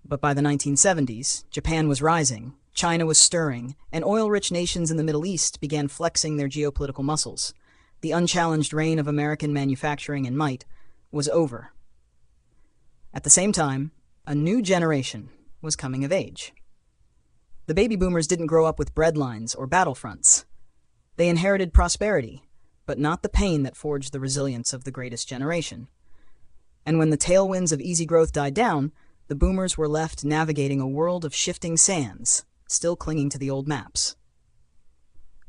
S1: But by the 1970s, Japan was rising, China was stirring, and oil-rich nations in the Middle East began flexing their geopolitical muscles. The unchallenged reign of American manufacturing and might was over. At the same time, a new generation was coming of age. The baby boomers didn't grow up with breadlines or battlefronts. They inherited prosperity, but not the pain that forged the resilience of the greatest generation. And when the tailwinds of easy growth died down, The boomers were left navigating a world of shifting sands, still clinging to the old maps.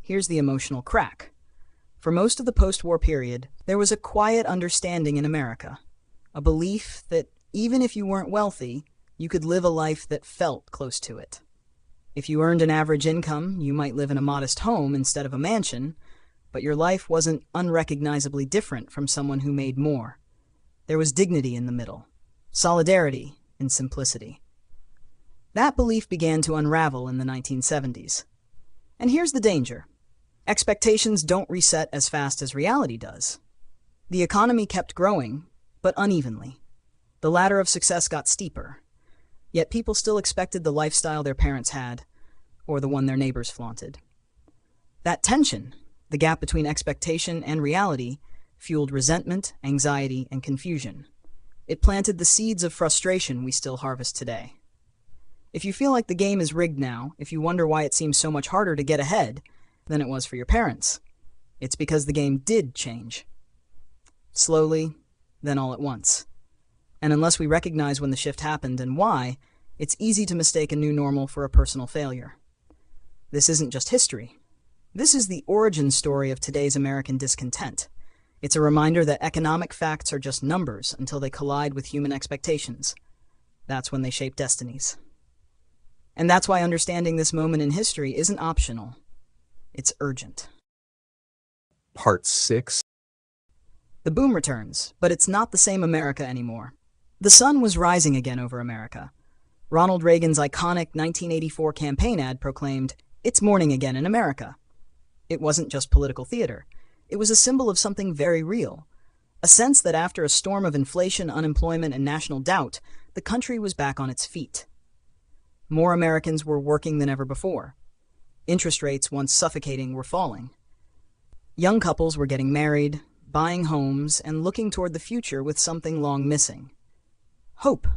S1: Here's the emotional crack. For most of the post-war period, there was a quiet understanding in America, a belief that even if you weren't wealthy, you could live a life that felt close to it. If you earned an average income, you might live in a modest home instead of a mansion, but your life wasn't unrecognizably different from someone who made more. There was dignity in the middle, solidarity in simplicity. That belief began to unravel in the 1970s. And here's the danger. Expectations don't reset as fast as reality does. The economy kept growing, but unevenly. The ladder of success got steeper. Yet people still expected the lifestyle their parents had, or the one their neighbors flaunted. That tension, the gap between expectation and reality, fueled resentment, anxiety, and confusion. It planted the seeds of frustration we still harvest today. If you feel like the game is rigged now, if you wonder why it seems so much harder to get ahead than it was for your parents, it's because the game did change. Slowly, then all at once. And unless we recognize when the shift happened and why, it's easy to mistake a new normal for a personal failure. This isn't just history. This is the origin story of today's American discontent. It's a reminder that economic facts are just numbers until they collide with human expectations. That's when they shape destinies. And that's why understanding this moment in history isn't optional. It's urgent.
S2: Part 6.
S1: The boom returns, but it's not the same America anymore. The sun was rising again over America. Ronald Reagan's iconic 1984 campaign ad proclaimed, "It's morning again in America." It wasn't just political theater. It was a symbol of something very real. A sense that after a storm of inflation, unemployment, and national doubt, the country was back on its feet. More Americans were working than ever before. Interest rates, once suffocating, were falling. Young couples were getting married, buying homes, and looking toward the future with something long missing: hope.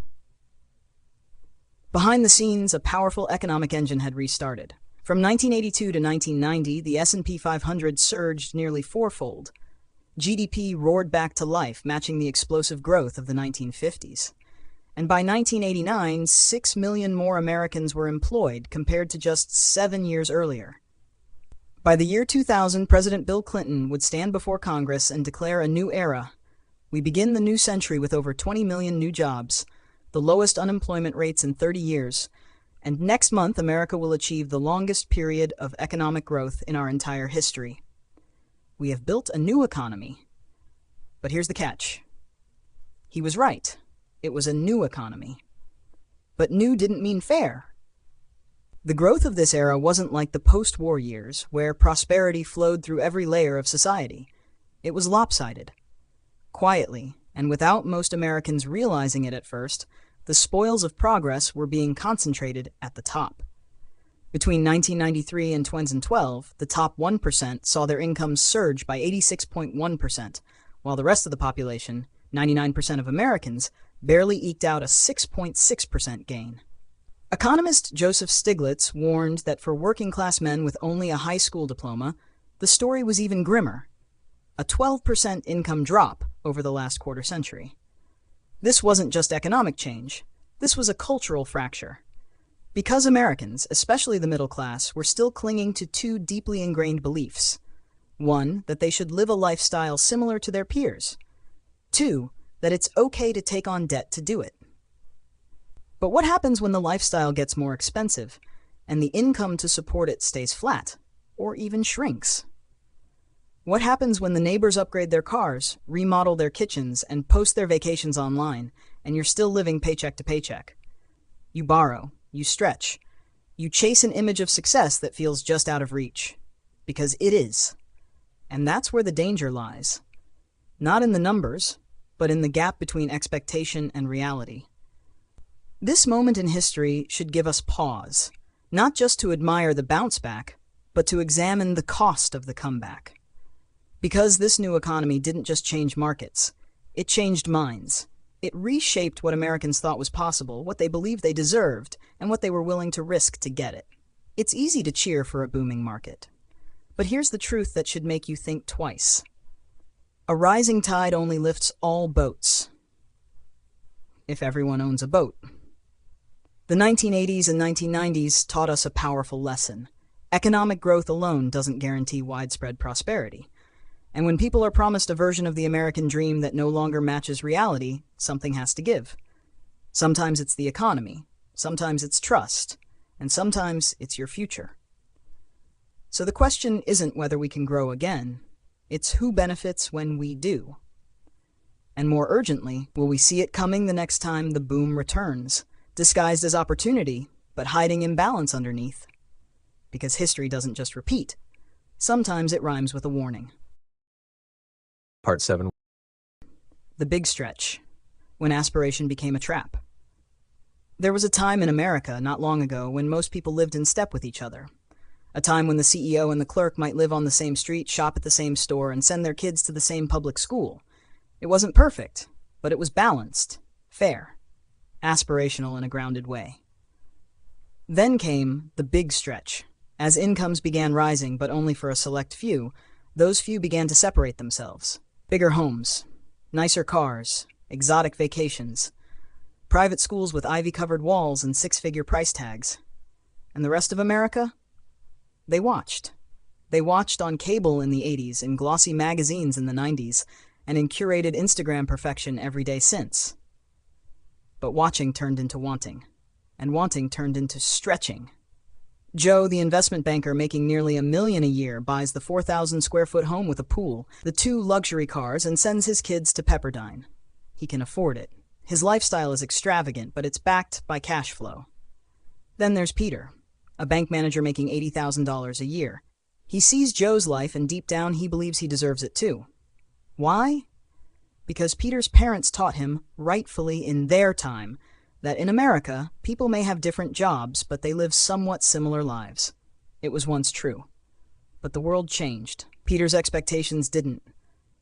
S1: Behind the scenes, a powerful economic engine had restarted. From 1982 to 1990, the S&P 500 surged nearly fourfold. GDP roared back to life, matching the explosive growth of the 1950s. And by 1989, 6 million more Americans were employed compared to just 7 years earlier. By the year 2000, President Bill Clinton would stand before Congress and declare a new era. We begin the new century with over 20 million new jobs, the lowest unemployment rates in 30 years, and next month America will achieve the longest period of economic growth in our entire history. We have built a new economy. But here's the catch. He was right. It was a new economy. But new didn't mean fair. The growth of this era wasn't like the post-war years, where prosperity flowed through every layer of society. It was lopsided. Quietly, and without most Americans realizing it at first, the spoils of progress were being concentrated at the top. Between 1993 and 2012, the top 1% saw their incomes surge by 86.1%, while the rest of the population, 99% of Americans, barely eked out a 6.6% gain. Economist Joseph Stiglitz warned that for working-class men with only a high school diploma, the story was even grimmer: a 12% income drop over the last quarter century. This wasn't just economic change. This was a cultural fracture. Because Americans, especially the middle class, were still clinging to two deeply ingrained beliefs. One, that they should live a lifestyle similar to their peers. Two, that it's okay to take on debt to do it. But what happens when the lifestyle gets more expensive, and the income to support it stays flat, or even shrinks? What happens when the neighbors upgrade their cars, remodel their kitchens, and post their vacations online, and you're still living paycheck to paycheck? You borrow, you stretch, you chase an image of success that feels just out of reach. Because it is. And that's where the danger lies. Not in the numbers, but in the gap between expectation and reality. This moment in history should give us pause, not just to admire the bounce back, but to examine the cost of the comeback. Because this new economy didn't just change markets, it changed minds. It reshaped what Americans thought was possible, what they believed they deserved, and what they were willing to risk to get it. It's easy to cheer for a booming market. But here's the truth that should make you think twice. A rising tide only lifts all boats. If everyone owns a boat. The 1980s and 1990s taught us a powerful lesson. Economic growth alone doesn't guarantee widespread prosperity. And when people are promised a version of the American dream that no longer matches reality, something has to give. Sometimes it's the economy, sometimes it's trust, and sometimes it's your future. So the question isn't whether we can grow again, it's who benefits when we do. And more urgently, will we see it coming the next time the boom returns, disguised as opportunity, but hiding imbalance underneath? Because history doesn't just repeat. Sometimes it rhymes with a warning.
S2: Part 7.
S1: The big stretch, when aspiration became a trap. There was a time in America not long ago when most people lived in step with each other. A time when the CEO and the clerk might live on the same street, shop at the same store, and send their kids to the same public school. It wasn't perfect, but it was balanced, fair, aspirational in a grounded way. Then came the big stretch. As incomes began rising, but only for a select few, those few began to separate themselves. Bigger homes, nicer cars, exotic vacations, private schools with ivy-covered walls and six-figure price tags. And the rest of America? They watched. They watched on cable in the 80s, in glossy magazines in the 90s, and in curated Instagram perfection every day since. But watching turned into wanting, and wanting turned into stretching. Joe, the investment banker making nearly $1 million a year, buys the 4,000-square-foot home with a pool, the 2 luxury cars, and sends his kids to Pepperdine. He can afford it. His lifestyle is extravagant, but it's backed by cash flow. Then there's Peter, a bank manager making $80,000 a year. He sees Joe's life, and deep down he believes he deserves it too. Why? Because Peter's parents taught him, rightfully in their time, that in America, people may have different jobs, but they live somewhat similar lives. It was once true. But the world changed. Peter's expectations didn't.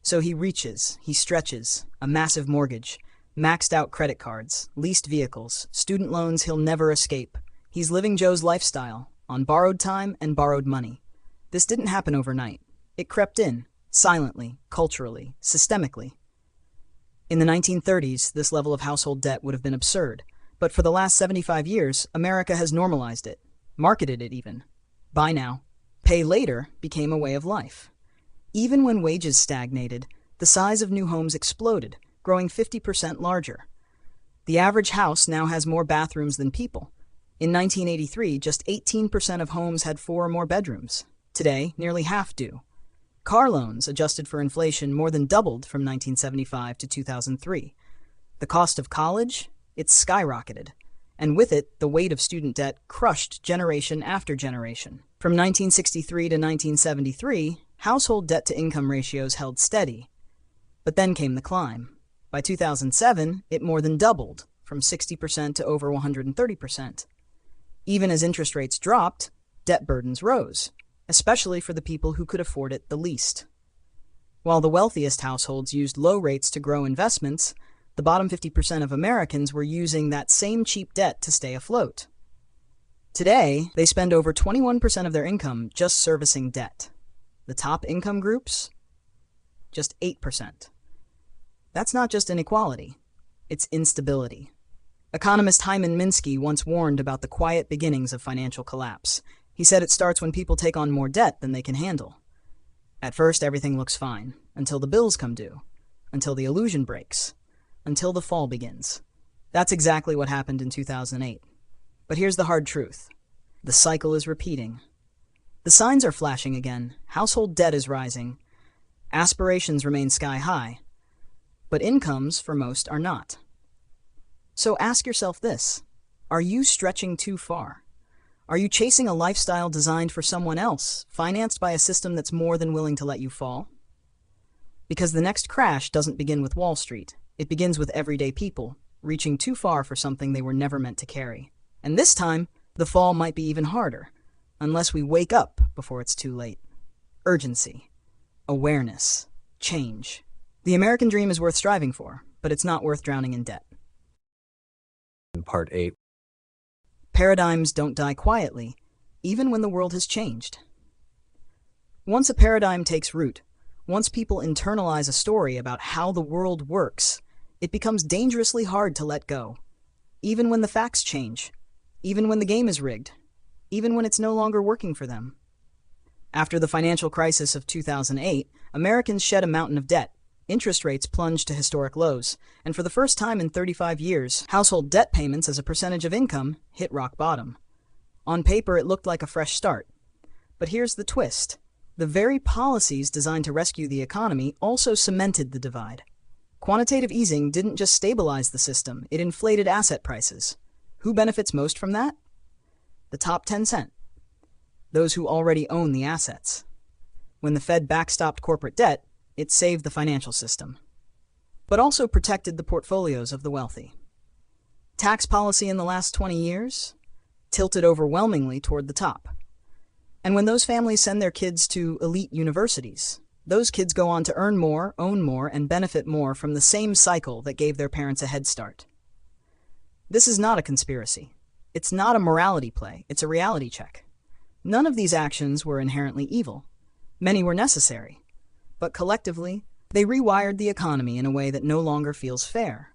S1: So he reaches, he stretches, a massive mortgage, maxed out credit cards, leased vehicles, student loans he'll never escape. He's living Joe's lifestyle, on borrowed time and borrowed money. This didn't happen overnight. It crept in, silently, culturally, systemically. In the 1930s, this level of household debt would have been absurd, but for the last 75 years, America has normalized it, marketed it even. Buy now, pay later became a way of life. Even when wages stagnated, the size of new homes exploded, growing 50% larger. The average house now has more bathrooms than people. In 1983, just 18% of homes had 4 or more bedrooms. Today, nearly half do. Car loans, adjusted for inflation, more than doubled from 1975 to 2003. The cost of college? It skyrocketed. And with it, the weight of student debt crushed generation after generation. From 1963 to 1973, household debt-to-income ratios held steady. But then came the climb. By 2007, it more than doubled, from 60% to over 130%. Even as interest rates dropped, debt burdens rose, especially for the people who could afford it the least. While the wealthiest households used low rates to grow investments, the bottom 50% of Americans were using that same cheap debt to stay afloat. Today, they spend over 21% of their income just servicing debt. The top income groups? Just 8%. That's not just inequality, it's instability. Economist Hyman Minsky once warned about the quiet beginnings of financial collapse. He said it starts when people take on more debt than they can handle. At first, everything looks fine, until the bills come due, until the illusion breaks, until the fall begins. That's exactly what happened in 2008. But here's the hard truth. The cycle is repeating. The signs are flashing again. Household debt is rising. Aspirations remain sky high. But incomes, for most, are not. So ask yourself this. Are you stretching too far? Are you chasing a lifestyle designed for someone else, financed by a system that's more than willing to let you fall? Because the next crash doesn't begin with Wall Street. It begins with everyday people, reaching too far for something they were never meant to carry. And this time, the fall might be even harder, unless we wake up before it's too late. Urgency, awareness, change. The American dream is worth striving for, but it's not worth drowning in debt.
S2: Part 8.
S1: Paradigms don't die quietly, even when the world has changed. Once a paradigm takes root, once people internalize a story about how the world works, it becomes dangerously hard to let go. Even when the facts change, even when the game is rigged, even when it's no longer working for them. After the financial crisis of 2008, Americans shed a mountain of debt. Interest rates plunged to historic lows, and for the first time in 35 years, household debt payments as a percentage of income hit rock bottom. On paper, it looked like a fresh start. But here's the twist. The very policies designed to rescue the economy also cemented the divide. Quantitative easing didn't just stabilize the system, it inflated asset prices. Who benefits most from that? The top 10%. Those who already own the assets. When the Fed backstopped corporate debt, it saved the financial system, but also protected the portfolios of the wealthy. Tax policy in the last 20 years tilted overwhelmingly toward the top. And when those families send their kids to elite universities, those kids go on to earn more, own more, and benefit more from the same cycle that gave their parents a head start. This is not a conspiracy. It's not a morality play. It's a reality check. None of these actions were inherently evil. Many were necessary. But collectively, they rewired the economy in a way that no longer feels fair.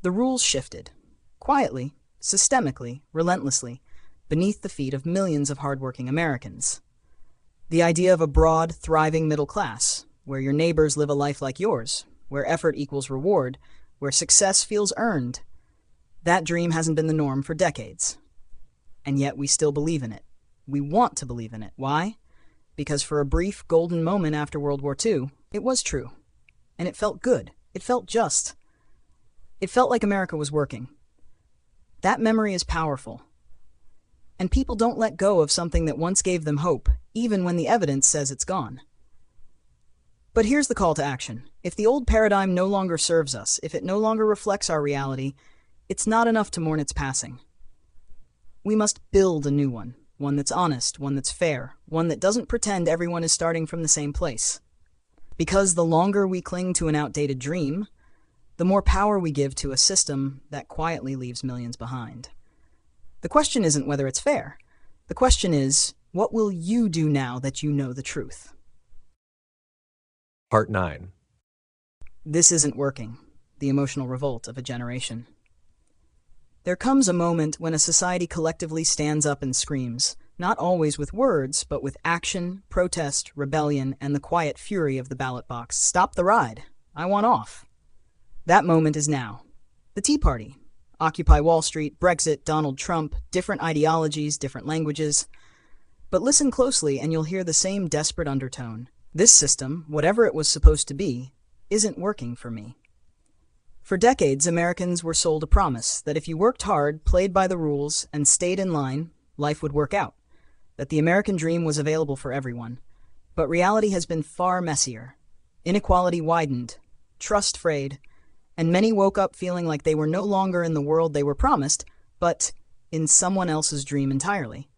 S1: The rules shifted. Quietly, systemically, relentlessly, beneath the feet of millions of hardworking Americans. The idea of a broad, thriving middle class, where your neighbors live a life like yours, where effort equals reward, where success feels earned, that dream hasn't been the norm for decades. And yet we still believe in it. We want to believe in it. Why? Because for a brief golden moment after World War II, it was true. And it felt good. It felt just. It felt like America was working. That memory is powerful. And people don't let go of something that once gave them hope, even when the evidence says it's gone. But here's the call to action. If the old paradigm no longer serves us, if it no longer reflects our reality, it's not enough to mourn its passing. We must build a new one that's honest, one that's fair, one that doesn't pretend everyone is starting from the same place. Because the longer we cling to an outdated dream, the more power we give to a system that quietly leaves millions behind. The question isn't whether it's fair. The question is, what will you do now that you know the truth?
S2: Part 9.
S1: This isn't working. The emotional revolt of a generation. There comes a moment when a society collectively stands up and screams, not always with words, but with action, protest, rebellion, and the quiet fury of the ballot box. Stop the ride. I want off. That moment is now. The Tea Party. Occupy Wall Street, Brexit, Donald Trump, different ideologies, different languages. But listen closely and you'll hear the same desperate undertone. This system, whatever it was supposed to be, isn't working for me. For decades, Americans were sold a promise that if you worked hard, played by the rules, and stayed in line, life would work out. That the American dream was available for everyone. But reality has been far messier. Inequality widened, trust frayed, and many woke up feeling like they were no longer in the world they were promised, but in someone else's dream entirely.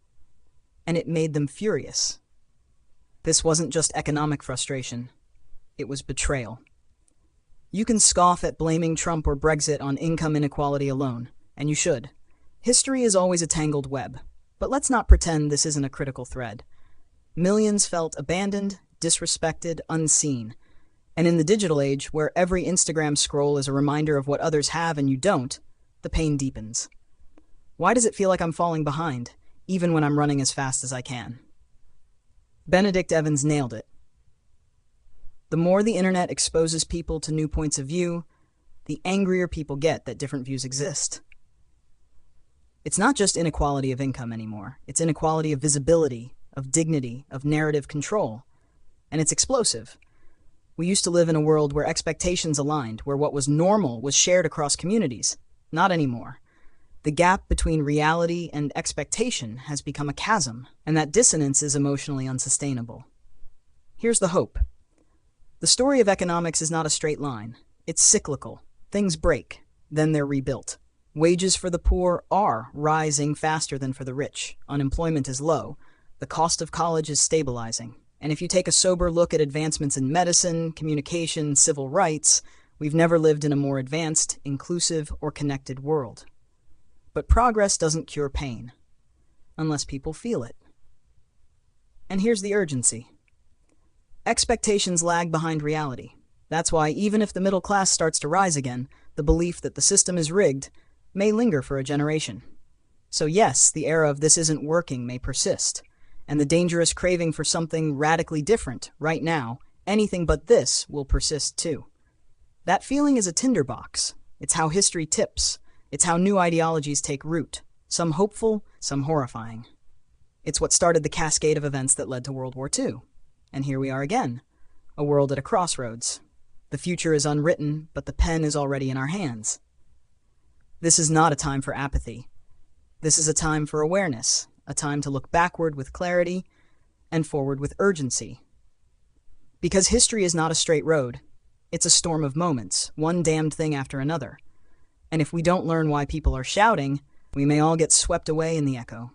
S1: And it made them furious. This wasn't just economic frustration. It was betrayal. You can scoff at blaming Trump or Brexit on income inequality alone, and you should. History is always a tangled web, but let's not pretend this isn't a critical thread. Millions felt abandoned, disrespected, unseen. And in the digital age, where every Instagram scroll is a reminder of what others have and you don't, the pain deepens. Why does it feel like I'm falling behind, even when I'm running as fast as I can? Benedict Evans nailed it. The more the internet exposes people to new points of view, the angrier people get that different views exist. It's not just inequality of income anymore. It's inequality of visibility, of dignity, of narrative control. And it's explosive. We used to live in a world where expectations aligned, where what was normal was shared across communities. Not anymore. The gap between reality and expectation has become a chasm, and that dissonance is emotionally unsustainable. Here's the hope. The story of economics is not a straight line. It's cyclical. Things break, then they're rebuilt. Wages for the poor are rising faster than for the rich. Unemployment is low. The cost of college is stabilizing. And if you take a sober look at advancements in medicine, communication, civil rights, we've never lived in a more advanced, inclusive, or connected world. But progress doesn't cure pain, unless people feel it. And here's the urgency. Expectations lag behind reality. That's why even if the middle class starts to rise again, the belief that the system is rigged may linger for a generation. So yes, the era of this isn't working may persist, and the dangerous craving for something radically different right now, anything but this, will persist too. That feeling is a tinderbox. It's how history tips. It's how new ideologies take root, some hopeful, some horrifying. It's what started the cascade of events that led to World War II. And here we are again, a world at a crossroads. The future is unwritten, but the pen is already in our hands. This is not a time for apathy. This is a time for awareness, a time to look backward with clarity and forward with urgency. Because history is not a straight road. It's a storm of moments, one damned thing after another. And if we don't learn why people are shouting, we may all get swept away in the echo.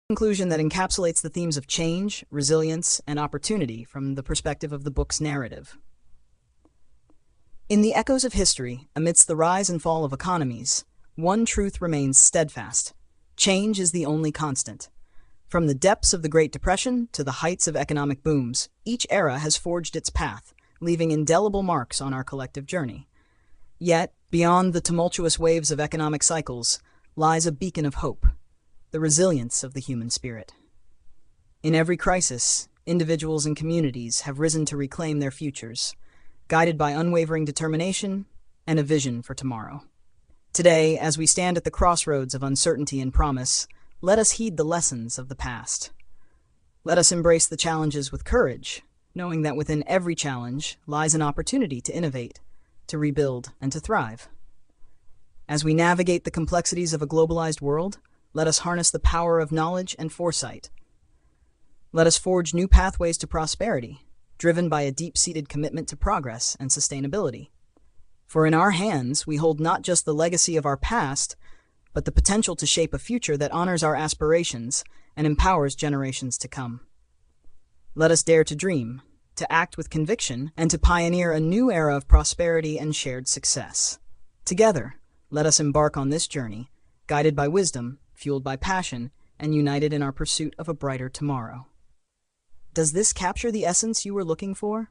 S1: Conclusion that encapsulates the themes of change, resilience, and opportunity from the perspective of the book's narrative. In the echoes of history, amidst the rise and fall of economies, one truth remains steadfast. Change is the only constant. From the depths of the Great Depression to the heights of economic booms, each era has forged its path, leaving indelible marks on our collective journey. Yet, beyond the tumultuous waves of economic cycles, lies a beacon of hope, the resilience of the human spirit. In every crisis, individuals and communities have risen to reclaim their futures, guided by unwavering determination and a vision for tomorrow. Today, as we stand at the crossroads of uncertainty and promise, let us heed the lessons of the past. Let us embrace the challenges with courage, knowing that within every challenge lies an opportunity to innovate, to rebuild, and to thrive. As we navigate the complexities of a globalized world, let us harness the power of knowledge and foresight. Let us forge new pathways to prosperity, driven by a deep-seated commitment to progress and sustainability. For in our hands, we hold not just the legacy of our past, but the potential to shape a future that honors our aspirations and empowers generations to come. Let us dare to dream, to act with conviction, and to pioneer a new era of prosperity and shared success. Together, let us embark on this journey, guided by wisdom, fueled by passion, and united in our pursuit of a brighter tomorrow. Does this capture the essence you were looking for?